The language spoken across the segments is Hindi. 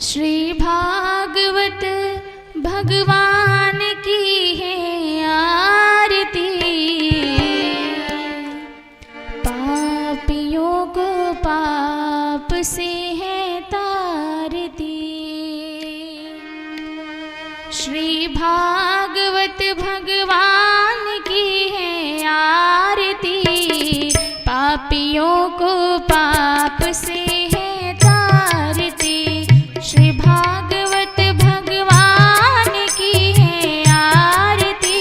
श्री भागवत भगवान की है आरती, पापियों को पाप से है तारती। श्री भागवत भगवान की है आरती, पापियों को पाप से है तारती। श्री भागवत भगवान की है आरती,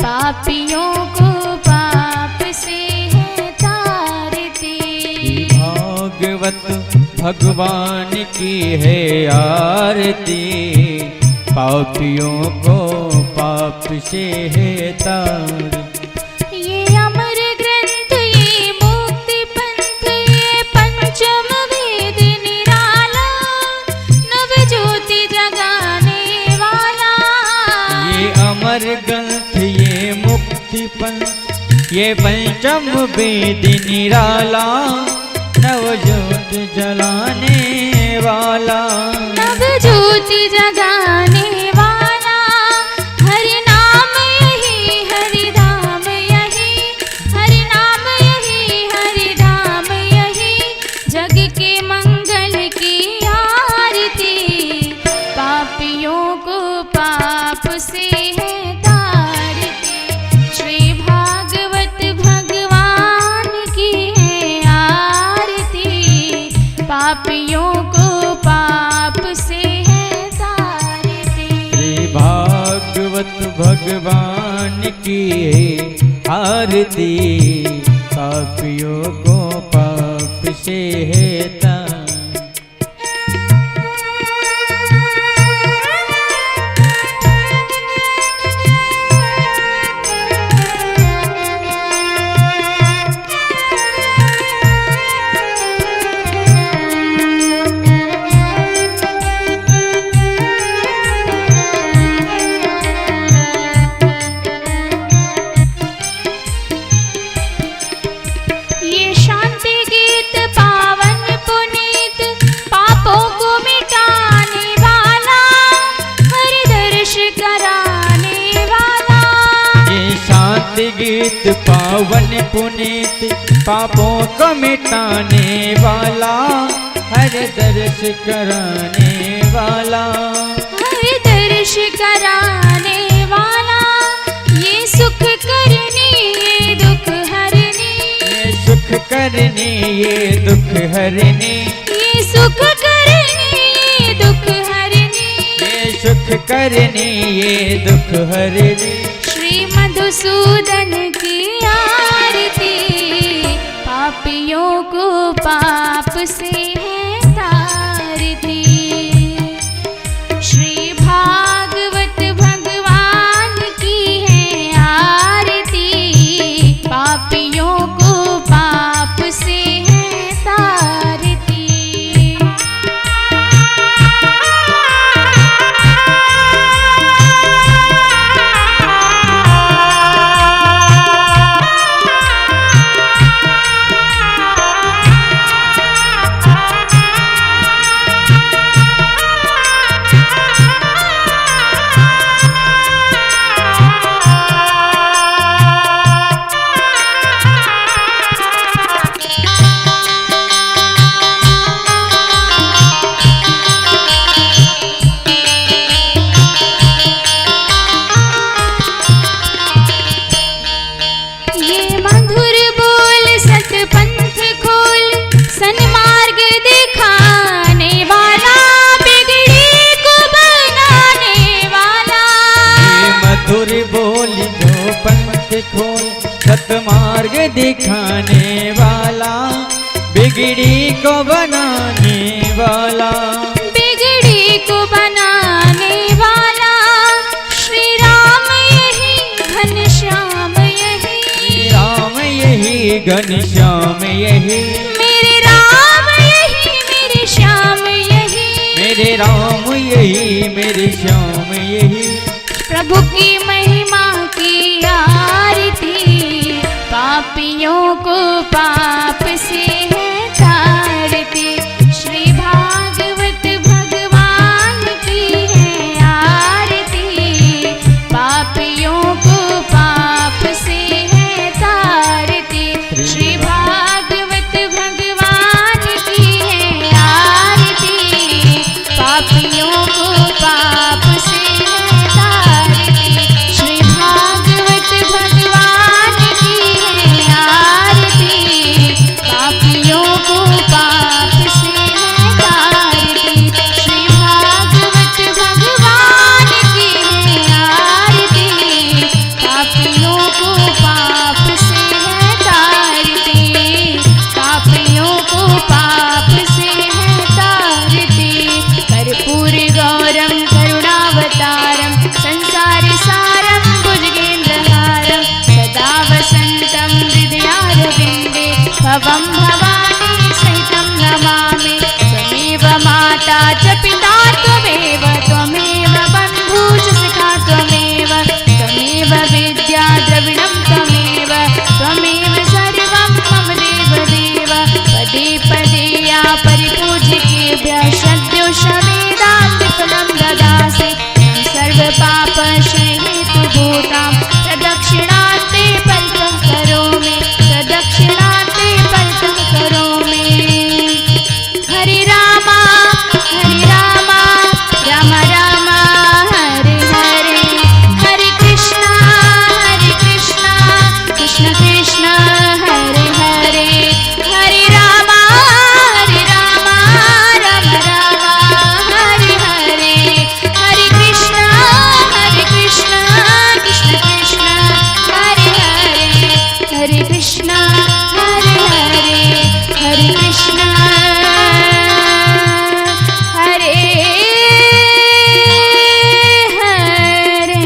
पापियों को पाप से है तारती। भागवत भगवान की है आरती, पापियों को पाप से है तारती। ये अमर ग्रंथ, ये मुक्ति पंथ, ये पंचम वेद निराला, नव ज्योति जगाने वाला। ये अमर ग्रंथ, ये मुक्ति पंथ, ये पंचम वेद निराला, नव ज्योति जलाने वाला। नव ज्योति जगाने वाला, हरि नाम यही, हरि धाम यही, हरि नाम यही, हरि धाम यही, जग के मंगल की आरती, पापियों को पाप से है तारती। श्री भागवत भगवान की है आरती, पापियों को पाप से है तारती। श्री भागवत भगवान की है आरती, पापियों को पाप से है तारती। ये शांति गीत पावन पुनीत, पापों को मिटाने वाला, हरि दर्श कराने वाला। ये शांति गीत पावन पुनीत, पापों को मिटाने वाला, हर दर्श कराने वाला। हरि दर्श कराने वाला, ये सुख करनी, ये दुख हरनी, ये सुख करने, ये दुख हरने, ये सुख करनी, ये दुख हरनी, ये सुख करने, ये दुख हरने। श्री मधुसूदन की आरती, पापियों को पाप से है तारती। श्री भागवत भगवान की है आरती, पापियों को पाप से है तारती। ये मधुर बोल सतपंथ खोल, सन्मार्ग दिखाने वाला, बिगड़ी को बनाने वाला। ये मधुर बोल जो पंथ खोल, सतमार्ग दिखाने वाला, बिगड़ी को बनाने वाला। बिगड़ी को बनाने वाला, श्री राम यही, घनश्याम यही, श्री राम यही, घनश्याम यही, मेरे राम यही, मेरे श्याम यही, मेरे राम यही, मेरे श्याम यही। प्रभु की महिमा की आरती, पापियों को पाप से है तारती। श्री भागवत भगवान च पिता त्वमेव त्वमेव बन्धुश्च सखा त्वमेव त्वमेव विद्या द्रविणं त्वमेव त्वमेव सर्वं मम देवदेव पदे पदे या परिपूज्यकेभ्यः सद्यो शमेदान्तिफलं ददासि सर्वपापक्षयहेतुभूतां प्रदक्षिणान्ते पल्कं करोमि प्रदक्षिणान्ते पल्कं करोमि हरे राम राम राम हरे हरे हरे कृष्ण कृष्ण कृष्ण हरे हरे हरे राम राम राम हरे हरे हरे कृष्ण कृष्ण कृष्ण हरे हरे हरे कृष्ण हरे हरे हरे कृष्ण हरे हरे।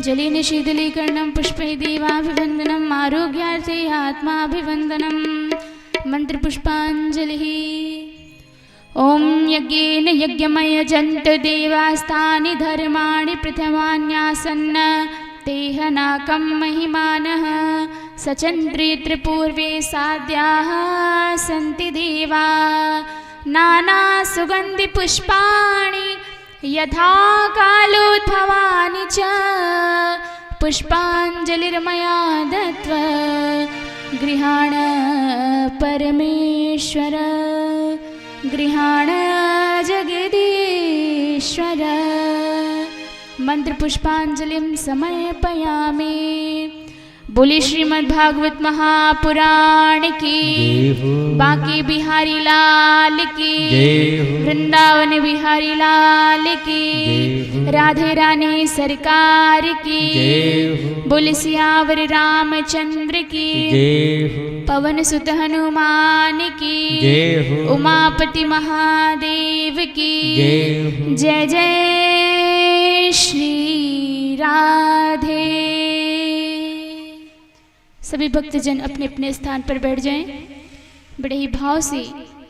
जलेन शीतलीकरणं पुष्पैः देवाभिवन्दनम् आरोग्यार्थे आत्माभिवन्दनं मन्त्रपुष्पाञ्जलिः। ॐ यज्ञेन यज्ञमयजन्त देवास्तानि धर्माणि प्रथमान्यासन्न तेह नाकं महिमानः सचन्द्रेऽत्र पूर्वे साध्याः सन्ति देवा नानासुगन्धिपुष्पाणि यथा कालोद्भवानि च पुष्पाञ्जलिर्मया दत्त्वा गृहाण परमेश्वर गृहाण जगदीश्वर। मंत्र पुष्पांजलिं समर्पयामि। बोले श्रीमद्भागवत महापुराण की, बांके बिहारी लाल की, वृंदावन बिहारी लाल की, राधे रानी सरकार की। बोले सियावर रामचंद्र की, पवन सुत हनुमान की, उमापति महादेव की जय जय श्री राधे। सभी भक्तजन अपने अपने स्थान पर बैठ जाएं। बड़े ही भाव से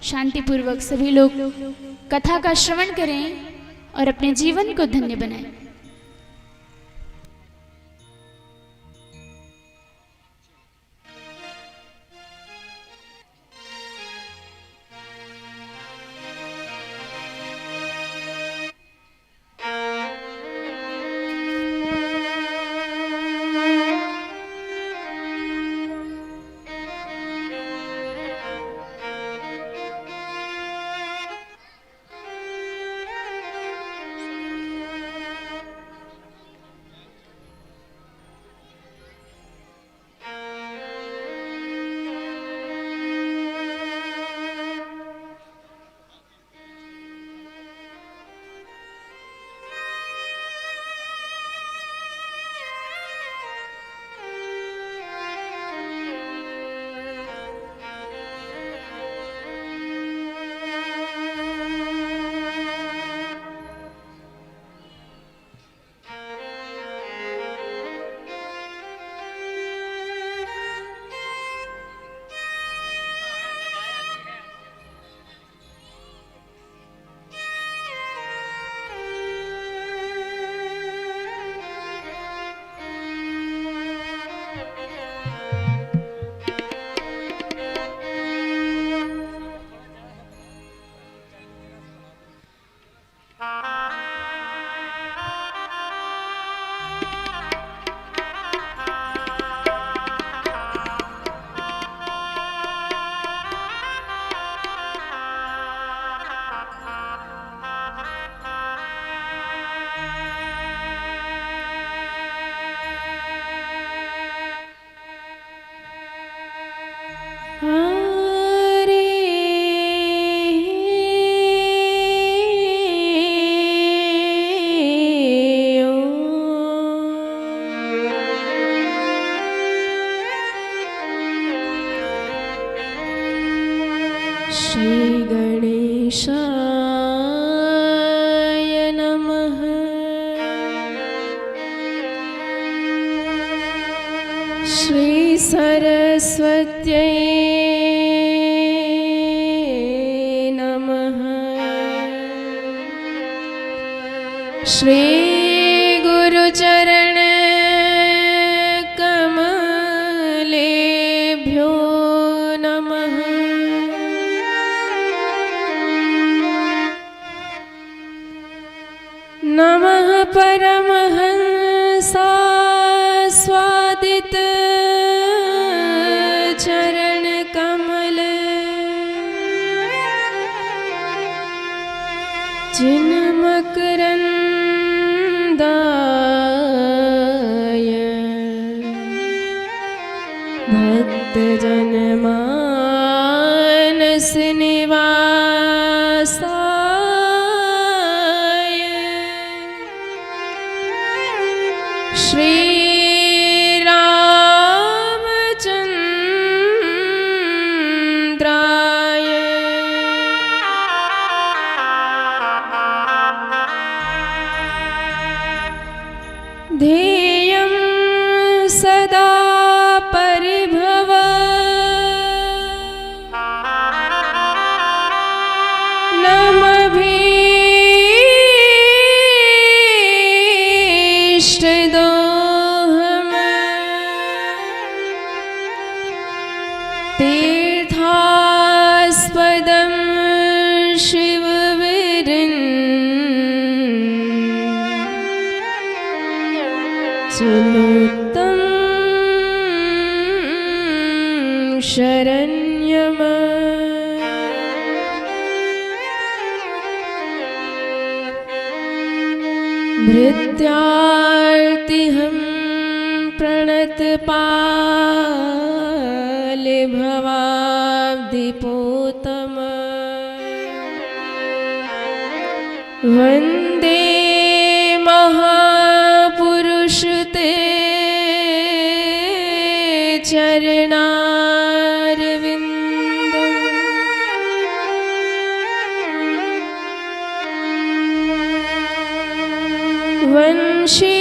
शांतिपूर्वक सभी लोग कथा का श्रवण करें और अपने जीवन को धन्य बनाएं। श्रीगणेशाय नमः। श्रीसरस्वत्यै श्री गुरुचरण कमलेभ्यो नमः। नमः परमहंसास्वादित चरण कमल जिन्मकरन्दाय भक्तजनमानस निवासाय श्री रामचंद्राय ध्येयं सदा परिभव नमभीष्टदोहम् तीर्थास्पदं शिवविरन् सुनुतं शरण्यम् भृत्यार्तिहं प्रणतपाल भवाब्धिपोतम् वन्दे महापुरुष ते चरणारविन्दम् वंशी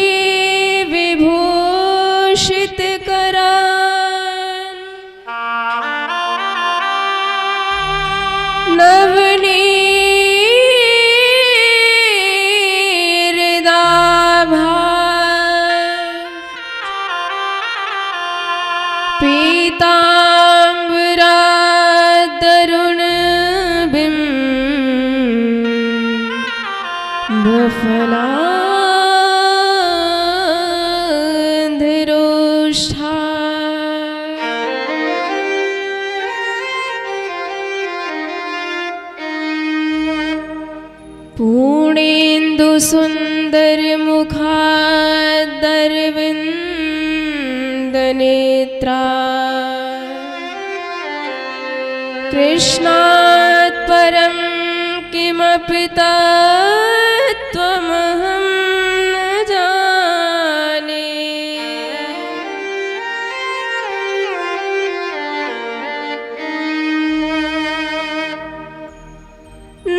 विभूषित करान् नवनीरदाभान् पीताम्बरादरुणबिम्बफला पूर्णेन्दु सुंदर मुखादरविंद नेत्रा कृष्णात् परं किमपि तत्त्वमहं न जाने।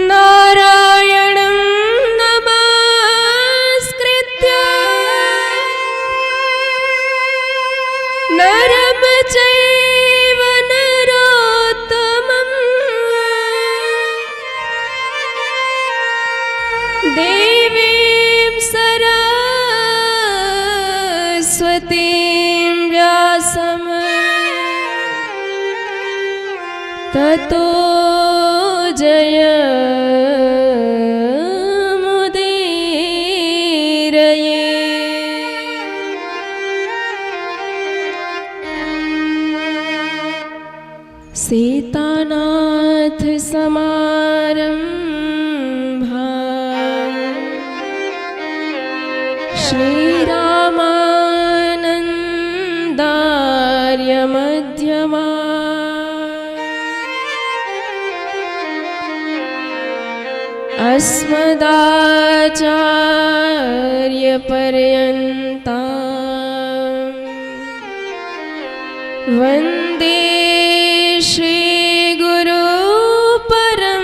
नारायणं नमस्कृत्य नरं चैव नरोत्तमं देवीं सरस्वतीं व्यासं ततो जयमुदीरये। सीतानाथ समारंभा श्रीरामानन्दार्य मध्यमा अस्मदाचार्यपर्यन्ता वन्दे श्रीगुरु परम्परा।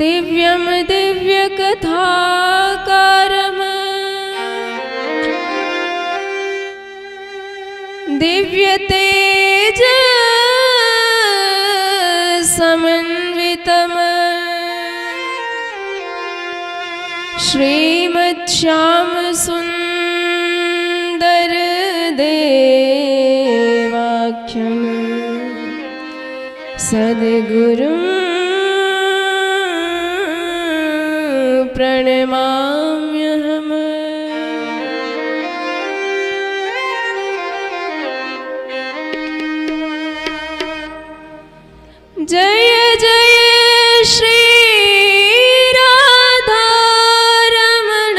दिव्यं दिव्यकथाकारम् दिव्यतेजोमयम् श्रीमद् श्याम सुंदर देवाख्यम सद्गुरु प्रणमाम्यहम्। जय जय श्री राधा रमण,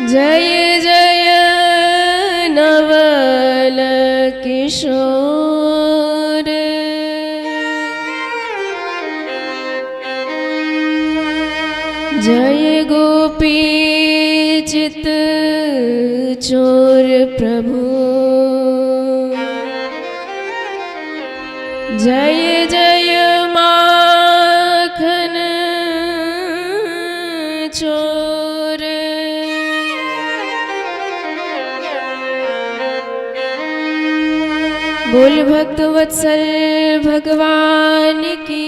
जय जय नवल किशोर, जय गोपी चित चोर प्रभु, जय जय माखन चोर। बोल भक्त वत्सल भगवान की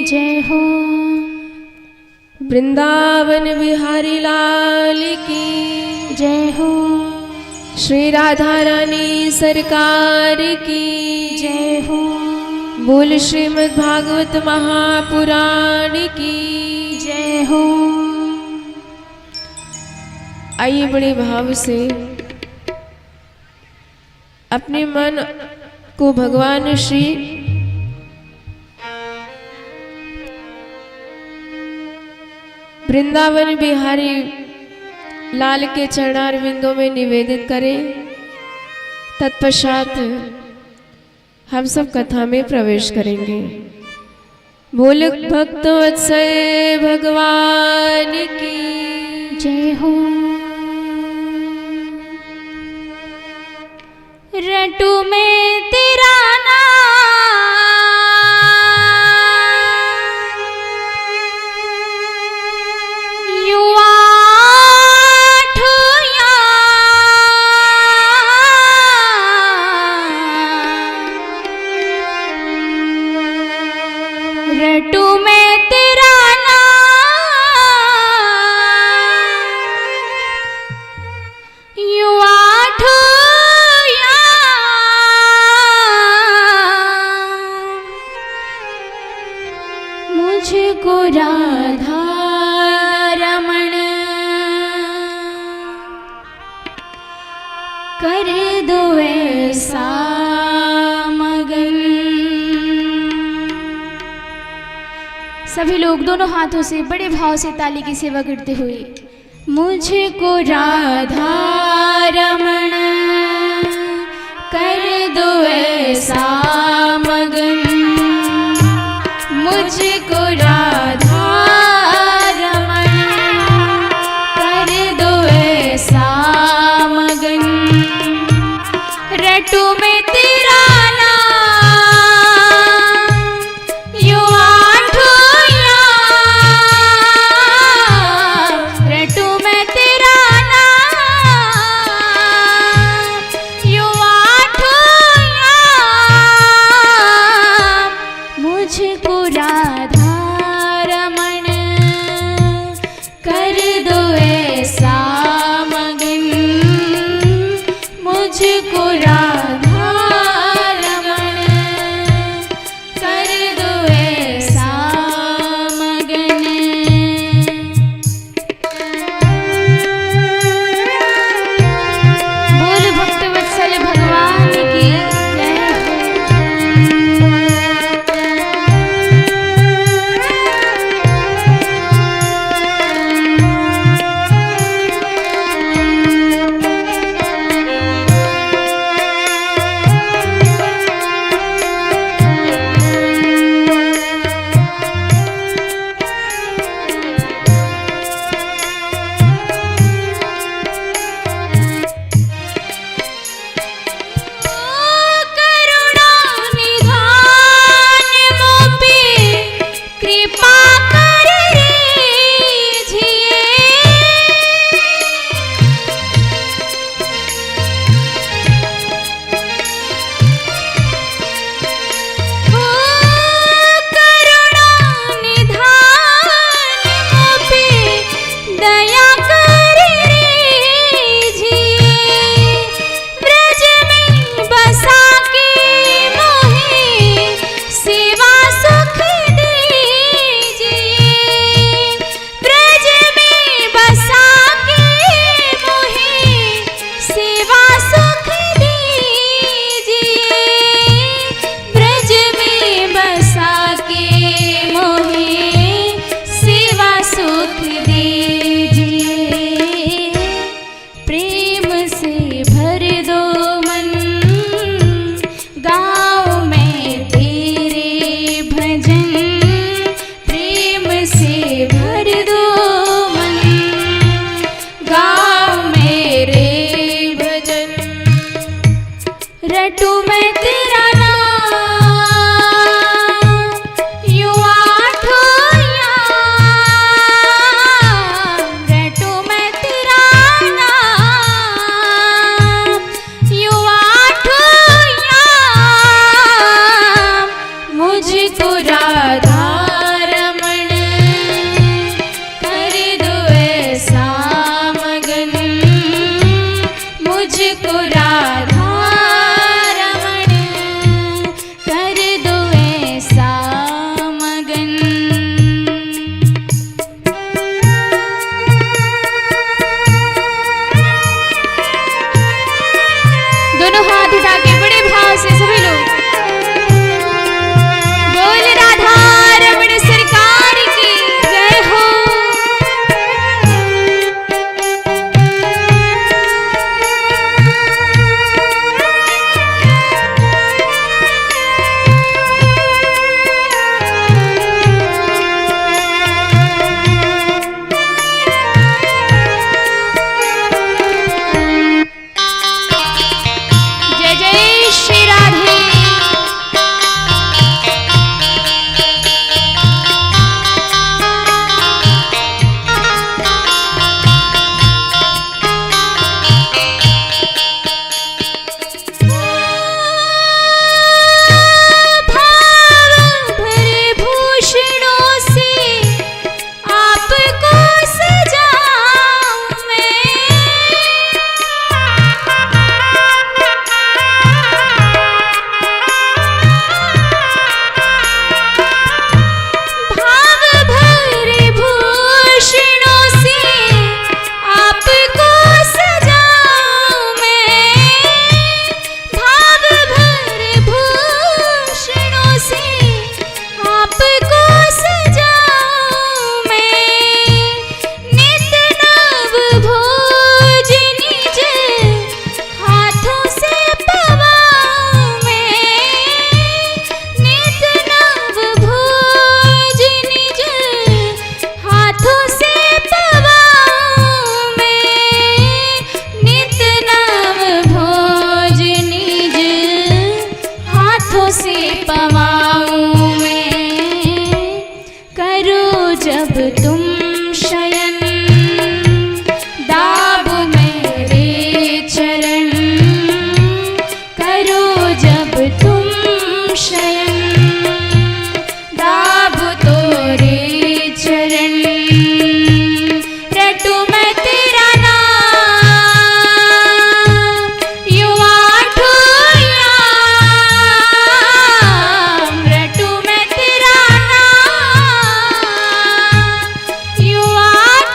जय हो। वृंदावन बिहारी लाल की जय हो। श्री राधा रानी सरकार की जय हो। बोल श्रीमद् भागवत महापुराण की जय हो। आइए बड़े भाव से अपने मन को भगवान श्री वृंदावन बिहारी लाल के चरणारविंदों में निवेदित करें। तत्पश्चात हम सब कथा में प्रवेश करेंगे। बोल भक्त वत्सल भगवान की जय हो। रटू में तेरा रटू में तेरा नाम यूं आठो मुझको राधा रमण कर दो ऐसा मगन। सभी लोग दोनों हाथों से बड़े भाव से ताली की सेवा करते हुए मुझको राधा रमण कर दो ऐसा मगन, मुझको राधा रमण कर दो ऐसा मगन। रटू में तेरा नाम यूं आठो याम, रटू में तेरा नाम यूं आठो याम, मुझको राधा से भर दो मन, गाओ मेरे भजन, रटू मैं तेरा नाम, यूं आठों याम, रटू मैं तेरा नाम, यूं आठों याम, मुझको राधा रमण कर दो ऐसा मगन, मुझको राधा रमण कर दो ऐसा मगन। दोनों हाथ उठा के बड़े भाव से सभी लोग बोल राधा रमण सरकार की जय हो। जय जय श्री राधे। भाव भरे भूषणों से आपको सजाऊं भाव भरे भूषणों से आपको सजाऊं मैं, भाव भरे भूषणों से आपको सजाऊं मैं, नित नव भोज निज हाथों से पवाऊं मैं, नित नव भोज निज हाथों से पवाऊं मैं, नित नव भोज निज हाथों से पवाऊं मैं, करो जब तुम शयन, दाब मेरे चरण, करो जब तुम शयन, दाब तोरे चरण, रटू मैं तेरा नाम, यूं आठों याम, रटू मैं तेरा नाम, यूं आठों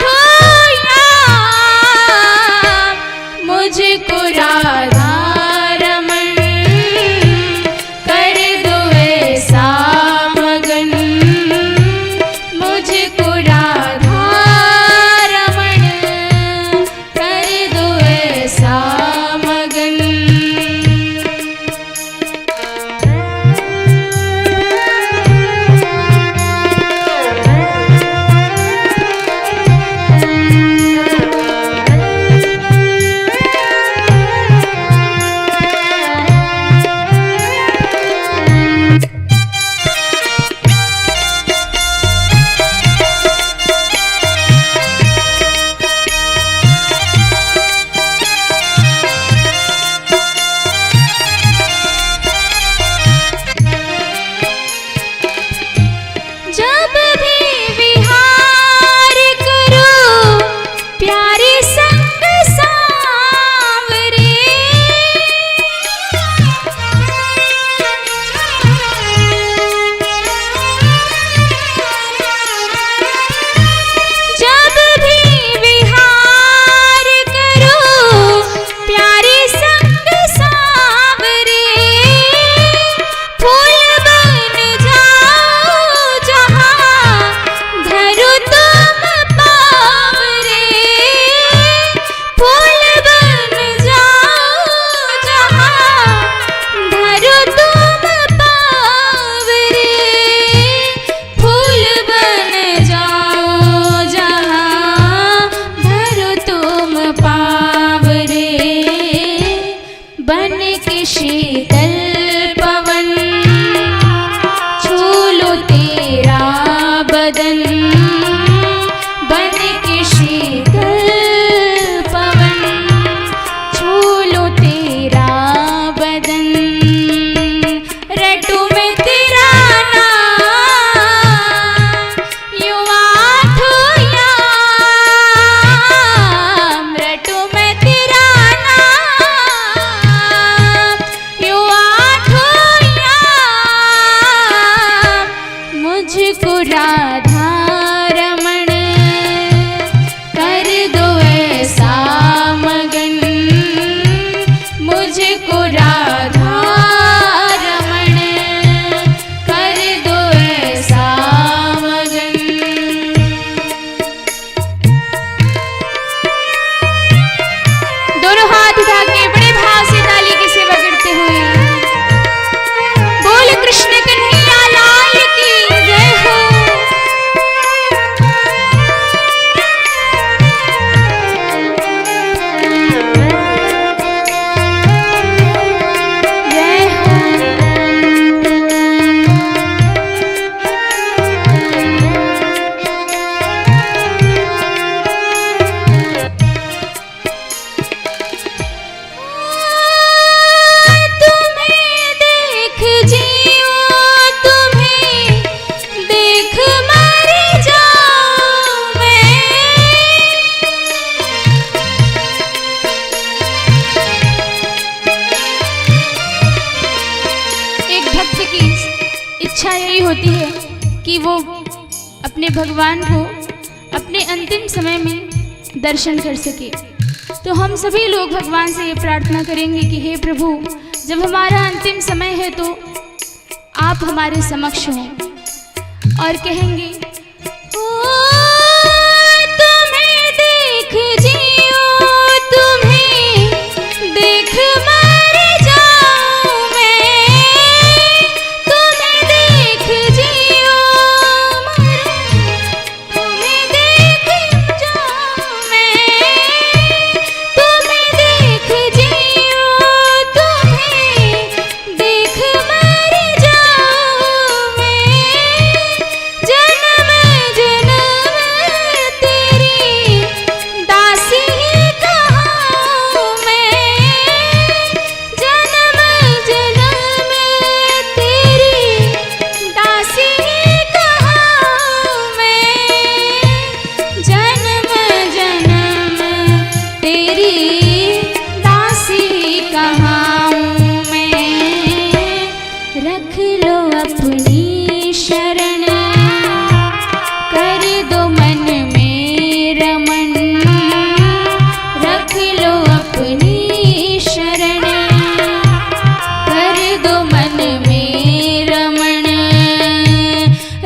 बदन बन के शीतल पवन छू लूं तेरा बदन रटूं मैं तेरा नाम यूं आठों याम रटूं मैं तेरा नाम यूं आठों याम मुझको राधा रमण कर दो ऐसा मगन मुझको राधा रमण कर दो ऐसा मगन। दोनों हाथ उठा के बड़े भाव से ताली की सेवा करते हुए बोल कृष्ण कन्हैया लाल की जय हो। जय हो। तुम्हें देख जियो तुम्हें देख मर जाऊं मैं एक भक्त की इच्छा यही होती है कि वो अपने भगवान को अपने अंतिम समय में दर्शन कर सके। तो हम सभी लोग भगवान से ये प्रार्थना करेंगे कि हे प्रभु जब हमारा अंतिम समय है तो आप हमारे समक्ष हों और कहेंगे ओ तुम्हें देख जियो तुम्हें देख मर जाऊं मैं तुम्हें देख जियो तुम्हें देख जाऊं मैं तुम्हें देख जियो तुम्हें देख मर जाऊं मैं जन्म जन्म तेरी दासी कहूं मैं जन्म जन्म तेरी दासी कहूं मैं जन्म जन्म तेरी दासी कहूं मैं रख लो अपनी शरण कर दो मन में रमन रख लो अपनी शरण कर दो मन में रमण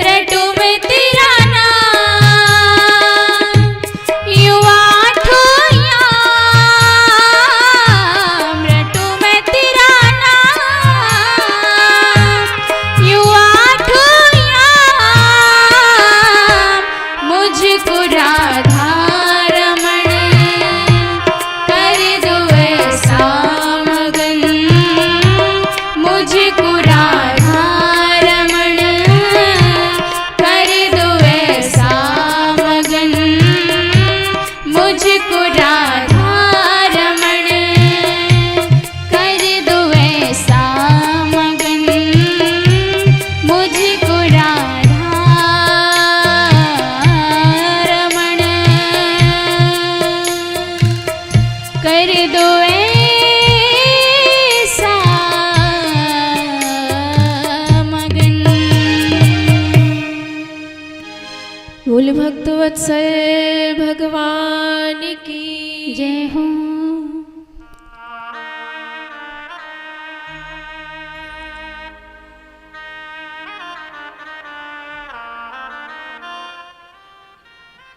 रटूं मैं तेरा नाम यूं आठों याम रटूं मैं तेरा नाम यूं आठों याम मुझको राधा रमण कर दो ऐसा मगन मुझको राधा रमण कर दो ऐसा मगन मुझको राधा रमण कर दो ऐसा मगन मुझको राधा रमण कर दो ऐसा मगन। बोल भक्त वत्सल भगवान की जय हो।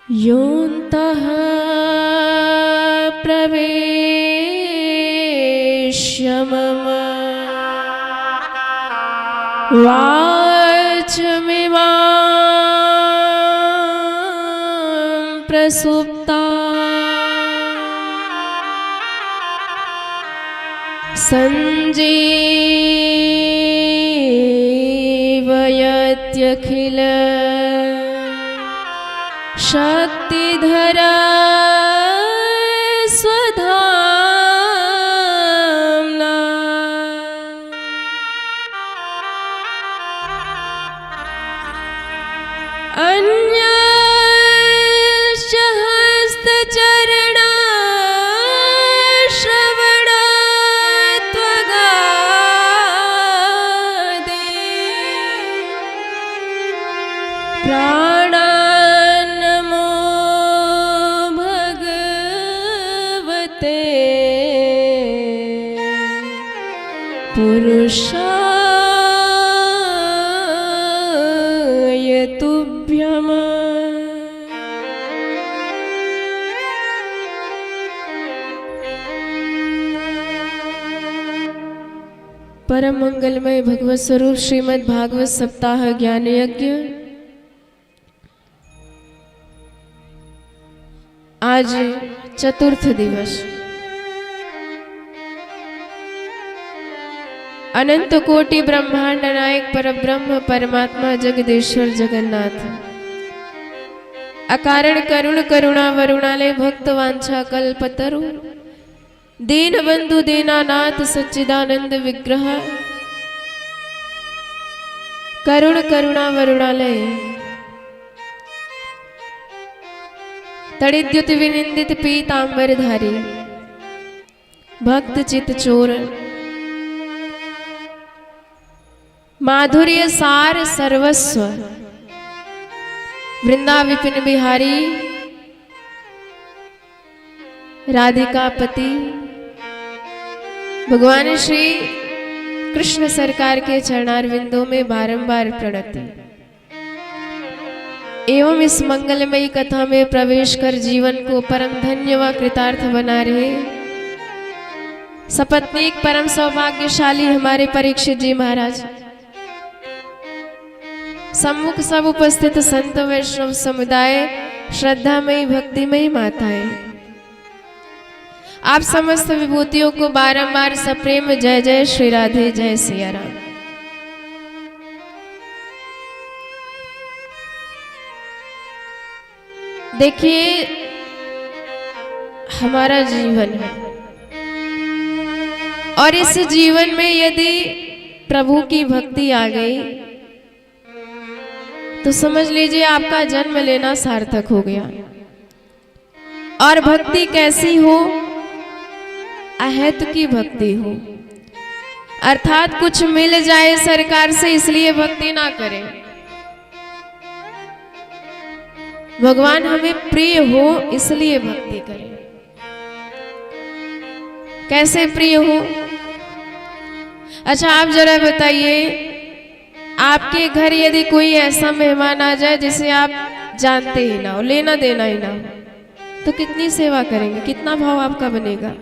योऽन्तः प्रवेश्य मम वाचमिमां प्रसुप्ता सञ्जीवयत्यखिल शक्तिधरा स्वधाम्ना अन्यश्च हस्तचरणा श्रवणात्वगादि प्राणान्नमो भगवते पुरुषाय तुभ्यम्। परम मंगलमय भगवत स्वरूप श्रीमद् भागवत सप्ताह ज्ञान यज्ञ आज चतुर्थ दिवस। अनंत कोटि ब्रह्मांड नायक परब्रह्म परमात्मा जगदीश्वर जगन्नाथ अकारण करुण करुणा वरुणालय भक्त वांछा कल्पतरु दीन बंधु दीनानाथ सच्चिदानंद विग्रह करुण करुणा वरुणालय तड़िद्युत विनिंदित पीतांबरधारी भक्त चित चोर माधुर्य सार सर्वस्व वृंदा विपिन बिहारी राधिकापति भगवान श्री कृष्ण सरकार के चरणारविंदों में बारंबार प्रणति एवं इस मंगलमयी कथा में प्रवेश कर जीवन को परम धन्य व कृतार्थ बना रहे सपत्नीक परम सौभाग्यशाली हमारे परीक्षित जी महाराज, सम्मुख सब उपस्थित संत वैष्णव समुदाय, श्रद्धामयी भक्तिमयी माताएं, आप समस्त विभूतियों को बारंबार सप्रेम जय जय श्री राधे जय सिया राम। देखिए हमारा जीवन है और इस जीवन में यदि प्रभु की भक्ति आ गई तो समझ लीजिए आपका जन्म लेना सार्थक हो गया। और भक्ति कैसी हो? अहेतु की भक्ति हो, अर्थात कुछ मिल जाए सरकार से इसलिए भक्ति ना करें। भगवान हमें प्रिय हो इसलिए भक्ति करें। कैसे प्रिय हो? अच्छा आप जरा बताइए, आपके घर यदि कोई ऐसा मेहमान आ जाए जिसे आप जानते ही ना हो, लेना देना ही ना हो, तो कितनी सेवा करेंगे, कितना भाव आपका बनेगा?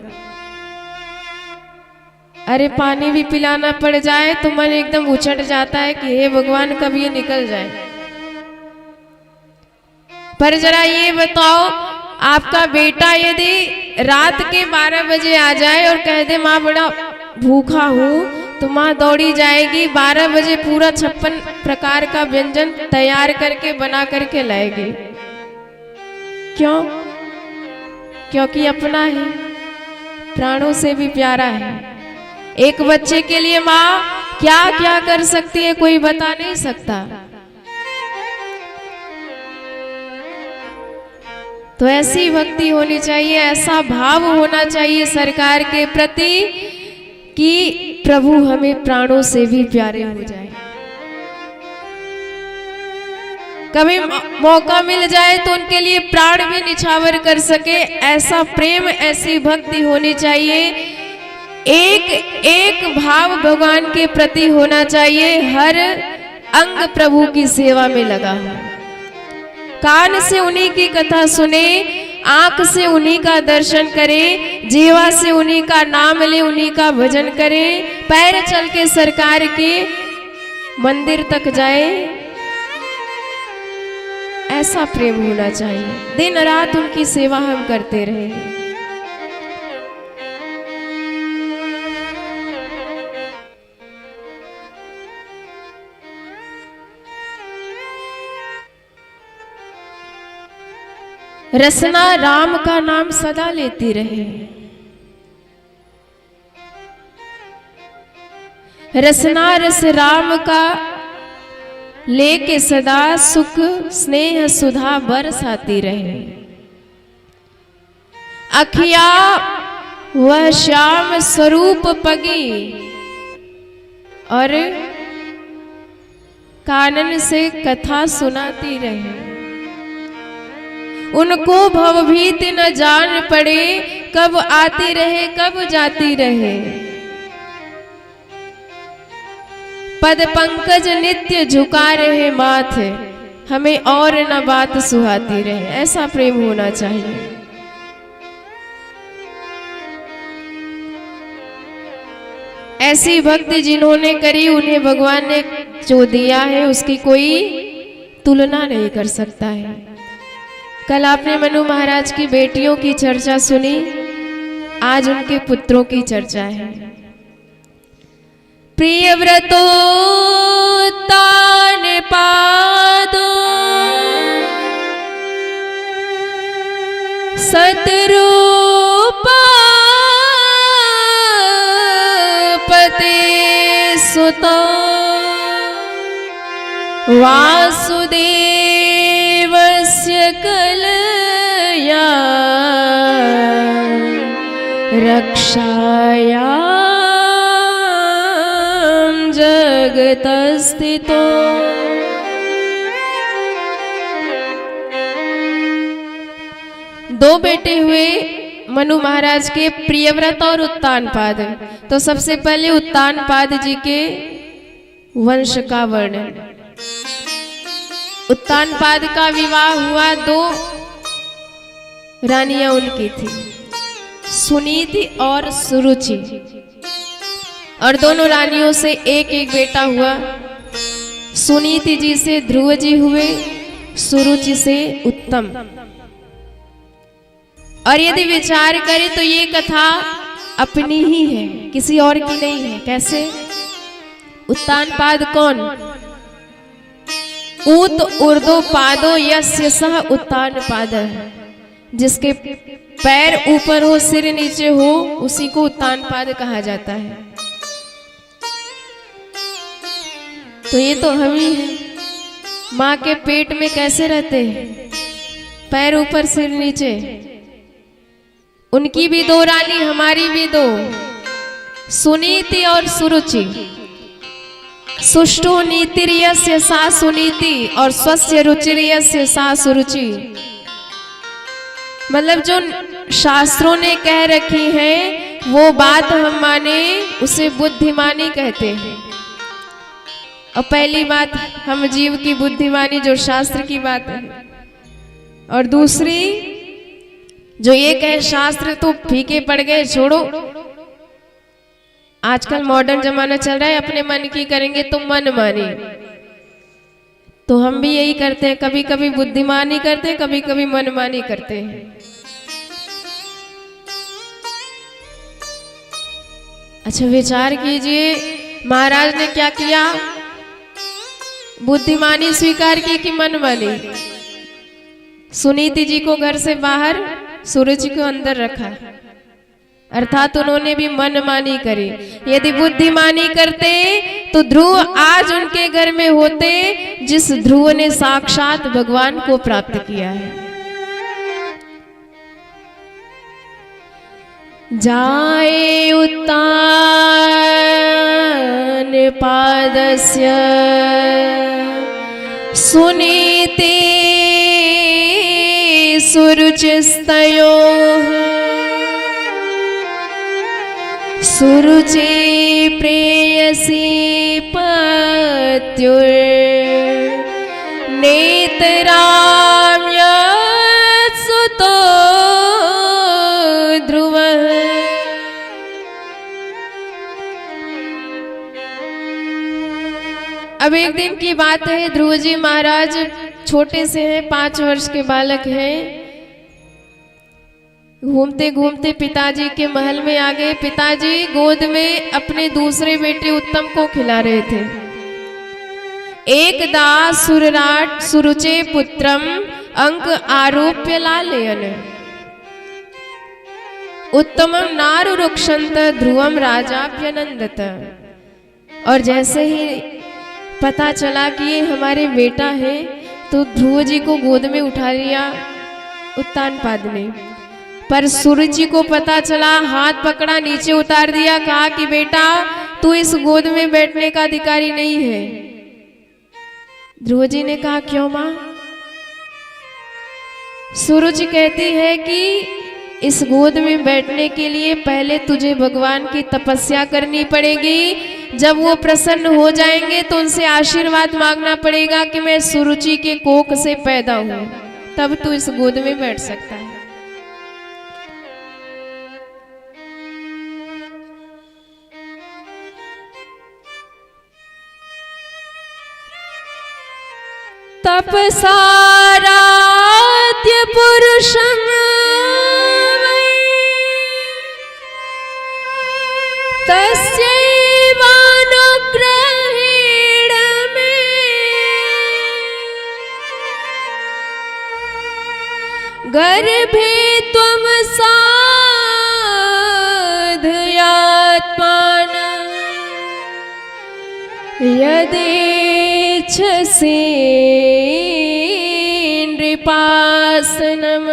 अरे पानी भी पिलाना पड़ जाए तो मन एकदम उछट जाता है कि हे भगवान कब ये निकल जाए। पर जरा ये बताओ, आपका बेटा यदि रात के 12 बजे आ जाए और कह दे माँ बड़ा भूखा हूँ, तो माँ दौड़ी जाएगी 12 बजे पूरा 56 प्रकार का व्यंजन तैयार करके बना करके लाएगी। क्यों? क्योंकि अपना है, प्राणों से भी प्यारा है। एक बच्चे के लिए माँ क्या क्या कर सकती है कोई बता नहीं सकता। तो ऐसी भक्ति होनी चाहिए, ऐसा भाव होना चाहिए सरकार के प्रति कि प्रभु हमें प्राणों से भी प्यारे हो जाए। कभी मौका मिल जाए तो उनके लिए प्राण भी निछावर कर सके, ऐसा प्रेम ऐसी भक्ति होनी चाहिए। एक एक भाव भगवान के प्रति होना चाहिए, हर अंग प्रभु की सेवा में लगा हो। कान से उन्हीं की कथा सुने, आंख से उन्हीं का दर्शन करे, जीवा से उन्हीं का नाम ले, उन्हीं का भजन करे, पैर चल के सरकार के मंदिर तक जाए। ऐसा प्रेम होना चाहिए, दिन रात उनकी सेवा हम करते रहे। रसना राम का नाम सदा लेती रहे। रसना रस राम का लेके सदा सुख स्नेह सुधा बरसाती रहे। अखिया वह श्याम स्वरूप पगी और कानन से कथा सुनाती रहे। उनको भवभीत न जान पड़े, कब आती रहे कब जाती रहे। पद पंकज नित्य झुका रहे माथे, हमें और न बात सुहाती रहे। ऐसा प्रेम होना चाहिए। ऐसी भक्ति जिन्होंने करी, उन्हें भगवान ने जो दिया है उसकी कोई तुलना नहीं कर सकता है। कल आपने मनु महाराज की बेटियों की चर्चा सुनी, आज उनके पुत्रों की चर्चा है। प्रियव्रतो तान पादो सतरूपा पते सुतो वासुदेवस्य कलया रक्षायां जगतस्थितो। दो बेटे हुए मनु महाराज के, प्रियव्रत और उत्तानपाद। तो सबसे पहले उत्तानपाद जी के वंश का वर्णन। उत्तानपाद का विवाह हुआ, दो रानियां उनकी थी, सुनीति और सुरुचि। और दोनों रानियों से एक एक बेटा हुआ। सुनीति जी से ध्रुव जी हुए, सुरुचि से उत्तम। और यदि विचार करें तो ये कथा अपनी ही है, किसी और की नहीं है। कैसे? उत्तानपाद कौन? ऊत ऊर्ध्व पादो यस्य सह उत्तानपाद, जिसके पैर ऊपर हो सिर नीचे हो उसी को उत्तानपाद कहा जाता है। तो ये तो हम ही हैं। माँ के पेट में कैसे रहते हैं? पैर ऊपर सिर नीचे। उनकी भी दो रानी, हमारी भी दो, सुनीति और सुरुचि। सुष्टु नीतिर्यस्य सा सुनीति और स्वस्य रुचिर्यस्य सा सुरुचि। मतलब जो शास्त्रों ने कह रखी है वो बात हम माने, उसे बुद्धिमानी कहते हैं। और पहली बात हम जीव की बुद्धिमानी, जो शास्त्र की बात है। और दूसरी जो ये कहे शास्त्र तो फीके पड़ गए, छोड़ो। आजकल मॉडर्न जमाना चल रहा है, अपने मन की करेंगे तो मन मानी। तो हम भी यही करते हैं, कभी कभी बुद्धिमानी करते हैं, कभी कभी मनमानी करते हैं। अच्छा विचार कीजिए, महाराज ने क्या किया? बुद्धिमानी स्वीकार की कि मनमानी? सुनीति जी को घर से बाहर, सुरुचि को अंदर रखा, अर्थात उन्होंने भी मनमानी करी। यदि बुद्धिमानी करते तो ध्रुव आज उनके घर में होते, जिस ध्रुव ने साक्षात भगवान को प्राप्त किया है। जाए उत्तान पादस्य सुनीति सुरुचिस्तयोः सुरुचि प्रेयसी पत्युर्नेतराम्यत्सुतो ध्रुवः। अब एक दिन की बात है, ध्रुव जी महाराज छोटे से हैं, 5 वर्ष के बालक हैं। घूमते घूमते पिताजी के महल में आ गए। पिताजी गोद में अपने दूसरे बेटे उत्तम को खिला रहे थे। एकदा सुरराट सुरुचे पुत्रम अंक आरोप्य लालयन उत्तमम नारु रुक्षंत ध्रुवम राजाभ्यनंदत। और जैसे ही पता चला कि ये हमारे बेटा है तो ध्रुव जी को गोद में उठा लिया उत्तानपाद ने। पर सूर्य जी को पता चला, हाथ पकड़ा, नीचे उतार दिया, कहा कि बेटा तू इस गोद में बैठने का अधिकारी नहीं है। ध्रुव जी ने कहा क्यों मां? सूर्य जी कहती है कि इस गोद में बैठने के लिए पहले तुझे भगवान की तपस्या करनी पड़ेगी। जब वो प्रसन्न हो जाएंगे तो उनसे आशीर्वाद मांगना पड़ेगा कि मैं सुरुचि के कोख से पैदा हूं, तब तू इस गोद में बैठ सकता है। तपसाराध्य पुरुषम तस्यैवानुग्रहेण मे गर्भे त्वं साधयात्मानं यदेच्छसि नृपासनम्।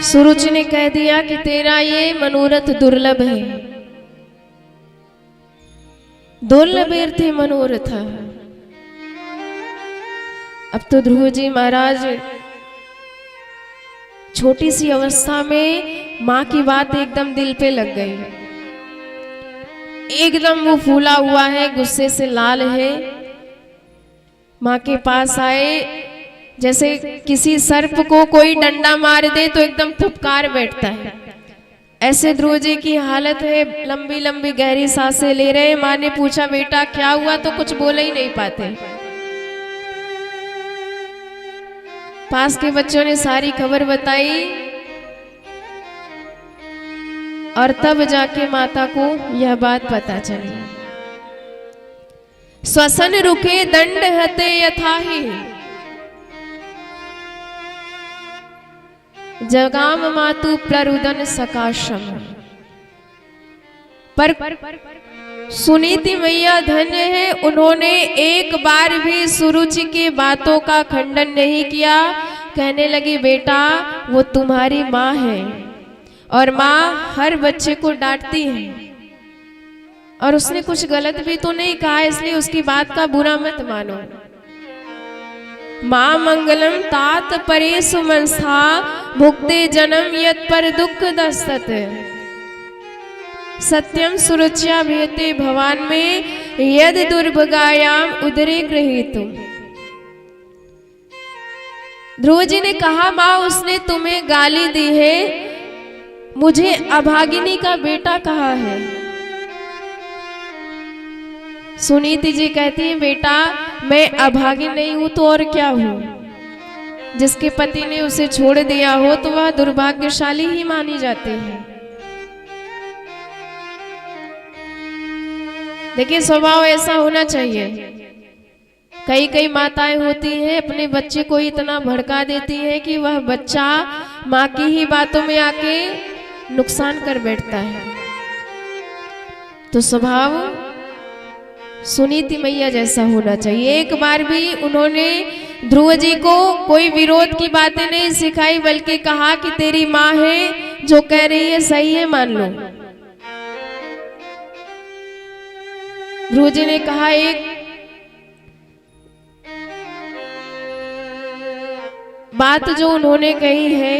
सुरुचि ने कह दिया कि तेरा ये मनोरथ दुर्लभ है, दुर्लभ थे मनोरथ। अब तो ध्रुव जी महाराज छोटी सी अवस्था में माँ की बात एकदम दिल पे लग गई, एकदम वो फूला हुआ है, गुस्से से लाल है। माँ के पास आए, जैसे किसी सर्प को कोई डंडा मार दे तो एकदम फुफकार बैठता है, ऐसे ध्रुव जी की हालत है। लंबी लंबी गहरी सांसें ले रहे हैं। माँ ने पूछा बेटा क्या हुआ, तो कुछ बोल ही नहीं पाते। पास के बच्चों ने सारी खबर बताई और तब जाके माता को यह बात पता चली। श्वसन रुके दंड हते यथाहि जगाम मातु प्ररुदन सकाशम। पर सुनीति मैया धन्य है, उन्होंने एक बार भी सुरुचि की बातों का खंडन नहीं किया। कहने लगी बेटा वो तुम्हारी माँ है और माँ हर बच्चे को डांटती है और उसने कुछ गलत भी तो नहीं कहा, इसलिए उसकी बात का बुरा मत मानो। माँ मंगलम तात परेशु मनसा भुक्ते जन्म यत पर दुख दस्तत। सत्यम सुरुच्या भेते भवान में यद दुर्भगायाम उदरे गृहीतुम। ध्रुव जी ने कहा माँ उसने तुम्हें गाली दी है, मुझे अभागिनी का बेटा कहा है। सुनीति जी कहती है बेटा मैं अभागिन नहीं हूं तो और क्या हूं। जिसके पति ने उसे छोड़ दिया हो तो वह दुर्भाग्यशाली ही मानी जाती है। देखिए स्वभाव ऐसा होना चाहिए। कई कई माताएं होती हैं अपने बच्चे को इतना भड़का देती हैं कि वह बच्चा माँ की ही बातों में आके नुकसान कर बैठता है। तो स्वभाव सुनीति मैया जैसा होना चाहिए। एक बार भी उन्होंने ध्रुव जी को कोई विरोध की बातें नहीं सिखाई, बल्कि कहा कि तेरी माँ है, जो कह रही है सही है, मान लो। ध्रुव जी ने कहा एक बात जो उन्होंने कही है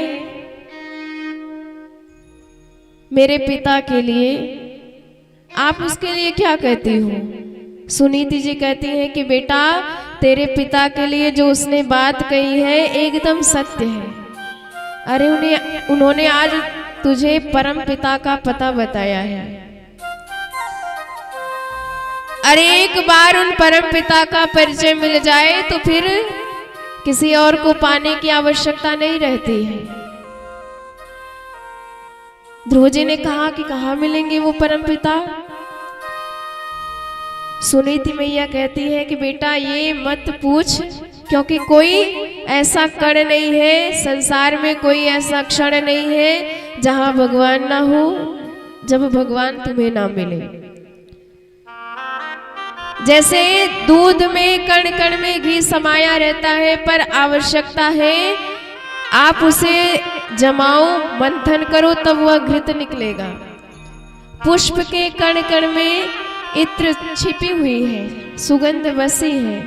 मेरे पिता के लिए, आप उसके लिए क्या कहती हो? सुनीति जी कहती हैं कि बेटा तेरे पिता के लिए जो उसने बात कही है एकदम सत्य है। अरे उन्होंने आज तुझे परम पिता का पता बताया है। अरे एक बार उन परम पिता का परिचय मिल जाए तो फिर किसी और को पाने की आवश्यकता नहीं रहती है। ध्रुव जी ने कहा कि कहाँ मिलेंगे वो परम पिता? सुनीति मैया कहती है कि बेटा ये मत पूछ, क्योंकि कोई ऐसा कण नहीं है, संसार में कोई ऐसा क्षण नहीं है जहां भगवान ना हो, जब भगवान तुम्हें ना मिले। जैसे दूध में कण कण में घी समाया रहता है, पर आवश्यकता है आप उसे जमाओ, मंथन करो, तब वह घृत निकलेगा। पुष्प के कण कण में इत्र छिपी हुई है, सुगंध बसी है,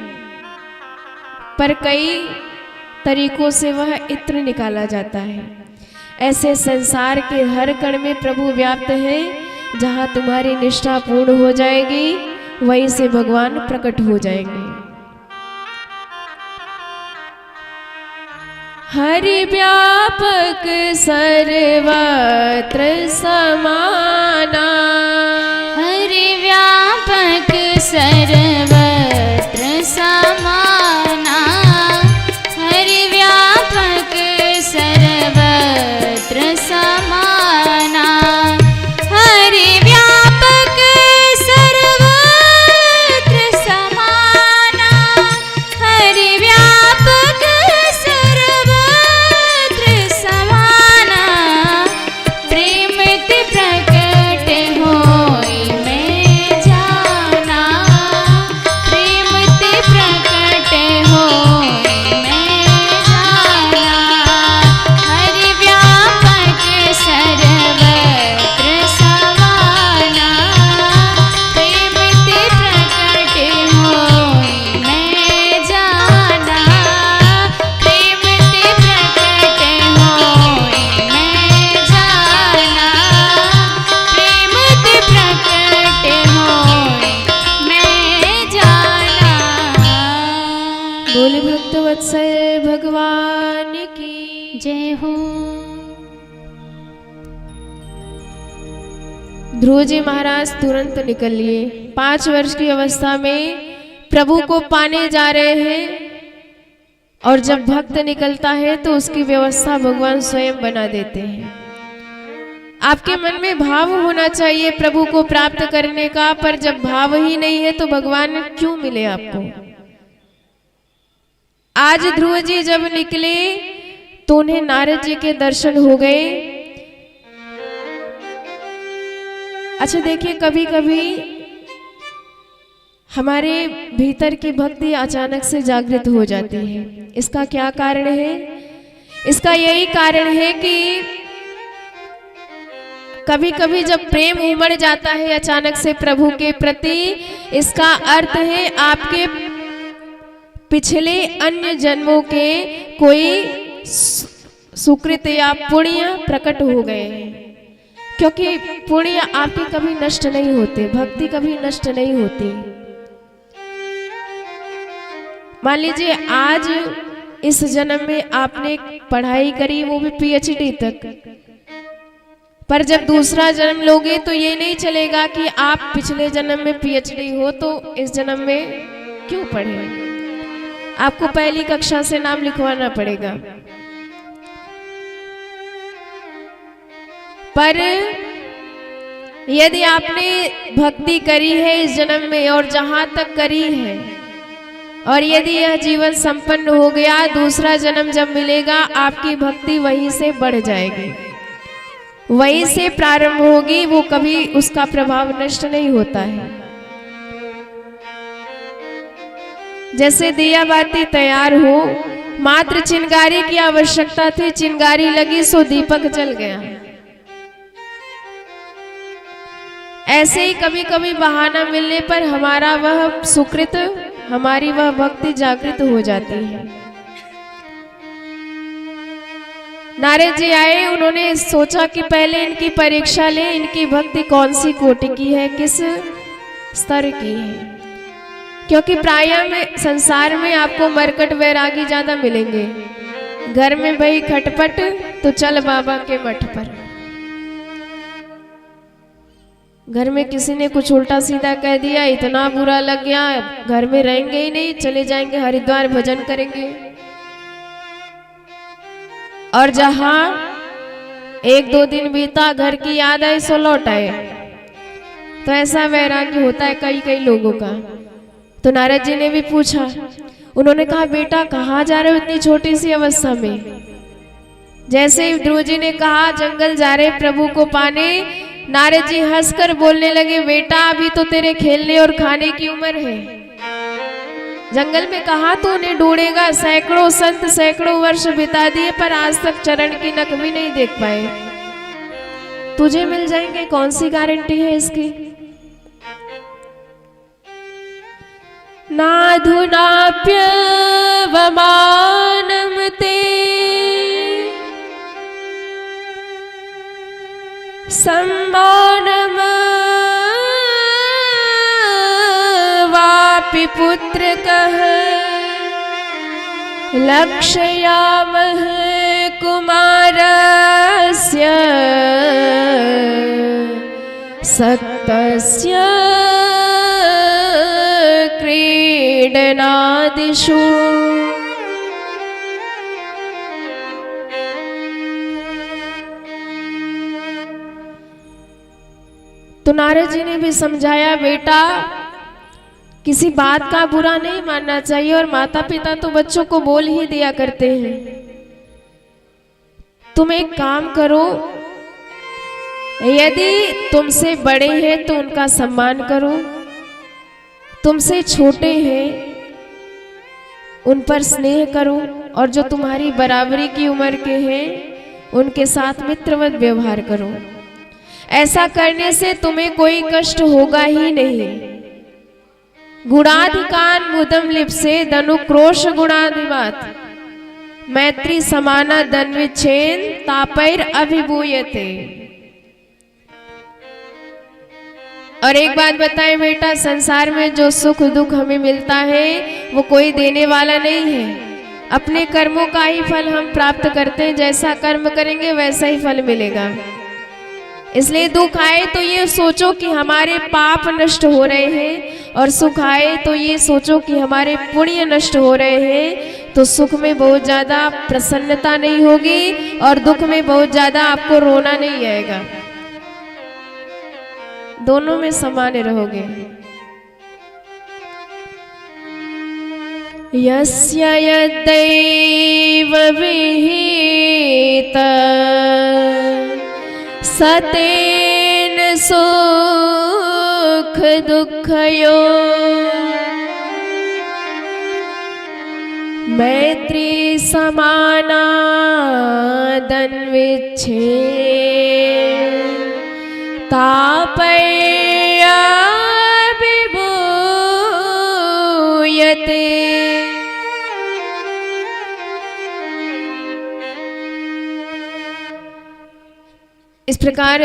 पर कई तरीकों से वह इत्र निकाला जाता है। ऐसे संसार के हर कण में प्रभु व्याप्त है। जहाँ तुम्हारी निष्ठा पूर्ण हो जाएगी, वहीं से भगवान प्रकट हो जाएंगे। हरि व्यापक सर्वत्र समाना, हरि व्यापक सर्वत्र समाना, हरि व्यापक सर्वत्र समाना, हरि व्यापक सर्वत्र समाना, हरि व्यापक सर्वत्र समाना, प्रेम ते प्रकट होई मैं जाना, प्रेम ते प्रकट होई मैं जाना, हरि व्यापक सर्वत्र समाना, प्रेम ते प्रकट होई मैं जाना, प्रेम ते प्रकट होई मैं जाना, प्रेम ते प्रकट होई मैं जाना। बोले भक्त वत्सल भगवान की। जय हो। ध्रुव जी महाराज तुरंत निकल लिए। 5 वर्ष की अवस्था में प्रभु को पाने जा रहे हैं, और जब भक्त निकलता है तो उसकी व्यवस्था भगवान स्वयं बना देते हैं। आपके मन में भाव होना चाहिए प्रभु को प्राप्त करने का, पर जब भाव ही नहीं है तो भगवान क्यों मिले आपको। आज ध्रुव जी जब निकले तो उन्हें नारद जी के दर्शन हो गए। अच्छा देखिए, कभी कभी हमारे भीतर की भक्ति अचानक से जागृत हो जाती है। इसका क्या कारण है? इसका यही कारण है कि कभी कभी जब प्रेम उमड़ जाता है अचानक से प्रभु के प्रति, इसका अर्थ है आपके पिछले अन्य जन्मों के कोई सुकृत या पुण्य प्रकट हो गए हैं। क्योंकि पुण्य आपके कभी नष्ट नहीं होते, भक्ति कभी नष्ट नहीं होती। मान लीजिए आज इस जन्म में आपने पढ़ाई करी, वो भी पीएचडी तक, पर जब दूसरा जन्म लोगे तो ये नहीं चलेगा कि आप पिछले जन्म में पीएचडी हो तो इस जन्म में क्यों पढ़े। आपको पहली कक्षा से नाम लिखवाना पड़ेगा। पर यदि आपने भक्ति करी है इस जन्म में, और जहां तक करी है, और यदि यह जीवन संपन्न हो गया, दूसरा जन्म जब मिलेगा आपकी भक्ति वहीं से बढ़ जाएगी, वहीं से प्रारंभ होगी, वो कभी उसका प्रभाव नष्ट नहीं होता है। जैसे दिया बाती तैयार हो, मात्र चिंगारी की आवश्यकता थी, चिंगारी लगी सो दीपक जल गया। ऐसे ही कभी कभी बहाना मिलने पर हमारा वह सुकृत, हमारी वह भक्ति जागृत हो जाती है। नारद जी आए, उन्होंने सोचा कि पहले इनकी परीक्षा ले, इनकी भक्ति कौन सी कोटि की है, किस स्तर की है। क्योंकि प्रायः में संसार में आपको मरकट वैरागी ज्यादा मिलेंगे। घर में भाई खटपट तो चल बाबा के मठ पर। घर में किसी ने कुछ उल्टा सीधा कह दिया, इतना बुरा लग गया, घर में रहेंगे ही नहीं, चले जाएंगे हरिद्वार भजन करेंगे। और जहां 1-2 दिन बीता, घर की याद आई सो लौट आए। तो ऐसा वैराग्य होता है कई कई लोगों का। तो नारद जी ने भी पूछा, उन्होंने कहा बेटा कहाँ जा रहे हो इतनी छोटी सी अवस्था में। जैसे ही ध्रुव जी ने कहा जंगल जा रहे प्रभु को पाने, नारद जी हंसकर बोलने लगे, बेटा अभी तो तेरे खेलने और खाने की उम्र है, जंगल में कहाँ तो उन्हें ढूंढेगा। सैकड़ों संत सैकड़ों वर्ष बिता दिए पर आज तक चरण की नख भी नहीं देख पाए, तुझे मिल जाएंगे कौन सी गारंटी है इसकी। नाधुनाप्यवमानं ते सम्मानं वापि पुत्रकः लक्षयामः कुमारस्य सक्तस्य क्रीडनादिषु। तो नारद जी ने भी समझाया, बेटा किसी बात का बुरा नहीं मानना चाहिए, और माता पिता तो बच्चों को बोल ही दिया करते हैं। तुम एक काम करो, यदि तुमसे बड़े हैं तो उनका सम्मान करो, तुमसे छोटे हैं उन पर स्नेह करो, और जो तुम्हारी बराबरी की उम्र के हैं उनके साथ मित्रवत व्यवहार करो। ऐसा करने से तुम्हें कोई कष्ट होगा ही नहीं। गुणाधिकान मुदम लिप्से धनुक्रोश गुणाधिवात मैत्री समाना धन्विच्छेन तापैर अभिभूयते। और एक बात बताएं बेटा, संसार में जो सुख दुख हमें मिलता है वो कोई देने वाला नहीं है, अपने कर्मों का ही फल हम प्राप्त करते हैं। जैसा कर्म करेंगे वैसा ही फल मिलेगा। इसलिए दुख आए तो ये सोचो कि हमारे पाप नष्ट हो रहे हैं, और सुख आए तो ये सोचो कि हमारे पुण्य नष्ट हो रहे हैं। तो सुख में बहुत ज्यादा प्रसन्नता नहीं होगी, और दुख में बहुत ज्यादा आपको रोना नहीं आएगा, दोनों में समान रहोगे। यस्य यद्दैव विहित सतेन सुख दुःखयो मैत्री समाना धन्विच्छेन तापया विभूयते। इस प्रकार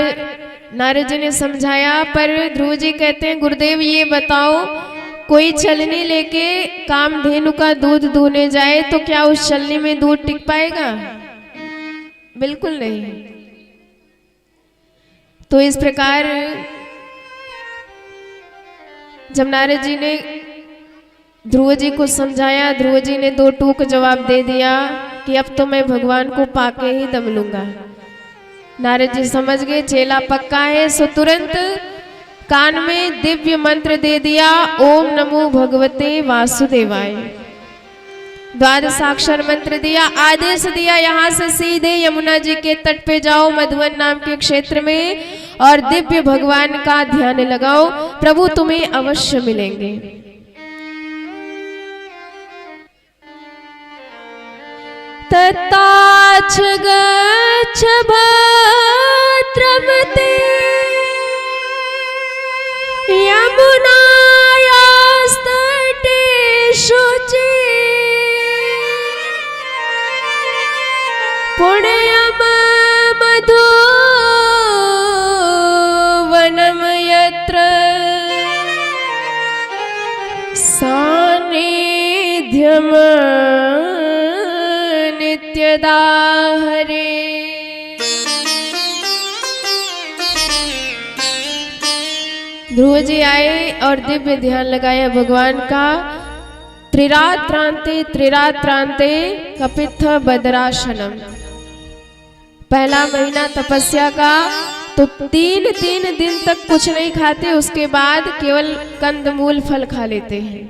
नारद जी ने समझाया, पर ध्रुव जी कहते हैं गुरुदेव ये बताओ, कोई छलनी लेके कामधेनु का दूध दूहने जाए तो क्या उस छलनी में दूध टिक पाएगा? बिल्कुल नहीं। तो इस प्रकार जब नारद जी ने ध्रुव जी को समझाया, ध्रुव जी ने दो टूक जवाब दे दिया कि अब तो मैं भगवान को पाके ही दम लूंगा। नारद जी समझ गए चेला पक्का है, सो तुरंत कान में दिव्य मंत्र दे दिया, ओम नमो भगवते वासुदेवाय। द्वादशाक्षर मंत्र दिया, आदेश दिया यहाँ से सीधे यमुना जी के तट पे जाओ मधुवन नाम के क्षेत्र में, और दिव्य भगवान का ध्यान लगाओ, प्रभु तुम्हें अवश्य मिलेंगे। तताच गच्छ भद्रं ते यमुनायास्तटे शुचि पुण्यम मधुवनं यत्र सान्निध्यं नित्यदा हरे। ध्रुव जी आए और दिव्य ध्यान लगाया भगवान का। त्रिरात्रांते कपित्थ बदराशनम, पहला महीना तपस्या का, तो तीन दिन तक कुछ नहीं खाते, उसके बाद केवल कंदमूल फल खा लेते हैं।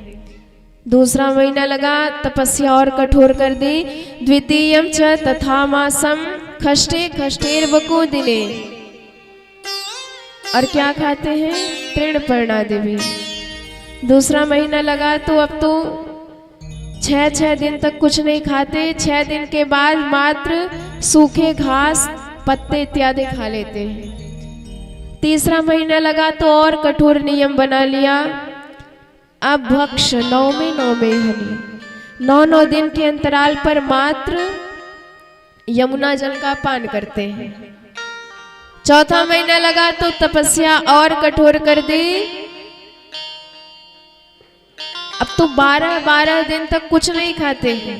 दूसरा महीना लगा, तपस्या और कठोर कर दी। द्वितीयम च तथा मासम खष्टे खष्टेर्वको दिने। और क्या खाते हैं? तृणपर्णा देवी। दूसरा महीना लगा तो अब तो 6 दिन तक कुछ नहीं खाते। 6 दिन के बाद मात्र सूखे घास पत्ते इत्यादि खा लेते हैं। तीसरा महीना लगा तो और कठोर नियम बना लिया। अब भक्ष 9 में हनी, 9 दिन के अंतराल पर मात्र यमुना जल का पान करते हैं। चौथा महीना लगा तो तपस्या और कठोर कर दी। अब तो 12 दिन तक कुछ नहीं खाते हैं।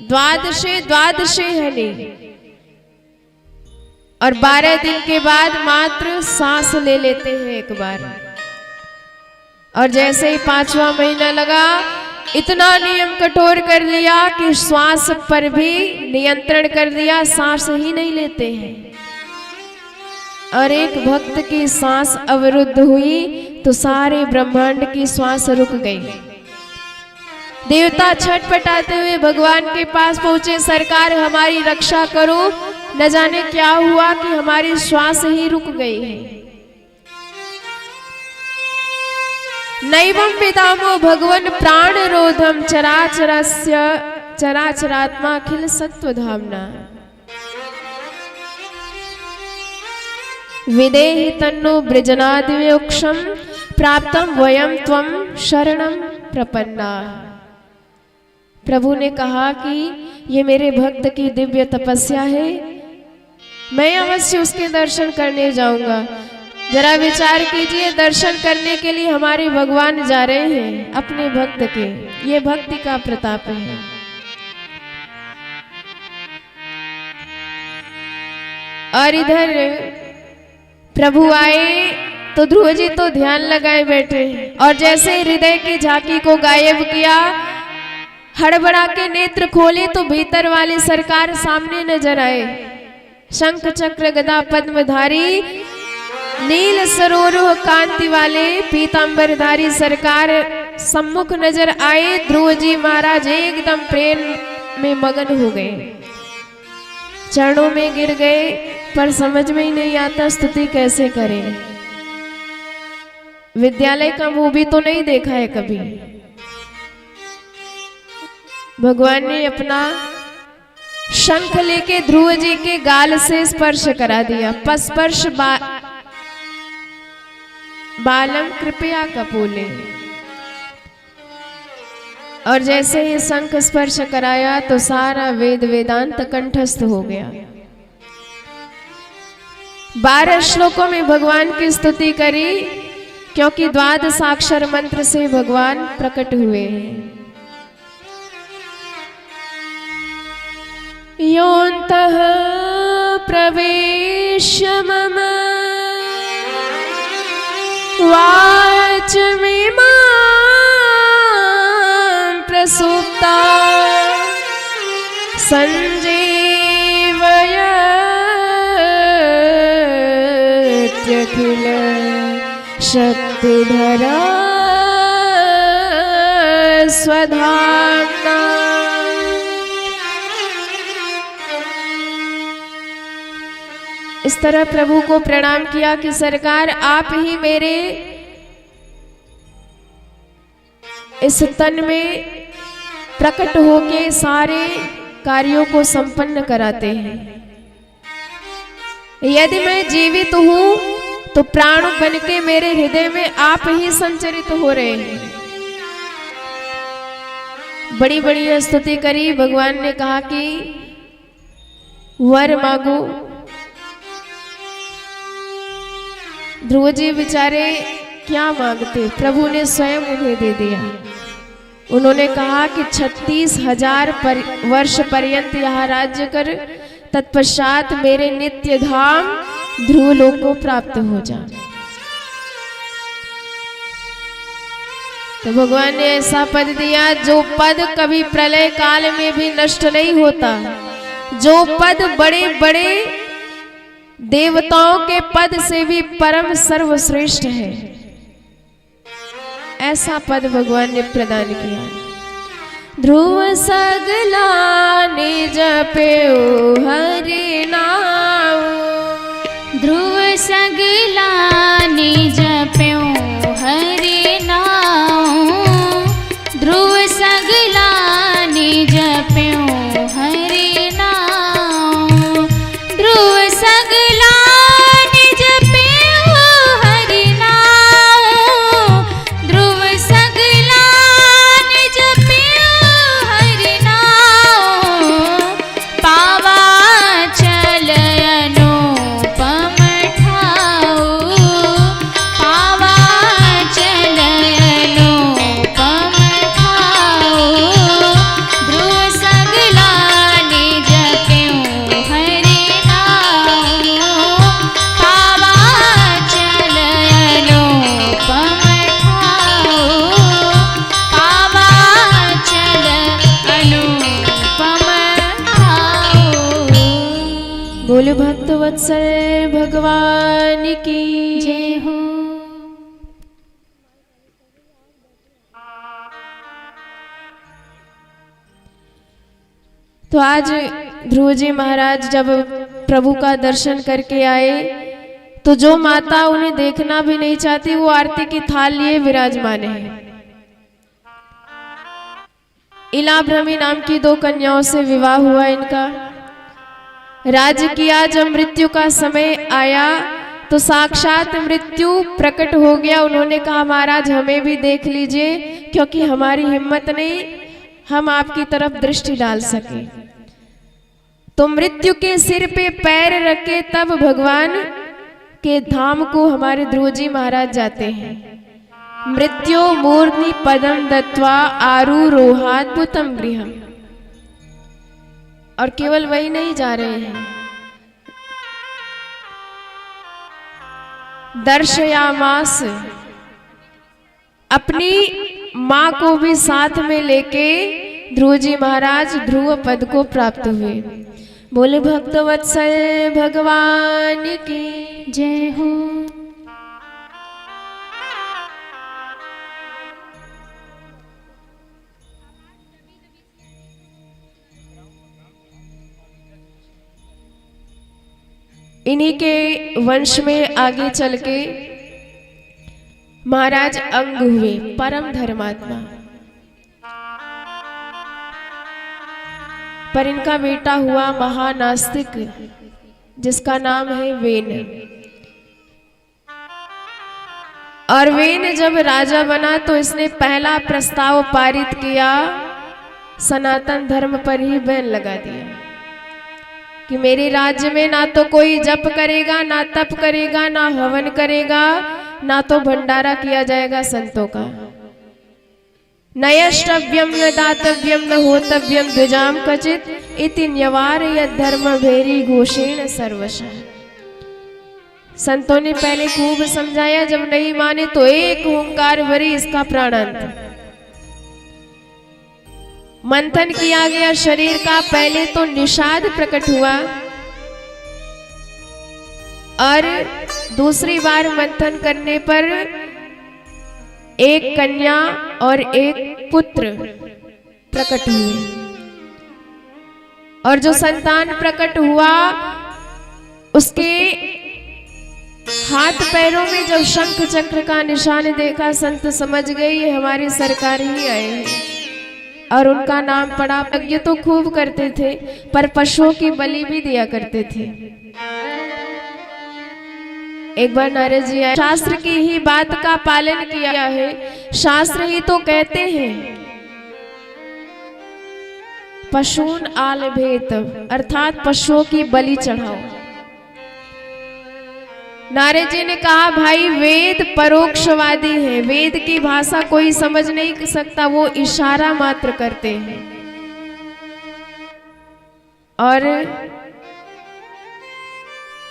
द्वादशे हनी, और 12 दिन के बाद मात्र सांस ले लेते हैं एक बार। और जैसे ही 5वां महीना लगा, इतना नियम कठोर कर लिया कि श्वास पर भी नियंत्रण कर दिया, सांस ही नहीं लेते हैं। और एक भक्त की सांस अवरुद्ध हुई तो सारे ब्रह्मांड की श्वास रुक गई। देवता छटपटाते हुए भगवान के पास पहुंचे, सरकार हमारी रक्षा करो, न जाने क्या हुआ कि हमारी श्वास ही रुक गई है। नैवं विदामो भगवन प्राण रोधम चराचरात्मा अखिल सत्वधामना। विदेहि तन्नो बृजनादिव्योक्षम प्राप्तम वयम त्वं शरणं प्रपन्ना। प्रभु ने कहा कि ये मेरे भक्त की दिव्य तपस्या है, मैं अवश्य उसके दर्शन करने जाऊंगा। जरा विचार कीजिए, दर्शन करने के लिए हमारे भगवान जा रहे हैं अपने भक्त के। ये भक्ति का प्रताप है। और इधर प्रभु आए तो ध्रुव जी तो ध्यान लगाए बैठे, और जैसे हृदय की झांकी को गायब किया, हड़बड़ा के नेत्र खोले तो भीतर वाले सरकार सामने नजर आए। शंख चक्र गदा पद्मधारी नील सरोरुह कांति वाले पीतांबरधारी सरकार सम्मुख नजर आए। ध्रुव जी महाराज एकदम प्रेम में मगन हो गए, चरणों में गिर गए, पर समझ में ही नहीं आता स्तुति कैसे करें। विद्यालय का मूवी तो नहीं देखा है कभी। भगवान ने अपना शंख लेके ध्रुव जी के गाल से स्पर्श करा दिया। पस्पर्श बालम कृपया कपूले। और जैसे ही शंख स्पर्श कराया तो सारा वेद वेदांत कंठस्थ हो गया। 12 श्लोकों में भगवान की स्तुति करी, क्योंकि द्वादशाक्षर मंत्र से भगवान प्रकट हुए हैं। योऽन्तः प्रवेश्य मम वाचमिमां प्रसुप्ता संजीवयत्यखिल शक्तिधरा स्वधाम्ना। इस तरह प्रभु को प्रणाम किया कि सरकार आप ही मेरे इस तन में प्रकट होके सारे कार्यों को संपन्न कराते हैं। यदि मैं जीवित हूं तो प्राण बनके मेरे हृदय में आप ही संचरित हो रहे हैं। बड़ी बड़ी स्तुति करी। भगवान ने कहा कि वर मांगो। ध्रुव जी बेचारे क्या मांगते, प्रभु ने स्वयं उन्हें दे दिया। उन्होंने कहा कि 36,000 वर्ष पर्यंत यहाँ राज्य कर, तत्पश्चात मेरे नित्य धाम ध्रुव लोक को प्राप्त हो जा। तो भगवान ने ऐसा पद दिया जो पद कभी प्रलय काल में भी नष्ट नहीं होता, जो पद बड़े बड़े देवताओं के पद से भी परम सर्वश्रेष्ठ है। ऐसा पद भगवान ने प्रदान किया। ध्रुव सगला निज पेउ हरि नाम, ध्रुव सगला निज पेउ हरि नाम, ध्रुव सगला निज पेउ हरि नाम, ध्रुव सगला निज पेउ हरि नाम, ध्रुव सगला निज पेउ हरि नाम, पावा चल अनुपम ठाऊ, पावा चल अनुपम ठाऊ, ध्रुव सगला निज पेउ हरि नाम, पावा चल अनुपम ठाऊ, पावा चल अनुपम ठाऊ। बोले भक्त वत्सल भगवान की जय हो। तो आज ध्रुव जी महाराज जब प्रभु का दर्शन करके आए तो जो माता उन्हें देखना भी नहीं चाहती वो आरती की थाल लिए विराजमान है। इलाभ्रमी नाम की 2 कन्याओं से विवाह हुआ इनका। राज्य किया, जब मृत्यु का समय आया तो साक्षात मृत्यु प्रकट हो गया। उन्होंने कहा महाराज हमें भी देख लीजिए, क्योंकि हमारी हिम्मत नहीं हम आपकी तरफ दृष्टि डाल सके। तो मृत्यु के सिर पे पैर रखे तब भगवान के धाम को हमारे ध्रुव जी महाराज जाते हैं। मृत्यु मूर्धनि पदम दत्वा आरुरोहाद्भुतम गृहम। और केवल वही नहीं जा रहे हैं, दर्शयामास, अपनी मां को भी साथ में लेके ध्रुव जी महाराज ध्रुव पद को प्राप्त हुए। बोले भक्त वत्सल भगवान की जय हो। इन्हीं के वंश में आगे चल के महाराज अंग हुए, परम धर्मात्मा। पर इनका बेटा हुआ महानास्तिक, जिसका नाम है वेन। और वेन जब राजा बना तो इसने पहला प्रस्ताव पारित किया, सनातन धर्म पर ही बैन लगा दिया कि मेरे राज्य में ना तो कोई जप करेगा, ना तप करेगा, ना हवन करेगा, ना तो भंडारा किया जाएगा संतों का। नयष्टव्यम न दातव्यम न होतव्यम द्विजाम कचित इति न्यवार यद्धर्म भेरी घोषेण सर्वशः। संतों ने पहले खूब समझाया, जब नहीं माने तो एक ओंकार भरी इसका प्राणांत। मंथन किया गया शरीर का, पहले तो निषाद प्रकट हुआ और दूसरी बार मंथन करने पर एक कन्या और एक पुत्र प्रकट हुए। और जो संतान प्रकट हुआ उसके हाथ पैरों में जब शंख चक्र का निशान देखा, संत समझ गए ये हमारी सरकार ही आए हैं। और उनका नाम पड़ा। यज्ञ तो खूब करते थे पर पशुओं की बलि भी दिया करते थे। एक बार नारद जी आए, शास्त्र की ही बात का पालन किया है। शास्त्र ही तो कहते हैं पशून आल भेत, अर्थात पशुओं की बलि चढ़ाओ। नारद जी ने कहा भाई वेद परोक्षवादी है, वेद की भाषा कोई समझ नहीं सकता, वो इशारा मात्र करते हैं। और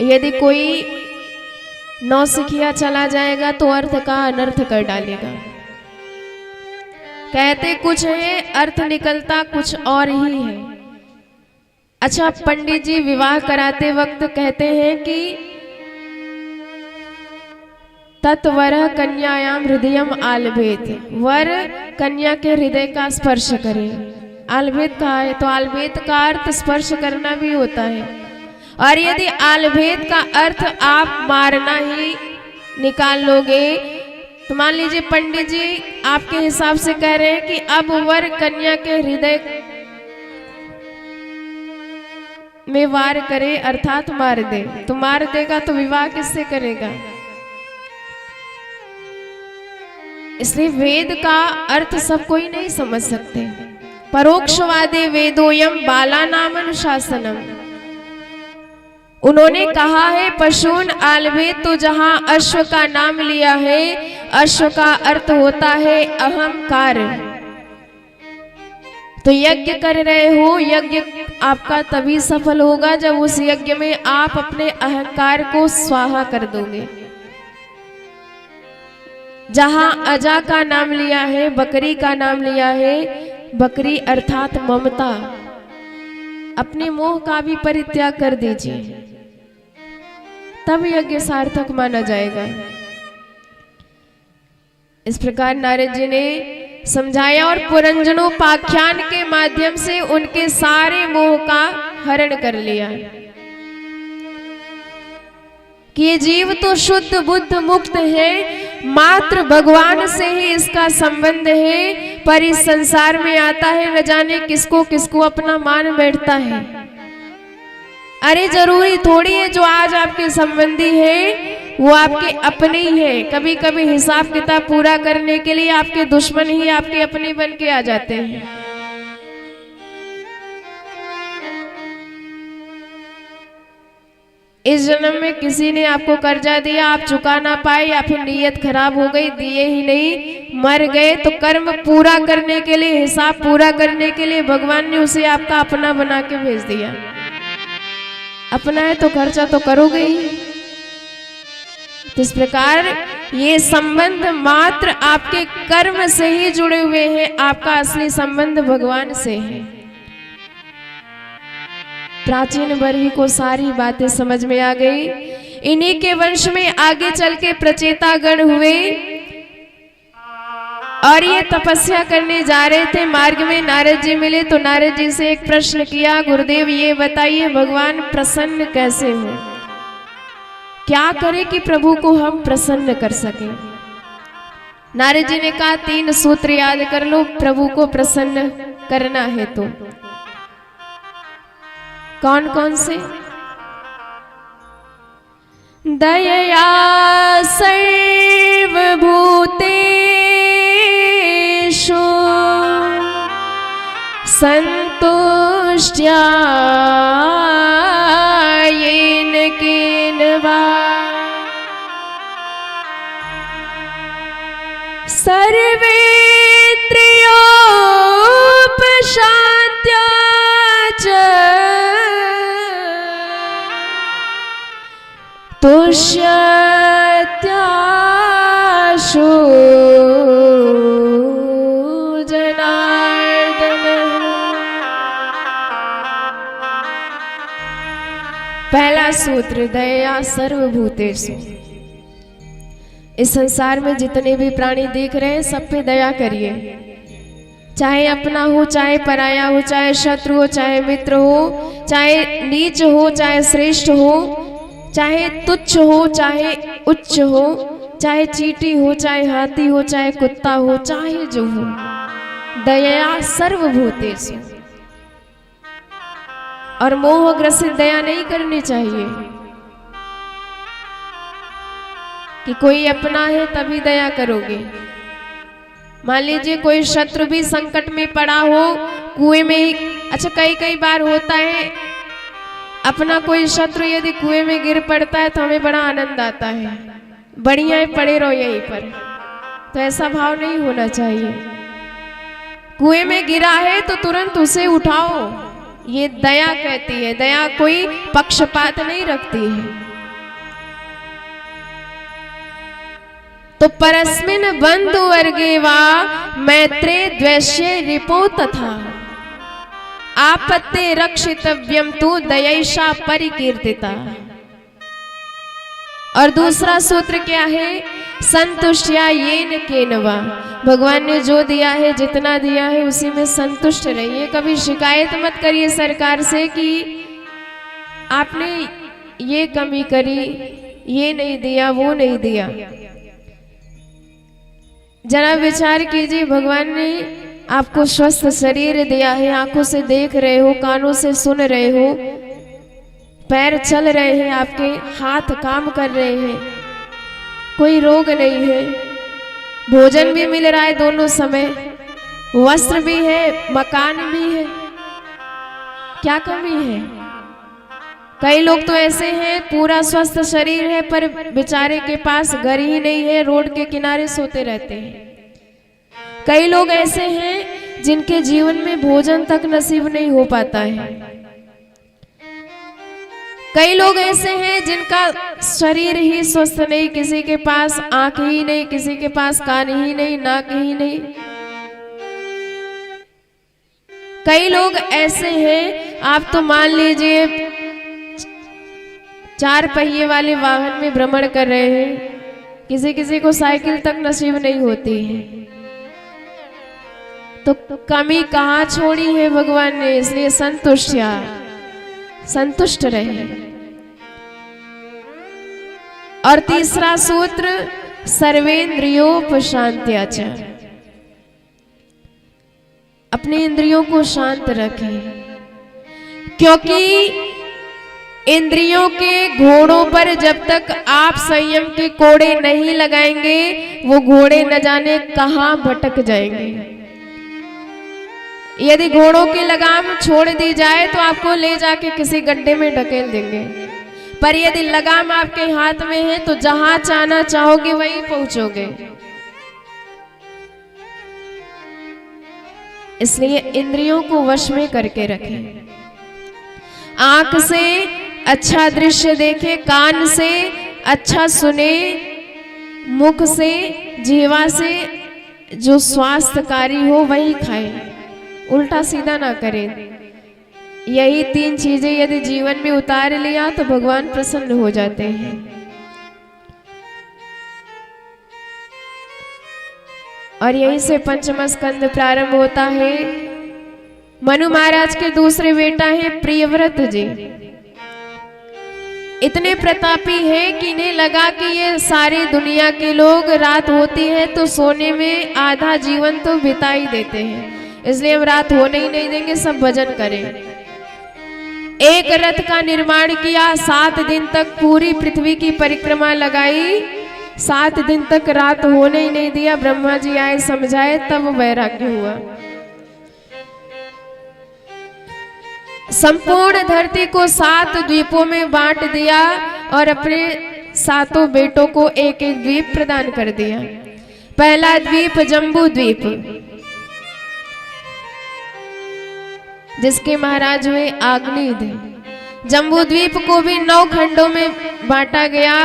यदि कोई नौसिखिया चला जाएगा तो अर्थ का अनर्थ कर डालेगा। कहते कुछ है, अर्थ निकलता कुछ और ही है। अच्छा, पंडित जी विवाह कराते वक्त कहते हैं कि तत्वर कन्यायाम हृदयम आलभेत, वर कन्या के हृदय का स्पर्श करे। आलभेत कहा है तो आलभेत का अर्थ स्पर्श करना भी होता है। और यदि आलभेत का अर्थ आप मारना ही निकाल लोगे तो मान लीजिए पंडित जी आपके हिसाब से कह रहे हैं कि अब वर कन्या के हृदय में वार करे अर्थात मार दे, तो मार देगा तो विवाह किससे करेगा? इसलिए वेद का अर्थ सब कोई नहीं समझ सकते। परोक्षवादे वेदोयम बाला नाम अनुशासनम, उन्होंने कहा है पशून आलभेत, तो जहां अश्व का नाम लिया है, अश्व का अर्थ होता है अहंकार। तो यज्ञ कर रहे हो, यज्ञ आपका तभी सफल होगा जब उस यज्ञ में आप अपने अहंकार को स्वाहा कर दोगे। जहां अजा का नाम लिया है, बकरी का नाम लिया है, बकरी अर्थात ममता, अपने मोह का भी परित्याग कर दीजिए, तब यज्ञ सार्थक माना जाएगा। इस प्रकार नारद जी ने समझाया और पुरंजनोपाख्यान के माध्यम से उनके सारे मोह का हरण कर लिया कि ये जीव तो शुद्ध बुद्ध मुक्त है, मात्र भगवान से ही इसका संबंध है, पर इस संसार में आता है न जाने किसको किसको अपना मान बैठता है। अरे जरूरी थोड़ी है जो आज आपके संबंधी है वो आपके अपने ही है। कभी कभी हिसाब किताब पूरा करने के लिए आपके दुश्मन ही आपके अपने बन के आ जाते हैं। इस जन्म में किसी ने आपको कर्जा दिया, आप चुका ना पाए, या फिर नीयत खराब हो गई, दिए ही नहीं, मर गए, तो कर्म पूरा करने के लिए, हिसाब पूरा करने के लिए भगवान ने उसे आपका अपना बना के भेज दिया। अपना है तो खर्चा तो करोगे ही। तो इस प्रकार ये संबंध मात्र आपके कर्म से ही जुड़े हुए हैं, आपका असली संबंध भगवान से है। प्राचीन वर्ग को सारी बातें समझ में आ गई। इन्हीं के वंश में आगे चल के प्रचेतागण हुए और ये तपस्या करने जा रहे थे। मार्ग में नारद जी मिले तो नारद जी से एक प्रश्न किया, गुरुदेव ये बताइए भगवान प्रसन्न कैसे हो, क्या करें कि प्रभु को हम प्रसन्न कर सके। नारद जी ने कहा 3 सूत्र याद कर लो प्रभु को प्रसन्न करना है तो। कौन कौन से? दयया सर्वभूतेषु संतुष्ट्या येन केन वा सर्वेन्द्रियोपशान्त्या च तुष्यत्याशु जनार्दन। पहला सूत्र दया सर्वभूतेषु। इस संसार में जितने भी प्राणी दिख रहे हैं सब पे दया करिए, चाहे अपना हो, चाहे पराया हो, चाहे शत्रु हो, चाहे मित्र हो, चाहे नीच हो, चाहे श्रेष्ठ हो, चाहे तुच्छ हो, चाहे उच्च हो, चाहे चींटी हो, चाहे हाथी हो, चाहे कुत्ता हो, चाहे जो हो, दया सर्वभूतेषु। और मोहग्रसित दया नहीं करनी चाहिए कि कोई अपना है तभी दया करोगे। मान लीजिए कोई शत्रु भी संकट में पड़ा हो, कुएं में ही, अच्छा कई बार होता है अपना कोई शत्रु यदि कुएं में गिर पड़ता है तो हमें बड़ा आनंद आता है, बढ़िया है पड़े रहो यहीं पर। तो ऐसा भाव नहीं होना चाहिए। कुएं में गिरा है तो तुरंत उसे उठाओ, ये दया कहती है। दया कोई पक्षपात नहीं रखती है। तो परस्मिन बंधु वर्गे वा मैत्रे द्वेष्ये रिपो तथा। आपत्ते रक्षितव्यम तु दयैषा परिकीर्तिता। और दूसरा सूत्र क्या है? संतुष्टया येन केनवा। भगवान ने जो दिया है, जितना दिया है, उसी में संतुष्ट रहिए। कभी शिकायत मत करिए सरकार से कि आपने ये कमी करी, ये नहीं दिया, वो नहीं दिया। जरा विचार कीजिए, भगवान ने आपको स्वस्थ शरीर दिया है, आंखों से देख रहे हो, कानों से सुन रहे हो, पैर चल रहे हैं आपके, हाथ काम कर रहे हैं, कोई रोग नहीं है, भोजन भी मिल रहा है दोनों समय, वस्त्र भी है, मकान भी है, क्या कमी है? कई लोग तो ऐसे हैं पूरा स्वस्थ शरीर है पर बेचारे के पास घर ही नहीं है, रोड के किनारे सोते रहते हैं। कई लोग ऐसे हैं जिनके जीवन में भोजन तक नसीब नहीं हो पाता है। कई लोग ऐसे हैं जिनका शरीर ही स्वस्थ नहीं, किसी के पास आंख ही नहीं, किसी के पास कान ही नहीं, नाक ही नहीं। कई लोग ऐसे हैं, आप तो मान लीजिए 4 पहिए वाले वाहन में भ्रमण कर रहे हैं, किसी किसी को साइकिल तक नसीब नहीं होती है। तो कमी कहाँ छोड़ी है भगवान ने? इसलिए संतुष्ट रहे। और तीसरा सूत्र सर्वेंद्रियोपशांत्या च। अपने इंद्रियों को शांत रखें, क्योंकि इंद्रियों के घोड़ों पर जब तक आप संयम के कोड़े नहीं लगाएंगे, वो घोड़े न जाने कहां भटक जाएंगे। यदि घोड़ों की लगाम छोड़ दी जाए तो आपको ले जाके किसी गड्ढे में ढकेल देंगे, पर यदि लगाम आपके हाथ में है तो जहां जाना चाहोगे वहीं पहुंचोगे। इसलिए इंद्रियों को वश में करके रखें। आंख से अच्छा दृश्य देखे, कान से अच्छा सुने, मुख से, जीवा से जो स्वास्थ्यकारी हो वही खाएं, उल्टा सीधा ना करें। यही 3 चीजें यदि जीवन में उतार लिया तो भगवान प्रसन्न हो जाते हैं। और यहीं से पंचम स्कंद प्रारंभ होता है। मनु महाराज के दूसरे बेटा हैं प्रियव्रत जी। इतने प्रतापी है कि इन्हें लगा कि ये सारी दुनिया के लोग रात होती है तो सोने में आधा जीवन तो बिता ही देते हैं, इसलिए हम रात होने ही नहीं देंगे, सब भजन करें। एक रथ का निर्माण किया, 7 दिन तक पूरी पृथ्वी की परिक्रमा लगाई, 7 दिन तक रात होने ही नहीं दिया। ब्रह्मा जी आए, समझाए, तब वैराग्य हुआ। संपूर्ण धरती को 7 द्वीपों में बांट दिया और अपने 7 बेटों को एक एक द्वीप प्रदान कर दिया। पहला द्वीप जम्बू द्वीप, जिसके महाराज हुए आग्नेय। जम्बू द्वीप को भी 9 खंडों में बांटा गया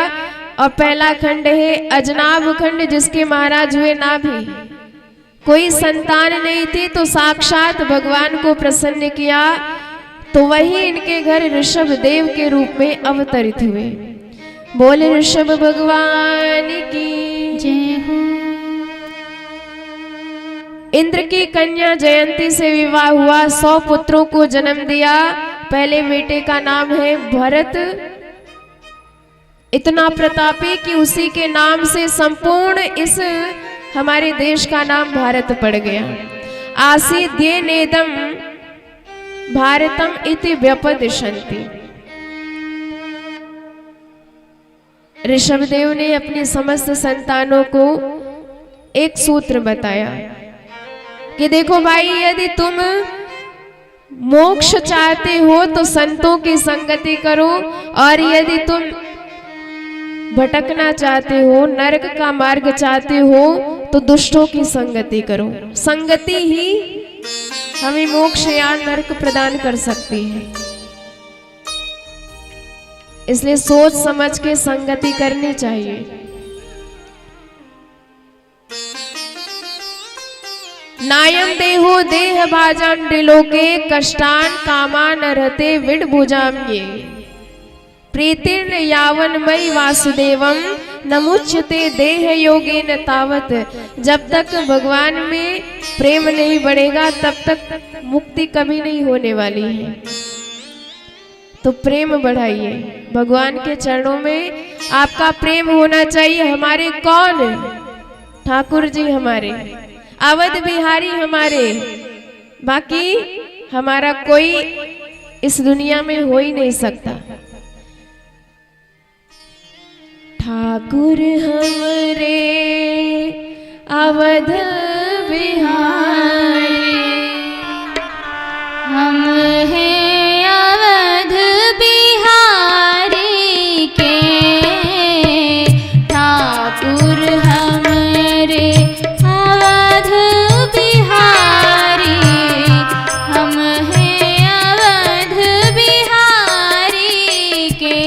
और पहला खंड है अजनाभ खंड, जिसके महाराज हुए नाभि। कोई संतान नहीं थी तो साक्षात भगवान को प्रसन्न किया, तो वही इनके घर ऋषभ देव के रूप में अवतरित हुए। बोले ऋषभ भगवान की जय हो। इंद्र की कन्या जयंती से विवाह हुआ, 100 पुत्रों को जन्म दिया। पहले बेटे का नाम है भरत, इतना प्रतापी कि उसी के नाम से संपूर्ण इस हमारे देश का नाम भारत पड़ गया। आसीद्येनेदं भारतम इति व्यपदिशन्ति। ऋषभदेव ने अपनी समस्त संतानों को एक सूत्र बताया कि देखो भाई, यदि तुम मोक्ष चाहते हो तो संतों की संगति करो, और यदि तुम भटकना चाहते हो, नरक का मार्ग चाहते हो, तो दुष्टों की संगति करो। संगति ही हमें मोक्ष या नरक प्रदान कर सकती है। इसलिए सोच समझ के संगति करनी चाहिए। नायम देहो देह भाजन त्रिलोके कष्टान कामान रहते विड भुजाम ये प्रीतिर्न यावन मई वासुदेवम नमुच्यते देह योगेन तावत। जब तक भगवान में प्रेम नहीं बढ़ेगा तब तक मुक्ति कभी नहीं होने वाली है। तो प्रेम बढ़ाइए, भगवान के चरणों में आपका प्रेम होना चाहिए। हमारे कौन? ठाकुर जी हमारे, अवध बिहारी हमारे, बाकी हमारा कोई इस दुनिया में हो ही नहीं सकता। ठाकुर हमरे अवध बिहारी, हम हैं अवध बिहारी के ठाकुर हमरे अवध बिहारी, हम हैं अवध बिहारी के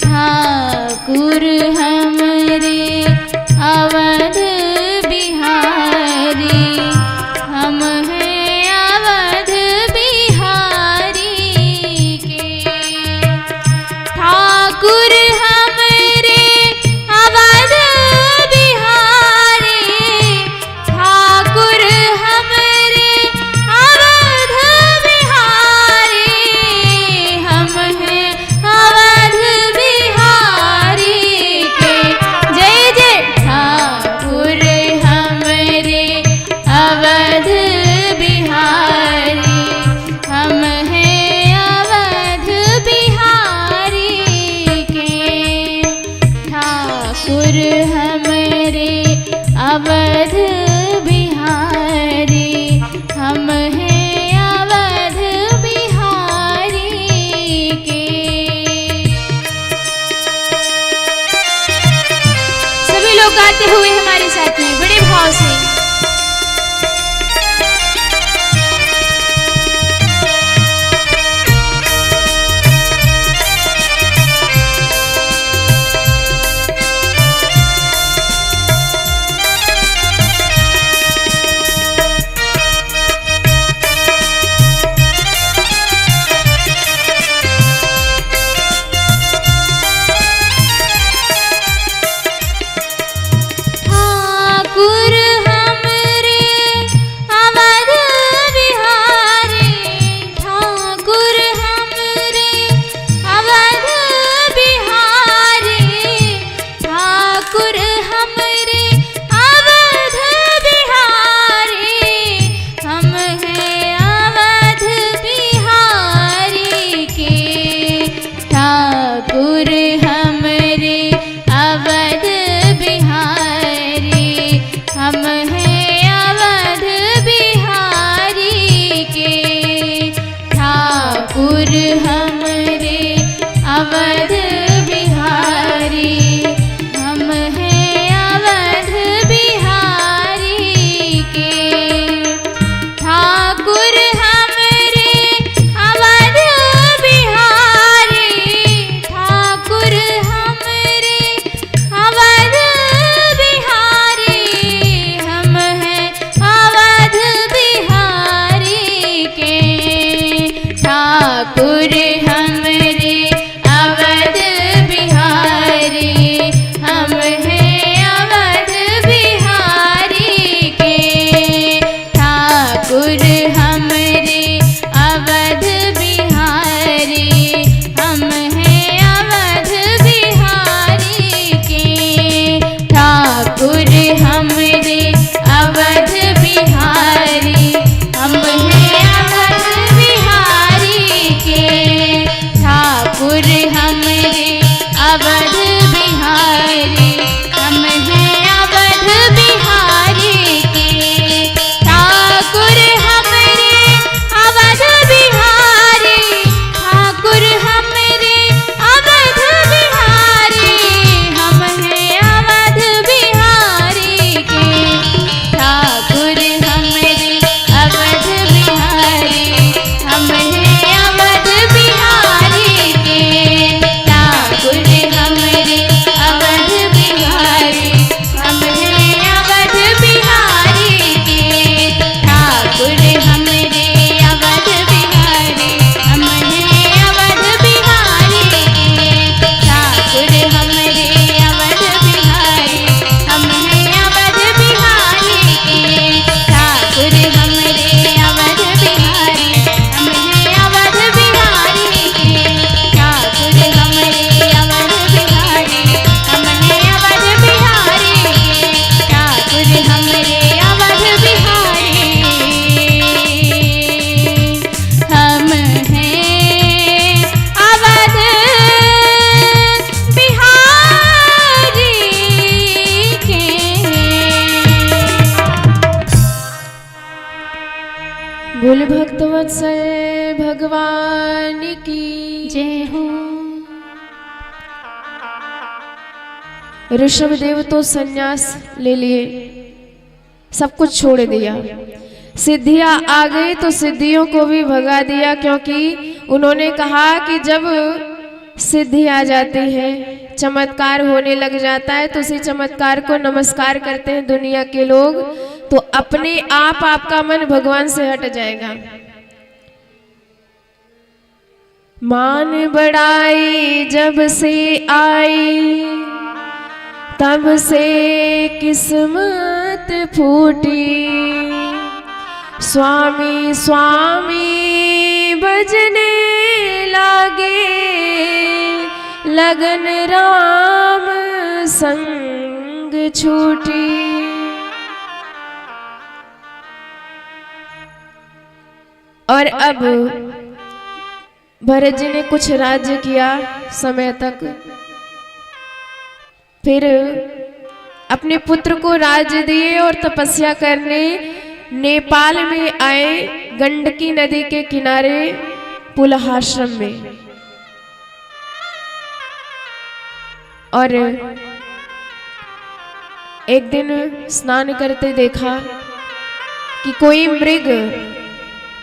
ठाकुर हमरे अवध बिहारी। भक्तवत्सल भगवान की जय हो। ऋषभदेव तो संन्यास ले लिए, सब कुछ छोड़ दिया। सिद्धियां आ गई तो सिद्धियों को भी भगा दिया, क्योंकि उन्होंने कहा कि जब सिद्धि आ जाती है, चमत्कार होने लग जाता है, तो उसी चमत्कार को नमस्कार करते हैं दुनिया के लोग, तो अपने आप आपका मन भगवान से हट जाएगा। मान बढ़ाई जब से आई, तब से किस्मत फूटी, स्वामी स्वामी बजने लागे, लगन राम संग छूटी। और अब भरत जी ने कुछ राज्य किया समय तक, फिर अपने पुत्र को राज्य दिए और तपस्या करने नेपाल में आए, गंडकी नदी के किनारे पुलहाश्रम में। और एक दिन स्नान करते देखा कि कोई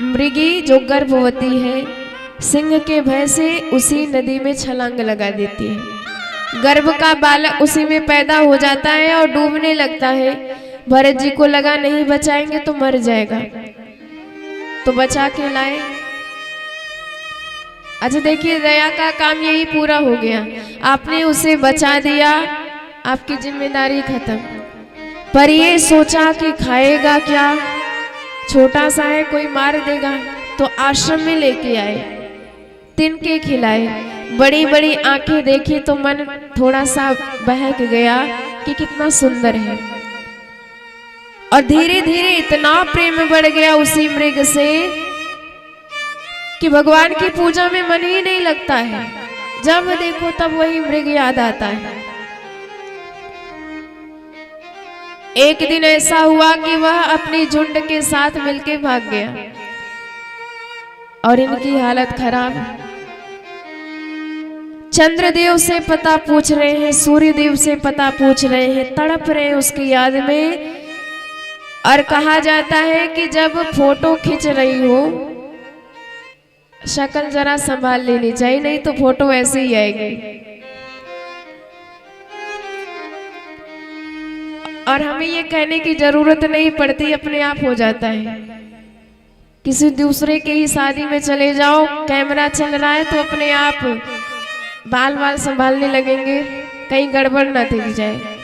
मृगी जो गर्भवती है, सिंह के भय से उसी नदी में छलांग लगा देती है। गर्भ का बालक उसी में पैदा हो जाता है और डूबने लगता है। भरत जी को लगा नहीं बचाएंगे तो मर जाएगा, तो बचा के लाए। अच्छा देखिए, दया का काम यही पूरा हो गया, आपने उसे बचा दिया, आपकी जिम्मेदारी खत्म। पर ये सोचा कि खाएगा क्या, छोटा सा है, कोई मार देगा, तो आश्रम में लेके आए, तिनके खिलाए। बड़ी बड़ी आंखें देखी तो मन थोड़ा सा बहक गया कि कितना सुंदर है। और धीरे धीरे इतना प्रेम बढ़ गया उसी मृग से कि भगवान की पूजा में मन ही नहीं लगता है। जब देखो तब वही मृग याद आता है। एक दिन ऐसा हुआ कि वह अपनी झुंड के साथ मिलके भाग गया और इनकी हालत खराब। चंद्रदेव से पता पूछ रहे हैं, सूर्यदेव से पता पूछ रहे हैं, तड़प रहे हैं उसकी याद में। और कहा जाता है कि जब फोटो खींच रही हो, शक्ल जरा संभाल लेनी चाहिए, नहीं तो फोटो ऐसे ही आएगी। और हमें ये कहने की जरूरत नहीं पड़ती, अपने आप हो जाता है। किसी दूसरे के ही शादी में चले जाओ, कैमरा चल रहा है तो अपने आप बाल संभालने लगेंगे, कहीं गड़बड़ ना दिख जाए।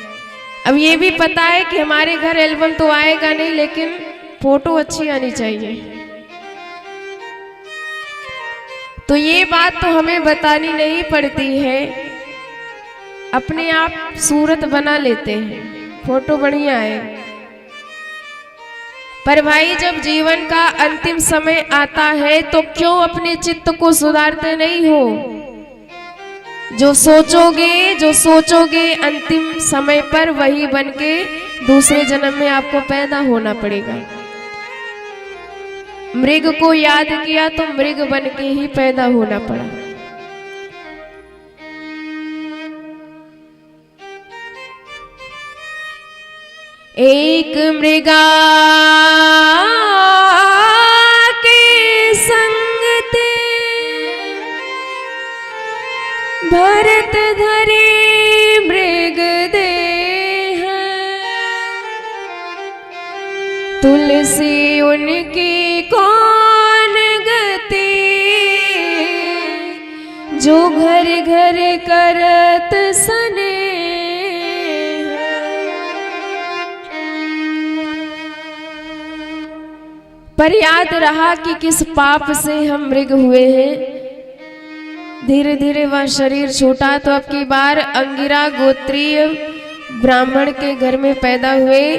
अब ये भी पता है कि हमारे घर एल्बम तो आएगा नहीं, लेकिन फोटो अच्छी आनी चाहिए। तो ये बात तो हमें बतानी नहीं पड़ती है, अपने आप सूरत बना लेते हैं, फोटो बढ़िया है। पर भाई जब जीवन का अंतिम समय आता है तो क्यों अपने चित्त को सुधारते नहीं हो? जो सोचोगे अंतिम समय पर वही बनके दूसरे जन्म में आपको पैदा होना पड़ेगा। मृग को याद किया तो मृग बनके ही पैदा होना पड़ा। एक मृगा के संग ते भरत धरे मृग देह, तुलसी उनकी कौन गति, जो घर घर करत सने। पर याद रहा कि किस पाप से हम मृग हुए हैं। धीरे धीरे वह शरीर छूटा तो अब की बार अंगिरा गोत्रीय ब्राह्मण के घर में पैदा हुए।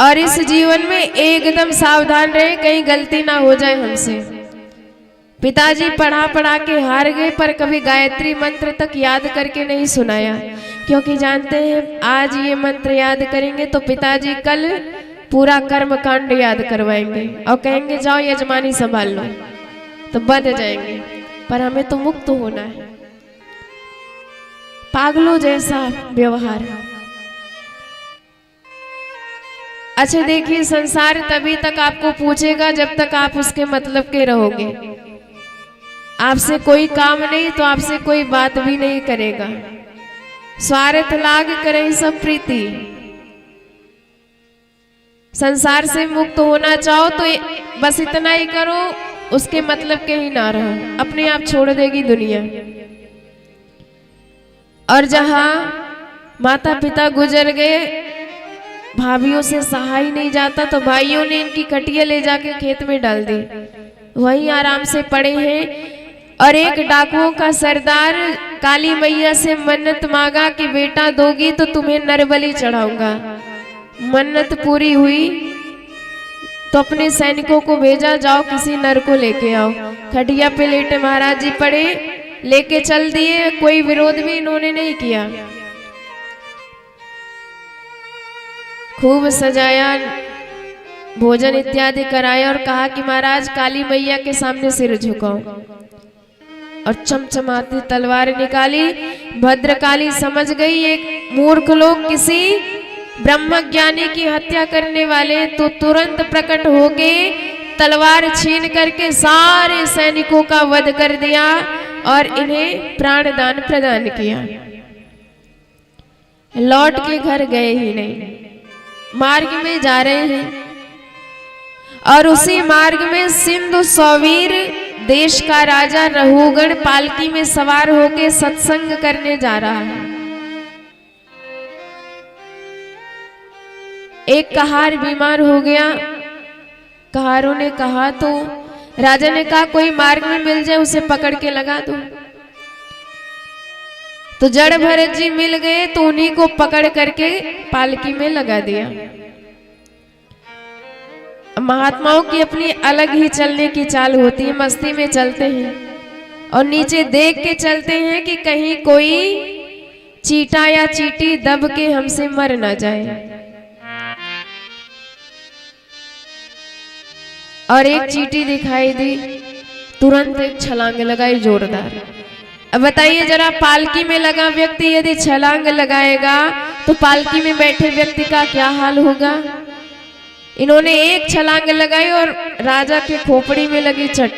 और इस जीवन में एकदम सावधान रहे, कहीं गलती ना हो जाए हमसे। पिताजी पढ़ा के हार गए, पर कभी गायत्री मंत्र तक याद करके नहीं सुनाया, क्योंकि जानते हैं आज ये मंत्र याद करेंगे तो पिताजी कल पूरा कर्म कांड याद करवाएंगे और कहेंगे जाओ यजमानी संभाल लो, तो बंध जाएंगे। पर हमें तो मुक्त होना है। पागलों जैसा व्यवहार। अच्छा देखिए, संसार तभी तक आपको पूछेगा जब तक आप उसके मतलब के रहोगे। आपसे कोई काम नहीं तो आपसे कोई बात भी नहीं करेगा। स्वार्थ लाग करे सब प्रीति। संसार से मुक्त होना चाहो तो बस इतना ही करो, उसके मतलब के ही ना रहो, अपने आप छोड़ देगी दुनिया। और जहां माता पिता गुजर गए, भाभीयों से सहाय नहीं जाता, तो भाइयों ने इनकी कटिया ले जाके खेत में डाल दी, वहीं आराम से पड़े हैं। और एक डाकुओं का सरदार काली मैया से मन्नत मांगा कि बेटा दोगी तो तुम्हें नरबलि चढ़ाऊंगा। मन्नत पूरी हुई तो अपने सैनिकों को भेजा, जाओ किसी नर को लेके आओ। खटिया पे लेटे महाराज जी पड़े, लेके चल दिए। कोई विरोध भी इन्होंने नहीं किया। खूब सजाया, भोजन इत्यादि कराया और कहा कि महाराज काली मैया के सामने सिर झुकाओ। और चमचमाती तलवार निकाली। भद्रकाली समझ गई एक मूर्ख लोग किसी ब्रह्मज्ञानी की हत्या करने वाले, तो तुरंत प्रकट होके तलवार छीन करके सारे सैनिकों का वध कर दिया और इन्हें प्राणदान प्रदान किया। लौट के घर गए ही नहीं, मार्ग में जा रहे हैं और उसी मार्ग में सिंधु सौवीर देश का राजा रहुगण पालकी में सवार होके सत्संग करने जा रहा है। एक कहार बीमार हो गया। कहारों ने कहा तो राजा ने कहा कोई मार्ग में मिल जाए उसे पकड़ के लगा दो। तो जड़ भरत जी मिल गए तो उन्हीं को पकड़ करके पालकी में लगा दिया। महात्माओं की अपनी अलग ही चलने की चाल होती है, मस्ती में चलते हैं और नीचे देख के चलते हैं कि कहीं कोई चीटा या चीटी दब के हमसे मर ना जाए। और एक चीटी दिखाई दी, तुरंत एक छलांग लगाई जोरदार। अब बताइए जरा, पालकी में लगा व्यक्ति यदि छलांग लगाएगा तो पालकी में बैठे व्यक्ति का क्या हाल होगा। इन्होंने एक छलांग लगाई और राजा के खोपड़ी में लगी चट।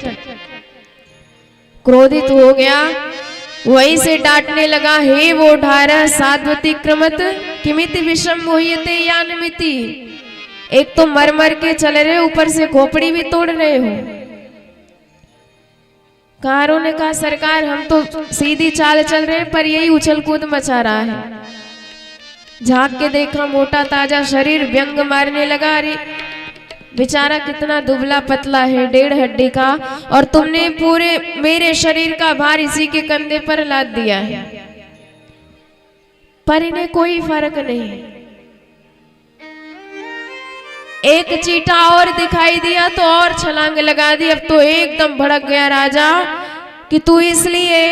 क्रोधित हो गया, वहीं से डांटने लगा, हे वो ढारा साध्वती क्रमत किमिति विषम मोहियते यानमिति। एक तो मर मर के चले रहे, ऊपर से खोपड़ी भी तोड़ रहे हो। कारों ने कहा सरकार हम तो सीधी चाल चल रहे हैं, पर यही उछल कूद मचा रहा है। झांक के देखा मोटा ताजा शरीर, व्यंग मारने लगा, अरे बेचारा कितना दुबला पतला है, 1.5 हड्डी का, और तुमने पूरे मेरे शरीर का भार इसी के कंधे पर लाद दिया है। पर इन्हें कोई फर्क नहीं। एक चीटा और दिखाई दिया तो और छलांग लगा दी। अब तो एकदम भड़क गया राजा कि तू इसलिए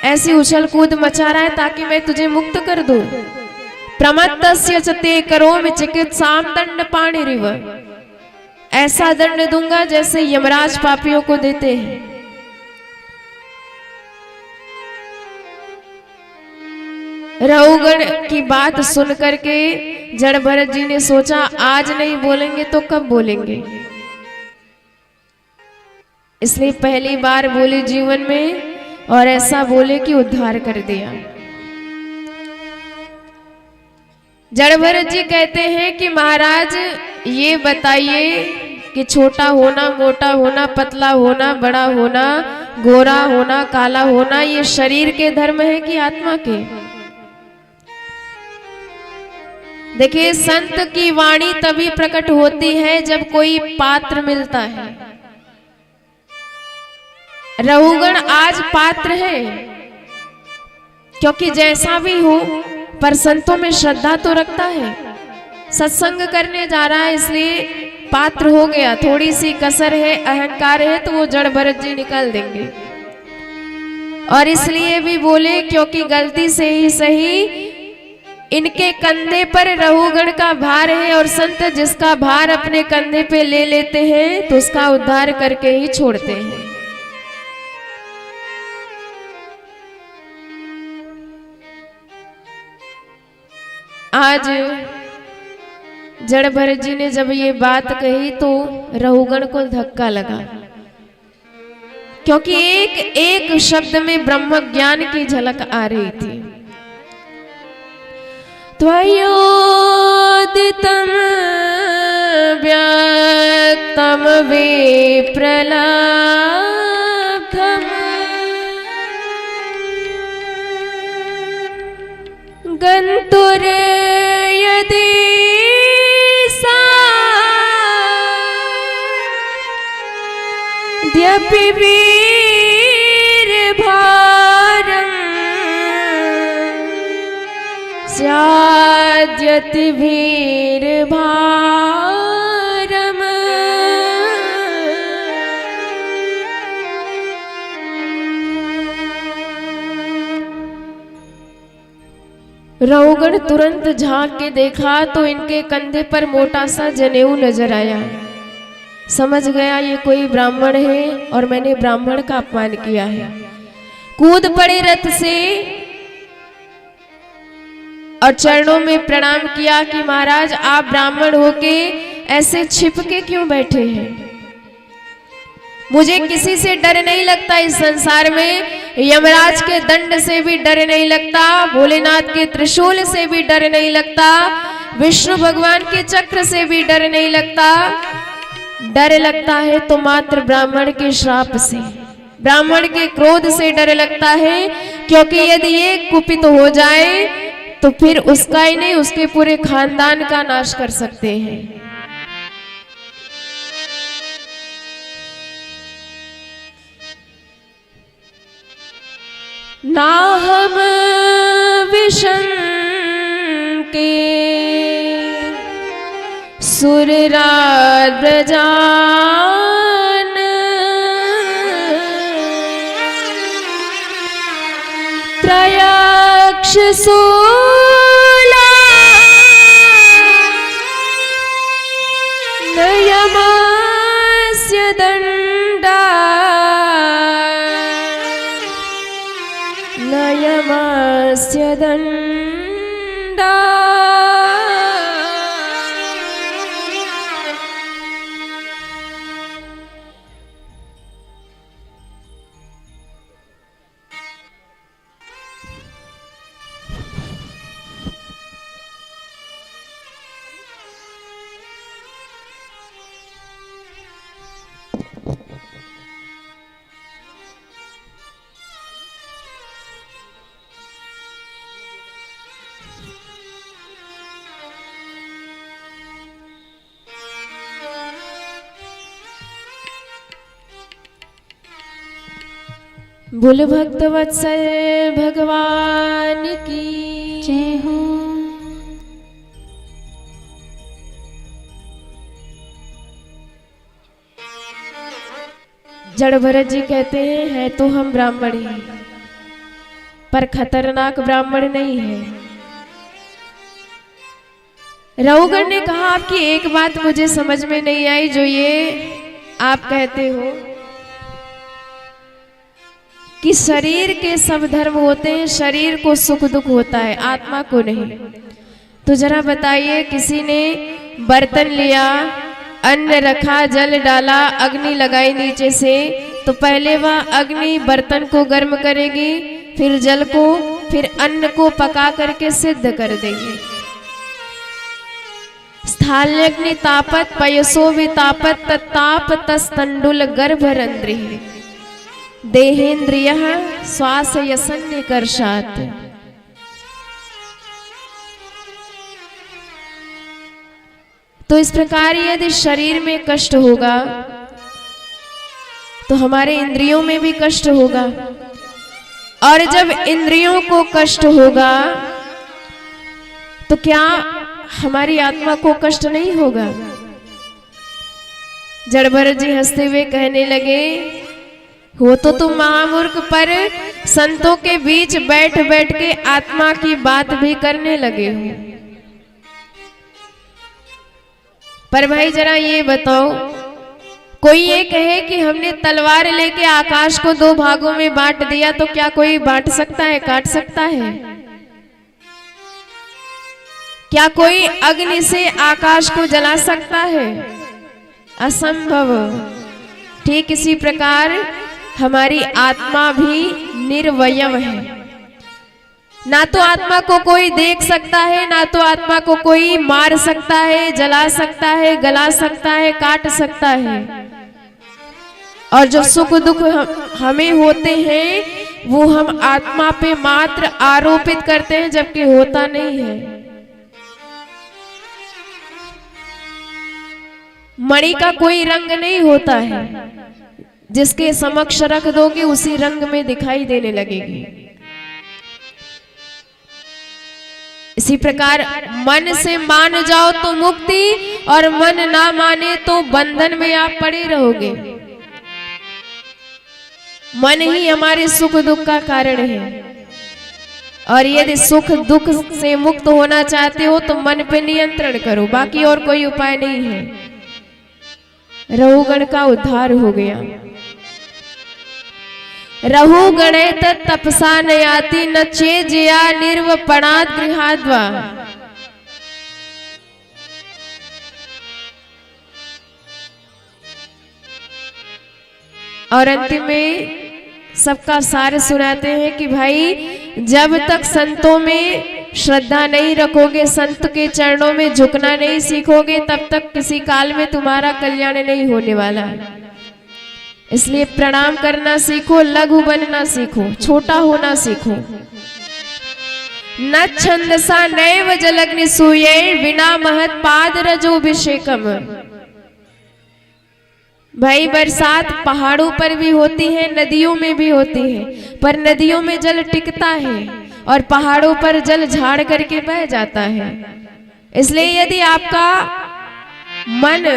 ऐसी उछल कूद मचा रहा है ताकि मैं तुझे मुक्त कर दूं। प्रमत्तस्य च ते करोमि चिकित्साम दंड पाणिरिव। ऐसा दंड दूंगा जैसे यमराज पापियों को देते हैं। रहुगण की बात सुन करके जड़ भरत जी ने सोचा आज नहीं बोलेंगे तो कब बोलेंगे, इसलिए पहली बार बोले जीवन में और ऐसा बोले कि उद्धार कर दिया। जड़ भरत जी कहते हैं कि महाराज ये बताइए कि छोटा होना, मोटा होना, पतला होना, बड़ा होना, गोरा होना, काला होना, ये शरीर के धर्म है कि आत्मा के। देखिए संत की वाणी तभी प्रकट होती है जब कोई पात्र मिलता है। रहुगण आज पात्र है, क्योंकि जैसा भी हो पर संतों में श्रद्धा तो रखता है। सत्संग करने जा रहा है इसलिए पात्र हो गया। थोड़ी सी कसर है, अहंकार है तो वो जड़ भरत जी निकाल देंगे। और इसलिए भी बोले क्योंकि गलती से ही सही इनके कंधे पर रहुगण का भार है, और संत जिसका भार अपने कंधे पे ले लेते हैं तो उसका उद्धार करके ही छोड़ते हैं। आज जड़ भरत जी ने जब ये बात कही तो रहुगण को धक्का लगा, क्योंकि एक एक शब्द में ब्रह्म ज्ञान की झलक आ रही थी। त्वयोदितं व्यक्तं विप्रलब्धं गन्तुर यदि साद्यपि वीरभारम् स्याद्यति वीरभारम्। रहुगण तुरंत झांक के देखा तो इनके कंधे पर मोटा सा जनेऊ नजर आया। समझ गया ये कोई ब्राह्मण है और मैंने ब्राह्मण का अपमान किया है। कूद पड़े रथ से और चरणों में प्रणाम किया कि महाराज आप ब्राह्मण होके ऐसे छिप के क्यों बैठे हैं? मुझे किसी से डर नहीं लगता इस संसार में, यमराज के दंड से भी डर नहीं लगता, भोलेनाथ के त्रिशूल से भी डर नहीं लगता, विष्णु भगवान के चक्र से भी डर नहीं लगता। डर लगता है तो मात्र ब्राह्मण के श्राप से, ब्राह्मण के क्रोध से डर लगता है, क्योंकि यदि ये कुपित हो जाए तो फिर उसका ही नहीं उसके पूरे खानदान का नाश कर सकते हैं। ना हम विषम के सुरराज ब्रजान त्रयक्ष शूला न यमस्य दंडा न यमस्य दंडा। बोल भक्त वत्सल भगवान की जय हो। जड़ भरत जी कहते हैं है तो हम ब्राह्मण ही, पर खतरनाक ब्राह्मण नहीं है। रहुगण ने कहा आपकी एक बात मुझे समझ में नहीं आई, जो ये आप कहते हो कि शरीर के सब धर्म होते हैं, शरीर को सुख दुख होता है, आत्मा को नहीं। तो जरा बताइए, किसी ने बर्तन लिया, अन्न रखा, जल डाला, अग्नि लगाई नीचे से, तो पहले वह अग्नि बर्तन को गर्म करेगी, फिर जल को, फिर अन्न को पका करके सिद्ध कर देगी। स्थाल्यग्नि तापत पयसो वितापत तत्ताप तस्तंडुल गर्भरंद्रि देहेन्द्रियः श्वासयसन्निकर्षात्। तो इस प्रकार यदि शरीर में कष्ट होगा तो हमारे इंद्रियों में भी कष्ट होगा, और जब इंद्रियों को कष्ट होगा तो क्या हमारी आत्मा को कष्ट नहीं होगा? जड़ भरत जी हंसते हुए कहने लगे, हो तो तुम महामूर्ख, पर संतों के बीच बैठ बैठ के आत्मा की बात भी करने लगे हो। पर भाई जरा ये बताओ, कोई ये कहे कि हमने तलवार लेके आकाश को 2 भागों में बांट दिया, तो क्या कोई बांट सकता है, काट सकता है? क्या कोई अग्नि से आकाश को जला सकता है? असंभव। ठीक इसी प्रकार हमारी आत्मा भी निर्वयव है। ना तो आत्मा को कोई देख सकता है, ना तो आत्मा को कोई मार सकता है, जला सकता है, गला सकता है, काट सकता है। और जो सुख दुख हमें होते हैं वो हम आत्मा पे मात्र आरोपित करते हैं, जबकि होता नहीं है। मणि का कोई रंग नहीं होता है, जिसके समक्ष रख दोगे उसी रंग में दिखाई देने लगेगी। इसी प्रकार मन से मान जाओ तो मुक्ति, और मन ना माने तो बंधन में आप पड़े रहोगे। मन ही हमारे सुख दुख का कारण है, और यदि सुख दुख से मुक्त होना चाहते हो तो मन पे नियंत्रण करो, बाकी और कोई उपाय नहीं है। रहुगण का उद्धार हो गया। रहु गणेत तपसा नयाति न चेजया निर्वपणात् गृहाद्वा। और अंतिम में सबका सार सुनाते हैं कि भाई जब तक संतों में श्रद्धा नहीं रखोगे, संत के चरणों में झुकना नहीं सीखोगे, तब तक किसी काल में तुम्हारा कल्याण नहीं होने वाला। इसलिए प्रणाम करना सीखो, लघु बनना सीखो, छोटा होना सीखो। न छंदसा नैव जलग्नि सूये विना महत पाद रजोभिषेकम। भाई बरसात पहाड़ों पर भी होती है, नदियों में भी होती है, पर नदियों में जल टिकता है और पहाड़ों पर जल झाड़ करके बह जाता है। इसलिए यदि आपका मन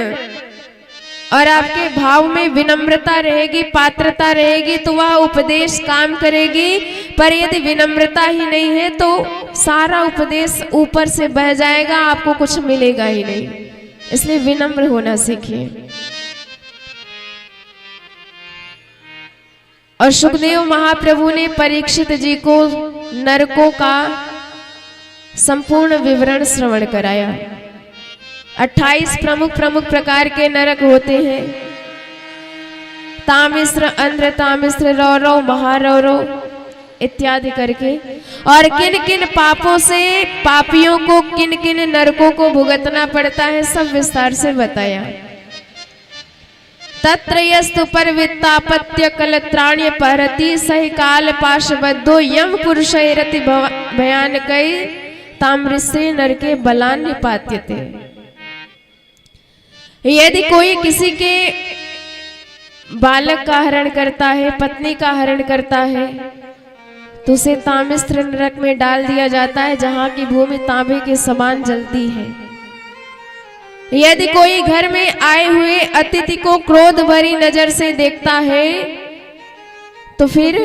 और आपके भाव में विनम्रता रहेगी, पात्रता रहेगी, तो वह उपदेश काम करेगी। पर यदि विनम्रता ही नहीं है तो सारा उपदेश ऊपर से बह जाएगा, आपको कुछ मिलेगा ही नहीं। इसलिए विनम्र होना सीखिए। और सुखदेव महाप्रभु ने परीक्षित जी को नरकों का संपूर्ण विवरण श्रवण कराया। 28 प्रमुख प्रकार के नरक होते हैं। तामिश्र, अंध्र तामिश्र, रौरव, महारौरव इत्यादि करके, और किन किन पापों से पापियों को किन किन नरकों को भुगतना पड़ता है, सब विस्तार से बताया। तत्र यस्तु परवित्तापत्य कलत्राण्य परति सहि काल पाशबद्धो यम पुरुषैरति भयानकै ताम्रस्ये नरके बलान् निपात्यते। यदि कोई किसी के बालक का हरण करता है, पत्नी का हरण करता है, तो उसे तामिस्त्र नरक में डाल दिया जाता है, जहां की भूमि तांबे के समान जलती है। यदि कोई घर में आए हुए अतिथि को क्रोध भरी नजर से देखता है तो फिर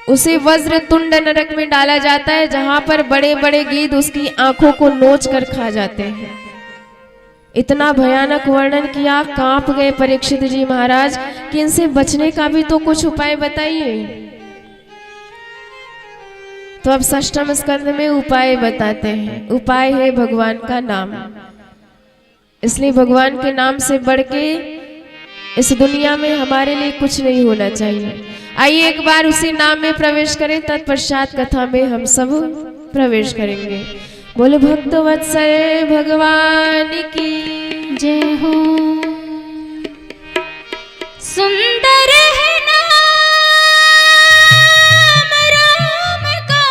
उसे वज्र तुंड नरक में डाला जाता है, जहां पर बड़े बड़े गीध उसकी आंखों को नोच कर खा जाते हैं। इतना भयानक वर्णन किया, कांप गए परीक्षित जी महाराज कि इनसे बचने का भी तो कुछ उपाय बताइए। तो अब षष्ठम स्कंद में उपाय बताते हैं। उपाय है भगवान का नाम। इसलिए भगवान के नाम से बढ़ के इस दुनिया में हमारे लिए कुछ नहीं होना चाहिए। आइए एक बार उसी नाम में प्रवेश करें, तत्पश्चात कथा में हम सब प्रवेश करेंगे। बोले भक्त वत्सल भगवान की जय हो। सुंदर है नाम राम का,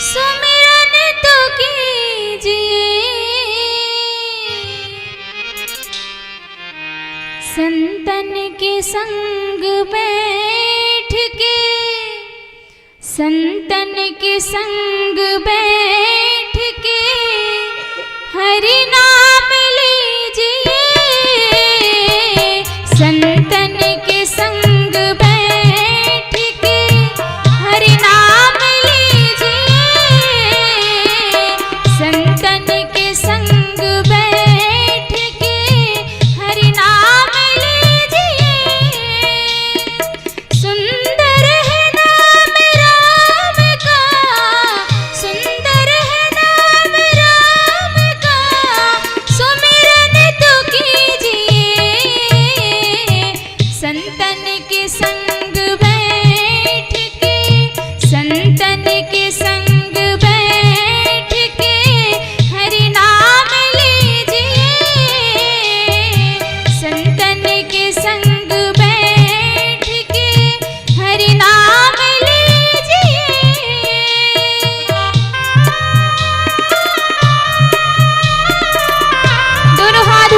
सुमिरन तो कीजिए। संतन के संग बैठ के, संतन के संग बैठ के हरि नाम लीजिए।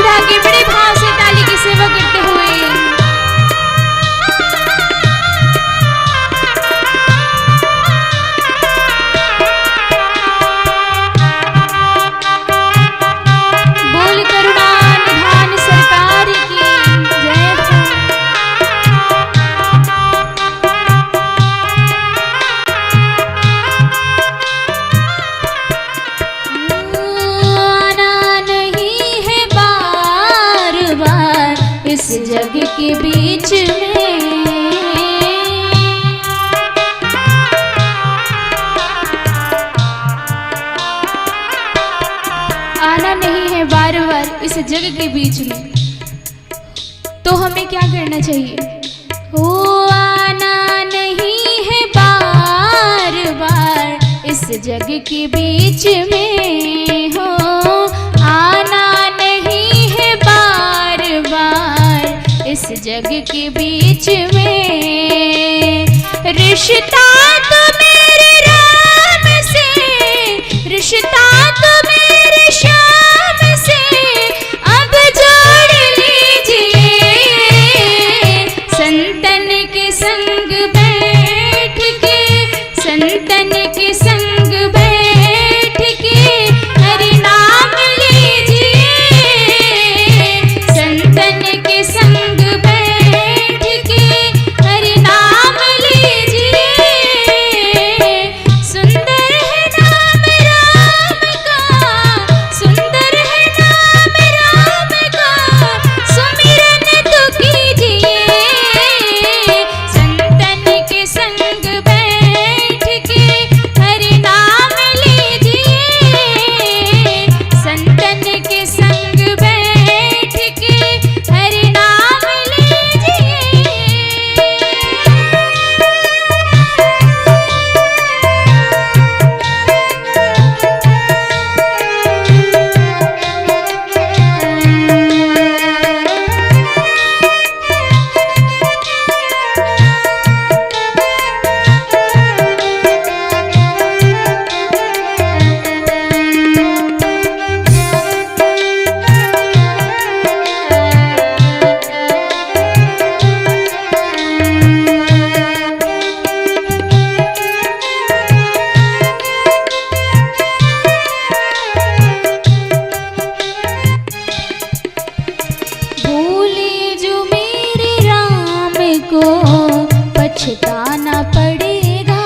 और आगे बड़े भाव से ताली की सेवा करते हुए बोल करुणा निधान सरकार की जय हो। आना नहीं है बार बार इस जग के बीच में, आना नहीं है बार बार इस जग के बीच में, तो हमें क्या करना चाहिए? हो आना नहीं है बार बार इस जग के बीच में, हो आना नहीं है बार बार इस जग के बीच में। रिश्ता तो मेरे राम से, रिश्ता तो मेरे श्याम से अब जोड़ लीजिए, संतन के संग बैठ के, संतन के संग बैठ के हरि नाम लीजिए, संतन के संग बैठ के हरि नाम लीजिए। सुंदर है नाम राम का, सुंदर है नाम राम का, सुमिरन तो कीजिए, संतन के संग बैठ के हरि नाम लीजिए, संतन के संग बैठ के हरि नाम लीजिए। भूले जो मेरे राम को पछताना पड़ेगा,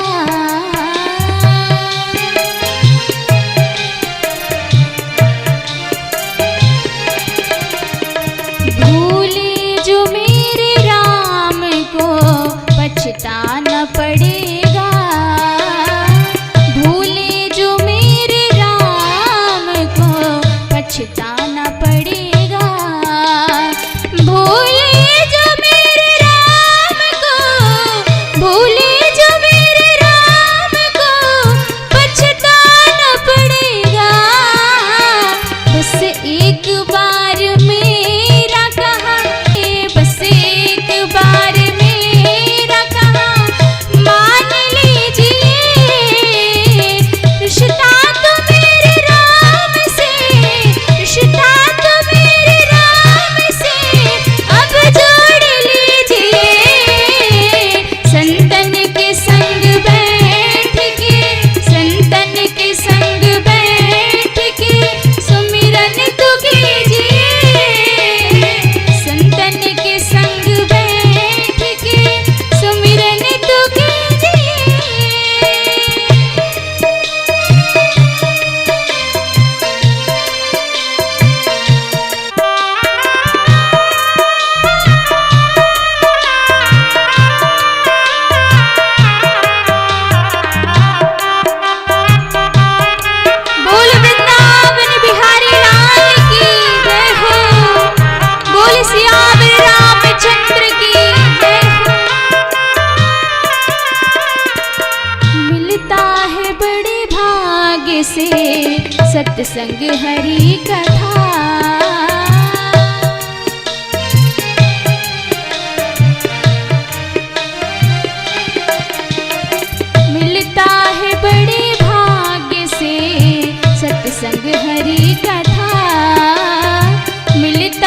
भूले जो मेरे राम को पछताना पड़ेगा, भूले जो मेरे राम को पछताना पड़ेगा, भूले जो मेरे राम को, भूले जो मेरे राम को पछताना पड़ेगा। बस एक बार मेरा कहा, बस एक बार मेरा कहा मान लीजिए, रिश्ता तो मेरे राम से, रिश्ता तो मेरे राम से अब जोड़ लीजिए, संतन के संग बैठ के, संतन के संग बैठ के सुमिरन तो कीजिए, संतन के संग बैठ के सुमिरन तो कीजिए। बोल वृंदावन बिहारी लाल की जय हो, बोल सियावर रामचंद्र की जय हो। मिलता है बड़े भाग्य से सत्संग हरि कथा, मिलता है बड़े भाग्य से सत्संग हरि कथा, मिलता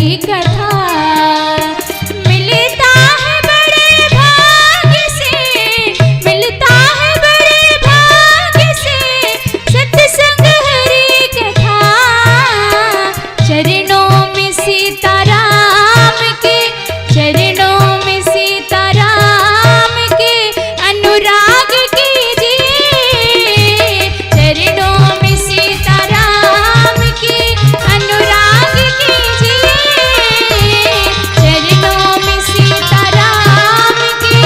हरि कथा। मिलता है बड़े भाग्य से, मिलता है बड़े भाग्य से सत्संग हरि कथा। चरणों में सीताराम के, चरणों में सीताराम के अनुराग कीजिए। चरणों में सीताराम के अनुराग कीजिए। चरणों में सीताराम के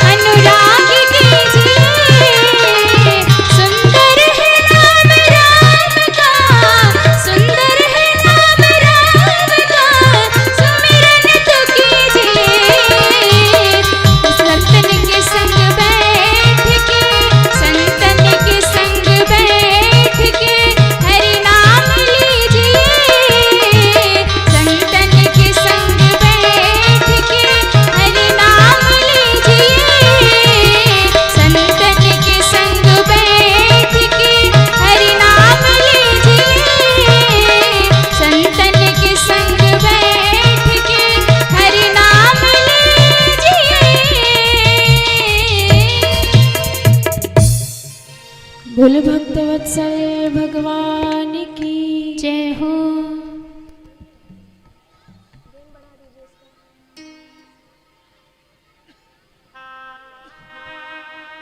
अनुराग कीजिए। सुंदर है नाम राम का, सुंदर है नाम राम का, सुमिरन तो कीजिए। संतन के संग बैठ के, संतन के संग बैठ के हरि नाम लीजिए। संतन के संग बैठ के हरि नाम लीजिए। संतन के संग बैठ के हरि नाम लीजिए। संतन के संग बैठ के हरि नाम लीजिए। बोल भक्त वत्सल भगवान की। जय हो।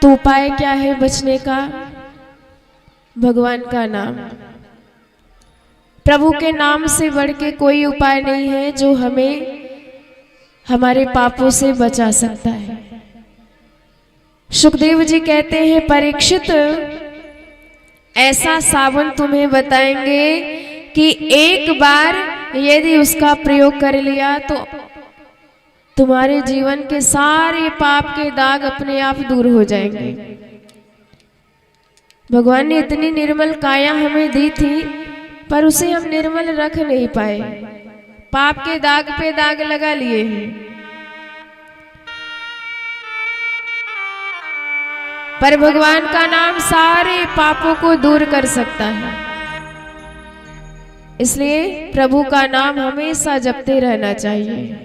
तो उपाय क्या है बचने का? भगवान का नाम। प्रभु के नाम से बढ़ के कोई उपाय नहीं है जो हमें हमारे पापों से बचा सकता है। सुखदेव जी कहते हैं, परीक्षित ऐसा साबुन तुम्हें बताएंगे कि एक बार यदि उसका प्रयोग कर लिया तो तुम्हारे जीवन के सारे पाप के दाग अपने आप दूर हो जाएंगे। भगवान ने इतनी निर्मल काया हमें दी थी, पर उसे हम निर्मल रख नहीं पाए, पाप के दाग पे दाग लगा लिए हैं। पर भगवान का नाम सारे पापों को दूर कर सकता है। इसलिए प्रभु का नाम हमेशा जपते रहना चाहिए।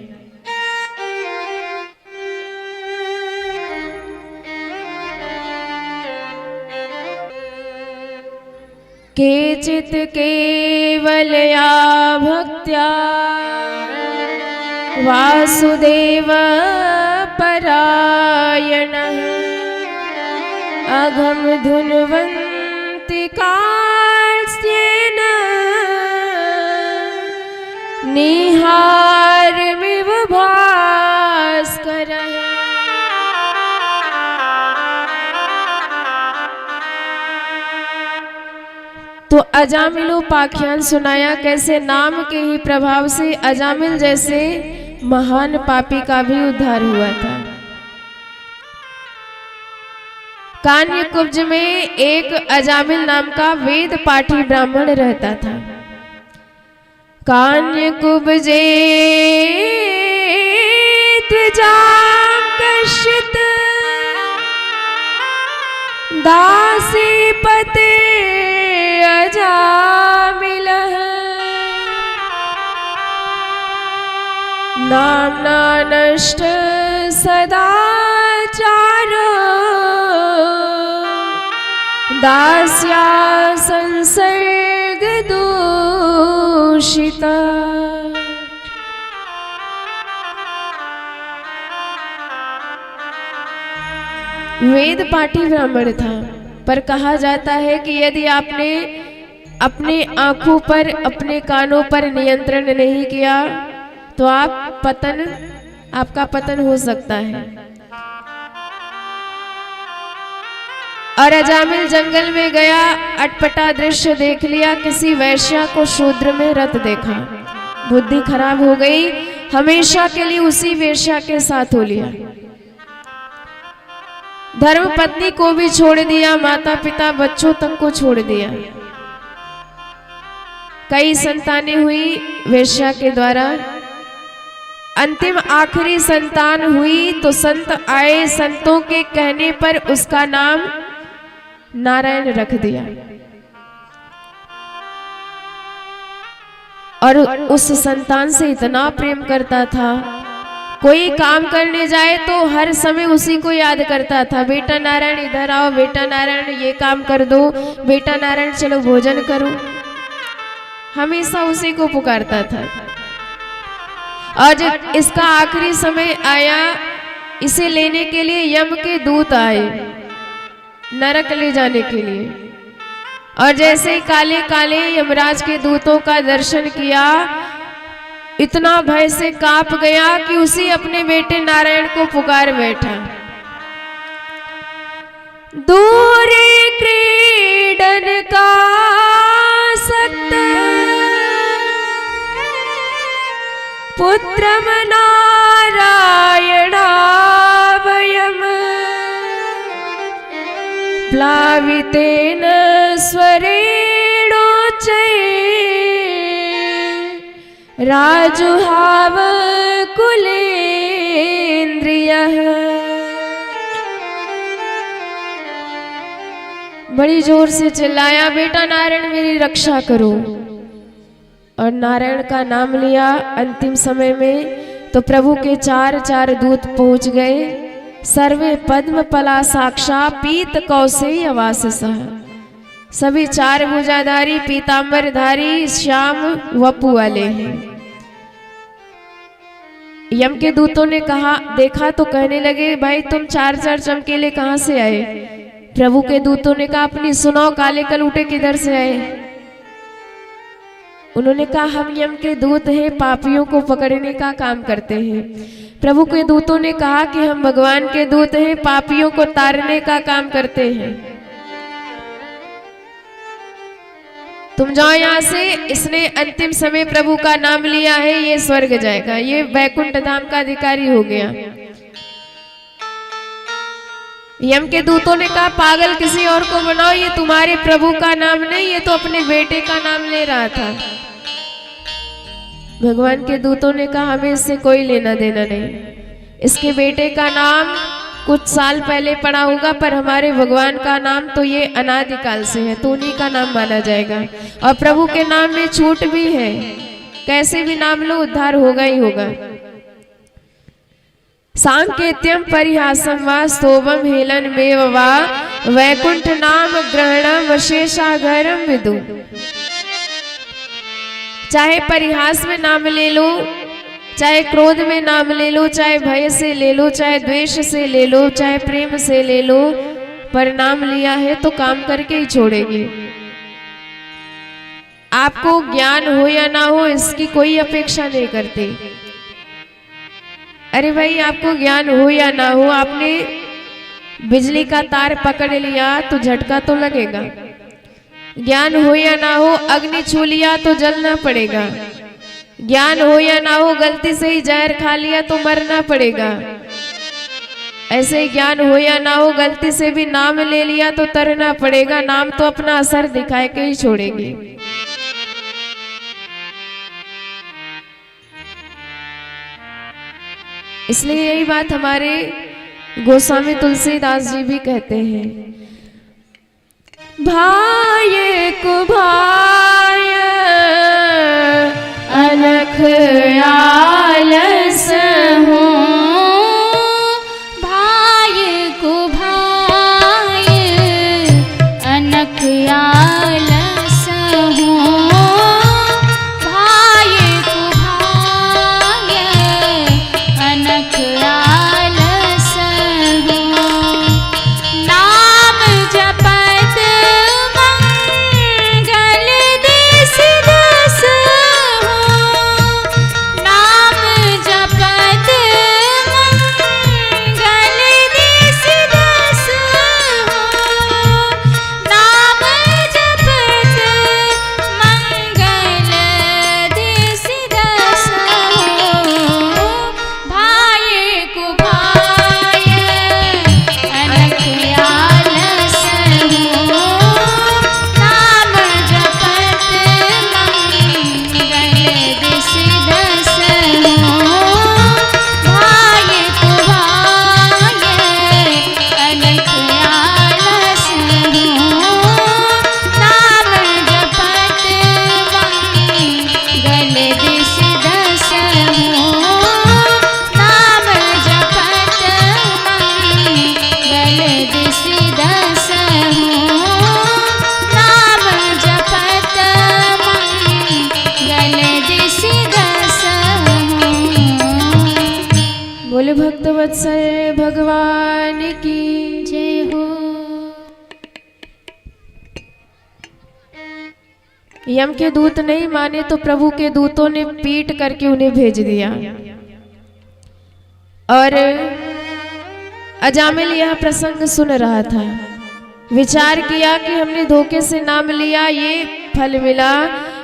केचित् केवलया भक्त्या वासुदेव परायणः अघम धुन्वन्ति कांस्येन निहारमिव भास्करः। तो अजामिलोपाख्यान सुनाया कैसे नाम के ही प्रभाव से अजामिल जैसे महान पापी का भी उद्धार हुआ था। कान्य कुब्ज में एक अजामिल नाम का वेद पाठी ब्राह्मण रहता था। कान्य कुब्जे त्वजाम कश्चित् दासी पते अजामिलः नाम्ना नष्ट सदाचारो दास्या संसर्ग दूषिता। वेद पाठी ब्राह्मण था, पर कहा जाता है कि यदि आपने अपने आंखों पर, अपने कानों पर नियंत्रण नहीं किया तो आपका पतन हो सकता है। और अजामिल जंगल में गया, अटपटा दृश्य देख लिया, किसी वैश्या को शूद्र में रत देखा, बुद्धि खराब हो गई, हमेशा के लिए उसी वेश्या के साथ हो लिया। धर्म पत्नी को भी छोड़ दिया, माता पिता बच्चों तक को छोड़ दिया। कई संतानें हुई वेश्या के द्वारा। अंतिम आखिरी संतान हुई तो संत आए, संतों के कहने पर उसका नाम नारायण रख दिया। और उस संतान से इतना प्रेम करता था, कोई काम करने जाए तो हर समय उसी को याद करता था। बेटा नारायण इधर आओ, बेटा नारायण ये काम कर दो, बेटा नारायण चलो भोजन करो, हमेशा उसी को पुकारता था। आज इसका आखिरी समय आया, इसे लेने के लिए यम के दूत आए नरक ले जाने के लिए। और जैसे ही काले काले यमराज के दूतों का दर्शन किया, इतना भय से कांप गया कि उसी अपने बेटे नारायण को पुकार बैठा। दूरी क्रीडन का सक्त पुत्रम नारायणा वयम प्लावितेन स्वरेणोच्चै राजुहाव कुलेन्द्रियः। बड़ी जोर से चिल्लाया, बेटा नारायण मेरी रक्षा करो। और नारायण का नाम लिया। अंतिम समय में तो प्रभु के चार दूत पहुंच गए। सर्वे पद्म पला साक्षा पीत कौशेय वाससः। सभी चार भुजाधारी पीतांबरधारी श्याम वपु वाले हैं। यम के दूतों ने कहा, देखा तो कहने लगे, भाई तुम चार चमकीले कहां से आए? प्रभु के दूतों ने कहा, अपनी सुनाओ, काले कलूटे किधर से आए? उन्होंने कहा, हम यम के दूत हैं, पापियों को पकड़ने का काम करते हैं। प्रभु के दूतों ने कहा कि हम भगवान के दूत हैं, पापियों को तारने का काम करते हैं, तुम जाओ यहाँ से। इसने अंतिम समय प्रभु का नाम लिया है, ये स्वर्ग जाएगा, ये वैकुंठ धाम का अधिकारी हो गया। यम के दूतों ने कहा, पागल किसी और को बनाओ, ये तुम्हारे प्रभु का नाम नहीं, ये तो अपने बेटे का नाम ले रहा था। भगवान के दूतों ने कहा, हमें इससे कोई लेना देना नहीं, इसके बेटे का नाम कुछ साल पहले पड़ा होगा, पर हमारे भगवान का नाम तो ये अनादिकाल से है, तो उन्हीं का नाम माना जाएगा। और प्रभु के नाम में छूट भी है, कैसे भी नाम लो उद्धार होगा ही होगा। सांकेत्यम परिहासम वा स्तोभम हेलन मेव वा वैकुंठ नाम ग्रहणम वशेषाघरम विदु। चाहे परिहास में नाम ले लो, चाहे क्रोध में नाम ले लो, चाहे भय से ले लो, चाहे द्वेष से ले लो, चाहे प्रेम से ले लो, पर नाम लिया है तो काम करके ही छोड़ेगी। आपको ज्ञान हो या ना हो इसकी कोई अपेक्षा नहीं करती। अरे भाई, आपको ज्ञान हो या ना हो, आपने बिजली का तार पकड़ लिया तो झटका तो लगेगा। ज्ञान हो या ना हो, अग्नि छू लिया तो जलना पड़ेगा। ज्ञान हो या ना हो, गलती से ही जहर खा लिया तो मरना पड़ेगा। ऐसे ही ज्ञान हो या ना हो, गलती से भी नाम ले लिया तो तरना पड़ेगा। नाम तो अपना असर दिखाए के ही छोड़ेगी। इसलिए यही बात हमारे गोस्वामी तुलसीदास जी भी कहते हैं, भाय को भाय अलख आलस हूँ, भाई को भाई अनक आलस हूँ, भाई को भाई अनक आलस हूँ। नाम जपत वत्सल भगवान की जय हो। यम के दूत नहीं माने तो प्रभु के दूतों ने पीट करके उन्हें भेज दिया। और अजामिल यह प्रसंग सुन रहा था, विचार किया कि हमने धोखे से नाम लिया, ये फल मिला।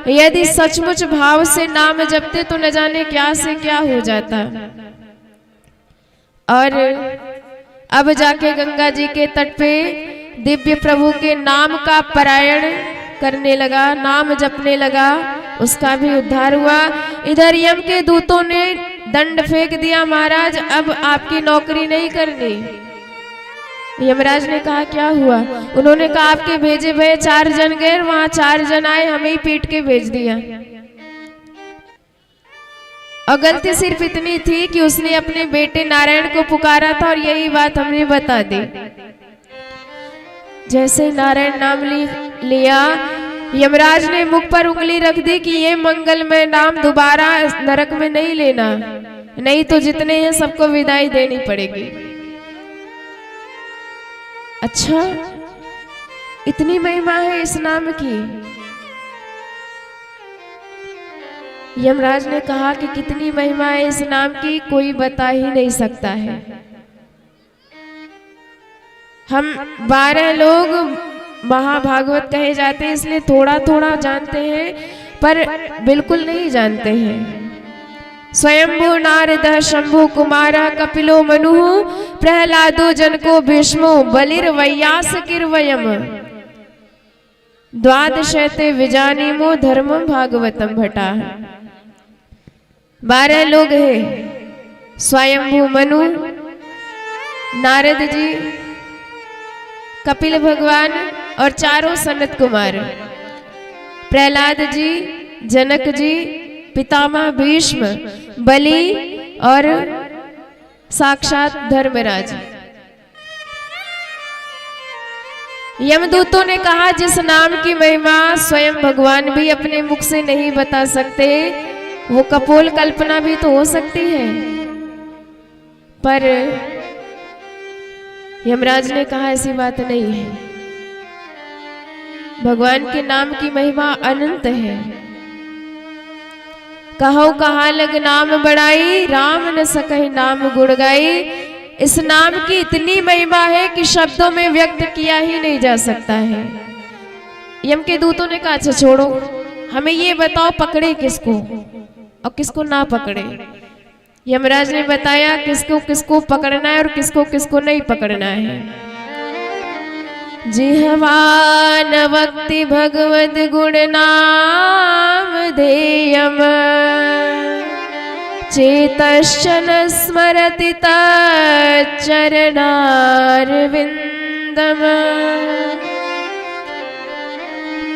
यदि सचमुच भाव से नाम जपते तो न जाने क्या से क्या हो जाता। और अब जाके गंगा जी के तट पे दिव्य प्रभु के नाम का पारायण करने लगा, नाम जपने लगा, उसका भी उद्धार हुआ। इधर यम के दूतों ने दंड फेंक दिया, महाराज अब आपकी नौकरी नहीं करनी। यमराज ने कहा क्या हुआ? उन्होंने कहा आपके भेजे भये 4 जन गए, वहां 4 जन आए, हमें ही पीट के भेज दिया। और गलती सिर्फ इतनी थी कि उसने अपने बेटे नारायण को पुकारा था और यही बात हमने बता दी। जैसे नारायण नाम लिया, यमराज ने मुख पर उंगली रख दी कि ये मंगलमय नाम दोबारा नरक में नहीं लेना, नहीं तो जितने हैं सबको विदाई देनी पड़ेगी। अच्छा, इतनी महिमा है इस नाम की। यमराज ने कहा कि कितनी महिमा है इस नाम की, कोई बता ही नहीं सकता है। हम 12 लोग महाभागवत कहे जाते हैं, इसलिए थोड़ा थोड़ा जानते हैं, पर बिल्कुल नहीं जानते हैं। स्वयंभू नारद शंभु कुमारा कपिलो मनु प्रहलादो जनको भीष्मो बलिर्वयास किर्वयम द्वादशते विजानीमो धर्मम भागवतम भटा। 12 लोग हैं, स्वयंभू मनु, नारद जी, कपिल भगवान और 4 सनत कुमार, प्रहलाद जी, जनक जी, पितामह भीष्म, बलि और साक्षात धर्मराज। यमदूतों ने कहा जिस नाम की महिमा स्वयं भगवान भी अपने मुख से नहीं बता सकते, वो कपोल कल्पना भी तो हो सकती है। पर यमराज ने कहा ऐसी बात नहीं है, भगवान के नाम की महिमा अनंत है। कहो कहा लग नाम बढ़ाई, राम न सकहि नाम गुण गाई। इस नाम की इतनी महिमा है कि शब्दों में व्यक्त किया ही नहीं जा सकता है। यम के दूतों ने कहा अच्छा छोड़ो, हमें ये बताओ पकड़े किसको और किसको ना पकड़े। यमराज ने बताया किसको किसको पकड़ना है और किसको किसको नहीं पकड़ना है। जिह्वान वक्ति भगवद गुण नाम धेयम चेतश्चन स्मरति तच्चरणारविन्दम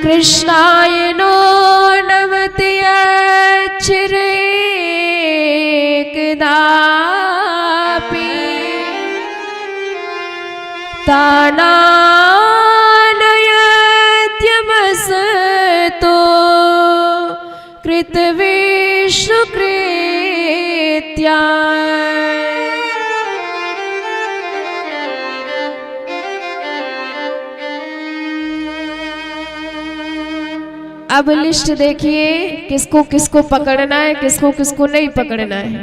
कृष्णाय नो नमति यच्चिरेकदापि तानानयत्यमसतो कृतविष्णुकृत्या। अब लिस्ट देखिए किसको किसको पकड़ना है, किसको किसको नहीं पकड़ना है।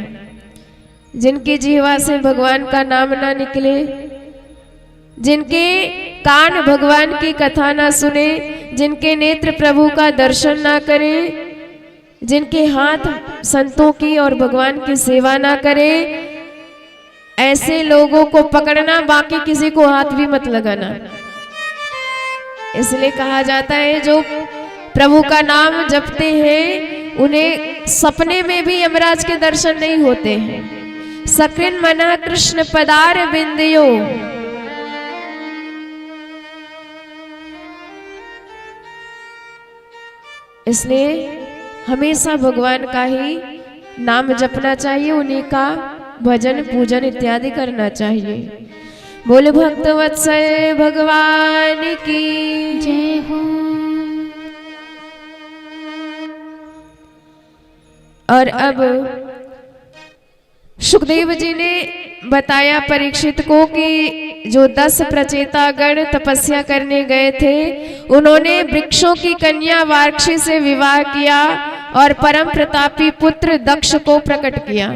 जिनकी जीवा से भगवान का नाम ना निकले, जिनके कान भगवान की कथा ना सुने, जिनके नेत्र प्रभु का दर्शन ना करें, जिनके हाथ संतों की और भगवान की सेवा ना करें, ऐसे लोगों को पकड़ना, बाकी किसी को हाथ भी मत लगाना। इसलिए कहा जाता है जो प्रभु का नाम जपते हैं उन्हें सपने में भी यमराज के दर्शन नहीं होते हैं। सकृन मना कृष्ण पदार बिंदियो, इसलिए हमेशा भगवान का ही नाम जपना चाहिए, उन्हीं का भजन पूजन इत्यादि करना चाहिए। बोले भक्त वत्सल भगवान की जय हो। और अब सुखदेव जी ने बताया परीक्षित को कि जो 10 प्रचेता गण तपस्या करने गए थे, उन्होंने वृक्षों की कन्या वार्क्षी से विवाह किया और परम प्रतापी पुत्र दक्ष को प्रकट किया।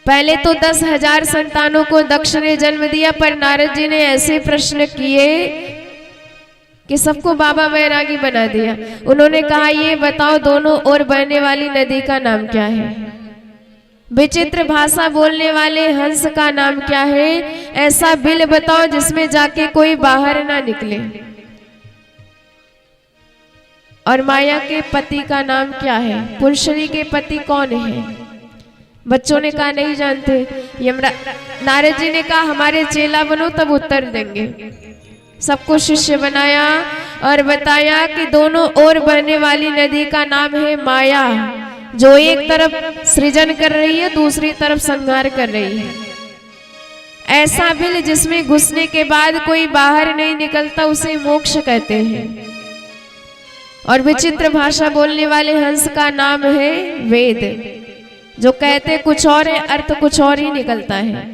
पहले तो 10,000 संतानों को दक्ष ने जन्म दिया, पर नारद जी ने ऐसे प्रश्न किए कि सबको बाबा बैरागी बना दिया। उन्होंने कहा, ये बताओ दोनों ओर बहने वाली नदी का नाम क्या है? विचित्र भाषा बोलने वाले हंस का नाम क्या है? ऐसा बिल बताओ जिसमें जाके कोई बाहर ना निकले। और माया के पति का नाम क्या है? पुरुषनी के पति कौन है? बच्चों ने कहा नहीं जानते। नारद जी ने कहा हमारे चेला बनो तब उत्तर देंगे। सबको शिष्य बनाया और बताया कि दोनों ओर बहने वाली नदी का नाम है माया, जो एक तरफ सृजन कर रही है, दूसरी तरफ संहार कर रही है। ऐसा बिल जिसमें घुसने के बाद कोई बाहर नहीं निकलता, उसे मोक्ष कहते हैं। और विचित्र भाषा बोलने वाले हंस का नाम है वेद, जो कहते कुछ और है, अर्थ कुछ और ही निकलता है।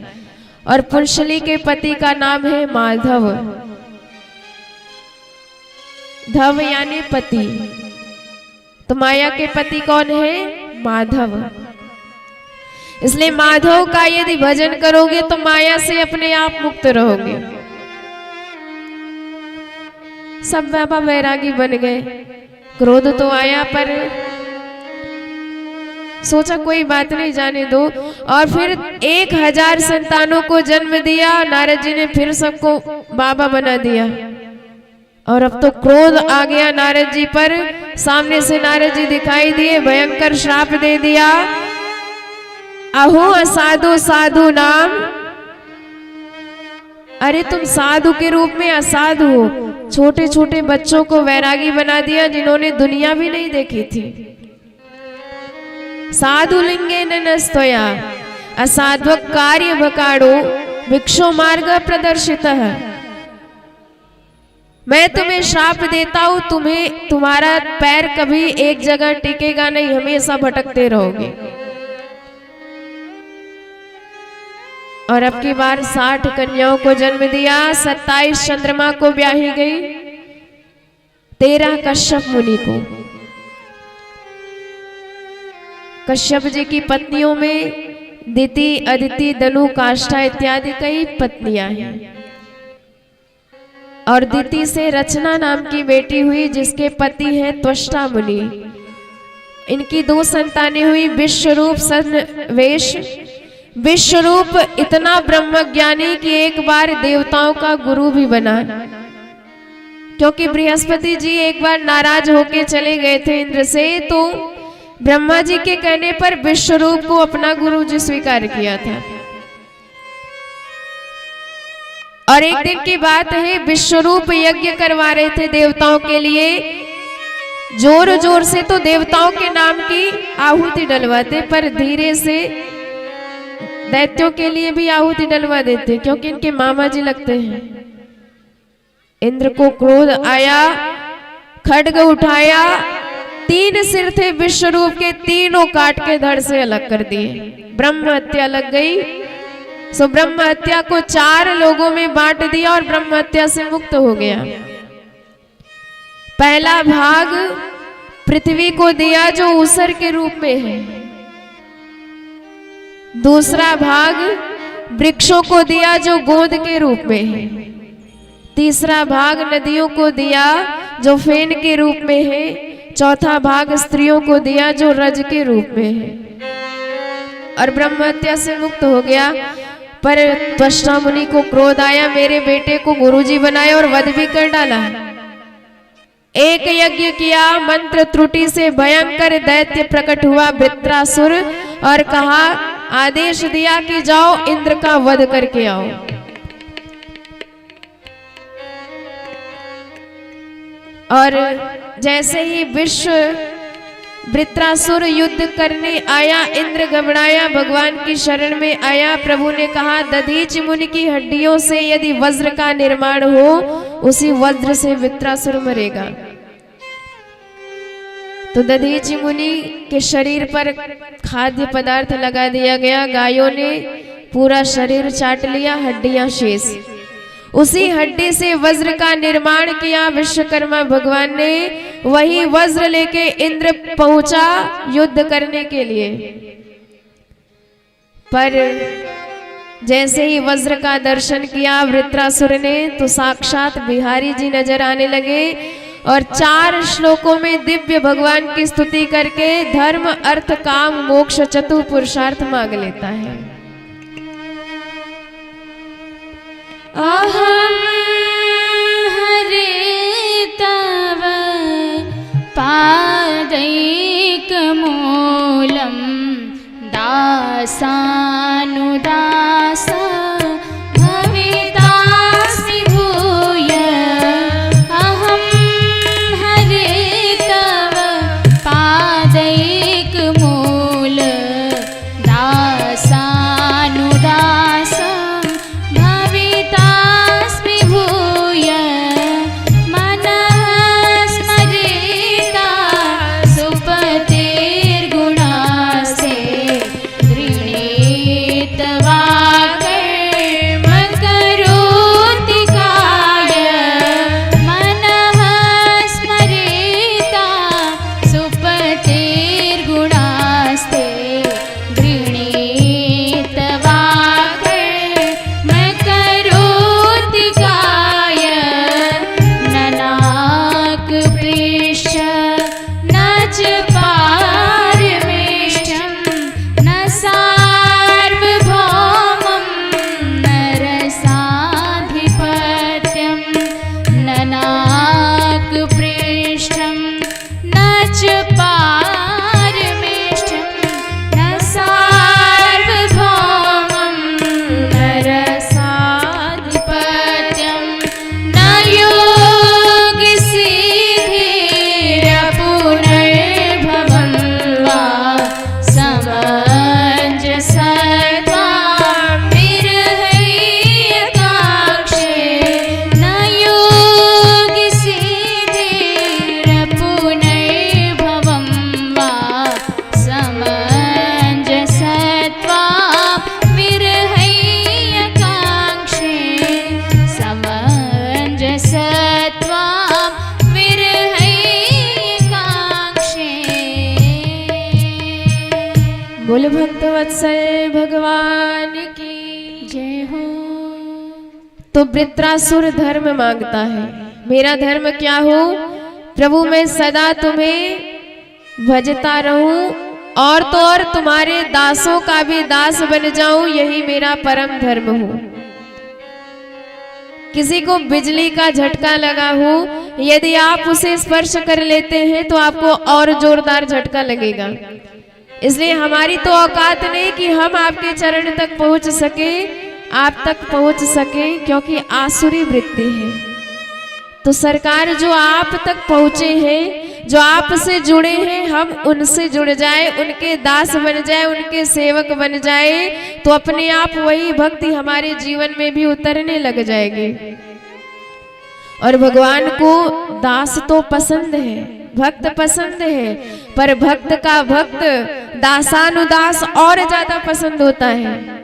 और पुंशली के पति का नाम है माधव। धव यानी पति, तो माया के पति कौन है? माधव। इसलिए माधव का यदि भजन करोगे तो माया से अपने आप मुक्त रहोगे। सब बाबा वैरागी बन गए। क्रोध तो आया, पर सोचा कोई बात नहीं, जाने दो। और फिर 1000 संतानों को जन्म दिया। नारद जी ने फिर सबको बाबा बना दिया। और अब तो क्रोध आ गया नारद जी पर। सामने से नारद जी दिखाई दिए, भयंकर श्राप दे दिया। अहो असाधु साधु नाम, अरे तुम साधु के रूप में असाधु हो। छोटे छोटे बच्चों को वैरागी बना दिया जिन्होंने दुनिया भी नहीं देखी थी। साधु लिंगे नस्तया असाध्व कार्य भकाड़ो भिक्षो मार्ग प्रदर्शित है। मैं तुम्हें श्राप देता हूं, तुम्हारा पैर कभी एक जगह टिकेगा नहीं, हमेशा भटकते रहोगे। और अब की बार 60 कन्याओं को जन्म दिया। 27 चंद्रमा को ब्याही गई, 13 कश्यप मुनि को। कश्यप जी की पत्नियों में दिति, अदिति, दनु, काष्ठा इत्यादि कई पत्नियां हैं। और दिति से रचना नाम की बेटी हुई, जिसके पति हैं त्वष्टा मुनि। इनकी 2 संतानें हुई, विश्वरूप, सन्वेश। विश्वरूप इतना ब्रह्मज्ञानी कि एक बार देवताओं का गुरु भी बना, क्योंकि बृहस्पति जी एक बार नाराज होके चले गए थे इंद्र से, तो ब्रह्मा जी के कहने पर विश्वरूप को अपना गुरु जी स्वीकार किया था। और एक दिन की बात है, विश्वरूप यज्ञ करवा रहे थे देवताओं के लिए। जोर जोर से तो देवताओं के नाम की आहुति डलवाते, पर धीरे से दैत्यों के लिए भी आहुति डलवा देते, क्योंकि इनके मामा जी लगते हैं। इंद्र को क्रोध आया, खड्ग उठाया। 3 सिर थे विश्वरूप के, तीनों काट के धड़ से अलग कर दिए। ब्रह्म हत्या लग गई। सो ब्रह्म हत्या को 4 लोगों में बांट दिया और ब्रह्म हत्या से मुक्त हो गया। पहला भाग पृथ्वी को दिया, जो ऊसर के रूप में है। दूसरा भाग वृक्षों को दिया, जो गोंद के रूप में है। तीसरा भाग नदियों को दिया, जो फेन के रूप में है। चौथा भाग स्त्रियों को दिया, जो रज के रूप में है। और ब्रह्म हत्या से मुक्त हो गया। पर त्वष्टा मुनि को क्रोध आया, मेरे बेटे को गुरुजी बनाया और वध भी कर डाला। एक यज्ञ किया, मंत्र त्रुटि से भयंकर दैत्य प्रकट हुआ वृत्रासुर, और कहा, आदेश दिया कि जाओ इंद्र का वध करके आओ। और जैसे ही विश्व वृत्रासुर युद्ध करने आया, इंद्र घबराया, भगवान की शरण में आया। प्रभु ने कहा, दधीच मुनि की हड्डियों से यदि वज्र का निर्माण हो, उसी वज्र से वृत्रासुर मरेगा। तो दधीचि मुनि के शरीर पर खाद्य पदार्थ लगा दिया गया। गायों ने पूरा शरीर चाट लिया, हड्डियां शेष। उसी हड्डी से वज्र का निर्माण किया विश्वकर्मा भगवान ने। वही वज्र लेके इंद्र पहुंचा युद्ध करने के लिए। पर जैसे ही वज्र का दर्शन किया वृत्रासुर ने, तो साक्षात बिहारी जी नजर आने लगे और 4 श्लोकों में दिव्य भगवान की स्तुति करके धर्म अर्थ काम मोक्ष चतुर पुरुषार्थ मांग लेता है। अहं हरे तव पादैकमूलं दासानुदास भवितास्मि भूय। अहं हरे तव पादैकमूल दासानुदास भवितास्मि भूय। मनः स्मरेता सुपतेर्गुणास्ते गृणीत वाक्कर्म करोति काय। मनः स्मरेता सुपतेर्गुणास्ते गृणीत वाक्कर्म करोति काय। ननाक पृष्ठ न च पारमेष्ठ्यं न सार्वभौमं नरसाधिपत्यं। ननाक पृष्ठं न च पारमेष्ठ्यं न सार्वभौमं नरसाधिपत्यं। न योगसिद्धिरपुनर्भवं वा समञ्जसत्वां विरहैकाक्षे। न योगसिद्धिरपुनर्भवं वा समञ्जसत्वां विरहैकाक्षे। समञ्जसत्वां विरहैकाक्षे। बोल भक्तवत्सल भगवान की। जय हो। तो वृत्रासुर धर्म मांगता है, मेरा धर्म क्या हो प्रभु, मैं सदा तुम्हें भजता रहूं और तो और तुम्हारे दासों का भी दास बन जाऊं, यही मेरा परम धर्म हो। किसी को बिजली का झटका लगा हो, यदि आप उसे स्पर्श कर लेते हैं तो आपको और जोरदार झटका लगेगा। इसलिए हमारी तो औकात नहीं कि हम आपके चरण तक पहुंच सके, आप तक पहुंच सके, क्योंकि आसुरी वृत्ति है। तो सरकार जो आप तक पहुंचे हैं, जो आपसे जुड़े हैं, हम उनसे जुड़ जाए, उनके दास बन जाए, उनके सेवक बन जाए, तो अपने आप वही भक्ति हमारे जीवन में भी उतरने लग जाएगी। और भगवान को दास तो पसंद है, भक्त पसंद है, पर भक्त का भक्त दासानुदास और ज्यादा पसंद होता है।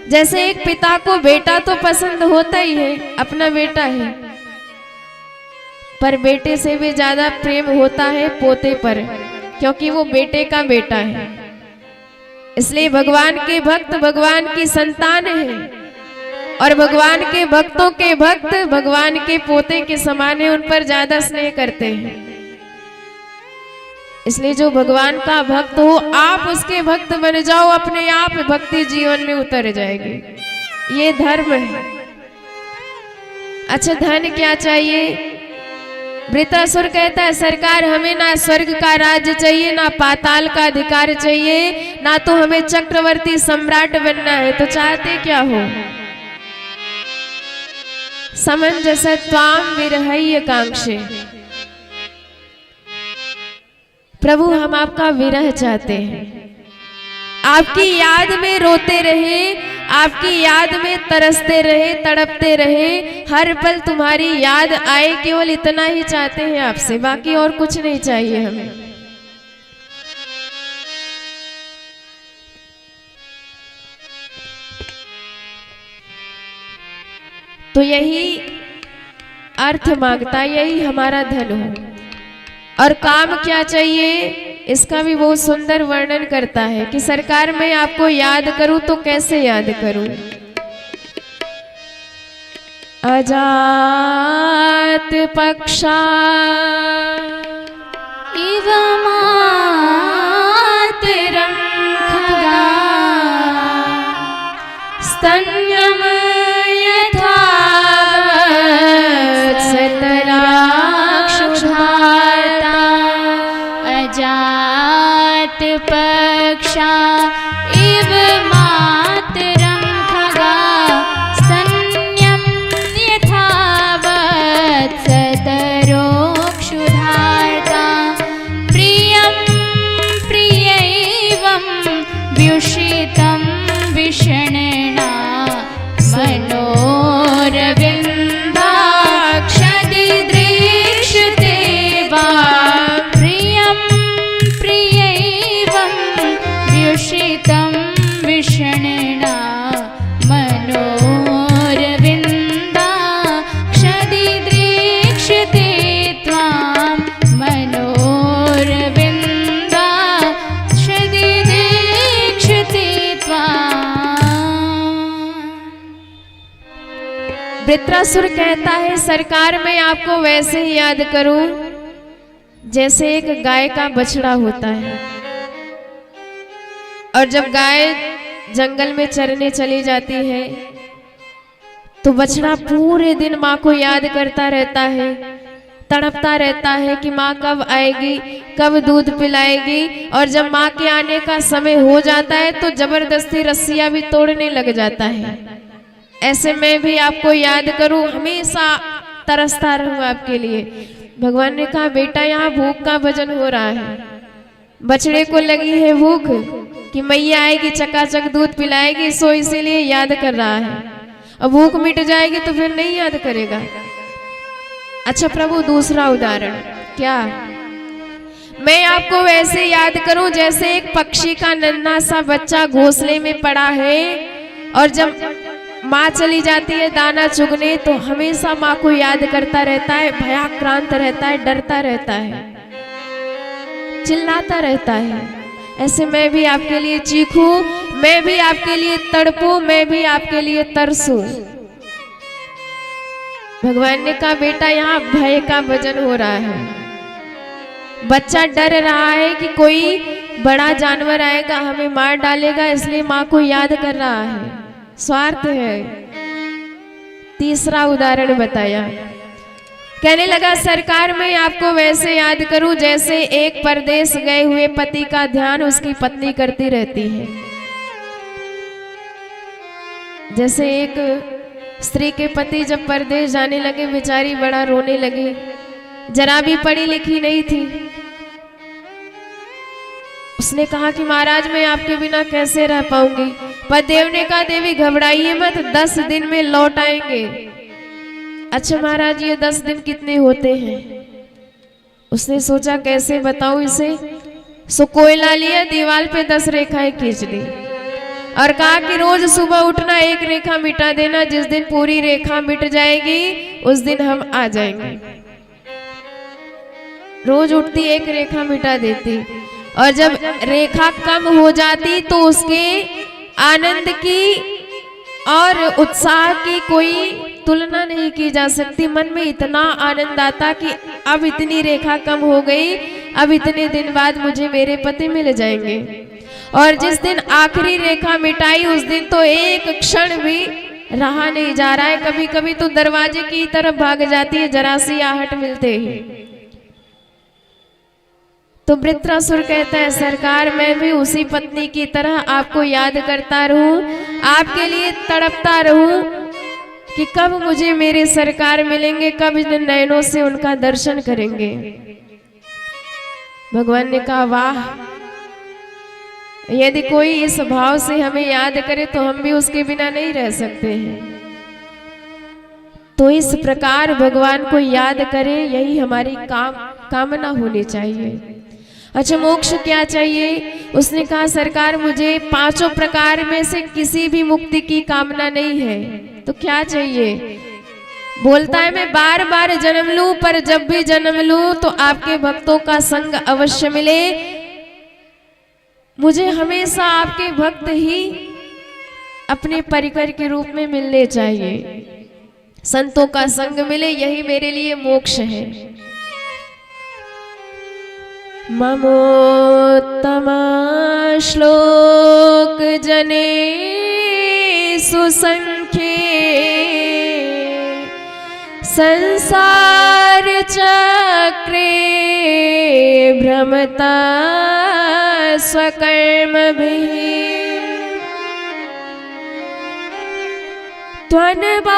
जैसे एक पिता को बेटा तो पसंद होता ही है, अपना बेटा है, पर बेटे से भी ज्यादा प्रेम होता है पोते पर, क्योंकि वो बेटे का बेटा है। इसलिए भगवान के भक्त भगवान की संतान है, और भगवान के भक्तों के भक्त भगवान के पोते के समान है, उन पर ज्यादा स्नेह करते हैं। इसलिए जो भगवान का भक्त हो, आप उसके भक्त बन जाओ, अपने आप भक्ति जीवन में उतर जाएगी। ये धर्म है। अच्छा, धन क्या चाहिए? वृत्रासुर कहता है, सरकार हमें ना स्वर्ग का राज्य चाहिए, ना पाताल का अधिकार चाहिए, ना तो हमें चक्रवर्ती सम्राट बनना है। तो चाहते क्या हो? समंजसत्वाम विरहय कांक्षे। प्रभु, हम आपका विरह चाहते हैं, आपकी याद में रोते रहे, आपकी याद में तरसते रहे, तड़पते रहे, हर पल तुम्हारी याद आए, केवल इतना ही चाहते हैं आपसे, बाकी और कुछ नहीं चाहिए हमें। तो यही अर्थ मांगता है, यही हमारा धन हो। और काम क्या चाहिए, इसका भी बहुत सुंदर वर्णन करता है कि सरकार मैं आपको याद करूं तो कैसे याद करूं। अजात पक्षा इव मातरं खगा स्तन्यं यथा वत्सतराक्षुधाता अजात पक्षा इव मातरं खगा स्तन्यं यथा वत्सतरोक्षुधाता प्रियं प्रियैवं व्युषितं विषणेना मनोरविन्दाक्षदिदृक्षते वा प्रियं प्रियैवं व्युषितं विषणेना मनोरविन्दाक्षदिदृक्षते त्वां मनोरविन्दाक्षदिदृक्षते त्वाम्। वृत्रासुर कहता है सरकार मैं आपको वैसे ही याद करूं जैसे एक गाय का बछड़ा होता है। और जब गाय जंगल में चरने चली जाती है तो बछड़ा पूरे दिन माँ को याद करता रहता है, तड़पता रहता है कि माँ कब आएगी, कब दूध पिलाएगी। और जब माँ के आने का समय हो जाता है तो जबरदस्ती रस्सियां भी तोड़ने लग जाता है। ऐसे मैं भी आपको याद करूं, हमेशा तरसता रहूं आपके लिए। भगवान ने कहा बेटा यहाँ भूख का भजन हो रहा है, बछड़े को लगी है भूख कि मैया आएगी चकाचक दूध पिलाएगी, सो इसीलिए याद कर रहा है। अब भूख मिट जाएगी तो फिर नहीं याद करेगा। अच्छा प्रभु दूसरा उदाहरण क्या, मैं आपको वैसे याद करूं जैसे एक पक्षी का नन्हा सा बच्चा घोंसले में पड़ा है और जब माँ चली जाती है दाना चुगने तो हमेशा माँ को याद करता रहता है, भयाक्रांत रहता है, डरता रहता है, चिल्लाता रहता है। ऐसे मैं भी आपके लिए चीखूं, मैं भी आपके लिए तड़पूं, मैं भी आपके लिए तरसूं। भगवान ने कहा बेटा यहाँ भय का भजन हो रहा है, बच्चा डर रहा है कि कोई बड़ा जानवर आएगा हमें मार डालेगा, इसलिए माँ को याद कर रहा है, स्वार्थ है। तीसरा उदाहरण बताया, कहने लगा सरकार मैं आपको वैसे याद करूं जैसे एक परदेश गए हुए पति का ध्यान उसकी पत्नी करती रहती है। जैसे एक स्त्री के पति जब परदेश जाने लगे बेचारी बड़ा रोने लगी, जरा भी पढ़ी लिखी नहीं थी। उसने कहा कि महाराज मैं आपके बिना कैसे रह पाऊंगी। पर देव ने कहा देवी घबराइए मत, 10 दिन में लौट आएंगे। अच्छा महाराज ये 10 दिन कितने होते हैं? उसने सोचा कैसे बताऊं इसे, सो कोयला लिया, दीवार पे 10 रेखाएं खींच दी और कहा कि रोज सुबह उठना, एक रेखा मिटा देना, जिस दिन पूरी रेखा मिट जाएगी उस दिन हम आ जाएंगे। रोज उठती एक रेखा मिटा देती और जब रेखा कम हो जाती तो उसके आनंद की और उत्साह की कोई तुलना नहीं की जा सकती। मन में इतना आनंद आता कि अब इतनी रेखा कम हो गई, अब इतने दिन बाद मुझे मेरे पति मिल जाएंगे। और जिस दिन आखिरी रेखा मिटाई उस दिन तो एक क्षण भी रहा नहीं जा रहा है। कभी कभी तो दरवाजे की तरफ भाग जाती है जरा सी आहट मिलते ही। तो वृत्रासुर कहता है सरकार मैं भी उसी पत्नी की तरह आपको याद करता रहूं, आपके लिए तड़पता रहूं कि कब मुझे मेरे सरकार मिलेंगे, कब इन नयनों से उनका दर्शन करेंगे। भगवान ने कहा वाह, यदि कोई इस भाव से हमें याद करे तो हम भी उसके बिना नहीं रह सकते हैं। तो इस प्रकार भगवान को याद करें, यही हमारी कामना होनी चाहिए। अच्छा मोक्ष क्या चाहिए? उसने कहा सरकार मुझे 5 प्रकार में से किसी भी मुक्ति की कामना नहीं है। तो क्या चाहिए? बोलता है मैं बार बार जन्म लूं, पर जब भी जन्म लूं तो आपके भक्तों का संग अवश्य मिले। मुझे हमेशा आपके भक्त ही अपने परिकर के रूप में मिलने चाहिए, संतों का संग मिले, यही मेरे लिए मोक्ष है। ममोत्तमा श्लोक जने सुसंख्ये संसार चक्रे भ्रमता स्वकर्मभिः त्वन्माययात्मात्मजदार्गे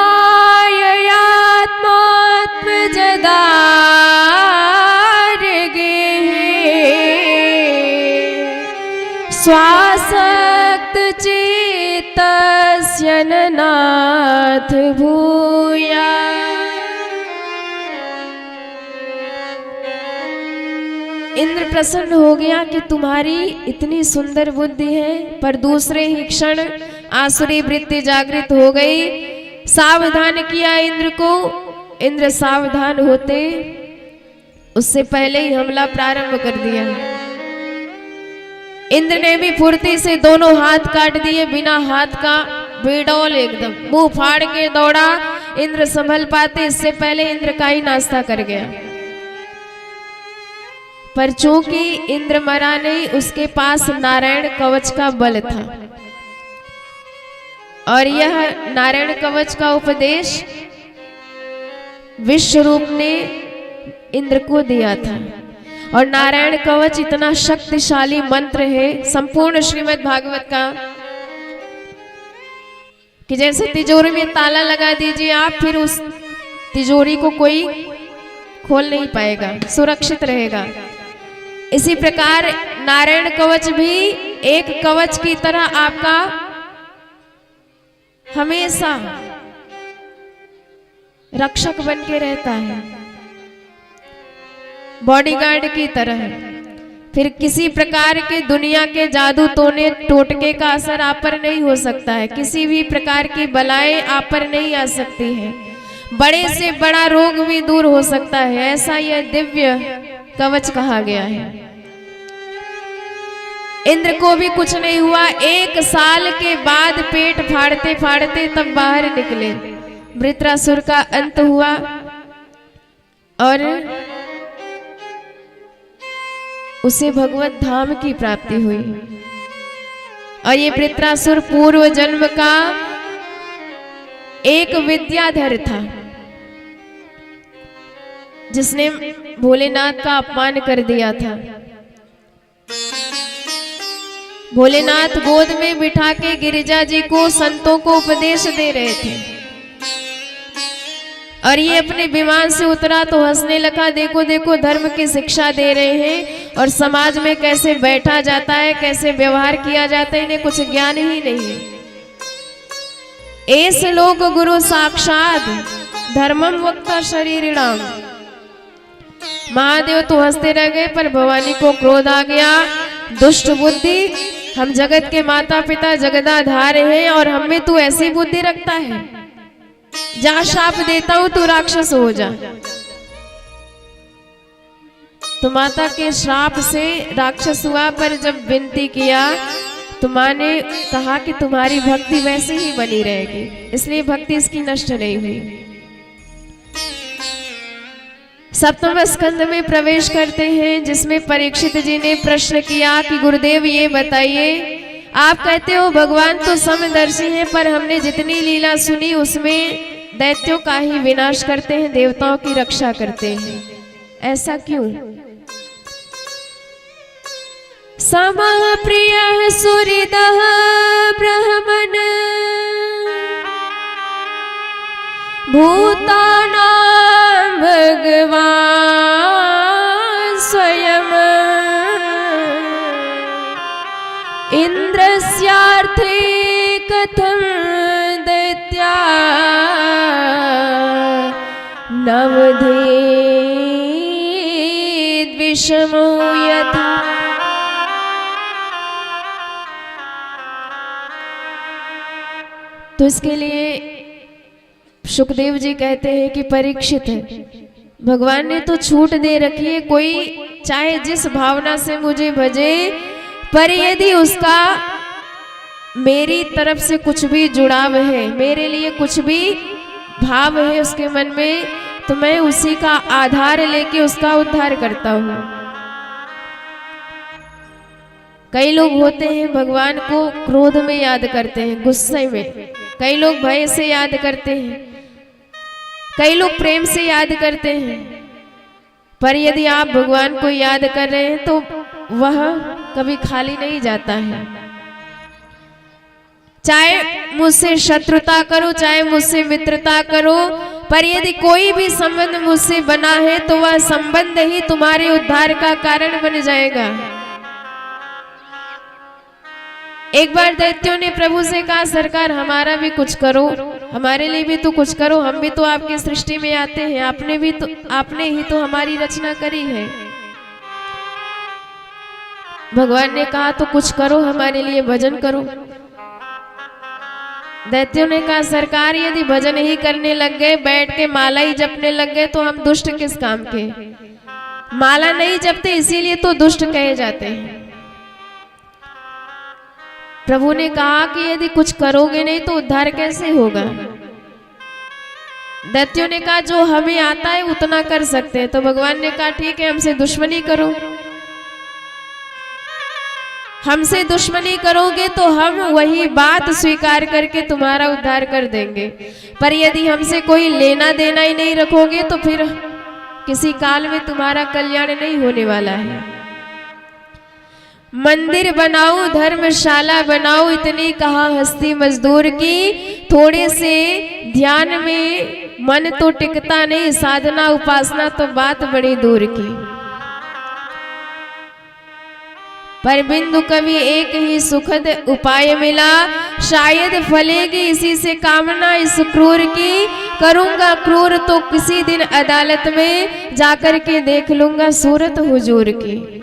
स्वासक्त चित्तस्य नाथ भूया। इंद्र प्रसन्न हो गया कि तुम्हारी इतनी सुंदर बुद्धि है, पर दूसरे ही क्षण आसुरी वृत्ति जागृत हो गई। सावधान किया इंद्र को। इंद्र सावधान होते उससे पहले ही हमला प्रारंभ कर दिया। इंद्र ने भी फुर्ती से दोनों हाथ काट दिए, बिना हाथ का बेडौल एकदम मुंह फाड़ के दौड़ा। इंद्र संभल पाते इससे पहले इंद्र का ही नाश्ता कर गया। पर चूंकि इंद्र मरा नहीं, उसके पास नारायण कवच का बल था, और यह नारायण कवच का उपदेश विश्वरूप ने इंद्र को दिया था। और नारायण कवच इतना शक्तिशाली मंत्र है संपूर्ण श्रीमद् भागवत का कि जैसे तिजोरी में ताला लगा दीजिए आप, फिर उस तिजोरी को कोई खोल नहीं पाएगा, सुरक्षित रहेगा। इसी प्रकार नारायण कवच भी एक कवच की तरह आपका हमेशा रक्षक बन के रहता है, बॉडीगार्ड की तरह। फिर किसी प्रकार के दुनिया के जादू टोने टोटके का असर आप पर नहीं हो सकता है, किसी भी प्रकार की बलाएं आप पर नहीं आ सकती है, बड़े से बड़ा रोग भी दूर हो सकता है, ऐसा यह दिव्य कवच कहा गया है। इंद्र को भी कुछ नहीं हुआ। 1 साल के बाद पेट फाड़ते फाड़ते तब बाहर निकले। वृत्रासुर का अंत हुआ और उसे भगवत धाम की प्राप्ति हुई। और ये वृत्रासुर पूर्व जन्म का एक विद्याधर था, जिसने भोलेनाथ का अपमान कर दिया था। भोलेनाथ गोद में बिठा के गिरिजा जी को संतों को उपदेश दे रहे थे, और ये अपने विमान से उतरा तो हंसने लगा। देखो देखो धर्म की शिक्षा दे रहे हैं, और समाज में कैसे बैठा जाता है, कैसे व्यवहार किया जाता है, इन्हें कुछ ज्ञान ही नहीं है। ऐसे लोग गुरु साक्षात धर्मम वक्ता शरीरिणाम। महादेव तो हंसते रह गए, पर भवानी को क्रोध आ गया। दुष्ट बुद्धि, हम जगत के माता पिता जगदाधार हैं और हम में तू ऐसी बुद्धि रखता है, जा शाप देता हूं तू राक्षस हो जा। तो माता के श्राप से राक्षस हुआ, पर जब विनती किया तो माँ ने कहा कि तुम्हारी भक्ति वैसे ही बनी रहेगी, इसलिए भक्ति इसकी नष्ट नहीं हुई। सप्तम स्कंद में प्रवेश करते हैं, जिसमें परीक्षित जी ने प्रश्न किया कि गुरुदेव ये बताइए, आप कहते हो भगवान तो समदर्शी हैं, पर हमने जितनी लीला सुनी उसमें दैत्यों का ही विनाश करते हैं, देवताओं की रक्षा करते हैं, ऐसा क्यों? समः प्रियः सुहृदः ब्रह्मन् भूतानां भगवान् स्वयं इंद्रस्यार्थे कथं दैत्या नवधेद् विषमो यथा। तो इसके लिए सुखदेव जी कहते हैं कि परीक्षित है, भगवान ने तो छूट दे रखी है, कोई चाहे जिस भावना से मुझे भजे, पर यदि उसका मेरी तरफ से कुछ भी जुड़ाव है, मेरे लिए कुछ भी भाव है उसके मन में, तो मैं उसी का आधार लेके उसका उद्धार करता हूँ। कई लोग होते हैं भगवान को क्रोध में याद करते हैं, गुस्से में, कई लोग भय से याद करते हैं, कई लोग प्रेम से याद करते हैं। पर यदि आप भगवान को याद कर रहे हैं तो वह कभी खाली नहीं जाता है। चाहे मुझसे शत्रुता करो, चाहे मुझसे मित्रता करो, पर यदि कोई भी संबंध मुझसे बना है तो वह संबंध ही तुम्हारे उद्धार का कारण बन जाएगा। एक बार दैत्यों ने प्रभु से कहा, सरकार हमारा भी कुछ करो, हमारे लिए भी तो कुछ करो, हम भी तो आपकी सृष्टि में आते हैं, आपने ही तो हमारी रचना करी है। भगवान ने कहा तो कुछ करो, हमारे लिए भजन करो। दैत्यों ने कहा, सरकार यदि भजन ही करने लग गए, बैठ के माला ही जपने लग गए, तो हम दुष्ट किस काम के? माला नहीं जपते इसीलिए तो दुष्ट कहे जाते हैं। प्रभु ने कहा कि यदि कुछ करोगे नहीं तो उद्धार कैसे होगा? दैत्यों ने कहा जो हमें आता है उतना कर सकते हैं। तो भगवान ने कहा ठीक है, हमसे दुश्मनी करो, हमसे दुश्मनी करोगे तो हम वही बात स्वीकार करके तुम्हारा उद्धार कर देंगे। पर यदि हमसे कोई लेना देना ही नहीं रखोगे तो फिर किसी काल में तुम्हारा कल्याण नहीं होने वाला है। मंदिर बनाओ, धर्मशाला बनाओ, इतनी कहा हस्ती मजदूर की, थोड़े से ध्यान में मन तो टिकता नहीं, साधना उपासना तो बात बड़ी दूर की। पर बिंदु कवि एक ही सुखद उपाय मिला, शायद फलेगी इसी से कामना इस क्रूर की, करूंगा क्रूर तो किसी दिन अदालत में, जाकर के देख लूंगा सूरत हुजूर की।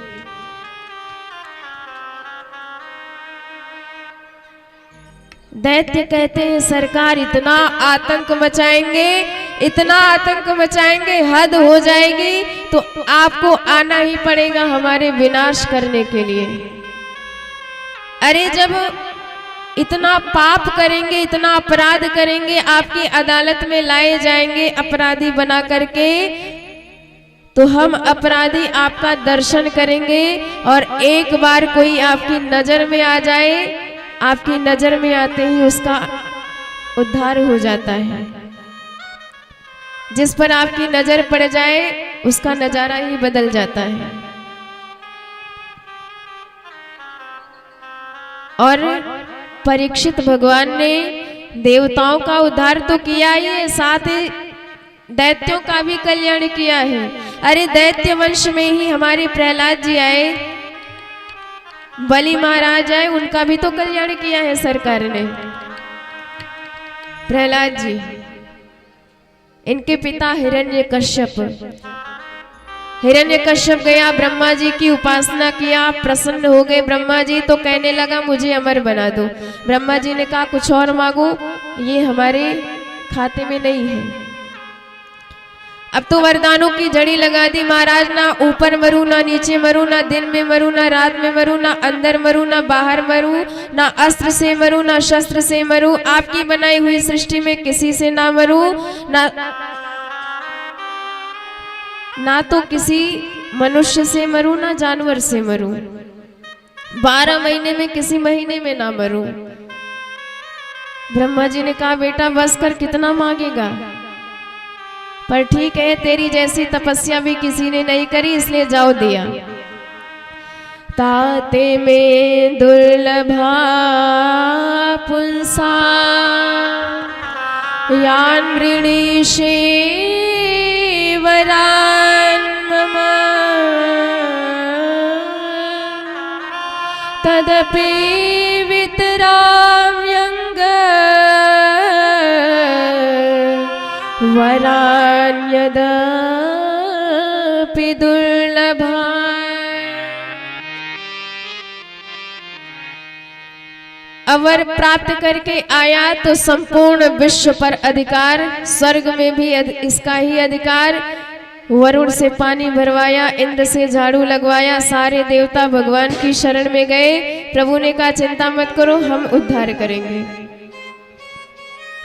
दैत्य कहते हैं सरकार इतना आतंक मचाएंगे, इतना आतंक मचाएंगे, हद हो जाएगी, तो आपको आना ही पड़ेगा हमारे विनाश करने के लिए। अरे जब इतना पाप करेंगे, इतना अपराध करेंगे, आपकी अदालत में लाए जाएंगे अपराधी बना करके, तो हम अपराधी आपका दर्शन करेंगे, और एक बार कोई आपकी नजर में आ जाए, आपकी नजर में आते ही उसका उद्धार हो जाता है। जिस पर आपकी नजर पड़ जाए उसका नजारा ही बदल जाता है। और परीक्षित भगवान ने देवताओं का उद्धार तो किया ही है, साथ ही दैत्यों का भी कल्याण किया है। अरे दैत्य वंश में ही हमारे प्रहलाद जी आए, बलि महाराज आए, उनका भी तो कल्याण किया है सरकार ने। प्रहलाद जी, इनके पिता हिरण्यकश्यप, हिरण्यकश्यप गया ब्रह्मा जी की उपासना किया, प्रसन्न हो गए ब्रह्मा जी, तो कहने लगा मुझे अमर बना दो। ब्रह्मा जी ने कहा कुछ और मांगो, ये हमारे खाते में नहीं है। अब तो वरदानों की जड़ी लगा दी महाराज, ना ऊपर मरूं, ना नीचे मरूं, ना दिन में मरूं, ना रात में मरूं, ना अंदर मरूं, ना बाहर मरूं, ना अस्त्र से मरूं, ना शस्त्र से मरूं, आपकी बनाई हुई सृष्टि में किसी से ना मरूं, ना तो किसी मनुष्य से मरूं, ना जानवर से मरूं, 12 महीने में किसी महीने में ना मरूं। ब्रह्मा जी ने कहा बेटा बस कर, कितना मांगेगा? पर ठीक है, तेरी जैसी तपस्या भी किसी ने नहीं करी, इसलिए जाओ दिया। ताते में दुर्लभा पुंसा यान ऋषि वरान मम, तदपि वितराम्यंग वरान्यदपि दुर्लभा। अवर प्राप्त करके आया तो संपूर्ण विश्व पर अधिकार, स्वर्ग में भी इसका ही अधिकार। वरुण से पानी भरवाया, इंद्र से झाड़ू लगवाया, सारे देवता भगवान की शरण में गए। प्रभु ने कहा चिंता मत करो, हम उद्धार करेंगे।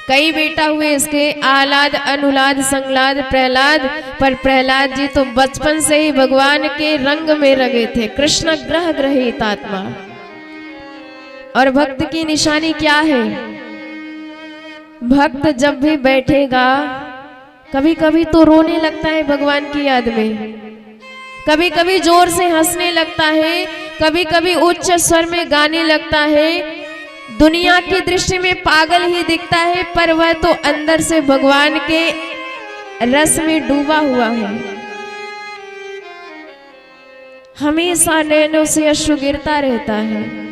कई बेटा हुए इसके, आह्लाद, अनुलाद, संगलाद, प्रहलाद, पर प्रहलाद जी तो बचपन से ही भगवान के रंग में रंगे थे, कृष्ण ग्रह ग्रहित आत्मा। और भक्त की निशानी क्या है? भक्त जब भी बैठेगा कभी कभी तो रोने लगता है भगवान की याद में, कभी कभी जोर से हंसने लगता है, कभी कभी उच्च स्वर में गाने लगता है। दुनिया की दृष्टि में पागल ही दिखता है, पर वह तो अंदर से भगवान के रस में डूबा हुआ है। हमेशा नैनों से अश्रु गिरता रहता है।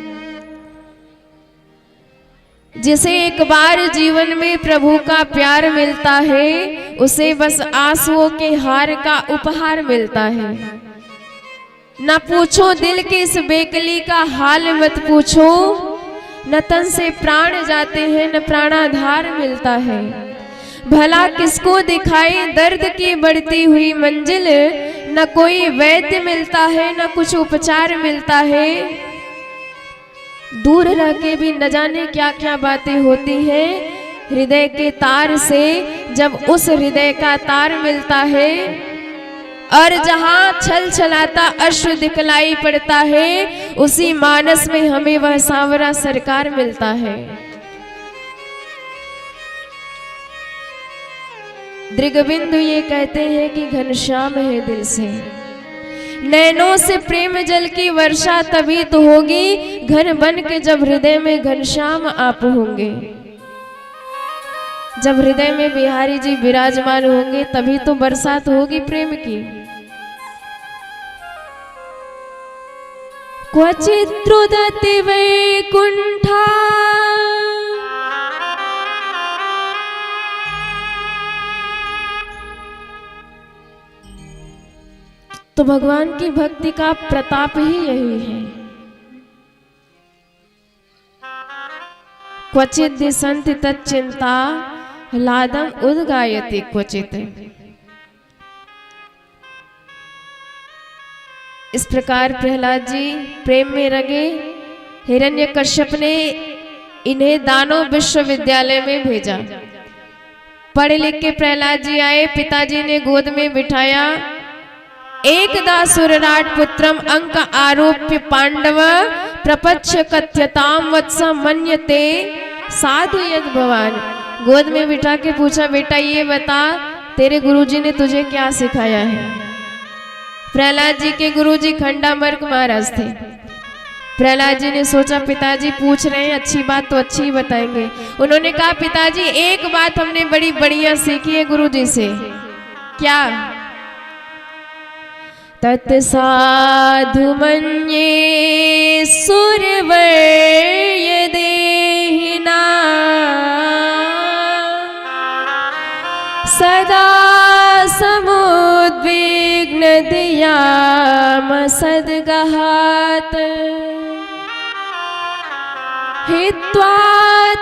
जिसे एक बार जीवन में प्रभु का प्यार मिलता है, उसे बस आंसुओं के हार का उपहार मिलता है। न पूछो दिल के इस बेकली का हाल मत पूछो, न तन से प्राण जाते हैं न प्राणाधार मिलता है। भला किसको दिखाए दर्द की बढ़ती हुई मंजिल, न कोई वैद्य मिलता है न कुछ उपचार मिलता है। दूर रह के भी न जाने क्या क्या बातें होती हैं हृदय के तार से, जब उस हृदय का तार मिलता है और जहां छल छलाता अश्रु दिखलाई पड़ता है, उसी मानस में हमें वह सांवरा सरकार मिलता है। दृगबिंदु ये कहते हैं कि घनश्याम है दिल से, नैनों से प्रेम जल की वर्षा तभी तो होगी, घन बन के जब हृदय में घनश्याम आप होंगे। जब हृदय में बिहारी जी विराजमान होंगे तभी तो बरसात होगी प्रेम की। क्वचित् रुदति वैकुंठा तो भगवान की भक्ति का प्रताप ही यही है। क्वचित दिसंति तच्चिंता लादम उद्गायति क्वचित। इस प्रकार प्रहलाद जी प्रेम में रंगे। हिरण्यकश्यप ने इन्हें दानव विश्वविद्यालय में भेजा। पढ़े लिख के प्रहलाद जी आए, पिताजी ने गोद में बिठाया। एकदा सुरराट पुत्रम अंक आरोप्य पांडव प्रपच्छ कथ्यताम वत्स मन्यते साधु यद भवान। गोद में बिठा के पूछा, बेटा ये बता तेरे गुरुजी ने तुझे क्या सिखाया है। प्रहलाद जी के गुरुजी खंडामर्क महाराज थे। प्रहलाद जी ने सोचा पिताजी पूछ रहे हैं, अच्छी बात तो अच्छी ही बताएंगे। उन्होंने कहा, पिताजी एक बात हमने बड़ी बढ़िया सीखी है गुरुजी से। क्या? तत्साधु मन्ये सुरवर्य देहिना सदा समुद्विग्न धियाम सद्गहात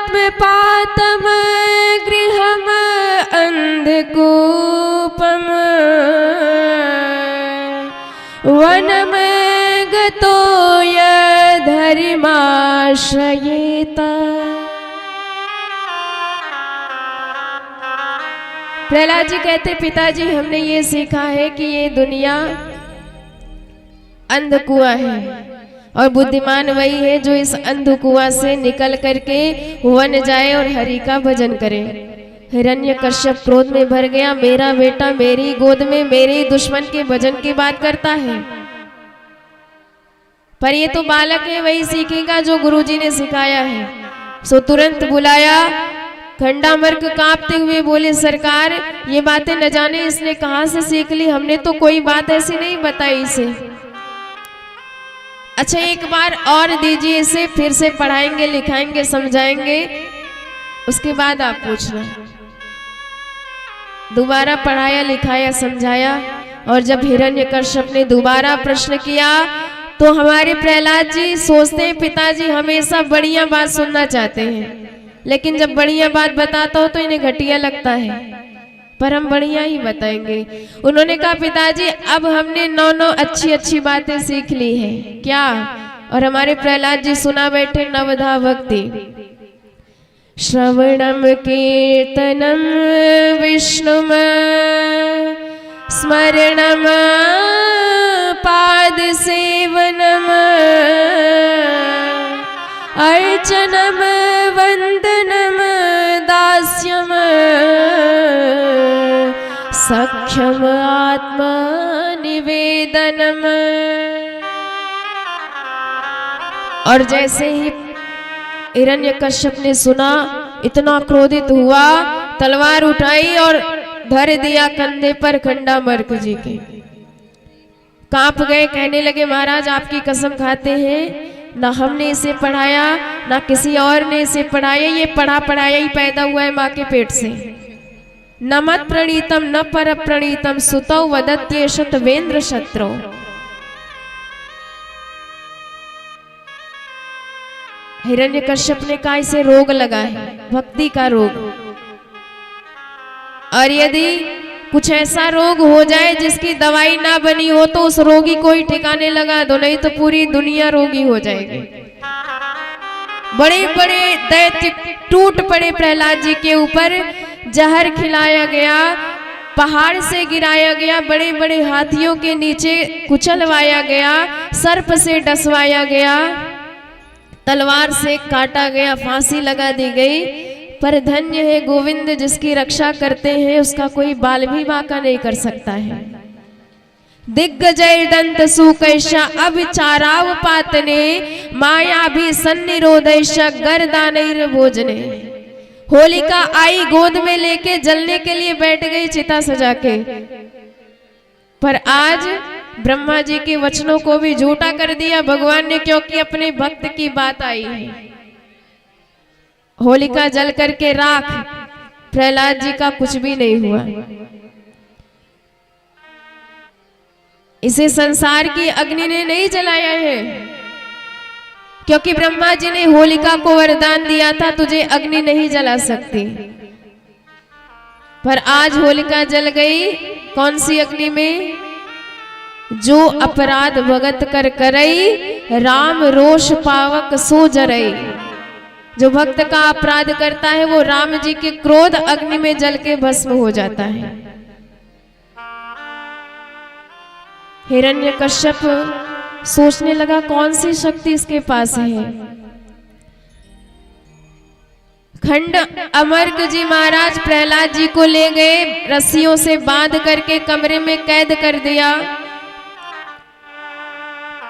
हित्वात्मपातम गृहम अंधकूपम वनम गतो यधर्माश्रयेत। प्रहलाद जी कहते, पिताजी हमने ये सीखा है कि ये दुनिया अंधकुआं है और बुद्धिमान वही है जो इस अंधकुआं से निकल करके वन जाए और हरि का भजन करे। हिरण्यकश्यप क्रोध में भर गया, मेरा बेटा मेरी गोद में मेरे दुश्मन के भजन की बात करता है। पर ये तो बालक है, वही सीखेगा जो गुरुजी ने सिखाया है। सो तुरंत बुलाया। खंडामर्क कांपते हुए बोले, सरकार ये बातें न जाने इसने कहां से सीख ली, हमने तो कोई बात ऐसी नहीं बताई इसे। अच्छा एक बार और दीजिए इसे, फिर से पढ़ाएंगे लिखाएंगे समझाएंगे, उसके बाद आप पूछना। दोबारा पढ़ाया लिखाया समझाया और जब हिरण्यकश्यप ने दोबारा प्रश्न किया तो हमारे प्रहलाद जी सोचते हैं पिताजी हमेशा बढ़िया बात सुनना चाहते हैं, लेकिन जब बढ़िया बात बताता हो तो इन्हें घटिया लगता है, पर हम बढ़िया ही बताएंगे। उन्होंने कहा पिताजी अब हमने 9 अच्छी अच्छी बातें सीख ली हैं क्या? और हमारे प्रहलाद जी सुना बैठे नवधा भक्ति। श्रवणम कीर्तनम विष्णुम स्मरणम पाद सेवनम अर्चनम वंदनम दास्यम सख्यम आत्मा निवेदनम। और जैसे ही हिरण्यकश्यप ने सुना इतना क्रोधित हुआ, तलवार उठाई और धर दिया कंधे पर खंडामर्क जी के। कांप गए, कहने लगे महाराज आपकी कसम खाते हैं ना हमने इसे पढ़ाया ना किसी और ने इसे पढ़ाया, ये पढ़ा पढ़ाया ही पैदा हुआ है माँ के पेट से। न मत प्रणीतम न पर प्रणीतम सुतौ वदत्ये शतवेंद्र शत्रु। हिरण्यकश्यप ने कहा इसे रोग लगा है, भक्ति का रोग, और यदि कुछ ऐसा रोग हो जाए जिसकी दवाई ना बनी हो तो उस रोगी को ही ठिकाने लगा दो, नहीं तो पूरी दुनिया रोगी हो जाएगी। बड़े बड़े दैत्य टूट पड़े प्रहलाद जी के ऊपर, जहर खिलाया गया, पहाड़ से गिराया गया, बड़े बड़े हाथियों के नीचे कुचलवाया गया, सर्प से डसवाया गया, तलवार से काटा गया, फांसी लगा दी गई। पर धन्य है गोविंद जिसकी रक्षा करते हैं, उसका कोई बाल भी बांका नहीं कर सकता है। दिग्गजय दंत सुकैशा अभिचाराव पातने माया भी सन्निरोधैश गर्दानैर भोजने। होलिका आई गोद में लेके जलने के लिए बैठ गई चिता सजा के, पर आज ब्रह्मा जी के वचनों को भी झूठा कर दिया भगवान ने, क्योंकि अपने भक्त की बात आई है। होलिका जल करके राख, प्रहलाद जी का कुछ भी नहीं हुआ। इसे संसार की अग्नि ने नहीं जलाया है, क्योंकि ब्रह्मा जी ने होलिका को वरदान दिया था तुझे अग्नि नहीं जला सकती। पर आज होलिका जल गई, कौन सी अग्नि में? जो अपराध भगत कर करई राम रोष पावक सो जरई। जो भक्त का अपराध करता है वो राम जी के क्रोध अग्नि में जल के भस्म हो जाता है। हिरण्यकश्यप सोचने लगा कौन सी शक्ति इसके पास है। खंड अमर्क जी महाराज प्रहलाद जी को ले गए, रस्सियों से बांध करके कमरे में कैद कर दिया।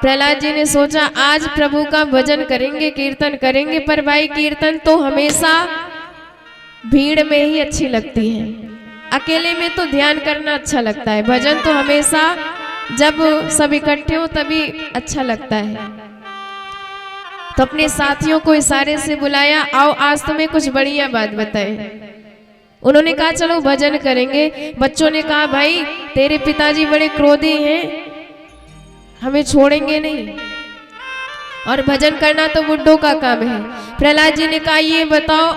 प्रहलाद जी ने सोचा आज प्रभु का भजन करेंगे, कीर्तन करेंगे, पर भाई कीर्तन तो हमेशा भीड़ में ही अच्छी लगती है, अकेले में तो ध्यान करना अच्छा लगता है। भजन तो हमेशा जब सब इकट्ठे हो तभी अच्छा लगता है। तो अपने साथियों को इशारे से बुलाया, आओ आज तुम्हें कुछ बढ़िया बात बताए। उन्होंने कहा चलो भजन करेंगे। बच्चों ने कहा भाई तेरे पिताजी बड़े क्रोधी हैं, हमें छोड़ेंगे नहीं, और भजन करना तो बुड्ढों का काम है। प्रहलाद जी ने कहा ये बताओ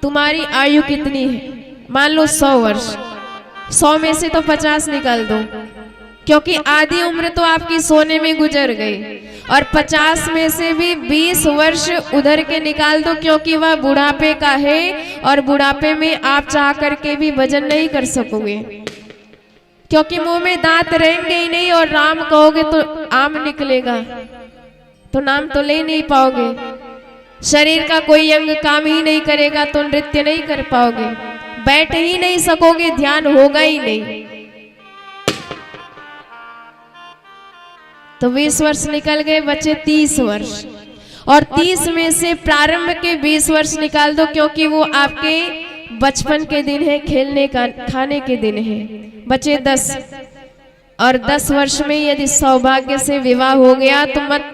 तुम्हारी आयु कितनी है? मान लो 100 वर्ष, 100 में से तो 50 निकाल दो, क्योंकि आधी उम्र तो आपकी सोने में गुजर गई, और 50 में से भी 20 वर्ष उधर के निकाल दो, क्योंकि वह बुढ़ापे का है, और बुढ़ापे में आप चाह करके भी भजन नहीं कर सकोगे, क्योंकि मुंह में दांत रहेंगे ही नहीं, और राम कहोगे तो आम निकलेगा, तो नाम तो ले नहीं पाओगे। शरीर का कोई अंग काम ही नहीं करेगा तो नृत्य नहीं कर पाओगे, बैठ ही नहीं सकोगे, ध्यान होगा ही नहीं। तो 20 वर्ष निकल गए, बचे 30 वर्ष, और 30 में से प्रारंभ के 20 वर्ष निकाल दो, क्योंकि वो आपके बचपन के दिन है, खेलने का खाने के दिन है। बचे 10, और 10 वर्ष में यदि सौभाग्य से विवाह हो गया तो मत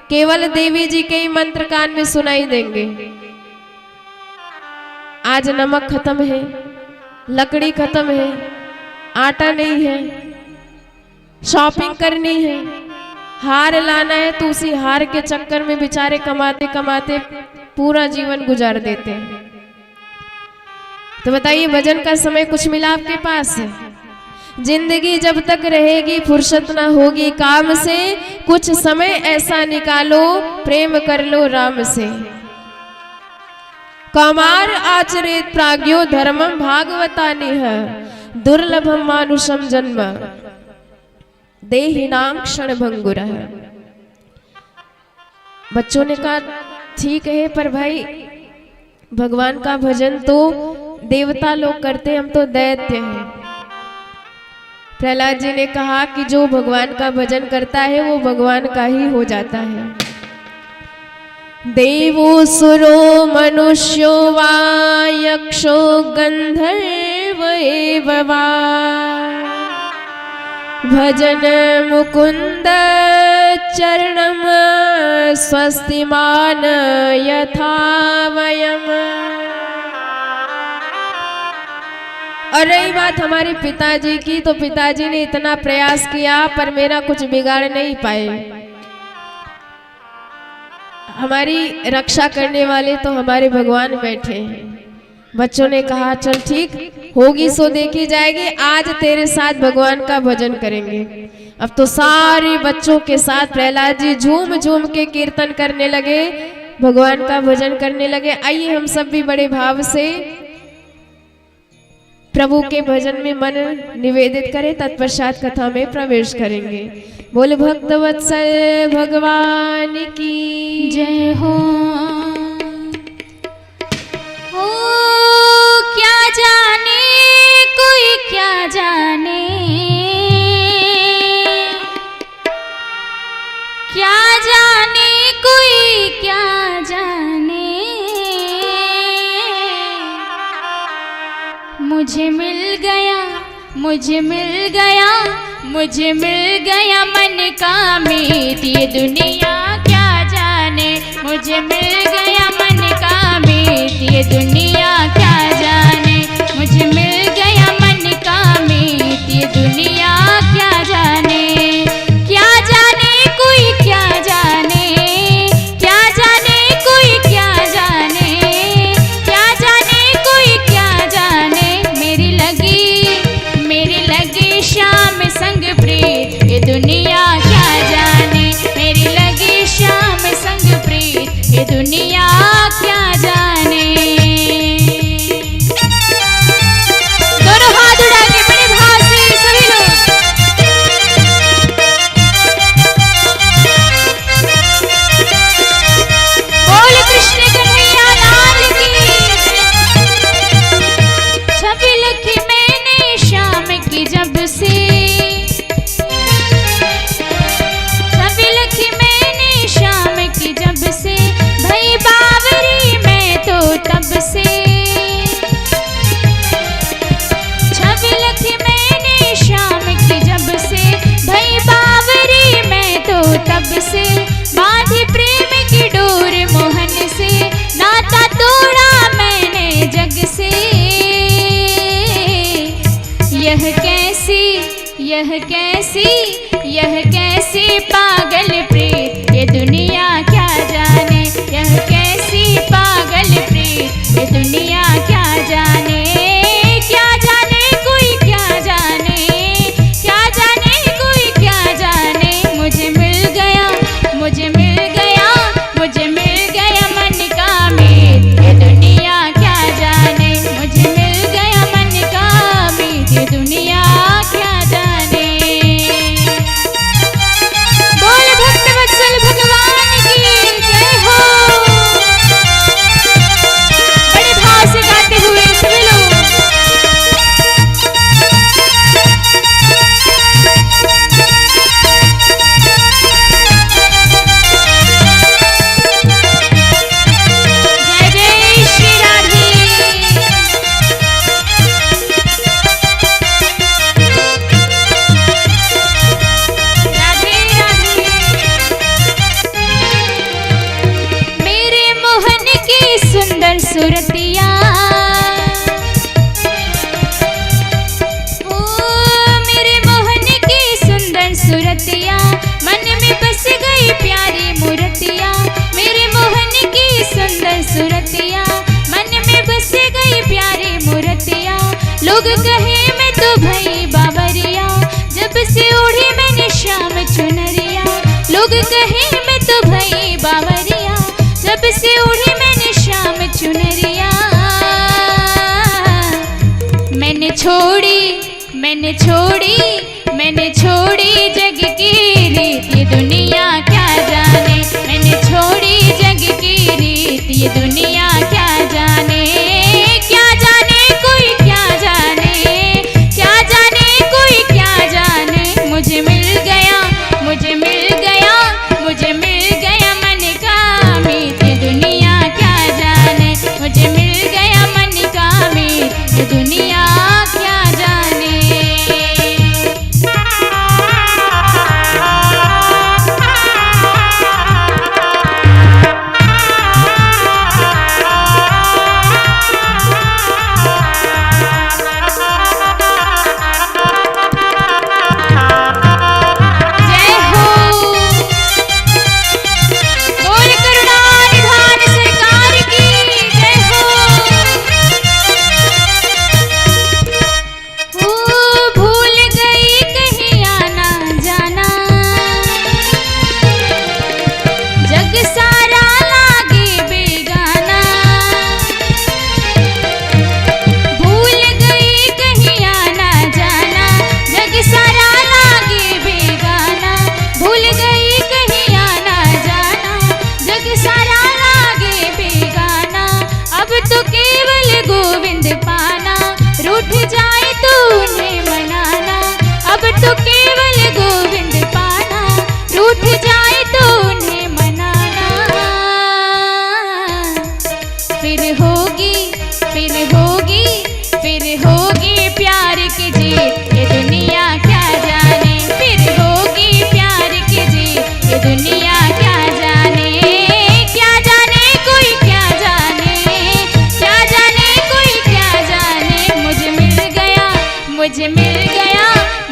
केवल देवी जी के ही मंत्र कान में सुनाई देंगे। आज नमक खत्म है, लकड़ी खत्म है, आटा नहीं है, शॉपिंग करनी है, हार लाना है तो उसी हार के चक्कर में बेचारे कमाते कमाते पूरा जीवन गुजार देते हैं। तो बताइए, भजन का समय कुछ मिला आपके पास? जिंदगी जब तक रहेगी फुर्सत ना होगी काम से, कुछ समय ऐसा निकालो प्रेम कर लो राम से। कमार आचरित प्राज्ञो धर्मम भागवतानि है, दुर्लभम मानुषम जन्म देहिनाम क्षण भंगुर है। बच्चों ने कहा ठीक है, पर भाई भगवान का भजन तो देवता लोग करते, हम तो दैत्य हैं। प्रहलाद जी ने कहा कि जो भगवान का भजन करता है वो भगवान का ही हो जाता है। देवो सुरो मनुष्यो वा यक्षो गंधर्व एव वा, भजन मुकुंद चरणम स्वस्तिमान यथा वयम। और रही बात हमारे पिताजी की, तो पिताजी ने इतना प्रयास किया पर मेरा कुछ बिगाड़ नहीं पाए। हमारी रक्षा करने वाले तो हमारे भगवान बैठे हैं। बच्चों ने कहा चल ठीक होगी सो देखी जाएगी, आज तेरे साथ भगवान का भजन करेंगे। अब तो सारे बच्चों के साथ प्रहलाद जी झूम झूम के कीर्तन करने लगे, भगवान का भजन करने लगे। आइए हम सब भी बड़े भाव से प्रभु के भजन में मन निवेदित करें, तत्पश्चात कथा में प्रवेश करेंगे। बोल भक्त वत्सल भगवान की जय हो। क्या जाने कोई क्या जाने, क्या जाने कोई क्या जाने, मुझे मिल गया मुझे मिल गया मुझे मिल गया मन का मीत, ये दुनिया क्या जाने। मुझे मिल गया मन का मीत, ये दुनिया क्या जाने। मुझे मिल गया मन का मीत, ये दुनिया क्या जाने। क्या जाने कोई क्या जाने, क्या जाने कोई क्या जाने, क्या जाने कोई क्या जाने। मेरी लगी शाम संग प्रीत, ये दुनिया क्या जाने। मेरी सूरतिया, मन में बस गई प्यारी मूर्तिया, मेरे मोहन की सुंदर सूरतिया, मन में बस गई प्यारी मूर्तिया। लोग कहे मैं तो भई बावरिया, जब से ओढ़ी मैंने श्याम चुनरिया। लोग कहे मैं तो भई बावरिया, जब से ओढ़ी मैंने श्याम चुनरिया। मैंने छोड़ी जग की रीत, ये दुनिया क्या जाने। मैंने छोड़ी जग की रीत, ये दुनिया क्या जाने। क्या जाने कोई क्या जाने, क्या जाने कोई क्या जाने। मुझे मिल गया, मुझे मिल गया, मुझे मिल गया मन का मीत, ये दुनिया क्या जाने। मुझे मिल गया मन का मीत, ये दुनिया क्या जाने।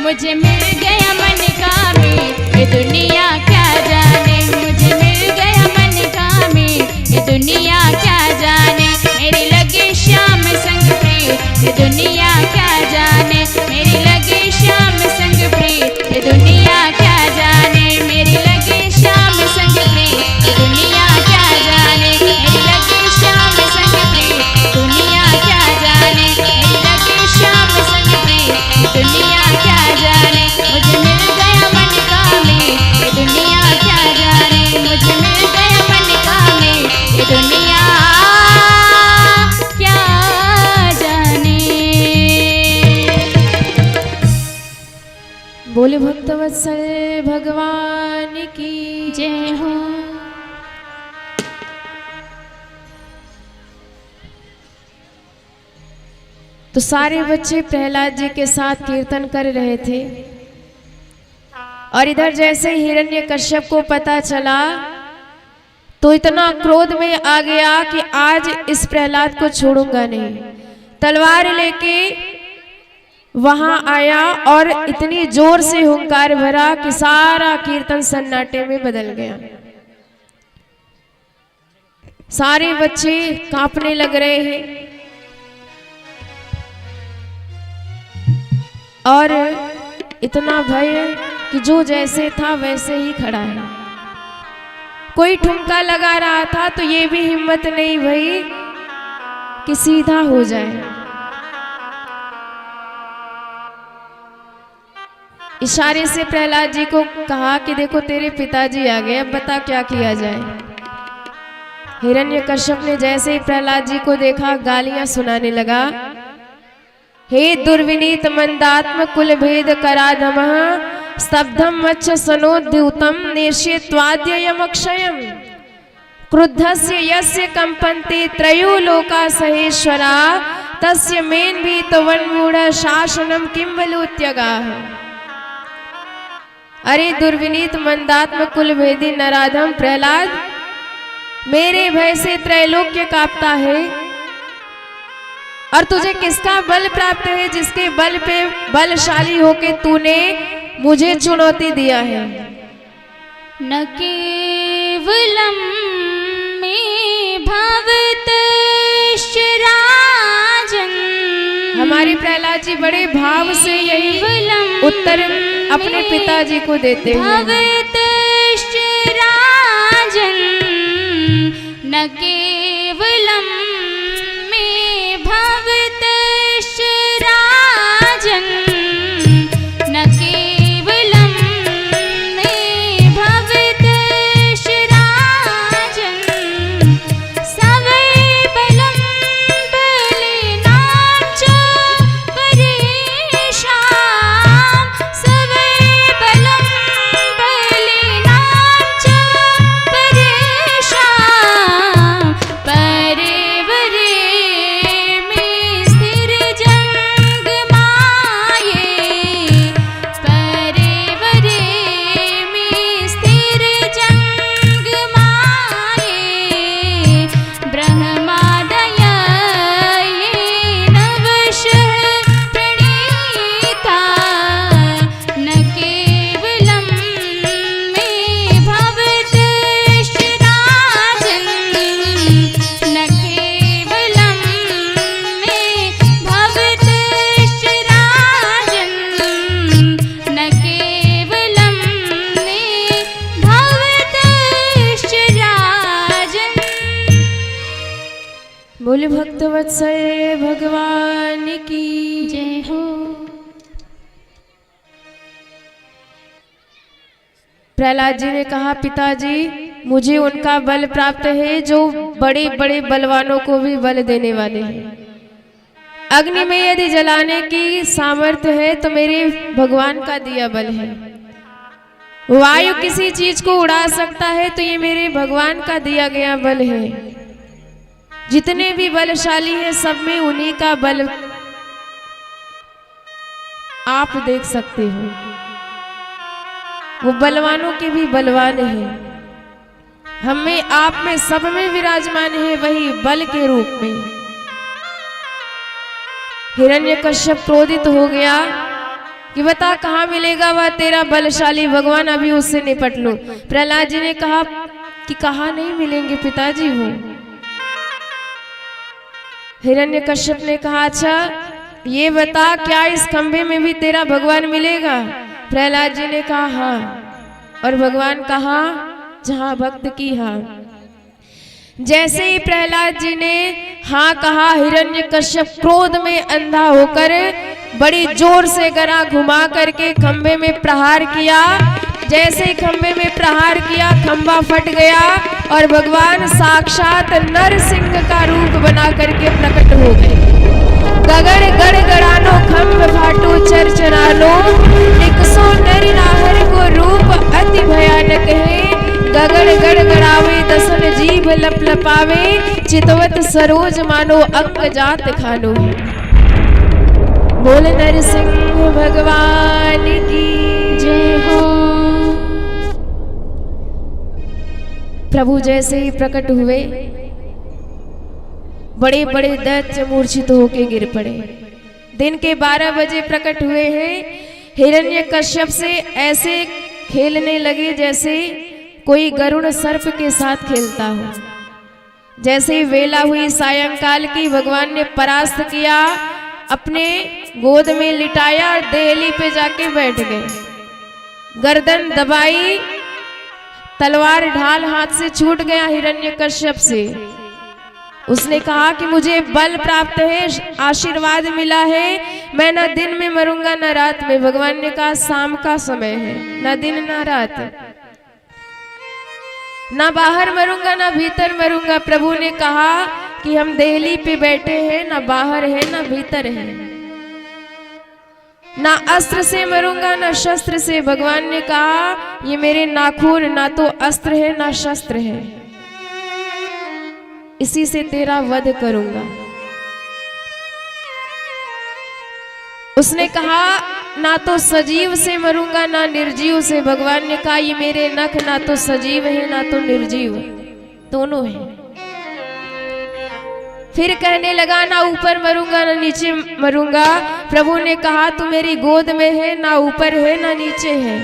मुझे मिल गया मन का मीत, ये दुनिया क्या जाने। मुझे मिल गया मन का मीत, ये दुनिया क्या जाने। मेरी लगे श्याम संग प्रीत, ये दुनिया क्या जाने। मेरी लगे श्याम संग प्रीत, ये दुनिया क्या जाने। मेरी लगे श्याम संग प्रीत, ये दुनिया क्या जाने। मेरी लगे श्याम संग प्रीत, दुनिया क्या जाने। मेरी लगे श्याम संग प्रीत, दुनिया क्या जाने। मुझे मिल गया मन का मीत, ये दुनिया क्या जाने। मुझे मिल गया मन का मीत, ये दुनिया क्या जाने। बोले भक्तवत्सल भगवान की जय हो। तो सारे बच्चे प्रहलाद जी के साथ कीर्तन कर रहे थे और इधर जैसे हिरण्यकश्यप को पता चला तो इतना क्रोध में आ गया कि आज इस प्रहलाद को छोड़ूंगा नहीं। तलवार लेके वहां आया और इतनी जोर से हुंकार भरा कि सारा कीर्तन सन्नाटे में बदल गया। सारे बच्चे कांपने लग रहे हैं और इतना भय कि जो जैसे था वैसे ही खड़ा है। कोई ठुमका लगा रहा था तो ये भी हिम्मत नहीं भई कि सीधा हो जाए। इशारे से प्रहलाद जी को कहा कि देखो तेरे पिताजी आ गए, अब बता क्या किया जाए। हिरण्यकश्यप ने जैसे ही प्रहलाद जी को देखा गालियां सुनाने लगा। हे दुर्विनीत मंदात्म कुल भेद कराधमः स्तब्धम मच्छ सनोद्युतम निर्षेत्वाद्ययमक्षयम् क्रुद्धस्य यस्य कंपन्ते त्रयो लोका सहेश्वरा तस्य मेन भी तवन्मूढ़ शासनम किं बलूत्यगाः। अरे दुर्विनीत मंदात्म कुल भेदी नराधम प्रहलाद, मेरे भय से त्रैलोक्य कांपता है और तुझे किसका बल प्राप्त है जिसके बल पे बलशाली होके तूने मुझे चुनौती दिया है। न केवलम में भवतश्चराजन्। हमारे प्रहलाद जी बड़े भाव से यही उत्तर अपने पिताजी को देते हैं। भवतश्चराजन् न केवलम में भवतश्चराजन् न केवलम में भवतश्चराजन् सवै बलं बलिनां च परेषां सवै बलं बलिनां च परेषां परिवरे में स्थिर जंगमाये परिवरे में स्थिर जंगमाये ब्रह्मादय नवशः प्रणीता न केवलम में भवतश्चराजन् न केवलम में भवतश्चराजन् न केवलम में भवतश्चराजन्। बोले भक्तवत्सल भगवान की जय हो। प्रहलाद जी ने कहा, पिताजी मुझे उनका बल प्राप्त है जो बड़े बड़े बलवानों को भी बल देने वाले हैं। अग्नि में यदि जलाने की सामर्थ्य है तो मेरे भगवान का दिया बल है। वायु किसी चीज को उड़ा सकता है तो ये मेरे भगवान का दिया गया बल है। जितने भी बलशाली हैं सब में उन्हीं का बल आप देख सकते हो। वो बलवानों के भी बलवान हैं। हम में आप में सब में विराजमान है वही बल के रूप में। हिरण्यकश्यप क्रोधित हो गया कि बता कहाँ मिलेगा वह तेरा बलशाली भगवान, अभी उससे निपट लूं। प्रहलाद जी ने कहा कि कहाँ नहीं मिलेंगे पिताजी वो। हिरण्यकश्यप ने कहा, अच्छा ये बता क्या इस खंभे में भी तेरा भगवान मिलेगा? प्रहलाद जी ने कहा हाँ। और भगवान कहा जहां भक्त की हाँ। जैसे ही प्रहलाद जी ने हाँ कहा, हिरण्यकश्यप क्रोध में अंधा होकर बड़ी जोर से गरा घुमा करके खंभे में प्रहार किया। जैसे ही खंभे में प्रहार किया खंभा फट गया और भगवान साक्षात नरसिंह का रूप बना करके प्रकट हो गए। गगड़ गड़गड़ानो खंभ फाटो चरचरानो निकसो नरि नाहर को रूप अति भयानक है। गगड़ गड़गड़ावे दसन जीभ लपलपावे चितवत सरोज मानो अंग जात खानो है। बोल नरसिंह भगवान की जय हो। प्रभु जैसे ही प्रकट हुए बड़े बड़े दैत्य मूर्छित होके गिर पड़े। दिन के 12 बजे प्रकट हुए हैं। हिरण्यकश्यप से ऐसे खेलने लगे जैसे कोई गरुड़ सर्प के साथ खेलता हो। जैसे ही वेला हुई सायंकाल की, भगवान ने परास्त किया, अपने गोद में लिटाया, देहली पे जाके बैठ गए। गर्दन दबाई, तलवार ढाल हाथ से छूट गया हिरण्यकश्यप से। उसने कहा कि मुझे बल प्राप्त है, आशीर्वाद मिला है, मैं न दिन में मरूंगा न रात में। भगवान ने कहा शाम का समय है, न दिन न रात, ना बाहर मरूंगा ना भीतर मरूंगा। प्रभु ने कहा कि हम देहली पे बैठे हैं, ना बाहर है ना भीतर है, ना अस्त्र से मरूंगा ना शस्त्र से। भगवान ने कहा ये मेरे नाखून ना तो अस्त्र है ना शस्त्र है, इसी से तेरा वध करूंगा। उसने कहा ना तो सजीव से मरूंगा ना निर्जीव से। भगवान ने कहा ये मेरे नख ना तो सजीव है ना तो निर्जीव, दोनों है। फिर कहने लगा ना ऊपर मरूंगा ना नीचे मरूंगा। प्रभु ने कहा तू मेरी गोद में है, ना ऊपर है ना नीचे है।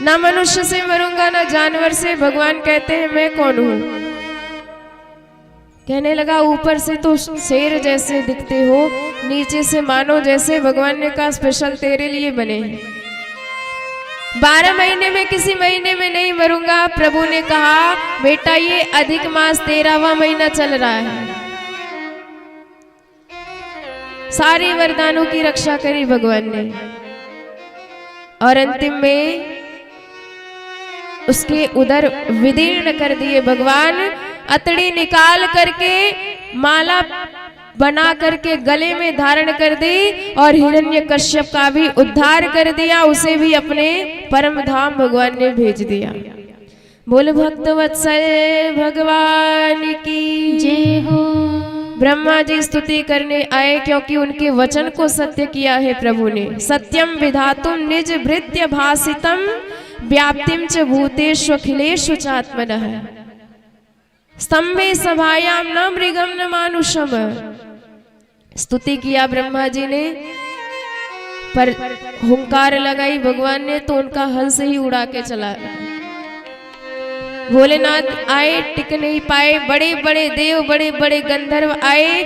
ना मनुष्य से मरूंगा ना जानवर से। भगवान कहते हैं मैं कौन हूं? कहने लगा ऊपर से तो शेर जैसे दिखते हो, नीचे से मानो जैसे भगवान ने कहा स्पेशल तेरे लिए बने हैं। 12 महीने में किसी महीने में नहीं मरूंगा। प्रभु ने कहा बेटा ये अधिक मास 13वां महीना चल रहा है। सारी वरदानों की रक्षा करी भगवान ने और अंतिम में उसके उदर विदीर्ण कर दिए भगवान। अतड़ी निकाल करके माला बना करके गले में धारण कर दी और हिरण्यकश्यप का भी उद्धार कर दिया, उसे भी अपने परम धाम भगवान ने भेज दिया। बोल भक्त वत्सल भगवान की जय हो। ब्रह्मा जी स्तुति करने आए क्योंकि उनके वचन को सत्य किया है प्रभु ने। सत्यम विधातुम निज भृत्य भासितम व्याप्तिम च भूतेषु अखिलेषु चात्मनः स्तंभे सभायाम न मृगम न मानुषम। स्तुति किया ब्रह्मा जी ने, पर हुंकार लगाई भगवान ने तो उनका हंस ही उड़ा के चला। भोलेनाथ आए, टिक नहीं पाए। बड़े बड़े देव बड़े बड़े गंधर्व आए,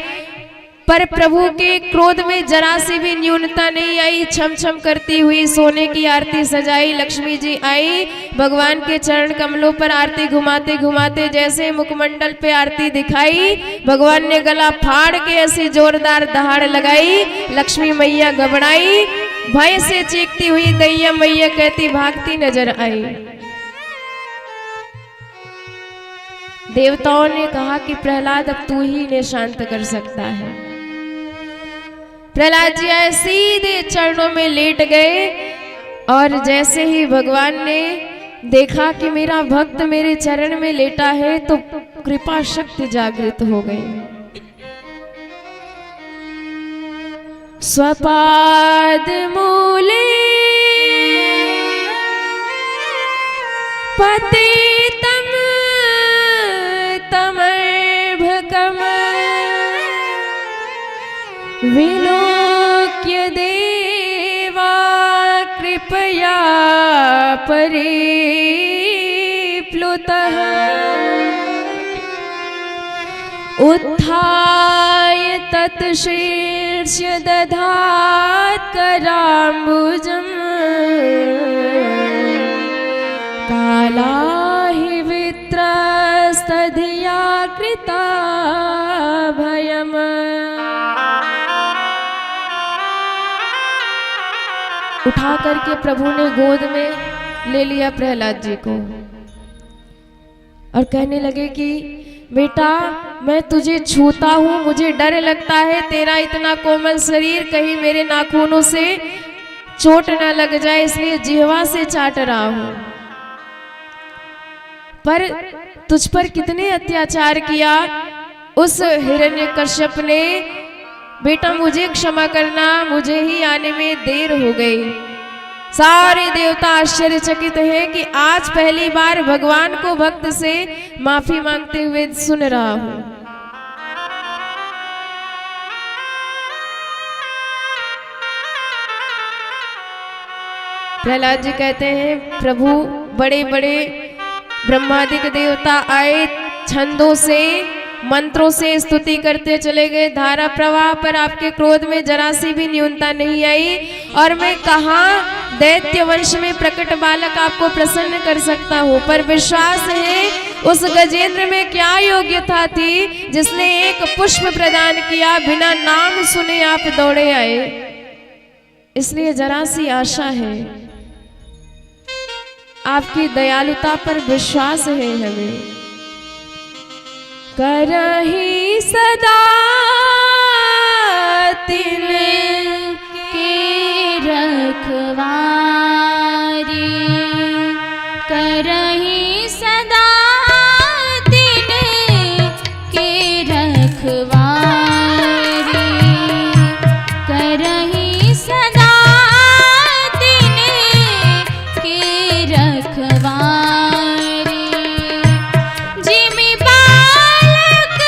पर प्रभु के क्रोध में जरा सी भी न्यूनता नहीं आई। छम छम करती हुई सोने की आरती सजाई। लक्ष्मी जी आई, भगवान के चरण कमलों पर आरती घुमाते घुमाते जैसे मुखमंडल पे आरती दिखाई, भगवान ने गला फाड़ के ऐसी जोरदार दहाड़ लगाई। लक्ष्मी मैया घबराई, भय से चीखती हुई दैया मैया कहती भागती नजर आई। देवताओं ने कहा कि प्रहलाद अब तू ही इन्हें शांत कर सकता है। प्रहलाद जी आए, सीधे चरणों में लेट गए और जैसे ही भगवान ने देखा कि मेरा भक्त मेरे चरण में लेटा है तो कृपा शक्ति जागृत हो गई। स्वपाद मूले पतितम तमर्भकम विलोक्य देवा कृपया परिप्लुतः उत्थाय तत्शीर्ष्य दधात् कराम्बुजम् कालाहि वित्रस्तधिया कृता भयम्। उठा करके प्रभु ने गोद में ले लिया प्रहलाद जी को और कहने लगे कि बेटा मैं तुझे छूता हूं, मुझे डर लगता है, तेरा इतना कोमल शरीर कहीं मेरे नाखूनों से चोट ना लग जाए, इसलिए जिह्वा से चाट रहा हूं। पर तुझ पर कितने अत्याचार किया उस हिरण्यकश्यप ने, बेटा मुझे क्षमा करना, मुझे ही आने में देर हो गई। सारे देवता आश्चर्यचकित है कि आज पहली बार भगवान को भक्त से माफी मांगते हुए सुन रहा हूं। प्रहलाद जी कहते हैं प्रभु बड़े बड़े ब्रह्मादिक देवता आए, छंदों से मंत्रों से स्तुति करते चले गए, धारा प्रवाह पर आपके क्रोध में जरा सी भी न्यूनता नहीं आई। और मैं कहाँ दैत्य वंश में प्रकट बालक आपको प्रसन्न कर सकता हूँ, पर विश्वास है उस गजेंद्र में क्या योग्यता थी जिसने एक पुष्प प्रदान किया, बिना नाम सुने आप दौड़े आए। इसलिए जरा सी आशा है, आपकी दयालुता पर विश्वास है हमें। करहि सदा तिनके रखवारी, करहि सदा तिनके रखवारी, करहि सदा तिनके रखवारी। जिमि बालक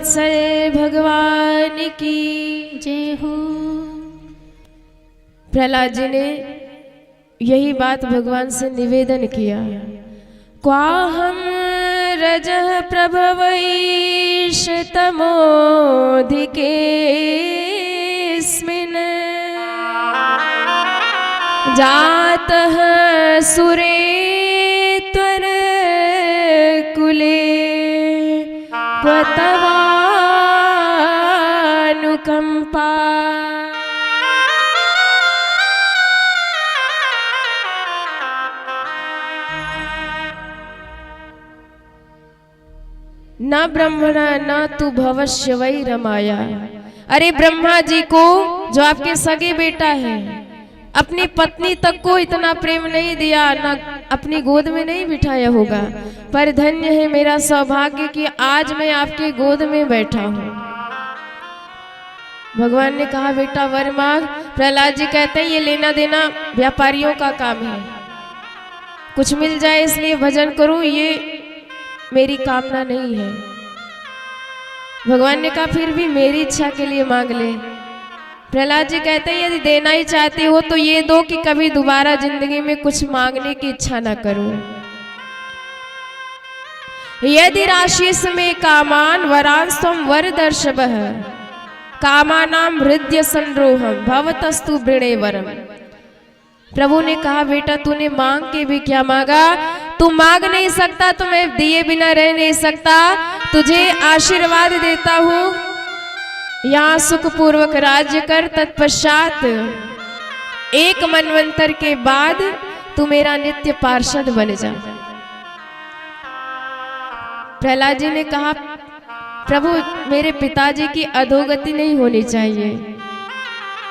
वत्सल भगवान की जय हो। प्रहलाद जी ने यही बात भगवान से निवेदन किया। क्वाहम रजः प्रभवैष तमोधिकेऽस्मिन् जातः सुरेत्वर कुले क्वतवानुकंपा। न ब्रह्मणा न तू भवस्य वै रमाया। अरे ब्रह्मा जी को, जो आपके सगे बेटा है, अपनी पत्नी तक को इतना प्रेम नहीं दिया, न अपनी गोद में नहीं बिठाया होगा। पर धन्य है मेरा सौभाग्य कि आज मैं आपके गोद में बैठा हूँ। भगवान ने कहा बेटा वर मांग। प्रहलाद जी कहते हैं ये लेना देना व्यापारियों का काम है, कुछ मिल जाए इसलिए भजन करूं, ये मेरी कामना नहीं है। भगवान ने कहा फिर भी मेरी इच्छा के लिए मांग ले। प्रहलाद जी कहते हैं यदि देना ही चाहते हो तो ये दो कि कभी दोबारा जिंदगी में कुछ मांगने की इच्छा ना करूं। यदि राशिस में कामान वरांस्तम वर दर्शवः कामानाम हृदय संरोहम भवतस्तु वृणे वरम। प्रभु ने कहा बेटा तूने मांग के भी क्या मांगा, तू मांग नहीं सकता तो मैं दिए बिना रह नहीं सकता। तुझे आशीर्वाद देता हूँ, यहाँ सुख पूर्वक राज्य कर, तत्पश्चात एक मनवंतर के बाद तू मेरा नित्य पार्षद बन जा। प्रहलाद जी ने कहा प्रभु मेरे पिताजी की अधोगति नहीं होनी चाहिए।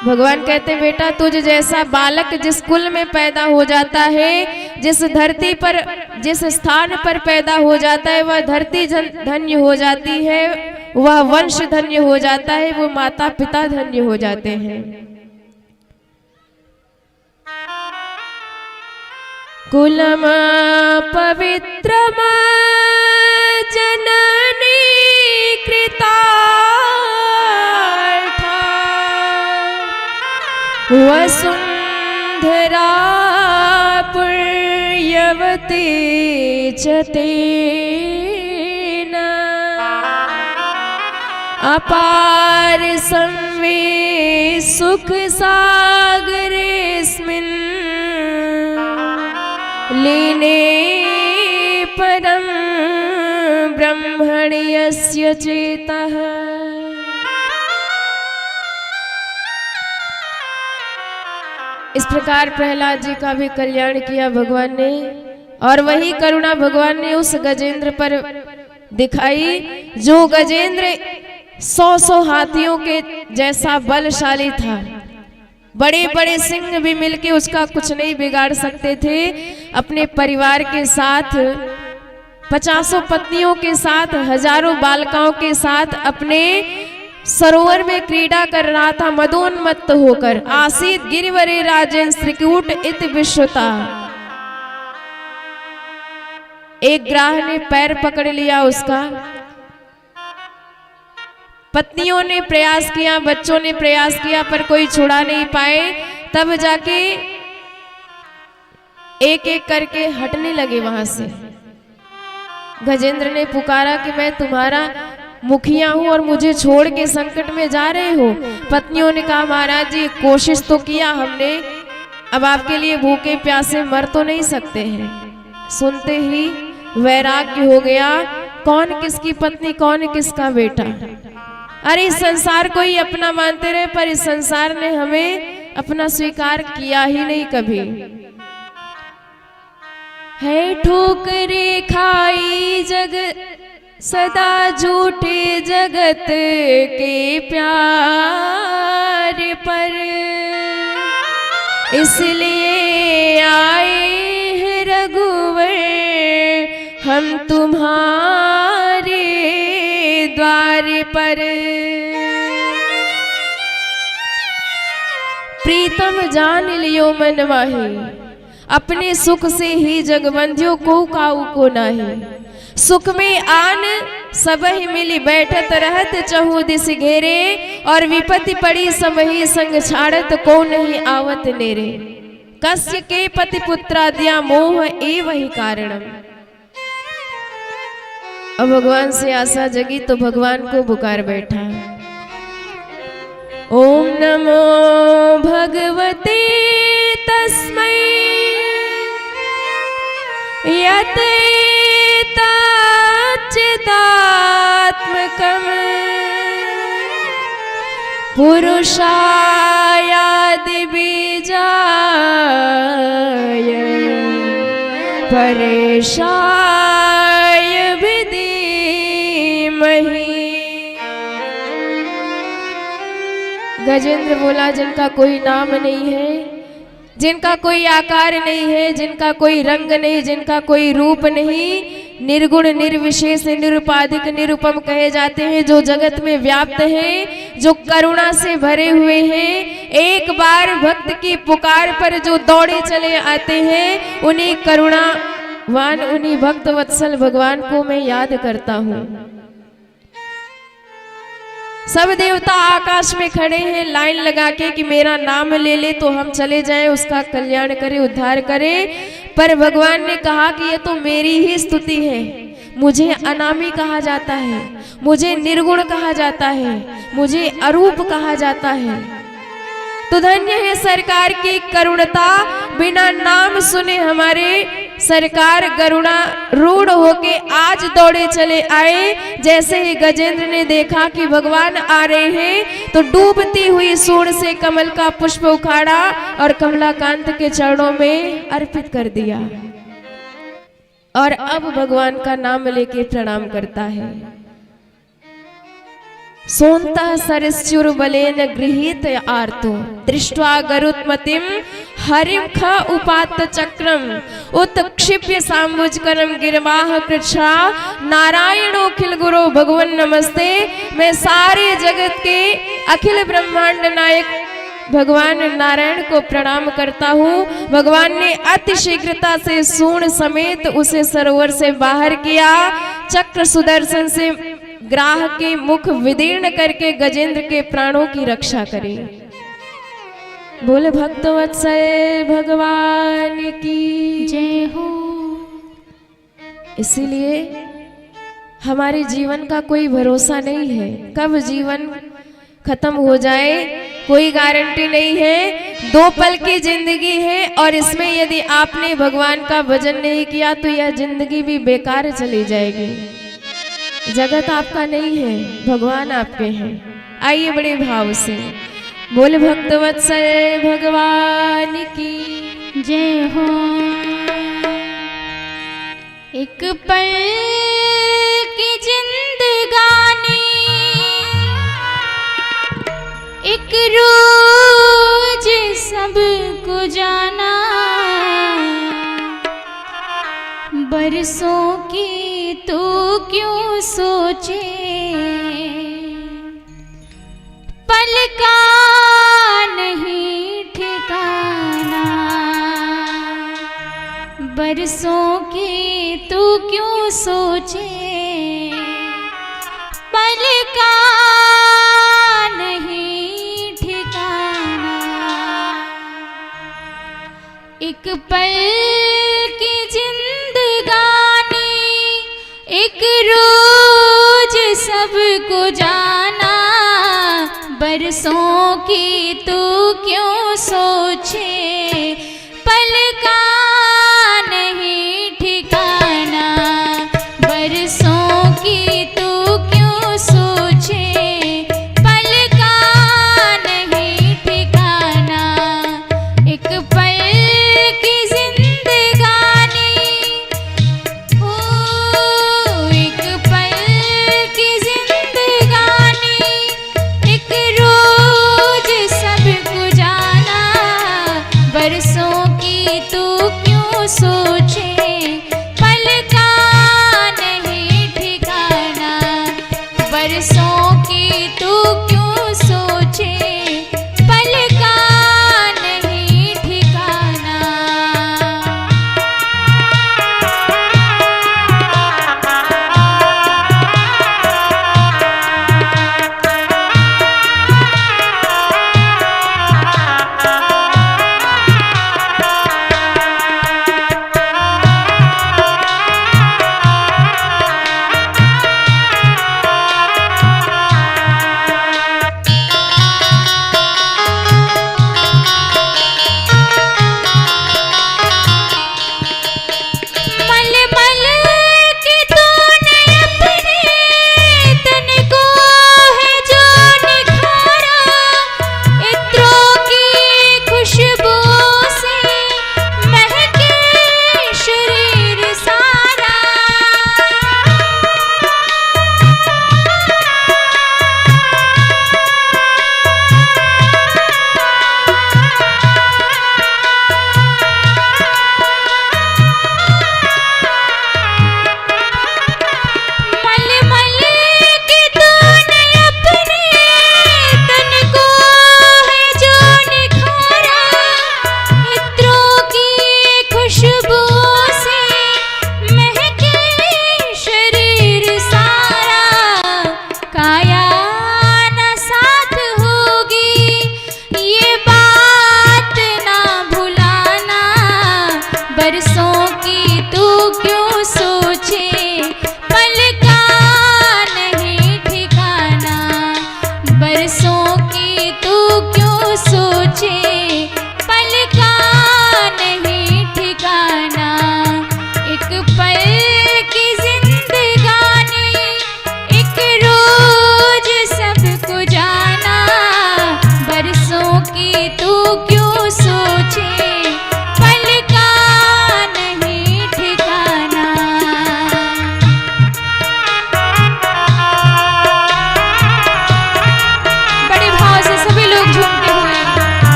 भगवान कहते बेटा तुझ जैसा बालक जिस कुल में पैदा हो जाता है, जिस धरती पर जिस स्थान पर पैदा हो जाता है, वह धरती धन्य हो जाती है, वह वंश धन्य हो जाता है, वो माता पिता धन्य हो जाते हैं। कुलम पवित्रम जननी कृतार्था वसुंधरा पुण्यवती च तेन अपार संवे सुख सागरेस्मिन् लीने परम ब्रह्मणि यस्य चेतः। इस प्रकार प्रहलाद जी का भी कल्याण किया भगवान ने, और वही करुणा भगवान ने उस गजेंद्र पर दिखाई जो गजेंद्र 100 हाथियों के जैसा बलशाली था। बड़े बड़े सिंह भी मिलके उसका कुछ नहीं बिगाड़ सकते थे। अपने परिवार के साथ 50 पत्नियों के साथ, हजारों बालकाओं के साथ अपने सरोवर में क्रीड़ा कर रहा था मदोन्मत्त होकर। आसीत गिरिवरे राजेन श्रीकूट इत विश्वता। एक ग्राह ने पैर पकड़ लिया उसका। पत्नियों ने प्रयास किया, बच्चों ने प्रयास किया, पर कोई छुड़ा नहीं पाए। तब जाके एक एक करके हटने लगे वहां से। गजेंद्र ने पुकारा कि मैं तुम्हारा मुखिया हूं और मुझे छोड़ के संकट में जा रहे हो। पत्नियों ने कहा महाराज जी कोशिश तो किया हमने, अब आपके लिए भूखे प्यासे मर तो नहीं सकते हैं। सुनते ही वैराग्य हो गया, कौन किसकी पत्नी कौन किसका बेटा। अरे इस संसार को ही अपना मानते रहे, पर इस संसार ने हमें अपना स्वीकार किया ही नहीं कभी। है ठोकरे खाई जग सदा झूठे जगत के प्यार पर, इसलिए आए हैं रघुवर हम तुम्हारे द्वार पर। प्रीतम जान लियो मन माही, अपने सुख से ही जगबंधियों को काऊ को नाही। सुख में आन सबहि मिली बैठत रहत चहु दिस घेरे, और विपत्ति पड़ी सबहि संग छाड़त को नहीं आवत नेरे। कस्य के पति पुत्राद्या मोह एवहि कारणम। अब भगवान से आशा जगी तो भगवान को पुकार बैठा। ओम नमो भगवते तस्मै यते चिदात्मकम् पुरुषायादि बीजाय परेशाय विधीमहि। गजेंद्र बोला, जिनका कोई नाम नहीं है, जिनका कोई आकार नहीं है, जिनका कोई रंग नहीं, जिनका कोई रूप नहीं, निर्गुण निर्विशेष निरुपाधिक निरुपम कहे जाते हैं, जो जगत में व्याप्त हैं, जो करुणा से भरे हुए हैं, एक बार भक्त की पुकार पर जो दौड़े चले आते हैं, उन्हीं करुणावान उन्हीं भक्त वत्सल भगवान को मैं याद करता हूँ। सब देवता आकाश में खड़े हैं लाइन लगा के कि मेरा नाम ले ले तो हम चले जाएं, उसका कल्याण करे, उद्धार करे। पर भगवान ने कहा कि ये तो मेरी ही स्तुति है, मुझे अनामी कहा जाता है, मुझे निर्गुण कहा जाता है, मुझे अरूप कहा जाता है। तो धन्य है सरकार की करुणता, बिना नाम सुने हमारे सरकार करुणा रूढ़ होके आज दौड़े चले आए। जैसे ही गजेंद्र ने देखा कि भगवान आ रहे हैं, तो डूबती हुई सूंड से कमल का पुष्प उखाड़ा और कमलाकांत के चरणों में अर्पित कर दिया, और अब भगवान का नाम लेके प्रणाम करता है। सोन्तः सरस्युर बलेन गृहीत आर्तो दृष्ट्वा गरुत्मतिम हरिं ख उपात्त चक्रम उत्क्षिप्य साम्बुजकरम गिरवाह कृच्छा नारायणोखिल गुरो भगवन नमस्ते। मैं सारे जगत के अखिल ब्रह्मांड नायक भगवान नारायण को प्रणाम करता हूँ। भगवान ने अति शीघ्रता से सूंड समेत उसे सरोवर से बाहर किया, चक्र सुदर्शन से ग्राह के मुख विदीर्ण करके गजेंद्र के प्राणों की रक्षा करे। बोले भक्तवत्सल भगवान की जय हो। इसीलिए हमारे जीवन का कोई भरोसा नहीं है, कब जीवन खत्म हो जाए कोई गारंटी नहीं है। 2 पल की जिंदगी है, और इसमें यदि आपने भगवान का भजन नहीं किया तो यह जिंदगी भी बेकार चली जाएगी। जगत आपका नहीं है, भगवान आपके हैं। आइए बड़े भाव से बोले भक्तवत्सल भगवान की जय हो। एक पल की जिंदगानी एक रोज सबको जाना, बरसों की तू क्यों सोचे, पल का नहीं ठिकाना, बरसों की तू क्यों सोचे, पल का नहीं ठिकाना। एक पल की जिंदगानी एक रोज सबको जाना, बरसों की तू क्यों सोचे, पल का नहीं ठिकाना, बरसों की तू क्यों सोचे, पल का नहीं ठिकाना। एक पल की जिंदगानी, ओ एक पल की जिंदगानी एक रोज सबको जाना, बरसों की तू क्यों सोचे, पल का नहीं ठिकाना, बरसों की तू क्यों सोचे, पल का नहीं ठिकाना।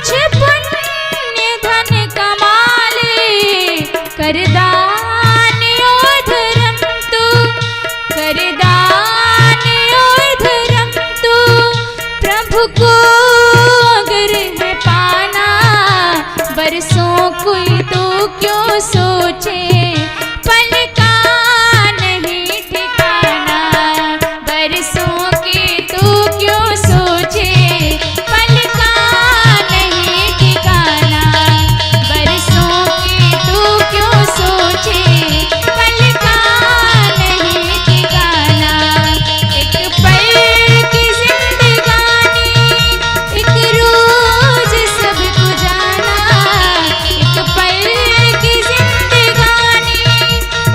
कुछ पुण्य धन कमा ले, कर दान और धर्म तू, कर दान और धर्म तू, प्रभु को अगर है पाना, बरसों कोई तो क्यों सोचे, पल का नहीं ठिकाना, बरसों के तो क्यों सोचे, पल का नहीं ठिकाना, बरसों के तो क्यों सोचे, पल का नहीं ठिकाना। एक पल की जिंदगानी, एक रोज सबको जाना, एक पल की जिंदगानी,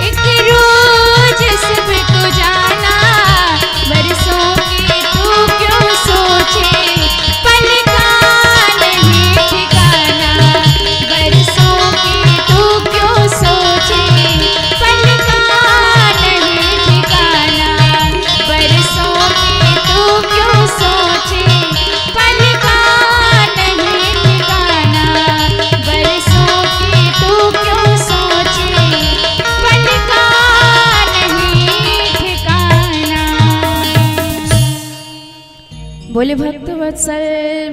एक रोज सबको जाना, बरसों के तू क्यों सोचे, पल का नहीं ठिकाना, बरसों के तू क्यों सोचे, पल का नहीं ठिकाना, बरसों के तू क्यों सोचे, पल का नहीं ठिकाना, बरसों के तू क्यों सोचे, पल का नहीं ठिकाना। बोले भक्त वत्सल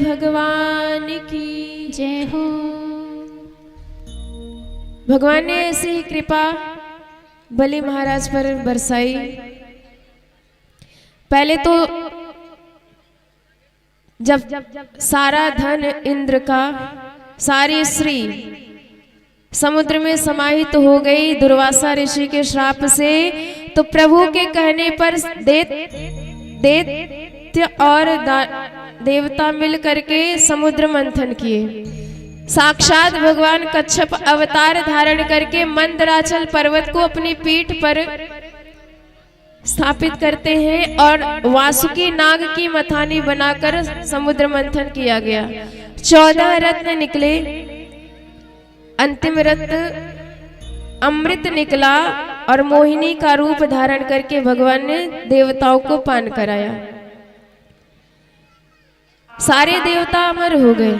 भगवान की। जय हो। भगवान ने ऐसी ही कृपा बलि महाराज पर बरसाई। पहले तो जब सारा धन इंद्र का, सारी श्री समुद्र में समाहित हो गई दुर्वासा ऋषि के श्राप से, तो प्रभु के कहने पर दैत्य और देवता मिल करके समुद्र मंथन किए। साक्षात भगवान कच्छप अवतार धारण करके मंदराचल पर्वत को अपनी पीठ पर स्थापित करते हैं और वासुकी नाग की मथानी बनाकर समुद्र मंथन किया गया। 14 रत्न निकले, अंतिम रत्न अमृत निकला और मोहिनी का रूप धारण करके भगवान ने देवताओं को पान कराया। सारे देवता अमर हो गए,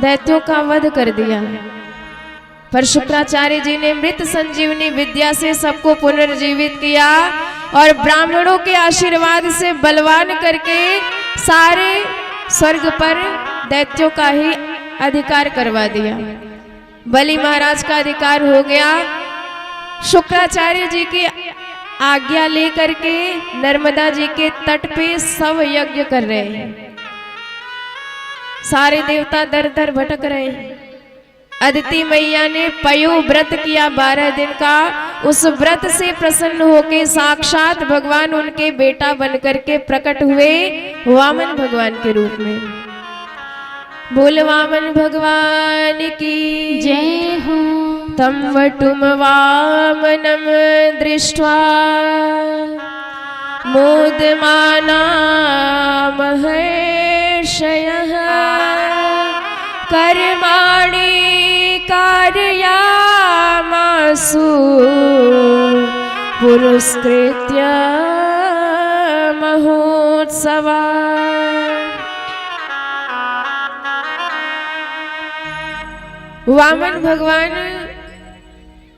दैत्यों का वध कर दिया। पर शुक्राचार्य जी ने मृत संजीवनी विद्या से सबको पुनर्जीवित किया और ब्राह्मणों के आशीर्वाद से बलवान करके सारे स्वर्ग पर दैत्यों का ही अधिकार करवा दिया। बलि महाराज का अधिकार हो गया। शुक्राचार्य जी की आज्ञा लेकर के नर्मदा जी के तट पे सब यज्ञ कर रहे हैं। सारे देवता दर दर भटक रहे हैं। अदिति मैया ने पयो व्रत किया 12 दिन का। उस व्रत से प्रसन्न होके साक्षात भगवान उनके बेटा बनकर के प्रकट हुए वामन भगवान के रूप में। बोल वामन भगवान की जय हो। तम वटुम वामनम दृष्ट्वा मोदमाना महर्षयः कर्माणि कारयामासु पुरस्कृत्य महोत्सवा। वामन भगवान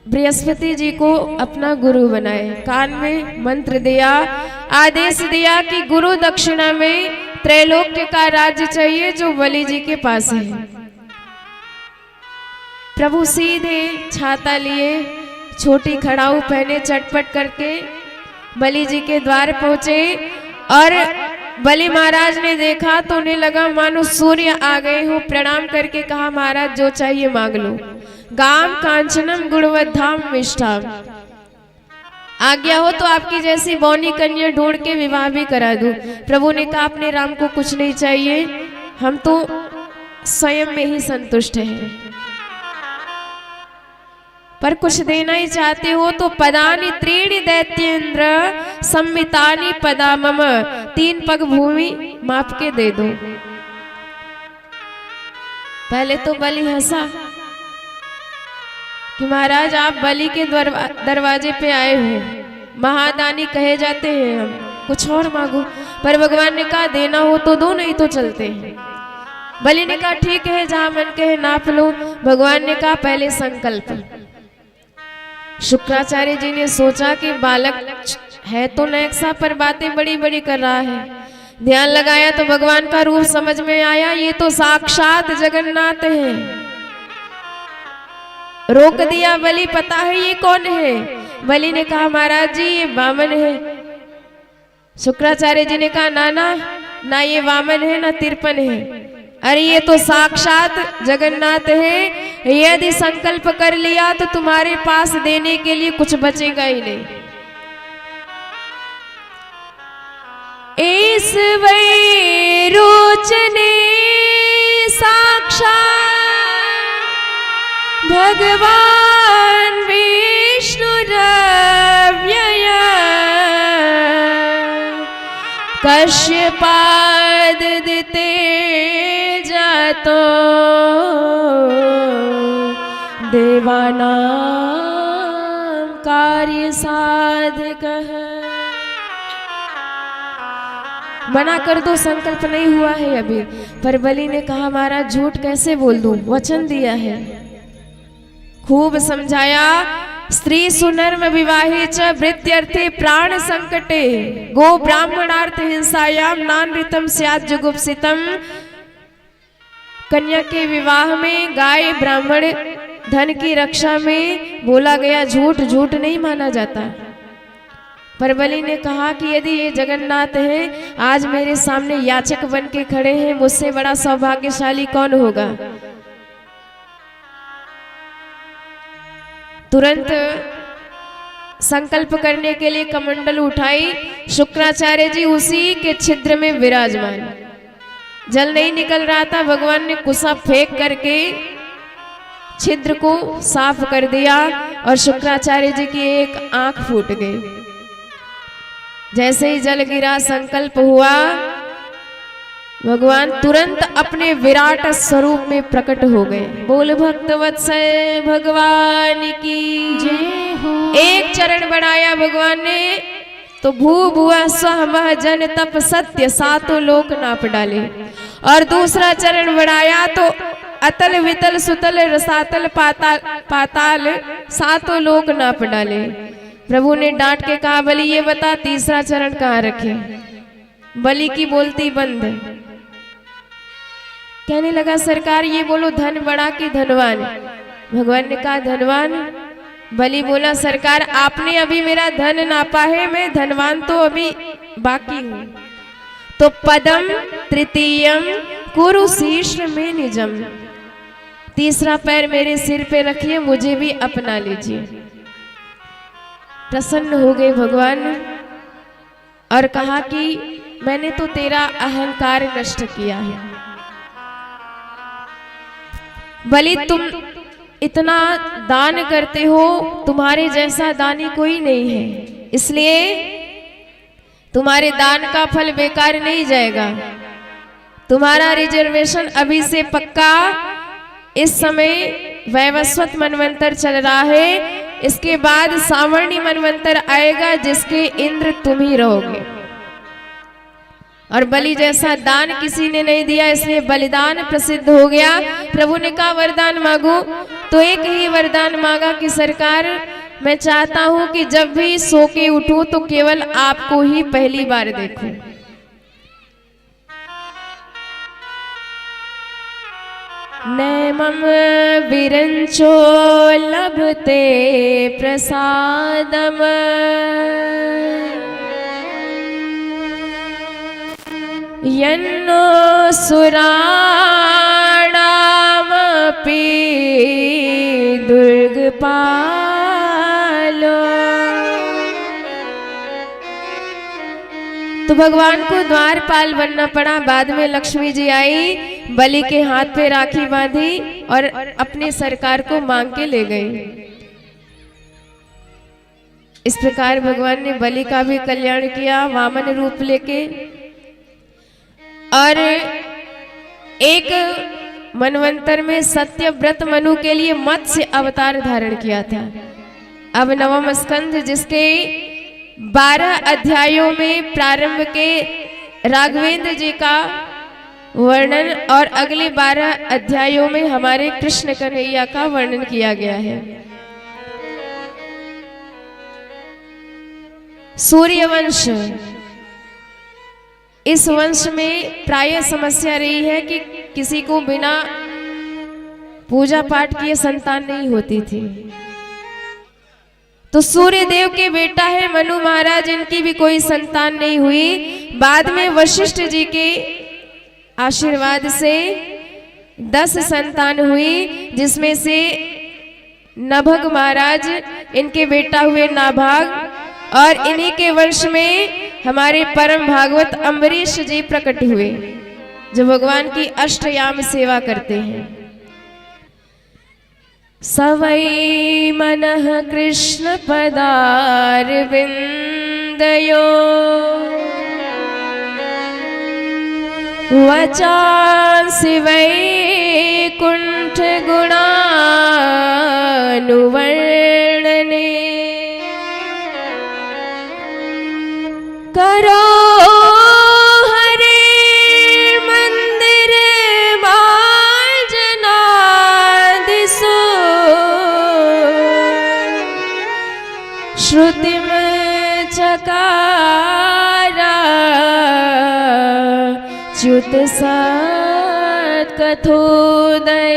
बृहस्पति जी को अपना गुरु बनाए। कान में मंत्र दिया, आदेश दिया कि गुरु दक्षिणा में त्रैलोक्य का राज्य चाहिए जो बलि जी के पास है। प्रभु सीधे छाता लिए, छोटी खड़ाऊ पहने, चटपट करके बलि जी के द्वार पहुंचे और बलि महाराज ने देखा तो उन्हें लगा मानो सूर्य आ गए हो। प्रणाम करके कहा, महाराज जो चाहिए मांग लो। गाम कांचनम गुणवद्धाम मिष्ठाम, आज्ञा हो तो आपकी जैसी बौनी कन्या ढूंढ के विवाह भी करा दूं। प्रभु ने कहा, अपने राम को कुछ नहीं चाहिए, हम तो स्वयं में ही संतुष्ट हैं। पर कुछ देना ही चाहते हो तो पदानि त्रीणि दैत्येंद्र सम्मितानि पदा मम, 3 पग भूमि माप के दे दो। पहले तो बलि हंसा कि महाराज आप बलि के दरवाजे पे आए हो, महादानी कहे जाते हैं, हम कुछ और मांगो। पर भगवान ने कहा, देना हो तो दो, नहीं तो चलते हैं। बलि ने कहा ठीक है, जहां मन कहे नाप लो। भगवान ने कहा पहले संकल्प। शुक्राचार्य जी ने सोचा कि बालक है तो नैक्सा पर बातें बड़ी बड़ी कर रहा है। ध्यान लगाया तो भगवान का रूप समझ में आया, ये तो साक्षात जगन्नाथ है। रोक दिया बलि, पता है ये कौन है? बलि ने कहा महाराज जी ये वामन है। शुक्राचार्य जी ने कहा ना ये वामन है ना तिरपन है, अरे ये तो साक्षात जगन्नाथ है। यदि संकल्प कर लिया तो तुम्हारे पास देने के लिए कुछ बचेगा ही नहीं। इस वैरोचने साक्षात भगवान विष्णु रव्यय कश्यपाद दिते जातो देवानां कार्य साधकः। मना कर दो, संकल्प नहीं हुआ है अभी। पर बलि ने कहा महाराज झूठ कैसे बोल दूं, वचन दिया है। खूब समझाया, स्त्री सुनर्म विवाहे च वृत्यर्थे प्राण संकटे गो ब्राह्मणार्थ हिंसायाम नानृतम स्यात् जुगुप्सितम। कन्या के विवाह में गाय ब्राह्मण धन की रक्षा में बोला गया झूठ नहीं माना जाता। पर बलि ने कहा कि यदि ये जगन्नाथ है, आज मेरे सामने याचक बन के खड़े हैं, मुझसे बड़ा सौभाग्यशाली कौन होगा। तुरंत संकल्प करने के लिए कमंडल उठाई। शुक्राचार्य जी उसी के छिद्र में विराजमान, जल नहीं निकल रहा था। भगवान ने कुसा फेंक करके छिद्र को साफ कर दिया और शुक्राचार्य जी की एक आंख फूट गई। जैसे ही जल गिरा, संकल्प हुआ, भगवान तुरंत अपने विराट स्वरूप में प्रकट हो गए। बोल भक्तवत्सल भगवान की जय हो। एक चरण बढ़ाया भगवान ने तो भू भुआ स्व मह जन तप सत्य सातों लोक नाप डाले। और दूसरा चरण बढ़ाया तो अतल वितल सुतल रसातल पाताल सातों लोक नाप डाले। प्रभु ने डांट के कहा बलि ये बता तीसरा चरण कहाँ रखे। बलि की बोलती बंद। कहने लगा सरकार ये बोलो धन बड़ा कि धनवान। भगवान ने कहा धनवान। बलि बोला सरकार आपने अभी मेरा धन नापा है, मैं धनवान तो अभी बाकी हूं। तो पदम तृतीयम कुरु शीर्ष में निजम, तीसरा पैर मेरे सिर पे रखिए, मुझे भी अपना लीजिए। प्रसन्न हो गए भगवान और कहा कि मैंने तो तेरा अहंकार नष्ट किया है। बलि तुम इतना दान करते हो, तुम्हारे जैसा दानी कोई नहीं है, इसलिए तुम्हारे दान का फल बेकार नहीं जाएगा। तुम्हारा रिजर्वेशन अभी से पक्का। इस समय वैवस्वत मनवंतर चल रहा है, इसके बाद सावर्णी मनवंतर आएगा जिसके इंद्र तुम ही रहोगे। और बलि जैसा दान किसी ने नहीं दिया, इसलिए बलिदान प्रसिद्ध हो गया। प्रभु ने कहा वरदान मांगो, तो एक ही वरदान मांगा कि सरकार मैं चाहता हूं कि जब भी सो के उठूं तो केवल आपको ही पहली बार देखूं। नैमम विरंचो लभते प्रसादम यन्नो सुराणामपि दुर्गपालो। तो भगवान को द्वारपाल बनना पड़ा। बाद में लक्ष्मी जी आई, बलि के हाथ पे राखी बांधी और अपनी सरकार को मांग के ले गई। इस प्रकार भगवान ने बलि का भी कल्याण किया वामन रूप लेके। और एक मनवंतर में सत्यव्रत मनु के लिए मत्स्य अवतार धारण किया था। अब नवम स्कंध जिसके 12 अध्यायों में प्रारंभ के राघवेंद्र जी का वर्णन और अगले 12 अध्यायों में हमारे कृष्ण कन्हैया का वर्णन किया गया है। सूर्यवंश, इस वंश में प्रायः समस्या रही है कि किसी को बिना पूजा पाठ किए संतान नहीं होती थी। तो सूर्य देव के बेटा है मनु महाराज, इनकी भी कोई संतान नहीं हुई। बाद में वशिष्ठ जी के आशीर्वाद से 10 संतान हुई, जिसमें से नभग महाराज इनके बेटा हुए नाभाग, और इन्हीं के वंश में हमारे परम भागवत अम्बरीश जी प्रकट हुए, जो भगवान की अष्टयाम सेवा करते हैं। सवै मनः कृष्ण पदार विंदयो वचांसि वैकुंठ गुणानुवर्णने करो हरे मंदिर मार्जनादिसो श्रुतिम चकारा च्युत सत् कथोदय।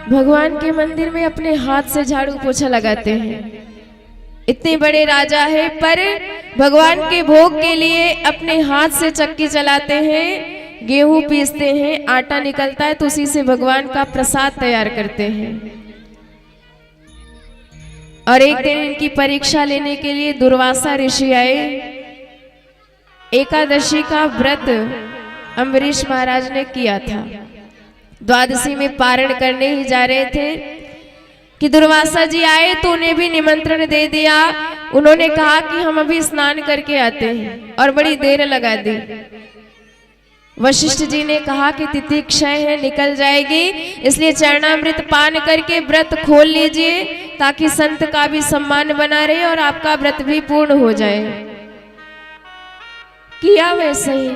भगवान के मंदिर में अपने हाथ से झाड़ू पोछा लगाते हैं। इतने बड़े राजा है, पर भगवान के भोग के लिए अपने हाथ से चक्की चलाते हैं, गेहूं पीसते हैं, आटा निकलता है तो उसी से भगवान का प्रसाद तैयार करते हैं। और एक दिन इनकी परीक्षा लेने के लिए दुर्वासा ऋषि आए। एकादशी का व्रत अम्बरीश महाराज ने किया था। द्वादशी में पारण करने ही जा रहे थे कि दुर्वासा जी आए तो उन्हें भी निमंत्रण दे दिया। उन्होंने कहा कि हम अभी स्नान करके आते हैं, और बड़ी देर लगा दी। वशिष्ठ जी ने कहा कि तिथि क्षय है, निकल जाएगी, इसलिए चरणामृत पान करके व्रत खोल लीजिए, ताकि संत का भी सम्मान बना रहे और आपका व्रत भी पूर्ण हो जाए। किया वैसे ही,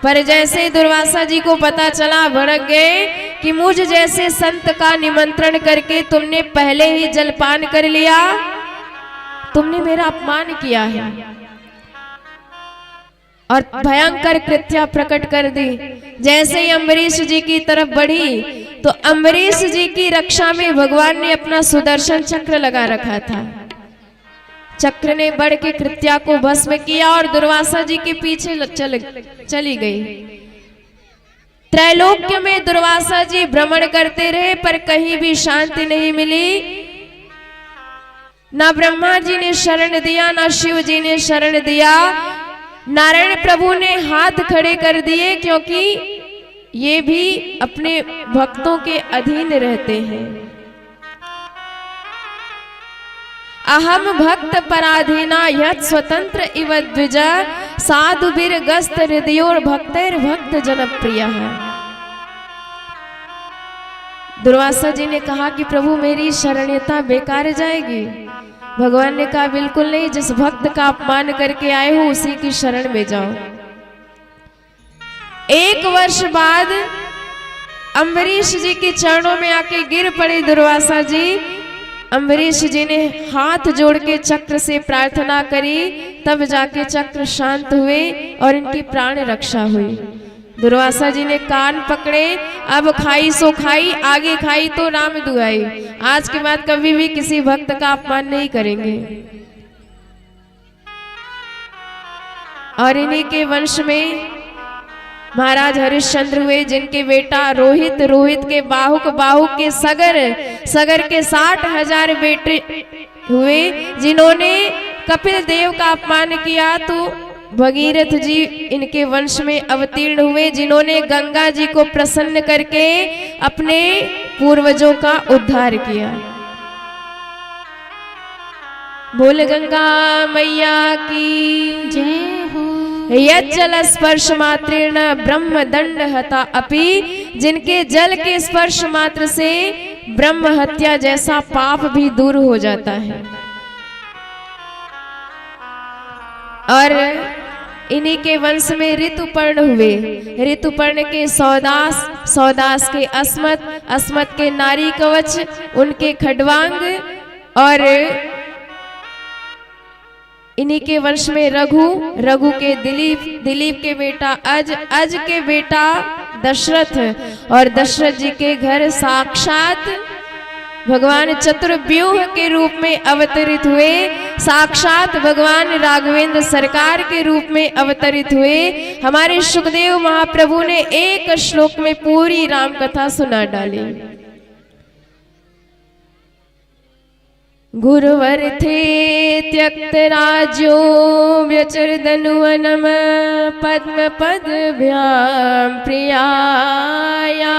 पर जैसे ही दुर्वासा जी को पता चला, भड़क गए कि मुझ जैसे संत का निमंत्रण करके तुमने पहले ही जलपान कर लिया, तुमने मेरा अपमान किया है, और भयंकर कृत्या प्रकट कर दी। जैसे ही अम्बरीश जी की तरफ बढ़ी तो अम्बरीश जी की रक्षा में भगवान ने अपना सुदर्शन चक्र लगा रखा था। चक्र ने बढ़ के कृत्या को भस्म किया और दुर्वासा जी के पीछे चली गई। त्रैलोक्य में दुर्वासा जी भ्रमण करते रहे, पर कहीं भी शांति नहीं मिली। ना ब्रह्मा जी ने शरण दिया, ना शिव जी ने शरण दिया। नारायण प्रभु ने हाथ खड़े कर दिए, क्योंकि ये भी अपने भक्तों के अधीन रहते हैं। अहम भक्त पराधीना यत् स्वतंत्र इव द्विजा साधु बीर गस्त हृदयोर भक्तर भक्त जनप्रिय। दुर्वासा जी ने कहा कि प्रभु मेरी शरणता बेकार जाएगी। भगवान ने कहा बिल्कुल नहीं, जिस भक्त का अपमान करके आए हो उसी की शरण में जाओ। 1 वर्ष बाद अम्बरीश जी के चरणों में आके गिर पड़े दुर्वासा जी। अम्बरीश जी ने हाथ जोड़ के चक्र से प्रार्थना करी, तब जाके चक्र शांत हुए और इनकी प्राण रक्षा हुई। दुर्वासा जी ने कान पकड़े, अब खाई सो खाई, आगे खाई तो राम दुआई। आज के बाद कभी भी किसी भक्त का अपमान नहीं करेंगे। और इन्हीं के वंश में महाराज हरिश्चंद्र हुए, जिनके बेटा रोहित, रोहित के बाहुक, बाहुक के सगर, सगर के 60,000 बेटे हुए। जिन्होंने कपिल देव का अपमान किया तो भगीरथ जी इनके वंश में अवतीर्ण हुए, जिन्होंने गंगा जी को प्रसन्न करके अपने पूर्वजों का उद्धार किया। बोल गंगा मैया की जय हो। यज्जल स्पर्श मात्रेण ब्रह्म दंड हता अपि, जिनके जल के स्पर्श मात्र से ब्रह्म हत्या जैसा पाप भी दूर हो जाता है। और इन्हीं के वंश में ऋतुपर्ण हुए। ऋतुपर्ण के सौदास, सौदास के अस्मत, अस्मत के नारी कवच, उनके खडवांग, और इन्हीं के वंश में रघु, रघु के दिलीप, दिलीप के बेटा अज, अज के बेटा दशरथ, और दशरथ जी के घर साक्षात भगवान चतुर्व्यूह के रूप में अवतरित हुए, साक्षात भगवान राघवेंद्र सरकार के रूप में अवतरित हुए। हमारे सुखदेव महाप्रभु ने एक श्लोक में पूरी राम कथा सुना डाली। गुरुवर थे त्यक्त राज्यो व्यचरदनुवनम पद्म पदभ्याम प्रियाया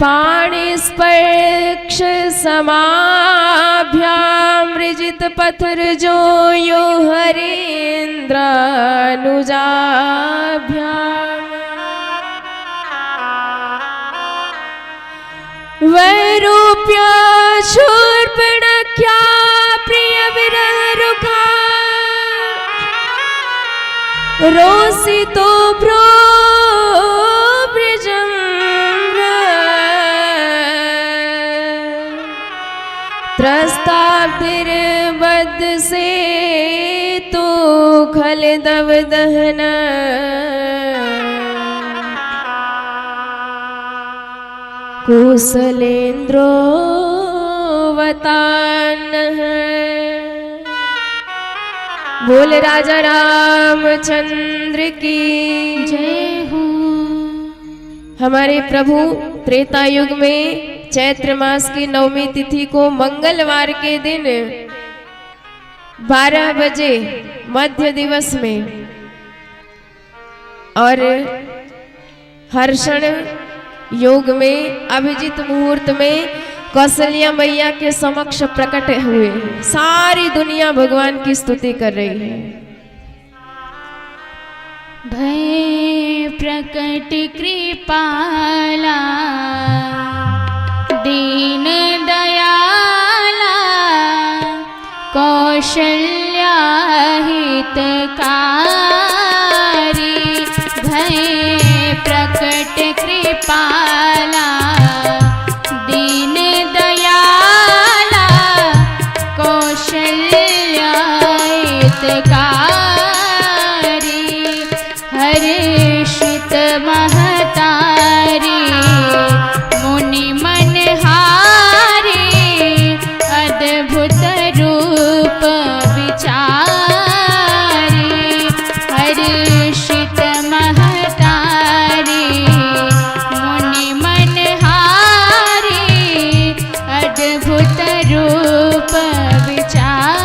पाणिस्पर्श समाभ्याम मृजित पथर जो यो हरेन्द्रानुजाभ्याम वैरूप्या शूर्पणख्या प्रिय विरह रुखा रोसितो भ्रो ब्रजम त्रस्ताब्दिर्बद्ध से तो खल दव दहन कुशलेन्द्रो वतान। बोल राजा रामचंद्र की जय हो। हमारे प्रभु त्रेता युग में चैत्र मास की नवमी तिथि को मंगलवार के दिन 12 बजे मध्य दिवस में और हर्षण योग में अभिजीत मुहूर्त में कौशल्या मैया के समक्ष प्रकट हुए। सारी दुनिया भगवान की स्तुति कर रही है। भय प्रकट कृपाला दीन दयाला कौशल्या हितकारी भय प्रकट कृपाला दीन दयाला कौशल्या हितकारी हर्षित महतारी मुनि मनहारी अद्भुत रूप विचारी हर्षित महतारी मुनि मनहारी अद्भुत रूप विचारी।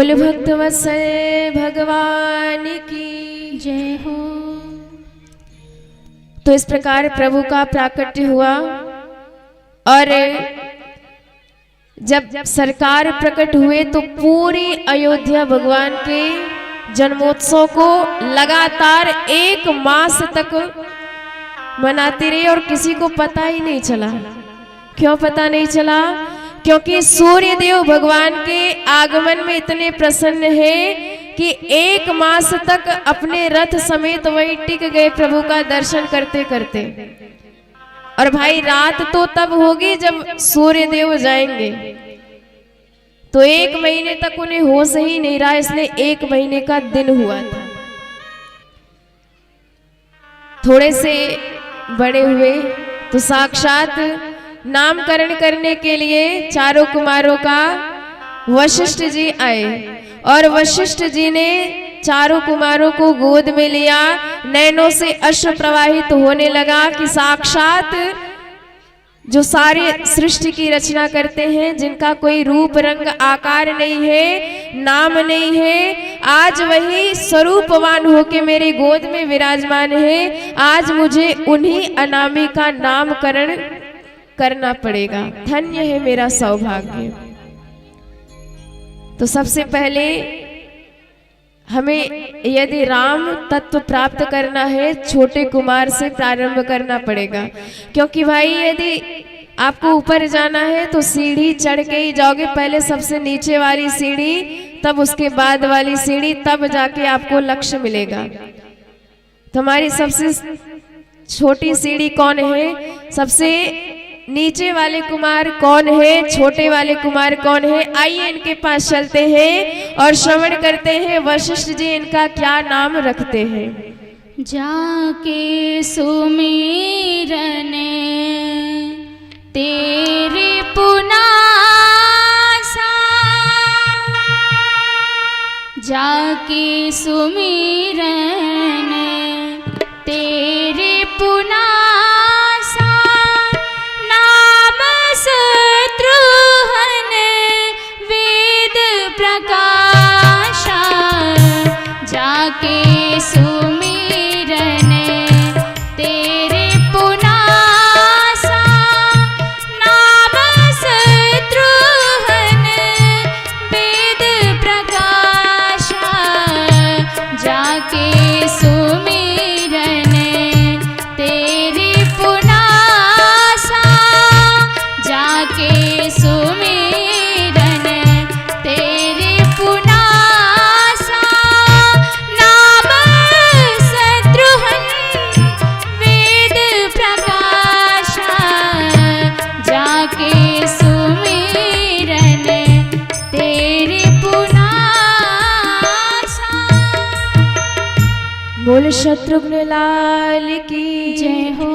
बोल भक्तवत्सल भगवान की। जय हो। तो इस प्रकार प्रभु का प्राकट्य हुआ और जब सरकार प्रकट हुए तो पूरी अयोध्या भगवान के जन्मोत्सव को लगातार 1 मास तक मनाती रही और किसी को पता ही नहीं चला। क्यों पता नहीं चला? क्योंकि सूर्य देव भगवान के आगमन में इतने प्रसन्न हैं कि 1 मास तक अपने रथ समेत वहीं टिक गए प्रभु का दर्शन करते करते। और भाई रात तो तब होगी जब सूर्य देव जाएंगे, तो 1 महीने तक उन्हें होश ही नहीं रहा, इसलिए 1 महीने का दिन हुआ था। थोड़े से बड़े हुए तो साक्षात नामकरण करने के लिए चारों कुमारों का वशिष्ठ जी आए और वशिष्ठ जी ने चारों कुमारों को गोद में लिया। नैनों से अश्रु प्रवाहित होने लगा कि साक्षात जो सारी सृष्टि की रचना करते हैं, जिनका कोई रूप रंग आकार नहीं है, नाम नहीं है, आज वही स्वरूपवान होके मेरे गोद में विराजमान है। आज मुझे उन्हीं अनामी का नामकरण करना पड़ेगा। धन्य है मेरा सौभाग्य। तो सबसे पहले हमें यदि राम तत्व प्राप्त करना है, छोटे कुमार से प्रारंभ करना पड़ेगा। क्योंकि भाई यदि आपको ऊपर जाना है तो सीढ़ी चढ़ के ही जाओगे। पहले सबसे नीचे वाली सीढ़ी, तब उसके बाद वाली सीढ़ी, तब जाके आपको लक्ष्य मिलेगा। तो हमारी सबसे छोटी सीढ़ी कौन है? सबसे नीचे वाले कुमार कौन है? छोटे वाले कुमार कौन है? आइए इनके पास चलते हैं और श्रवण करते हैं वशिष्ठ जी इनका क्या नाम रखते हैं। जाके सुमिरन तेरे पुनासा, जाके सुमिरन तेरे पुनासा, नाम शत्रुघ्न वेद प्रकाशा, जाके सुमिरन तेरे पुनासा, नाम शत्रुघ्न वेद प्रकाशा, जाके सुमिरन तेरे पुनासा, जाके सुमिरन तेरे पुनासा, नाम शत्रुघ्न वेद प्रकाशा, जाके सुमिरन तेरे पुनासा। बोल शत्रुघ्न लाल की जय हो।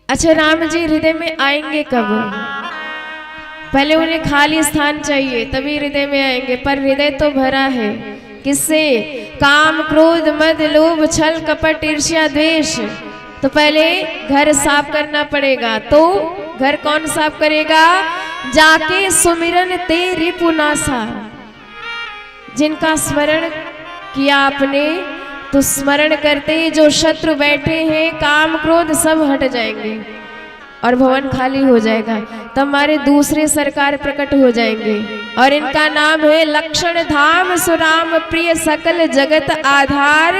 अच्छा, राम जी हृदय में आएंगे कब? पहले उन्हें खाली स्थान चाहिए, तभी हृदय में आएंगे। पर हृदय तो भरा है किससे? काम, क्रोध, मद, लोभ, छल, कपट, ईर्ष्या, द्वेष। तो पहले घर साफ करना पड़ेगा। तो घर कौन साफ करेगा? जाके सुमिरन तेरी पुनासा। जिनका स्मरण किया आपने, तो स्मरण करते ही जो शत्रु बैठे हैं, काम क्रोध सब हट जाएंगे और भवन खाली हो जाएगा। तब हमारे दूसरे सरकार प्रकट हो जाएंगे और इनका नाम है लक्षण धाम सुराम प्रिय सकल जगत आधार,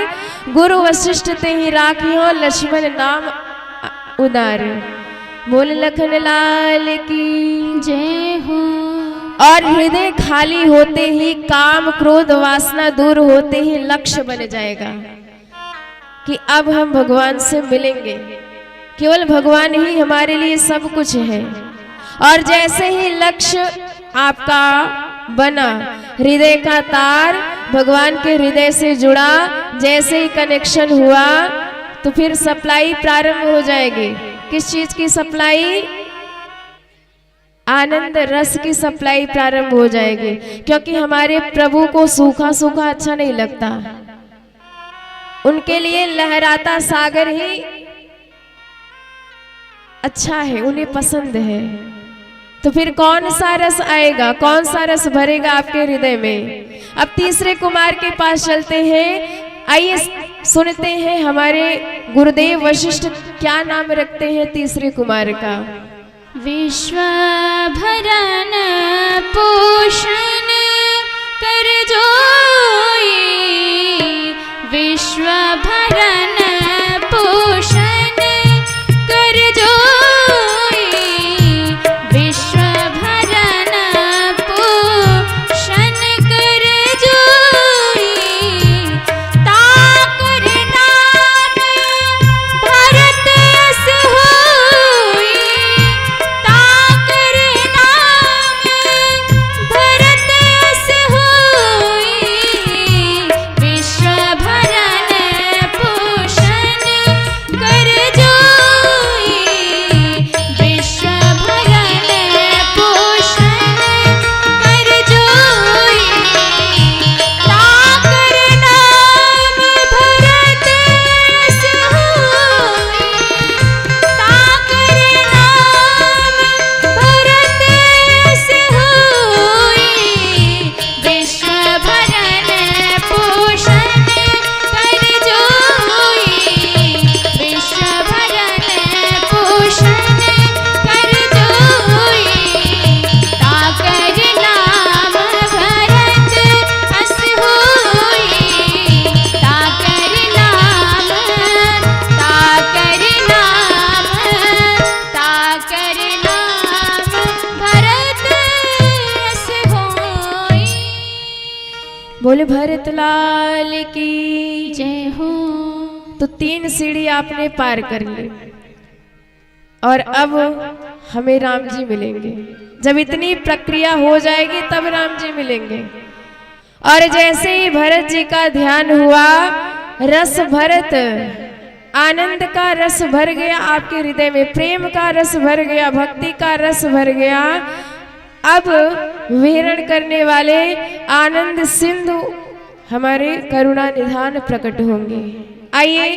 गुरु वशिष्ठ ते ही राखियो लक्ष्मण नाम उदार। बोल लखन लाल की जय हो। और हृदय खाली होते ही, काम क्रोध वासना दूर होते ही लक्ष्य बन जाएगा कि अब हम भगवान से मिलेंगे। केवल भगवान ही हमारे लिए सब कुछ है। और जैसे ही लक्ष्य आपका बना, हृदय का तार भगवान के हृदय से जुड़ा, जैसे ही कनेक्शन हुआ तो फिर सप्लाई प्रारंभ हो जाएगी। किस चीज की सप्लाई? आनंद रस की सप्लाई प्रारंभ हो जाएगी। क्योंकि हमारे प्रभु को सूखा सूखा अच्छा नहीं लगता, उनके लिए लहराता सागर ही अच्छा है, उन्हें पसंद है। तो फिर कौन सा रस आएगा, कौन सा रस भरेगा आपके हृदय में। अब तीसरे कुमार के पास चलते हैं। आइए सुनते हैं हमारे गुरुदेव वशिष्ठ क्या नाम रखते हैं तीसरे कुमार का। विश्व भरन पोषण कर जोई, विश्व भरन पोषण कर जोई, विश्व भरन पोषण कर जोई, ताकर नाम भरत अस होई, ताकर नाम भरत अस होई, विश्व भरन पोषण कर जोई, विश्व भरन पोषण कर जोई, ताकर नाम भरत अस होई, ताकर नाम भरत अस होई, विश्व भरन पोषण कर जोई, विश्व भरन पोषण कर जोई, ताकर नाम भरत अस होई, ताकर नाम भरत अस होई। बोले भरत लाल की। जय हो। तो 3 सीढ़ी आपने पार कर ली और अब हमें राम जी मिलेंगे। जब इतनी प्रक्रिया हो जाएगी तब राम जी मिलेंगे। और जैसे ही भरत जी का ध्यान हुआ, रस भरत, आनंद का रस भर गया आपके हृदय में, प्रेम का रस भर गया, भक्ति का रस भर गया। अब विहरण करने वाले आनंद सिंधु हमारे करुणा निधान प्रकट होंगे। आइए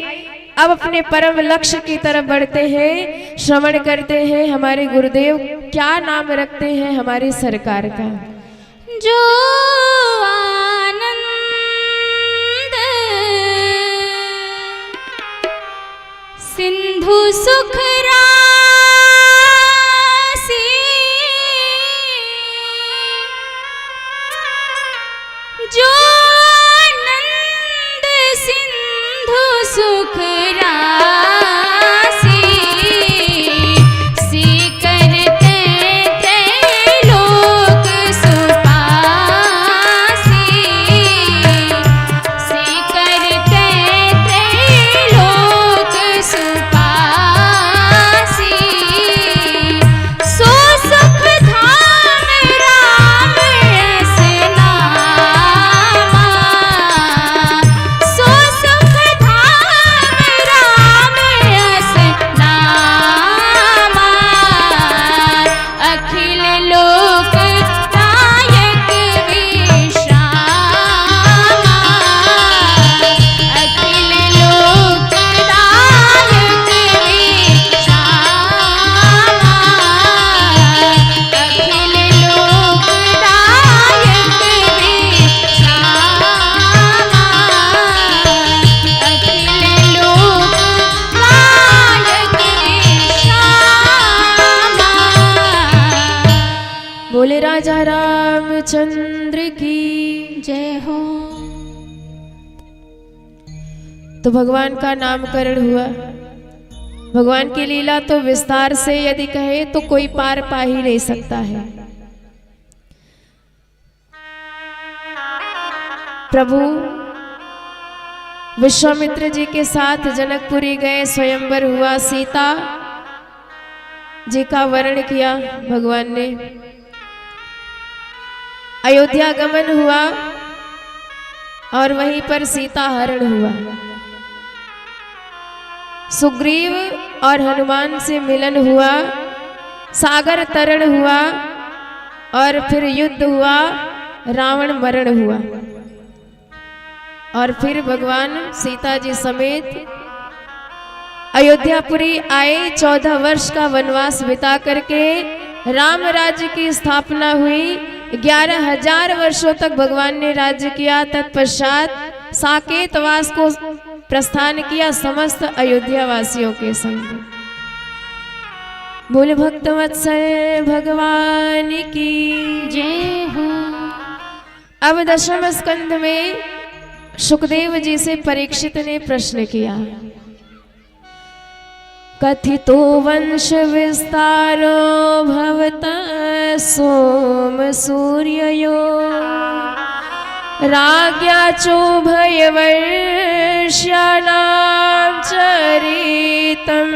अब अपने परम लक्ष्य की तरफ बढ़ते हैं, श्रवण करते हैं हमारे गुरुदेव क्या नाम रखते हैं हमारी सरकार का। जो आनंद सिंधु सुख राशि, जो आनंद सिंधु सुख राशि, सी करते त्रैलोक सुपासी, सी करते त्रैलोक सुपासी, सो सुख धाम राम रस नामा, सो सुख धाम राम रस नामा, अखिल लोक नायक विश्रामा, अखिल लोक नायक विश्रामा, अखिल लोक नायक विश्रामा, अखिल लोक नायक विश्रामा। बोले राजा रामचंद्र की। जय हो। तो भगवान का नामकरण हुआ। भगवान की लीला तो विस्तार से यदि कहे तो कोई पार पा ही नहीं सकता है। प्रभु विश्वामित्र जी के साथ जनकपुरी गए, स्वयंवर हुआ, सीता जी का वर्ण किया भगवान ने, अयोध्या गमन हुआ और वहीं पर सीता हरण हुआ। सुग्रीव और हनुमान से मिलन हुआ, सागर तरण हुआ और फिर युद्ध हुआ, रावण मरण हुआ। और फिर भगवान सीता जी समेत अयोध्यापुरी आए, 14 वर्ष का वनवास बिता करके राम राज्य की स्थापना हुई। 11,000 वर्षों तक भगवान ने राज्य किया। तत्पश्चात साकेतवास को प्रस्थान किया समस्त अयोध्या वासियों के संग। बोल भक्तवत्सल भगवान की जय हो। अब 10वें स्कंध में सुखदेव जी से परीक्षित ने प्रश्न किया, कथितो वंश विस्तारो भवतः सोम सूर्ययो राज्ञा चोभयवर्ष्याणां चरितं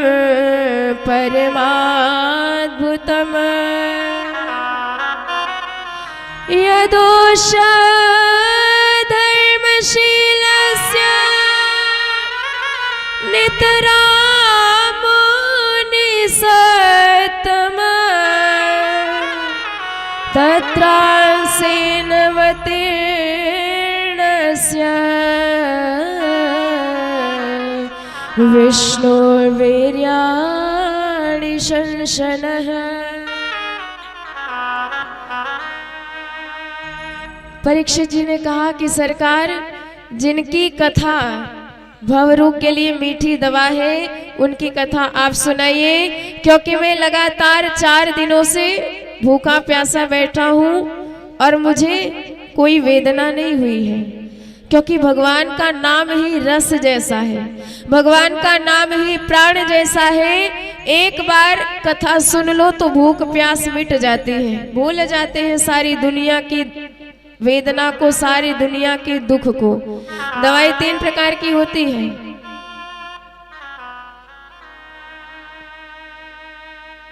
परमाद्भुतम् यदोष धर्मशीलस्य नितरां मुनिसत्तमः तत्रांसेन वतीर्णस्य विष्णुर्वीर्याणि शंशनः। परीक्षित जी ने कहा कि सरकार, जिनकी कथा भवरोग के लिए मीठी दवा है, उनकी कथा आप सुनाइए, क्योंकि मैं लगातार 4 दिनों से भूखा प्यासा बैठा हूँ और मुझे कोई वेदना नहीं हुई है, क्योंकि भगवान का नाम ही रस जैसा है, भगवान का नाम ही प्राण जैसा है। एक बार कथा सुन लो तो भूख प्यास मिट जाती है, भूल जाते हैं सारी दुनिया की वेदना को, सारी दुनिया के दुख को। दवाई 3 प्रकार की होती है।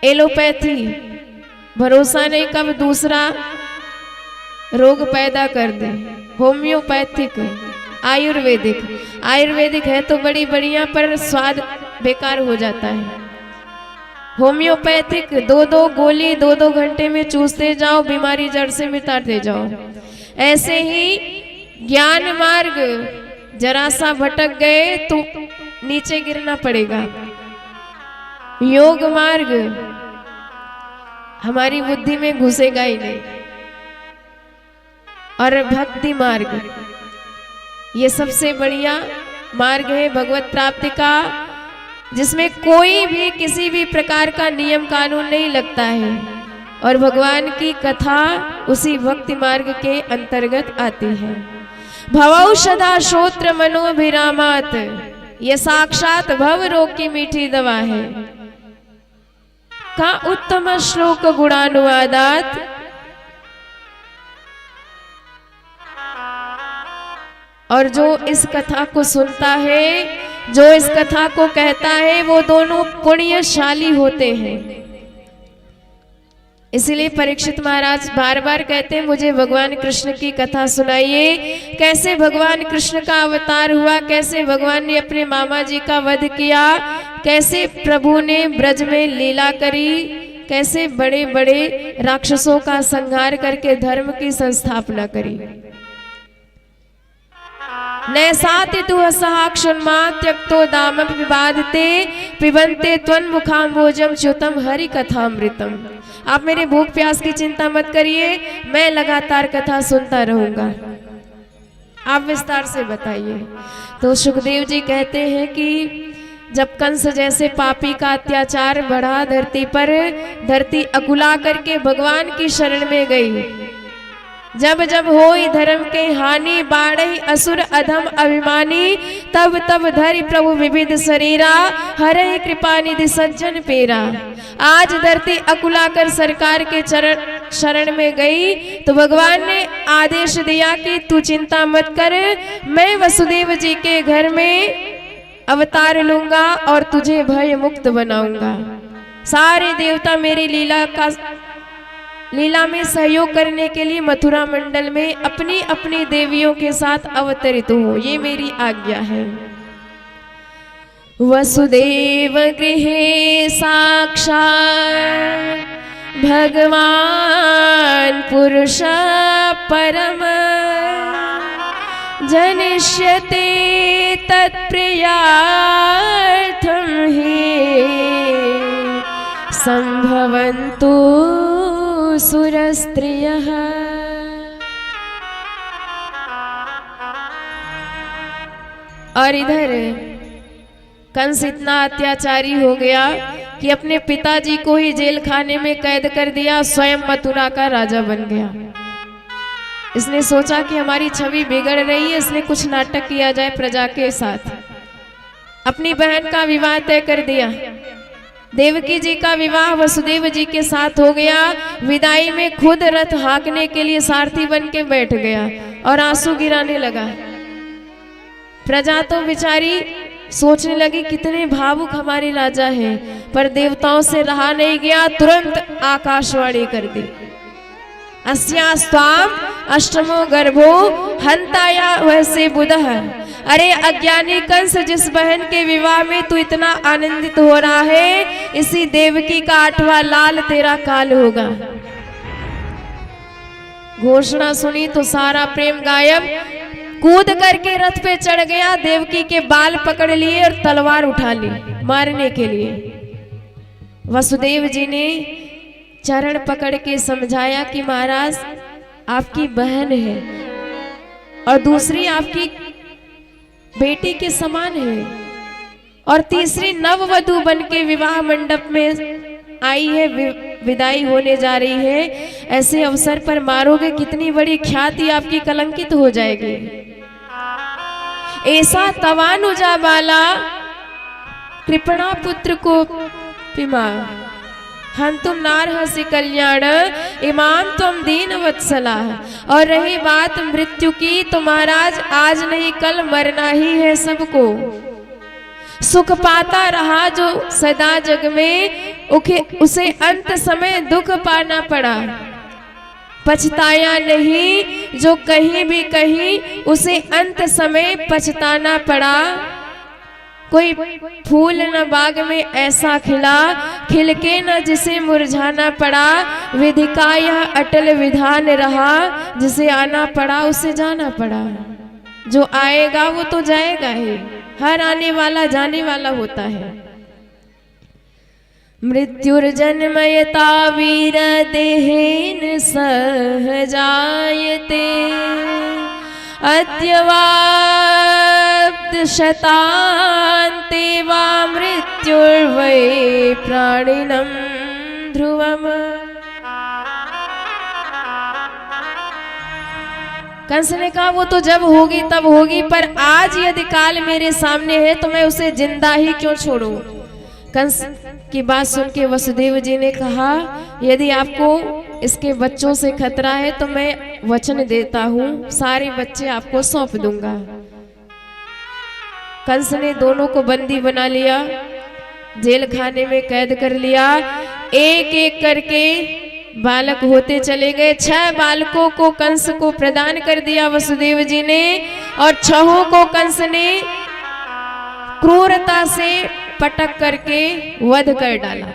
एलोपैथी, भरोसा नहीं कब दूसरा रोग पैदा कर दे। होम्योपैथिक, आयुर्वेदिक है तो बड़ी बढ़िया, पर स्वाद बेकार हो जाता है। होम्योपैथिक 2-2 गोली 2-2 घंटे में चूसते जाओ, बीमारी जड़ से मिटाते जाओ। ऐसे ही ज्ञान मार्ग, जरा सा भटक गए तो नीचे गिरना पड़ेगा। योग मार्ग हमारी बुद्धि में घुसेगा ही नहीं, और भक्ति मार्ग ये सबसे बढ़िया मार्ग है भगवत प्राप्ति का, जिसमें कोई भी किसी भी प्रकार का नियम कानून नहीं लगता है, और भगवान की कथा उसी भक्ति मार्ग के अंतर्गत आती है। भवौषधा श्रोत्र मनोभिरामात, ये साक्षात भव रोग की मीठी दवा है। का उत्तम श्लोक गुणानुवादात, और जो इस कथा को सुनता है, जो इस कथा को कहता है, वो दोनों पुण्यशाली होते हैं। इसलिए परीक्षित महाराज बार बार कहते हैं, मुझे भगवान कृष्ण की कथा सुनाइए, कैसे भगवान कृष्ण का अवतार हुआ, कैसे भगवान ने अपने मामा जी का वध किया, कैसे प्रभु ने ब्रज में लीला करी, कैसे बड़े बड़े राक्षसों का संहार करके धर्म की संस्थापना करी। नैसाति तु सहाक्षुन्मा त्यक्तो दाम विवादते पिबन्ते त्वन्मुखाम्बोजं च्युतम हरि कथामृतम। आप मेरे भूख प्यास की चिंता मत करिए, मैं लगातार कथा सुनता रहूंगा। आप विस्तार से बताइए। तो सुखदेव जी कहते हैं कि जब कंस जैसे पापी का अत्याचार बढ़ा धरती पर, धरती अकुला करके भगवान की शरण में गई। जब जब होई धर्म के हानि, बाढ़ई असुर अधम अभिमानी, तब तब धरि प्रभु विविध शरीरा, हरहि कृपा निधि सज्जन पेरा। आज धरती अकुला कर सरकार के शरण में गई तो भगवान ने आदेश दिया कि तू चिंता मत कर, मैं वसुदेव जी के घर में अवतार लूंगा और तुझे भय मुक्त बनाऊंगा। सारे देवता मेरी लीला में सहयोग करने के लिए मथुरा मंडल में अपनी अपनी देवियों के साथ अवतरित हो, ये मेरी आज्ञा है। वसुदेव गृहे साक्षात् भगवान पुरुष परम, जनिष्यते तत्प्रियार्थं हि संभवन्तु सुरस्त्रियः। और इधर कंस इतना अत्याचारी हो गया कि अपने पिताजी को ही जेल खाने में कैद कर दिया, स्वयं मथुरा का राजा बन गया। इसने सोचा कि हमारी छवि बिगड़ रही है, इसने कुछ नाटक किया जाए प्रजा के साथ। अपनी बहन का विवाह तय कर दिया। देवकी जी का विवाह वसुदेव जी के साथ हो गया। विदाई में खुद रथ हाँकने के लिए सारथी बन के बैठ गया और आंसू गिराने लगा। प्रजा तो बेचारी सोचने लगी कितने भावुक हमारे राजा हैं, पर देवताओं से रहा नहीं गया, तुरंत आकाशवाणी कर दी, अस्यास्त्वाम अष्टमो गर्भो हंताया वैसे बुधः। अरे अज्ञानी कंस, जिस बहन के विवाह में तू इतना आनंदित हो रहा है, इसी देवकी का 8वां लाल तेरा काल होगा। घोषणा सुनी तो सारा प्रेम गायब। कूद करके रथ पे चढ़ गया, देवकी के बाल पकड़ लिए और तलवार उठा ली मारने के लिए। वसुदेव जी ने चरण पकड़ के समझाया कि महाराज आपकी बहन है और दूसरी आपकी बेटी के समान है, और तीसरी नववधु बन के विवाह मंडप में आई है, विदाई होने जा रही है। ऐसे अवसर पर मारोगे, कितनी बड़ी ख्याति आपकी कलंकित हो जाएगी। ऐसा तवानुजा बाला कृपणा पुत्र को पिमा हम तुम नारहसि कल्याण इमाम तुम दीन वत्सला। और रही बात मृत्यु की, तो महाराज आज नहीं कल मरना ही है सबको। सुख पाता रहा जो सदा जग में, उसे अंत समय दुख पाना पड़ा। पछताया नहीं जो कहीं भी कहीं, उसे अंत समय पछताना पड़ा। कोई फूल न बाग में ऐसा खिला, खिलके न जिसे मुरझाना पड़ा। विधि का यह अटल विधान रहा, जिसे आना पड़ा उसे जाना पड़ा। जो आएगा वो तो जाएगा ही, हर आने वाला जाने वाला होता है। मृत्युर्जन्मयता वीर देहेन सहजायते, अद्यवाप्त शतान्ते वा मृत्युर्वै प्राणिनं ध्रुवम्। कंस ने कहा वो तो जब होगी तब होगी, पर आज यदि काल मेरे सामने है तो मैं उसे जिंदा ही क्यों छोड़ूं। कंस की बात सुन के वसुदेव जी ने कहा यदि आपको इसके बच्चों से खतरा है तो मैं वचन देता हूँ, सारे बच्चे आपको सौंप दूंगा। कंस ने दोनों को बंदी बना लिया, जेल खाने में कैद कर लिया। एक एक करके बालक होते चले गए। 6 बालकों को कंस को प्रदान कर दिया वसुदेव जी ने, और 6 को कंस ने क्रूरता से पटक करके वध कर डाला।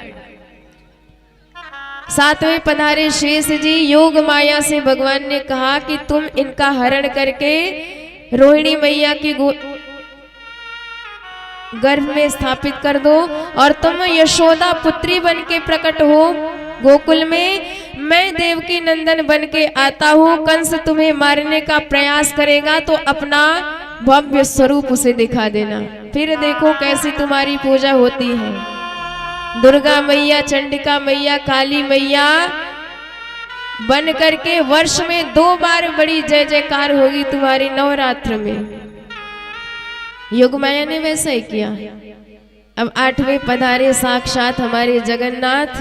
7वें पधारे शेष जी। योग माया से भगवान ने कहा कि तुम इनका हरण करके रोहिणी मैया की गर्भ में स्थापित कर दो, और तुम यशोदा पुत्री बन के प्रकट हो गोकुल में। मैं देवकी नंदन बन के आता हूँ। कंस तुम्हें मारने का प्रयास करेगा तो अपना भव्य स्वरूप उसे दिखा देना, फिर देखो कैसी तुम्हारी पूजा होती है। दुर्गा मैया, चंडिका मैया, काली मैया बन करके वर्ष में 2 बार बड़ी जय जयकार होगी तुम्हारी नवरात्र में। योगमाया ने वैसा ही किया। अब 8वें पधारे साक्षात हमारे जगन्नाथ,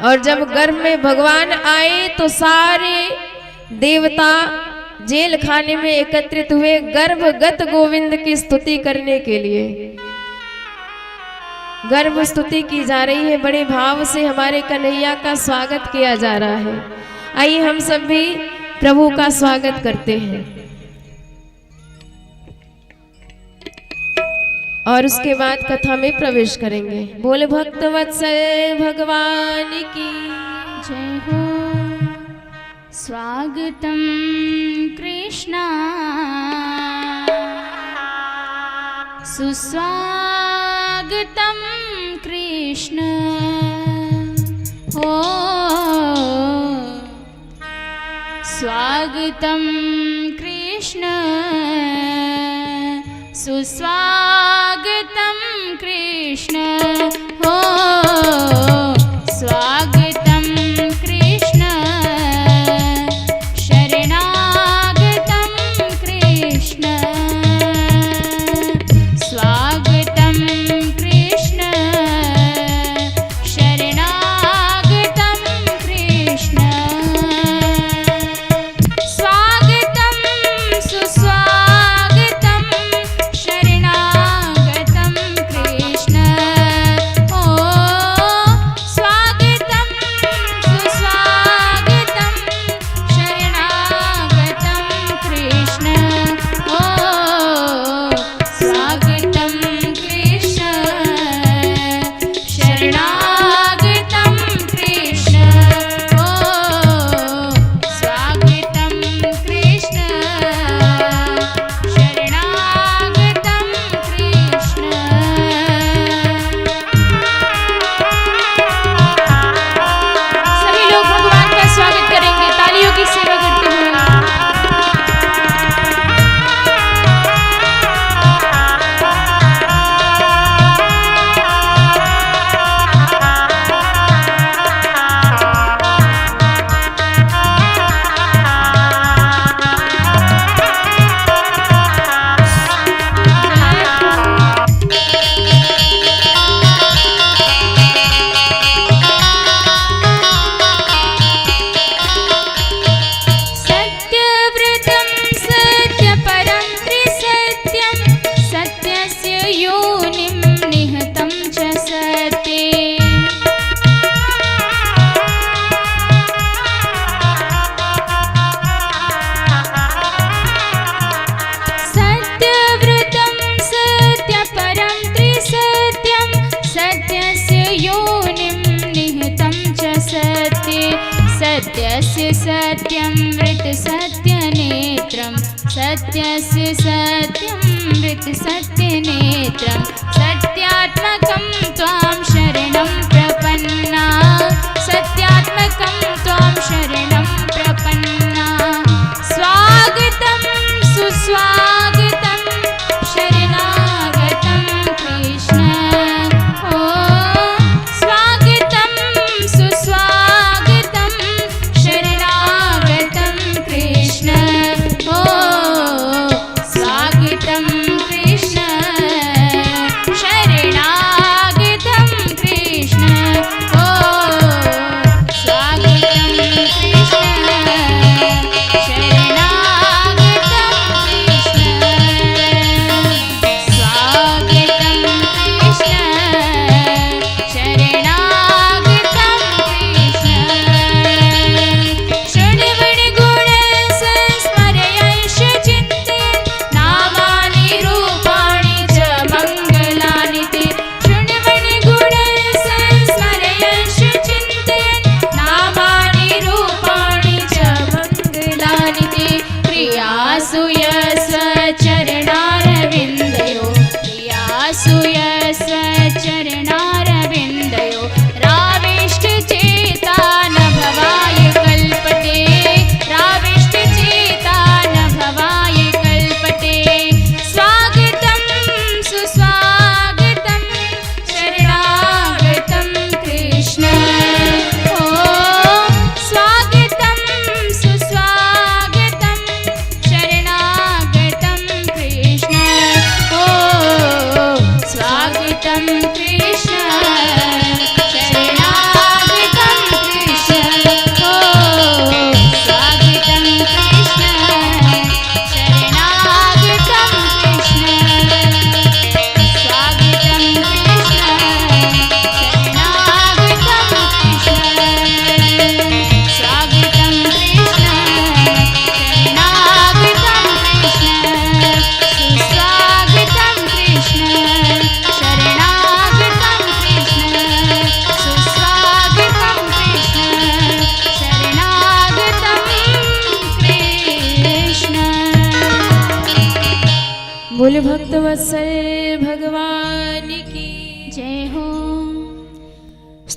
और जब गर्भ में भगवान आए तो सारे देवता जेल खाने में एकत्रित हुए गर्भगत गोविंद की स्तुति करने के लिए। गर्भ स्तुति की जा रही है, बड़े भाव से हमारे कन्हैया का स्वागत किया जा रहा है। आइए हम सब भी प्रभु का स्वागत करते हैं। और उसके बाद कथा में प्रवेश करेंगे। बोले भक्त वत्सल भगवान की जय हो। स्वागतम कृष्णा सुस्वागतम कृष्ण। ओ स्वागतं कृष्ण सुस्वागतं कृष्ण हो स्वागतं कृष्ण शरणागतं कृष्ण स्वागतं कृष्ण शरणागतं कृष्ण स्वागतं सुस्वागतं शरणागतं कृष्ण ओ स्वागतं सुस्वागतं शरणागतं कृष्ण ओ स्वागतं कृष्ण शरणागतं कृष्ण ओ स्वागतं कृष्ण शरणागतं कृष्ण। सभी लोग भगवान का स्वागत करेंगे तालियों की सेवा करते हुए। सत्यव्रतं सत्यपरं त्रिसत्यं सत्यस्य योनिं निहतं च सत्ये सत्यव्रतं सत्यपरं त्रिसत्यं सत्यस्य योनिं निहितं च सत्ये सत्यस्य सत्यं वृत्तसत्यनेत्रं सत्यस्य सत्यं वृत्तसत्यनेत्रं सत्यात्मकं त्वां शरणं प्रपन्ना सत्यात्मकं त्वां शरणं प्रपन्ना स्वागतं सुस्वागतं शरणागतं कृष्ण ओ स्वागतं सुस्वागतं शरणागतं कृष्ण ओ स्वागतं कृष्ण शरणागतं कृष्ण ओ स्वागतं कृष्ण शरणागतं बोले भक्त वत्सल भगवान की जय हो।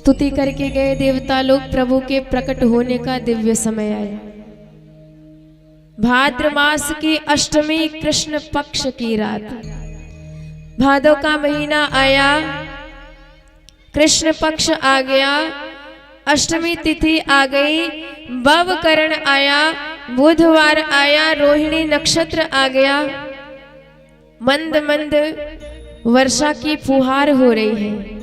स्तुति करके गए देवता लोग। प्रभु के प्रकट होने का दिव्य समय आया। भाद्र मास की अष्टमी कृष्ण पक्ष की रात, भादों का महीना आया, कृष्ण पक्ष आ गया, अष्टमी तिथि आ गई, बवकरण आया, बुधवार आया, रोहिणी नक्षत्र आ गया। मंद मंद वर्षा की फुहार हो रही है,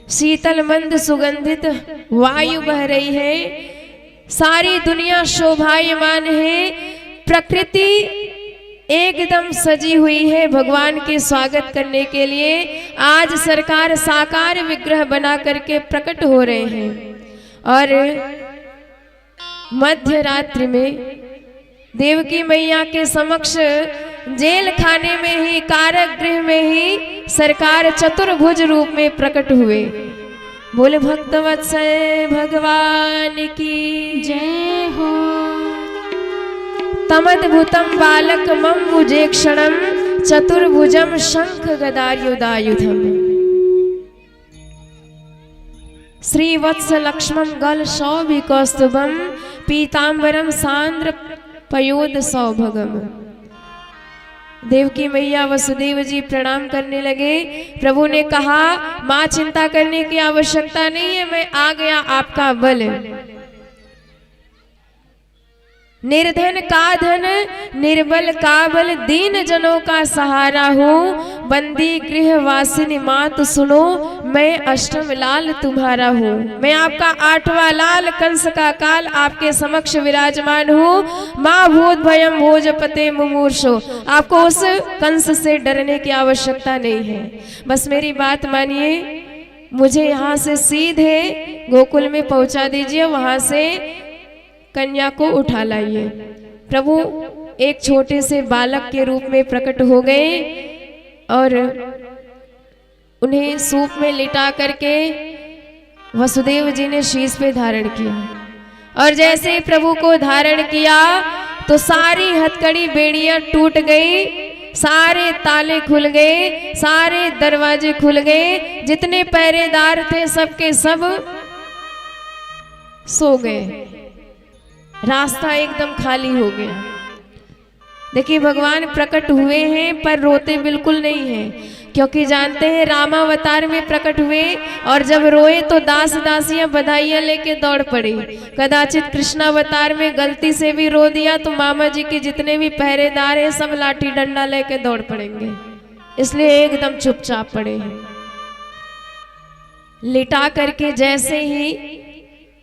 शीतल मंद सुगंधित वायु बह रही है, सारी दुनिया शोभायमान है, प्रकृति एकदम सजी हुई है भगवान के स्वागत करने के लिए। आज सरकार साकार विग्रह बना करके प्रकट हो रहे हैं और मध्य रात्रि में देवकी मैया के समक्ष जेल खाने में ही, कारागृह में ही सरकार चतुर्भुज रूप में प्रकट हुए। बोले भक्तवत्सल भगवान की जय हो। तमद्भुतम बालक मम भुजे क्षणम चतुर्भुजम शंख गदायुधायुधम श्रीवत्स लक्ष्मण गल सौभिकौस्तुभम पीतांबरम सांद्र पयोद सौभगम। देवकी मैया वसुदेव जी प्रणाम करने लगे। प्रभु ने कहा, मां चिंता करने की आवश्यकता नहीं है, मैं आ गया आपका बल। निर्धन का धन, निर्बल का बल, दीन जनों का सहारा हूँ। बंदी गृह वासिनी मात सुनो, मैं अष्टम लाल तुम्हारा हूँ। मैं आपका आठवां लाल कंस का काल आपके समक्ष विराजमान हूँ। माँ भूत भयम भोजपते मुमूर्षो। आपको उस कंस से डरने की आवश्यकता नहीं है। बस मेरी बात मानिए, मुझे यहाँ से सीधे गोकुल में पहुँचा दीजिए, वहाँ से कन्या को उठा लाइए। प्रभु एक छोटे से बालक के रूप में प्रकट हो गए और उन्हें सूप में लिटा करके वसुदेव जी ने शीश पे धारण किया। और जैसे ही प्रभु को धारण किया तो सारी हथकड़ी बेड़ियां टूट गई, सारे ताले खुल गए, सारे दरवाजे खुल गए, जितने पहरेदार थे सबके सब सो गए, रास्ता एकदम खाली हो गया। देखिए भगवान प्रकट हुए हैं पर रोते बिल्कुल नहीं हैं, क्योंकि जानते हैं रामावतार में प्रकट हुए और जब रोए तो दास दासियां बधाइयां लेके दौड़ पड़ी। कदाचित कृष्णावतार में गलती से भी रो दिया तो मामा जी के जितने भी पहरेदार हैं सब लाठी डंडा लेके दौड़ पड़ेंगे, इसलिए एकदम चुपचाप पड़े हैं। लिटा करके जैसे ही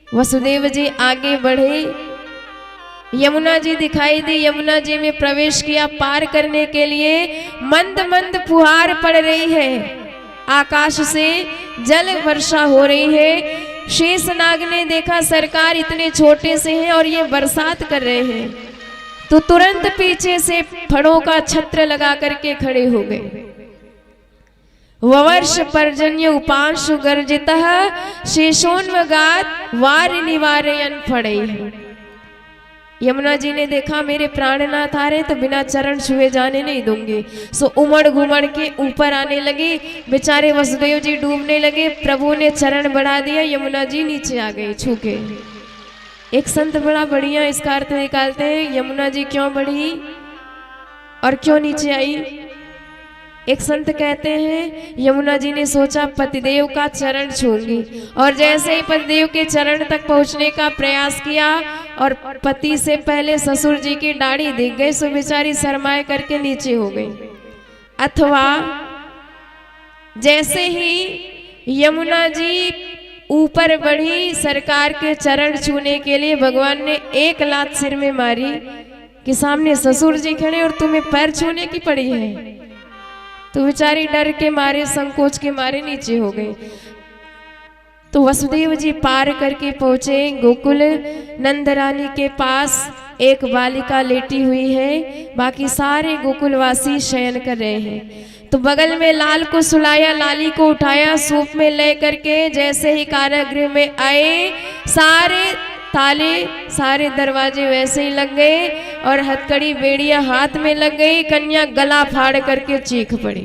वसुदेव जी आगे बढ़े, यमुना जी दिखाई दी, यमुना जी में प्रवेश किया। पार करने के लिए मंद मंद फुहार पड़ रही है, आकाश से जल वर्षा हो रही है। शेषनाग ने देखा सरकार इतने छोटे से हैं और ये बरसात कर रहे हैं, तो तुरंत पीछे से फड़ों का छत्र लगा करके खड़े हो गए। ववर्ष पर्जन्य उपांशु गर्जितः शेषोन्वगात वार निवारयन फड़ई। यमुना जी ने देखा मेरे प्राणनाथ आ रहे तो बिना चरण छुए जाने नहीं दूंगी, सो उमड़ घुमड़ के ऊपर आने लगे। बेचारे वसुदेव जी डूबने लगे, प्रभु ने चरण बढ़ा दिया, यमुना जी नीचे आ गई छू के। एक संत बड़ा बढ़िया इसका अर्थ निकालते हैं, यमुना जी क्यों बढ़ी और क्यों नीचे आई। एक संत कहते हैं यमुना जी ने सोचा पतिदेव का चरण छूंगी, और जैसे ही पतिदेव के चरण तक पहुंचने का प्रयास किया और पति से पहले ससुर जी की दाढ़ी दिख गई, सो बेचारी शर्माए करके नीचे हो गई। अथवा जैसे ही यमुना जी ऊपर बढ़ी सरकार के चरण छूने के लिए, भगवान ने एक लात सिर में मारी कि सामने ससुर जी खड़े और तुम्हें पैर छूने की पड़ी है। तो बेचारी डर के मारे, संकोच के मारे नीचे हो गई। तो वसुदेव जी पार करके पहुंचे गोकुल। नंदरानी के पास एक बालिका लेटी हुई है, बाकी सारे गोकुलवासी शयन कर रहे हैं। तो बगल में लाल को सुलाया, लाली को उठाया, सूप में ले करके जैसे ही कारागृह में आए, सारे ताले सारे दरवाजे वैसे ही लग गए और हथकड़ी बेड़ियां हाथ में लग गई। कन्या गला फाड़ करके चीख पड़ी,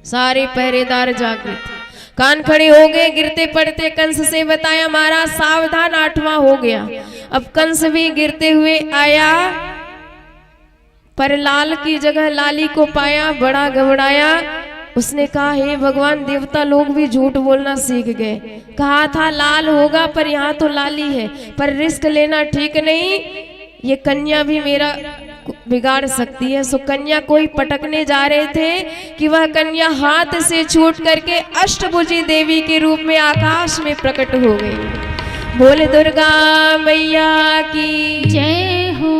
सारे पहरेदार जागृत। कान खड़े हो गए, गिरते पड़ते कंस से बताया महाराज सावधान, 8वां हो गया। अब कंस भी गिरते हुए आया, पर लाल की जगह लाली को पाया, बड़ा घबराया। उसने कहा हे भगवान, देवता लोग भी झूठ बोलना सीख गए, कहा था लाल होगा पर यहाँ तो लाली है, पर रिस्क लेना ठीक नहीं, ये कन्या भी मेरा बिगाड़ सकती है। सो कन्या कोई पटकने जा रहे थे कि वह कन्या हाथ से छूट करके अष्टभुजी देवी के रूप में आकाश में प्रकट हो गई। बोले दुर्गा मैया की जय हो।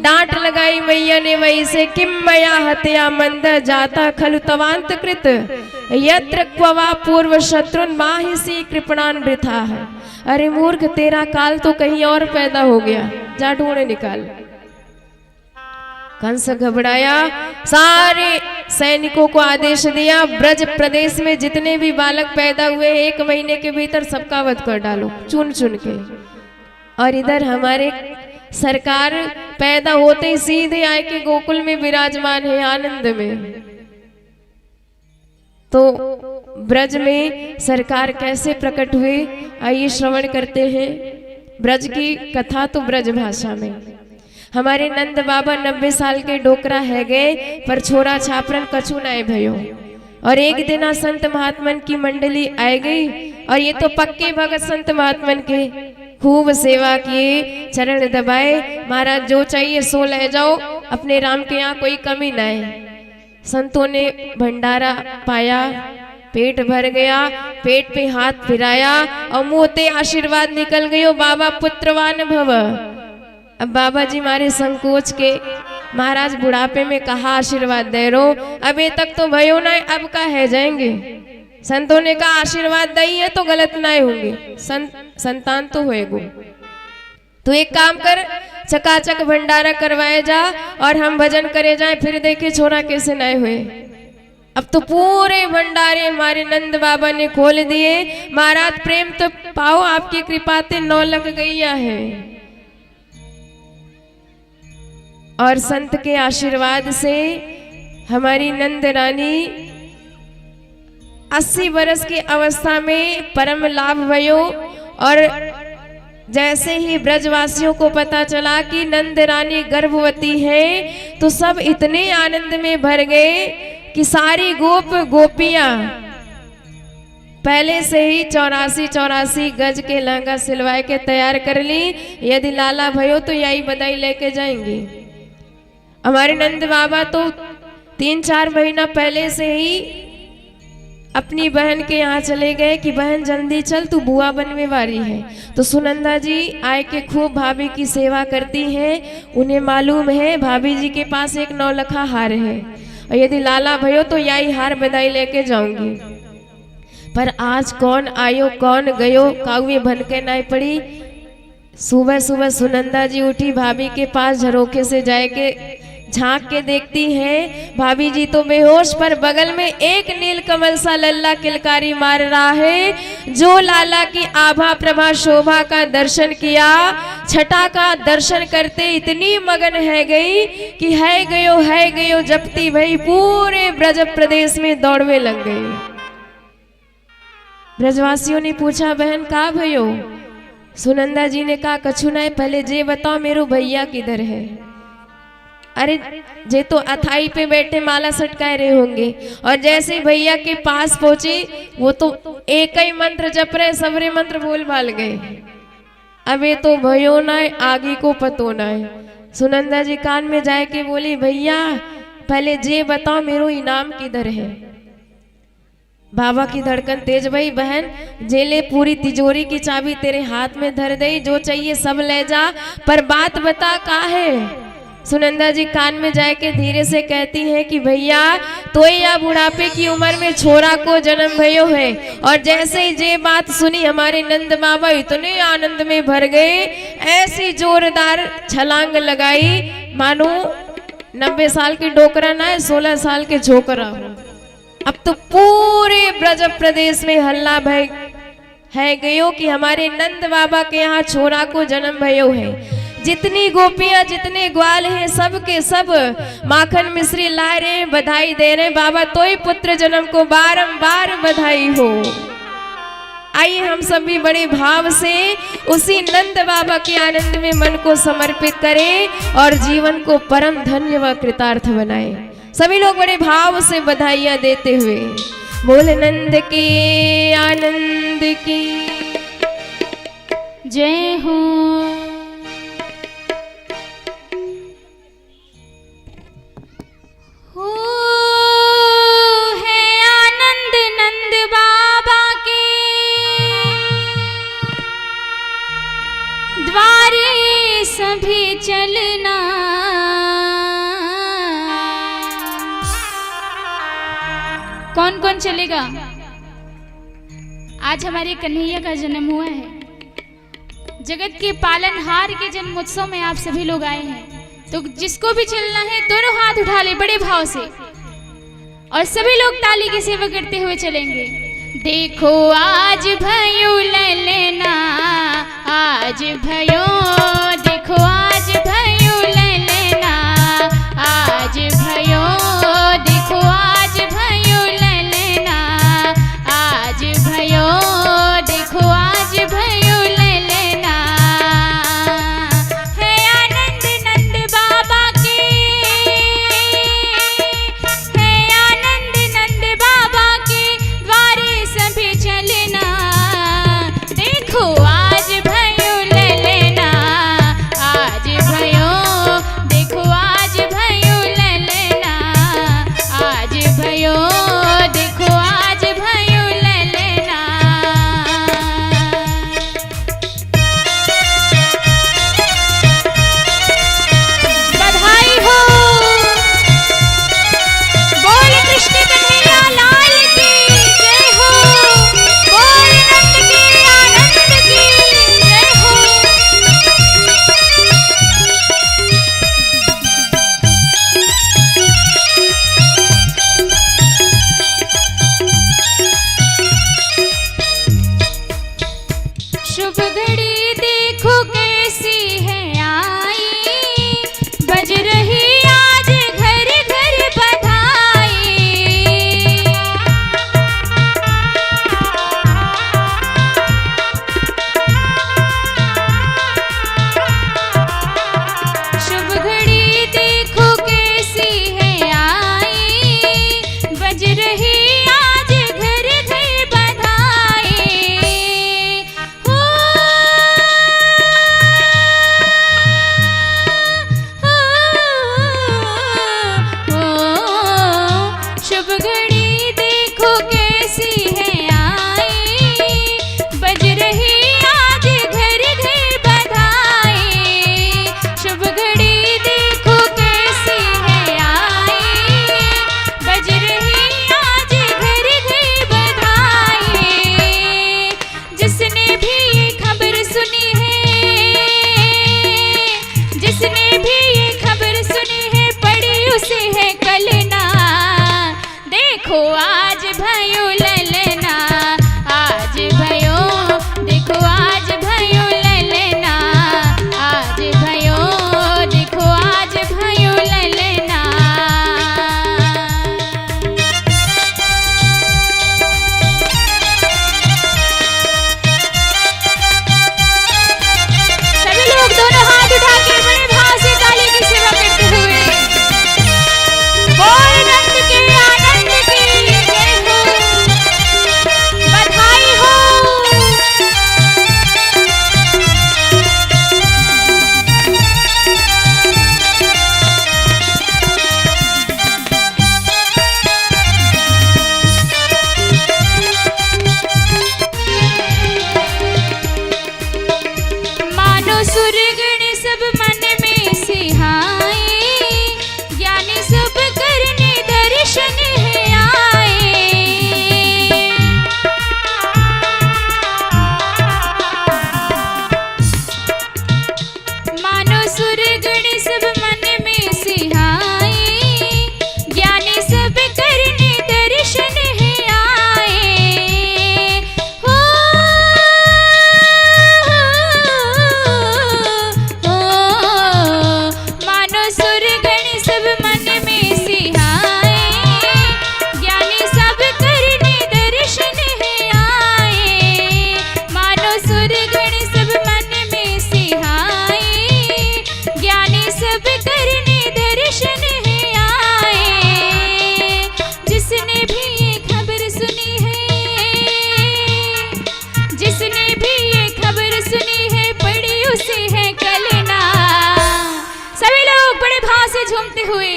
डांट लगाई मैया ने वही से, किम मया हत्या मंद जाता खलु तवांत कृत यत्र क्ववा पूर्व शत्रुन माहिसी कृपणान वृथा है। अरे मूर्ख, तेरा काल तो कहीं और पैदा हो गया, जा ढूंढे निकाल। कंस घबराया, सारे सैनिकों को आदेश दिया ब्रज प्रदेश में जितने भी बालक पैदा हुए 1 महीने के भीतर सबका वध कर डालो, चुन चुन के। और इधर हमारे सरकार पैदा होते ही सीधे आए के गोकुल में विराजमान है आनंद में। तो ब्रज में सरकार कैसे प्रकट हुए, आइए श्रवण करते हैं ब्रज की कथा। तो ब्रज भाषा में हमारे नंद बाबा 90 साल के डोकरा है गए, पर छोरा छापरन कछु नाय भयो। और एक दिन संत महात्मन की मंडली आए गई, और ये तो पक्के भगत संत महात्मन के खूब सेवा किए, चरण दबाए, महाराज जो चाहिए सो ले जाओ, अपने राम के यहाँ कोई कमी ना है। संतों ने भंडारा पाया, पेट भर गया, पेट पे हाथ फिराया और मुंह ते आशीर्वाद निकल गयो, बाबा पुत्रवान भव। अब बाबा जी मारे संकोच के, महाराज बुढ़ापे में कहा आशीर्वाद दे रो, अभी तक तो भयो ना, अब का है जाएंगे। संतों ने कहा आशीर्वाद दई है तो गलत ना होंगे, संतान तो होएगो। तो एक काम कर, चकाचक भंडारा करवाए जा और हम भजन करे जाए, फिर देखे छोरा कैसे नए हुए। अब तो पूरे भंडारे हमारे नंद बाबा ने खोल दिए। महाराज प्रेम तो पाओ, आपकी कृपा ते 9 लग गईया है। और संत के आशीर्वाद से हमारी नंद रानी 80 वर्ष की अवस्था में परम लाभ भयो। और जैसे ही ब्रजवासियों को पता चला कि नंद रानी गर्भवती है, तो सब इतने आनंद में भर गए कि सारी गोपियां पहले से ही 84 गज के लहंगा सिलवाए के तैयार कर ली, यदि लाला भयो तो यही बधाई लेके जाएंगी। हमारे नंद बाबा तो 3-4 महीना पहले से ही अपनी बहन के यहाँ चले गए कि बहन जल्दी चल, तू बुआ बनने वाली है। तो सुनंदा जी आए के खूब भाभी की सेवा करती हैं, उन्हें मालूम है भाभी जी के पास एक 9 लखा हार है, और यदि लाला भयो तो यही हार बधाई लेके जाऊंगी। पर आज कौन आयो कौन गयो, काउए भन के नाई पड़ी। सुबह सुबह सुनंदा जी उठी, भाभी के पास झरोखे से जाए के झांक के देखती है, भाभी जी तो बेहोश, पर बगल में एक नीलकमल सा लल्ला किलकारी मार रहा है। जो लाला की आभा प्रभा शोभा का दर्शन किया, छटा का दर्शन करते इतनी मगन है गई कि है गयो जपती भई पूरे ब्रज प्रदेश में दौड़वे लग गई। ब्रजवासियों ने पूछा बहन का भयो? सुनंदा जी ने कहा कछु नहीं, पहले जे बताओ मेरो भैया किधर है। अरे जे तो अथाई पे बैठे माला सटकाए रहे होंगे। और जैसे ही भैया के पास पहुंचे, वो तो एक ही मंत्र जप रहे, सबरे मंत्र बोल भाल गए। अबे तो भयो ना आगे को पतो ना है। सुनंदा जी कान में जाए के बोली भैया पहले जे बताओ मेरो इनाम किधर है। बाबा की धड़कन तेज भई, बहन जेले पूरी तिजोरी की चाबी तेरे हाथ में धर दई, जो चाहिए सब ले जा, पर बात बता का है। सुनंदा जी कान में जाके धीरे से कहती है कि भैया तो या बुढ़ापे की उम्र में छोरा को जन्म भयो है। और जैसे ही ये बात सुनी हमारे नंद बाबा इतने आनंद में भर गए, ऐसी जोरदार छलांग लगाई मानो 90 साल की डोकरा ना है 16 साल के छोकरा हो। अब तो पूरे ब्रज प्रदेश में हल्ला भय है गयो कि हमारे नंद बाबा के यहाँ छोरा को जन्म भयो है। जितनी गोपियां जितने ग्वाल हैं सब के सब माखन मिश्री ला रहे हैं, बधाई दे रहे हैं। बाबा तो ही पुत्र जन्म को बारंबार बधाई हो। आइए हम सभी बड़े भाव से उसी नंद बाबा के आनंद में मन को समर्पित करें और जीवन को परम धन्य व कृतार्थ बनाएं। सभी लोग बड़े भाव से बधाइयां देते हुए बोल नंद के आनंद की जय हो। है आनंद नंद बाबा के द्वारे सभी चलना। कौन कौन चलेगा? आज हमारे कन्हैया का जन्म हुआ है। जगत के पालनहार के जन्मोत्सव में आप सभी लोग आए हैं, तो जिसको भी चलना है दोनों हाथ उठा ले बड़े भाव से, और सभी लोग ताली की सेवा करते हुए चलेंगे। देखो आज भयो ललना, आज भयो, देखो आज भयो ललना, आज भयो, देखो आज भयो ललना, आज भयो, देखो आज भयो ललना। है आनंद नंद बाबा के, है आनंद नंद बाबा के द्वारे सभी चलना। देखो आज भयो ललना, आज भयो, देखो आज भयो ललना, आज भयो, देखो आज भयो ललना। बधाई हो। बोल कृष्ण कन्हैया लाल की जय हो। बोल नंद के आनंद की जय हो। शुभ घड़ी देखो कैसी है आई, बज रही आज घर घर बधाई। शुभ घड़ी देखो कैसी है आई, बज रही आज घर घर बधाई। हो, शुभ घड़ी देखो कैसी है आई, बज रही आज घर घर बधाई। शुभ घड़ी देखो कैसी है आई, बज रही आज घर घर बधाई। जिसने भी ये खबर सुनी है, जिसने भी ये खबर सुनी है, पड़ी उसे है कलना। देखो आज भयो ललना, आज भयो, देखो आज भयो ललना, आज भयो, देखो आज भयो ललना। सभी लोग दोनों हाथ उठा के बड़े भाव से ताली की सेवा करते हुए बोल नंद के आनंद की जय हो। बधाई हो। मानो सुरगण सब मन में सिहाए, ज्ञानी सब करने दर्शन है आए। मानो सुरगण सब मन में सिहाए, ज्ञानी सब करने दर्शन है आए। हो, घूमते हुए।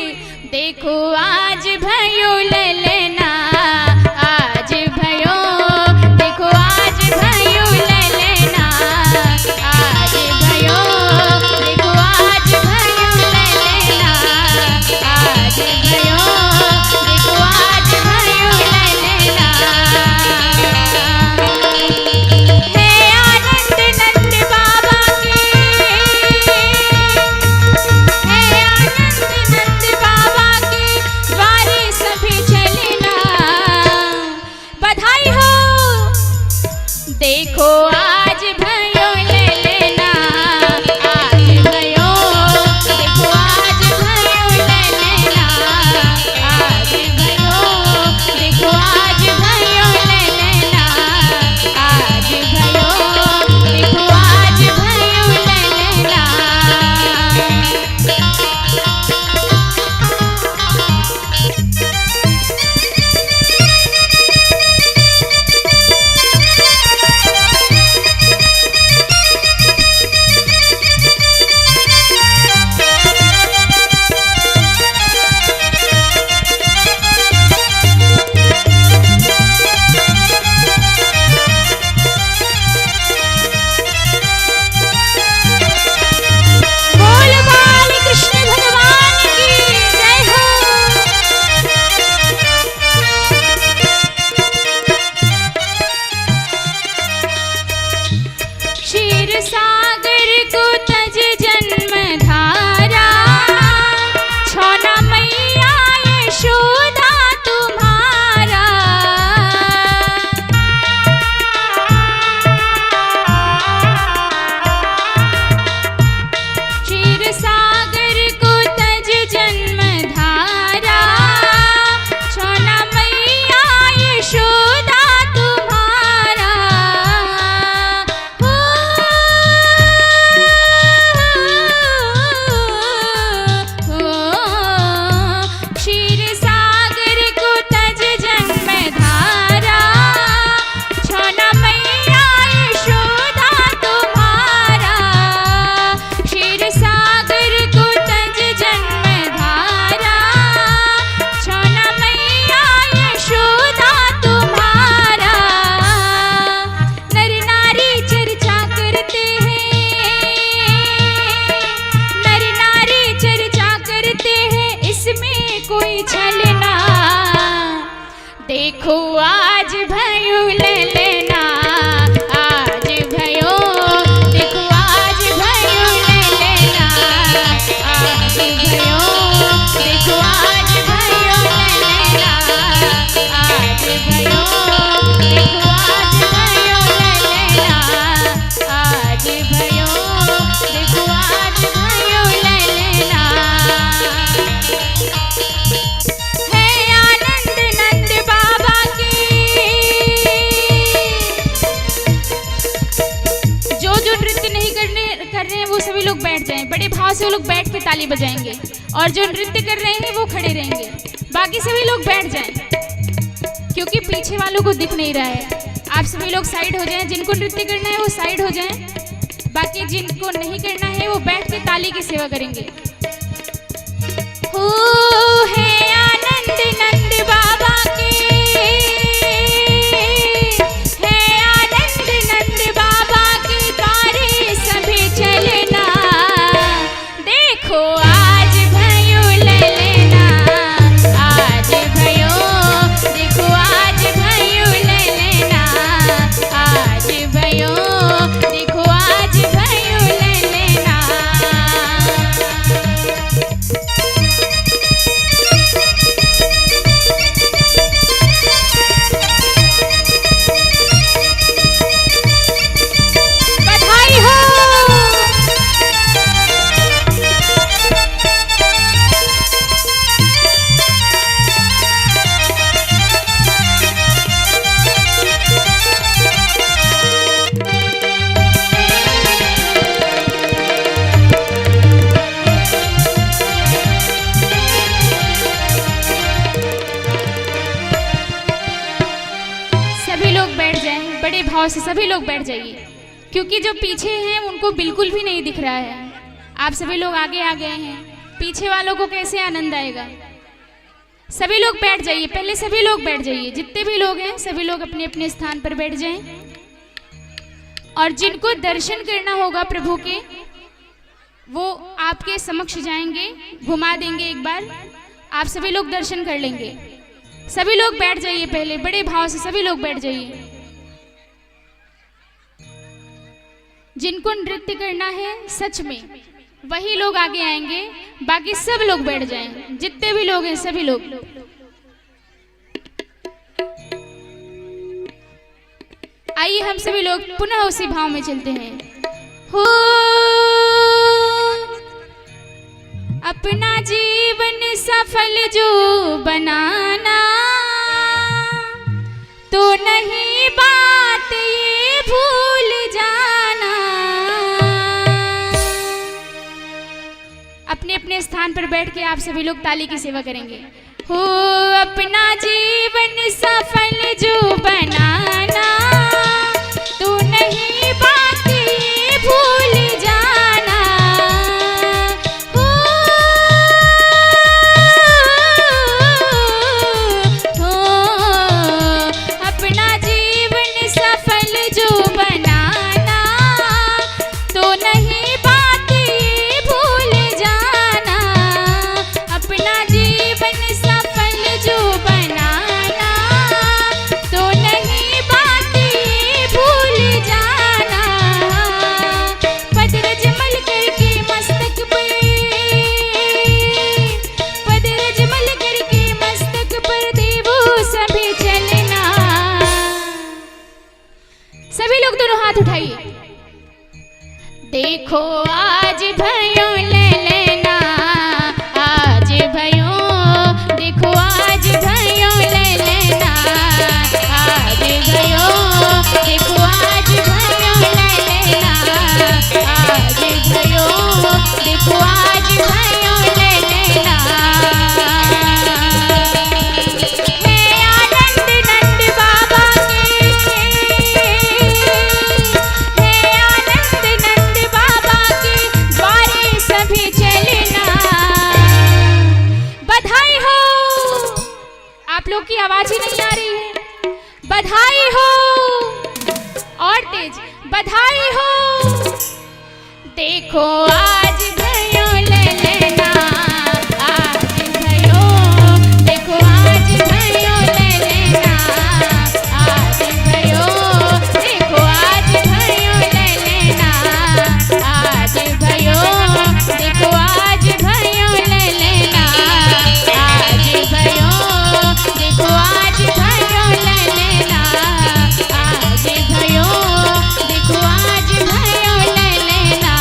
देखो आज भयो ले लेना, आज भयो, देखो आज भयो ले लेना, आज भयो, देखो आज भयो ले लेना, आज भयो, देखो आज भयो ले लेना। हे आनंद नंद बाबा की, हे आनंद नंद बाबा की द्वारे सभी चलना। बधाई हो, देखो आज भयो ले लेना, आज भयो, देखो आज भयो ले लेना, आज भयो, देखो आज भयो ले लेना, आज भयो, देखो आज भयो ले लेना। बोल बाल कृष्ण भगवान की जय हो। क्षीर सागर को तज जन्म धारा, छोना मैया यशोदा तुम्हारा। क्षीर सागर को तज जन्म धारा, छोना मैया यशोदा तुम्हारा। हो, क्षीर सागर को तज जन्म धारा, छोना मैया यशोदा तुम्हारा। क्षीर सागर को तज जन्म धारा, छोना मैया यशोदा तुम्हारा। नर नारी चर्चा करते हैं, नर नारी चर्चा करते हैं, इसमें कोई छलना। देखो आज भयो ले लेना, आज भयो, देखो आज भयो ले लेना, आज भयो, देखो आज भयो ले लेना, आज भयो, देखो आज भयो ले लेना, आज भयो, देखो आज भयो ले लेना। हे आनंद नंद बाबा की, जो जो नृत्य नहीं कर रहे हैं वो सभी लोग बैठ जाएं। बड़े भाव से वो लोग बैठ के ताली बजाएंगे, और जो नृत्य कर रहे हैं वो खड़े रहेंगे। बाकी सभी लोग बैठ जाएं, क्योंकि पीछे वालों को दिख नहीं रहा है। आप सभी लोग साइड हो जाएं, जिनको नृत्य करना है वो साइड हो जाएं, बाकी जिनको नहीं करना है वो बैठ के ताली की सेवा करेंगे। हो, हे आनंद नंद बाबा की, हे आनंद नंद बाबा की द्वारे सभी चलना। देखो आज भयो ले लेना, आज भयो, देखो आज भयो ले लेना, आज भयो, देखो आज भयो ले लेना। बधाई हो। सभी लोग बैठ जाएं, बड़े भाव से सभी लोग बैठ जाइए, क्योंकि जो पीछे हैं उनको बिल्कुल भी नहीं दिख रहा है। आप सभी लोग आगे आ गए हैं, पीछे वालों को कैसे आनंद आएगा। सभी लोग बैठ जाइए, पहले सभी लोग बैठ जाइए, जितने भी लोग हैं सभी लोग अपने अपने स्थान पर बैठ जाएं। और जिनको दर्शन करना होगा प्रभु के, वो आपके समक्ष जाएंगे, घुमा देंगे एक बार, आप सभी लोग दर्शन कर लेंगे। सभी लोग बैठ जाइए, पहले बड़े भाव से सभी लोग बैठ जाइए। जिनको नृत्य करना है सच में वही लोग आगे आएंगे, बाकी सब लोग बैठ जाएं, जितने भी लोग हैं सभी लोग। आइए हम सभी लोग पुनः उसी भाव में चलते हैं। हो अपना जीवन सफल जो बनाना, तो नहीं बात ये भूल जाना। अपने अपने स्थान पर बैठ के आप सभी लोग ताली की सेवा करेंगे। हो अपना जीवन सफल जो बनाना, तो नहीं बात ये भूल जाना। हो अपना जीवन सफल जो बनाना, तो नहीं बात ये भूल जाना। अपना जीवन सफल जो बनाना, तो नहीं बात ये भूल जाना। पदरज मल करके मस्तक पर, पदरज मल करके मस्तक पर देवो सभी चलना। सभी लोग दोनों हाथ उठाइए। देखो आज भयो ले लेना, आज भयो, देखो आज भयो ले लेना, आज भयो, देखो आज भयो ले लेना, आज भयो, देखो आज भयो ले लेना। है आनंद नंद बाबा के, है आनंद नंद बाबा के द्वारे सभी चलना। बधाई हो, आप लोग की आवाज ही नहीं आ रही है। बधाई हो, और तेज बधाई हो। देखो आज भयो ले लेना, आज भयो, देखो आज भयो ले लेना, आज भयो, देखो आज भयो ले लेना, आज भयो, देखो आज भयो ले लेना, आज भयो, देखो आज भयो ले लेना, आज भयो, देखो आज भयो ले लेना,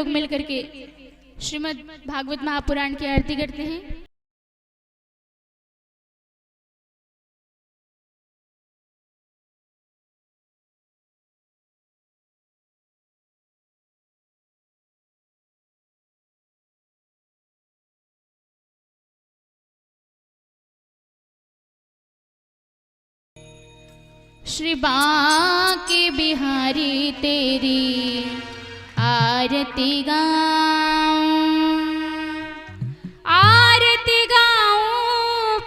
लोग मिल करके श्रीमद् भागवत महापुराण की आरती करते हैं। श्री बांके बिहारी तेरी आरती गाऊं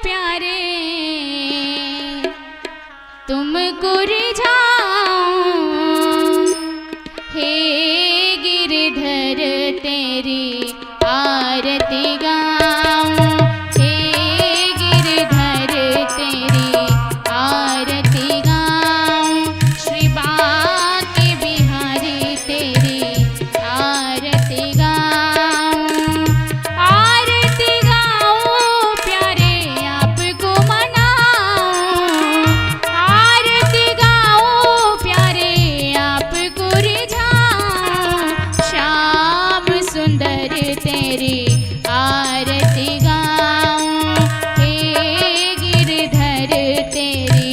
प्यारे तुमको रिझाऊं, हे गिरधर तेरी आरती गाऊं, हे गिरधर तेरी आरती गाऊं, श्री बांके बिहारी तेरी आरती गाऊं, आरती गाऊं प्यारे आपको मनाऊं, आरती गाऊं प्यारे आपको रिझाऊं, श्याम सुंदर तेरी आरती गाऊं, हे गिरधर तेरी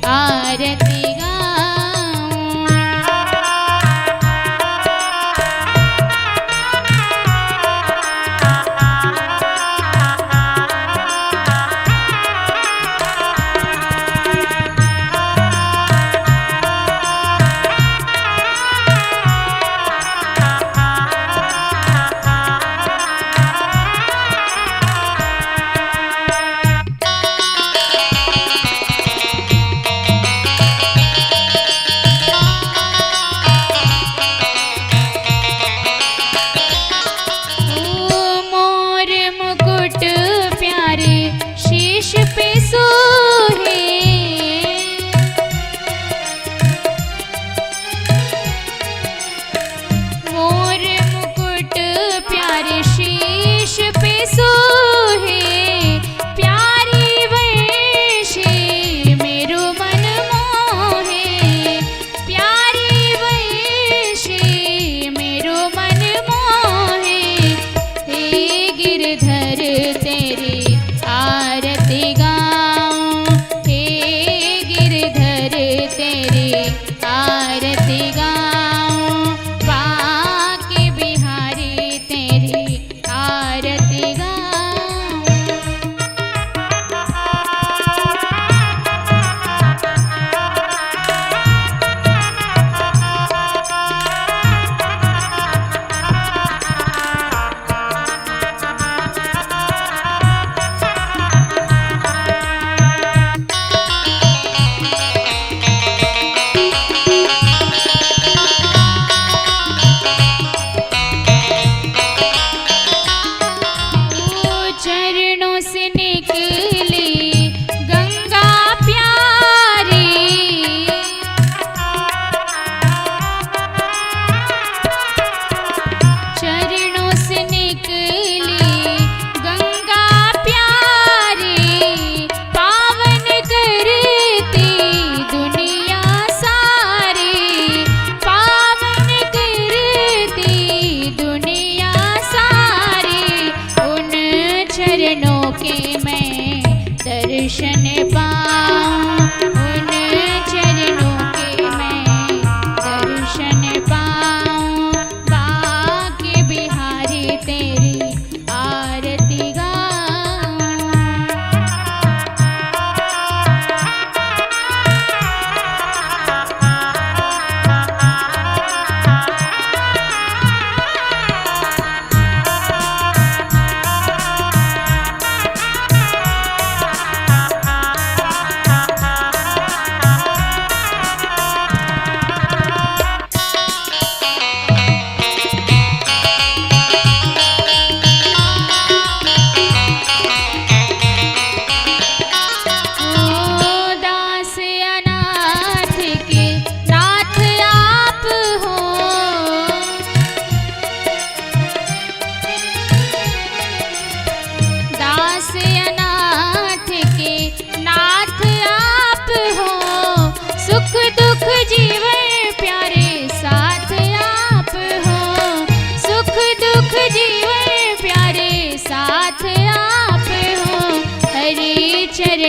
आरती गाऊं। मोर मुकुट प्यारे शीश पे सोहे, मोर मुकुट प्यारे शीश पे सोहे, प्यारी वैशी मेरो मन मोहे, प्यारी वैशी मेरो मन मोहे, हे गिरधर तेरी आरती गाऊं, हे गिरधर तेरी आरती गाऊं, बांके बिहारी तेरी आरती गाऊं। चरणों से निकली गंगा प्यारी, चरणों से निकली गंगा प्यारी, पावन करती दुनिया सारी, पावन करती दुनिया सारी, उन चरणों के मैं दर्शन पाऊं, उन चरणों के मैं दर्शन पाऊं, बांके बिहारी तेरी आरती गाऊं।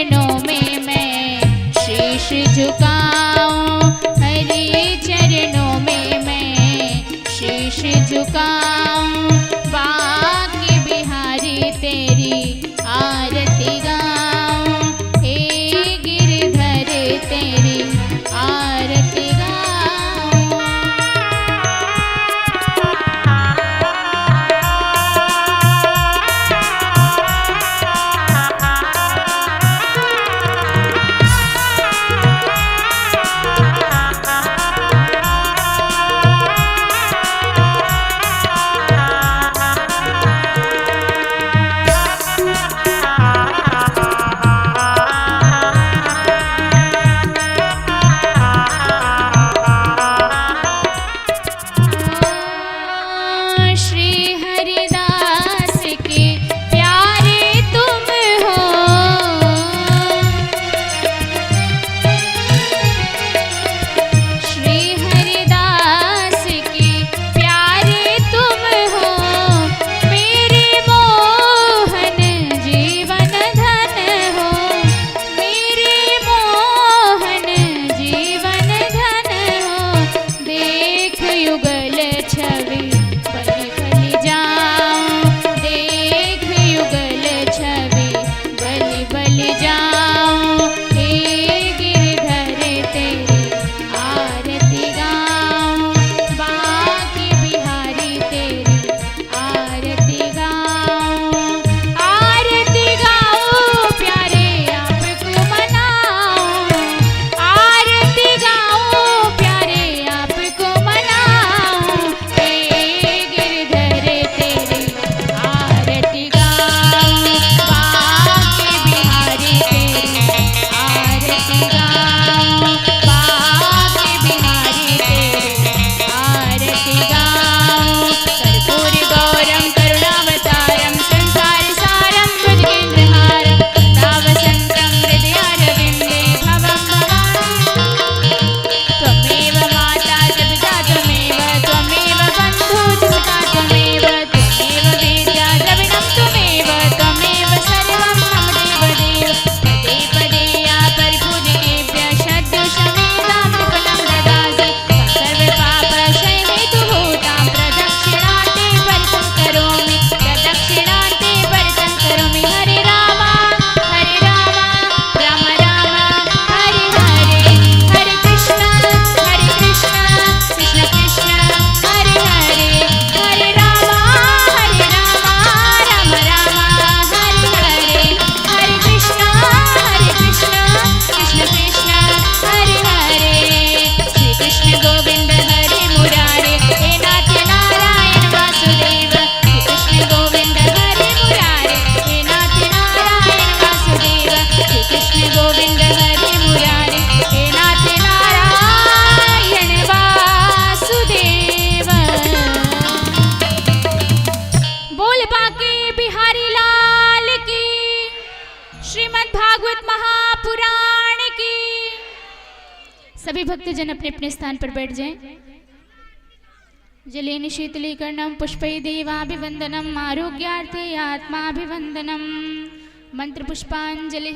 चरणों में मैं शीश झुकाऊं, हरि चरणों में मैं शीश झुकाऊं, बांके बिहारी तेरी आरती गाऊं, हे गिरधर तेरी आरती गाऊं। श्री हरिदास के प्यारे तुम हो, श्री हरिदास के प्यारे तुम हो, मेरे मोहन जीवन धन हो, मेरे मोहन जीवन धन हो, देख युगल छवि बलि बलि जाऊं, देख युगल छवि बलि बलि जाऊं, हे गिरधर तेरी आरती गाऊं, बांके बिहारी तेरी आरती गाऊं, आरती गाऊं प्यारे आपको मनाऊं, आरती गाऊं प्यारे आपको मनाऊं, हे गिरधर तेरी आरती गाऊं, बांके बिहारी तेरी आरती गाऊं, बांके बिहारी तेरी आरती गाऊं। कर्पूर गौरम करुणावतारम संसार सारम भुजगेन्द्रहारम सदा वसन्तं हृदयारविन्दे भवं भवामि। त्वमेव माता च पिता त्वमेव, त्वमेव बन्धुः च सखा त्वमेव, त्वमेव वेद्या द्रविणं त्वमेव, त्वमेव सर्वं मम देवदेव। पदे पदे या परिपूजकेभ्यः षड्दशमेधां विपुलं ददासि, सर्वपापक्षय हेतुभूतां प्रदक्षिणान्ते परितं करोमि, प्रदक्षिणान्ते परितं करोमि। हरे राम राम राम हरे हरे, हरे कृष्ण कृष्ण कृष्ण हरे हरे, हरे राम राम राम हरे हरे, हरे कृष्ण कृष्ण कृष्ण हरे हरे। श्री कृष्ण गोविंद हरे मुरारे, हे नाथ नारायण वासुदेव, श्री कृष्ण गोविंद हरे मुरारे, हे नाथ नारायण वासुदेव, श्री कृष्ण गोविंद हरे मुरारे, हे नाथ नारायण वासुदेव। बोल बांके बिहारी लाल की, श्रीमद् भागवत महापुराण की। सभी भक्तजन अपने अपने स्थान पर बैठ जाएं। जलेन शीतलीकरणं पुष्पै देवाभिवंदनम्, आरोग्यार्थे आत्माभिवंदनम्, मंत्र पुष्पांजलि।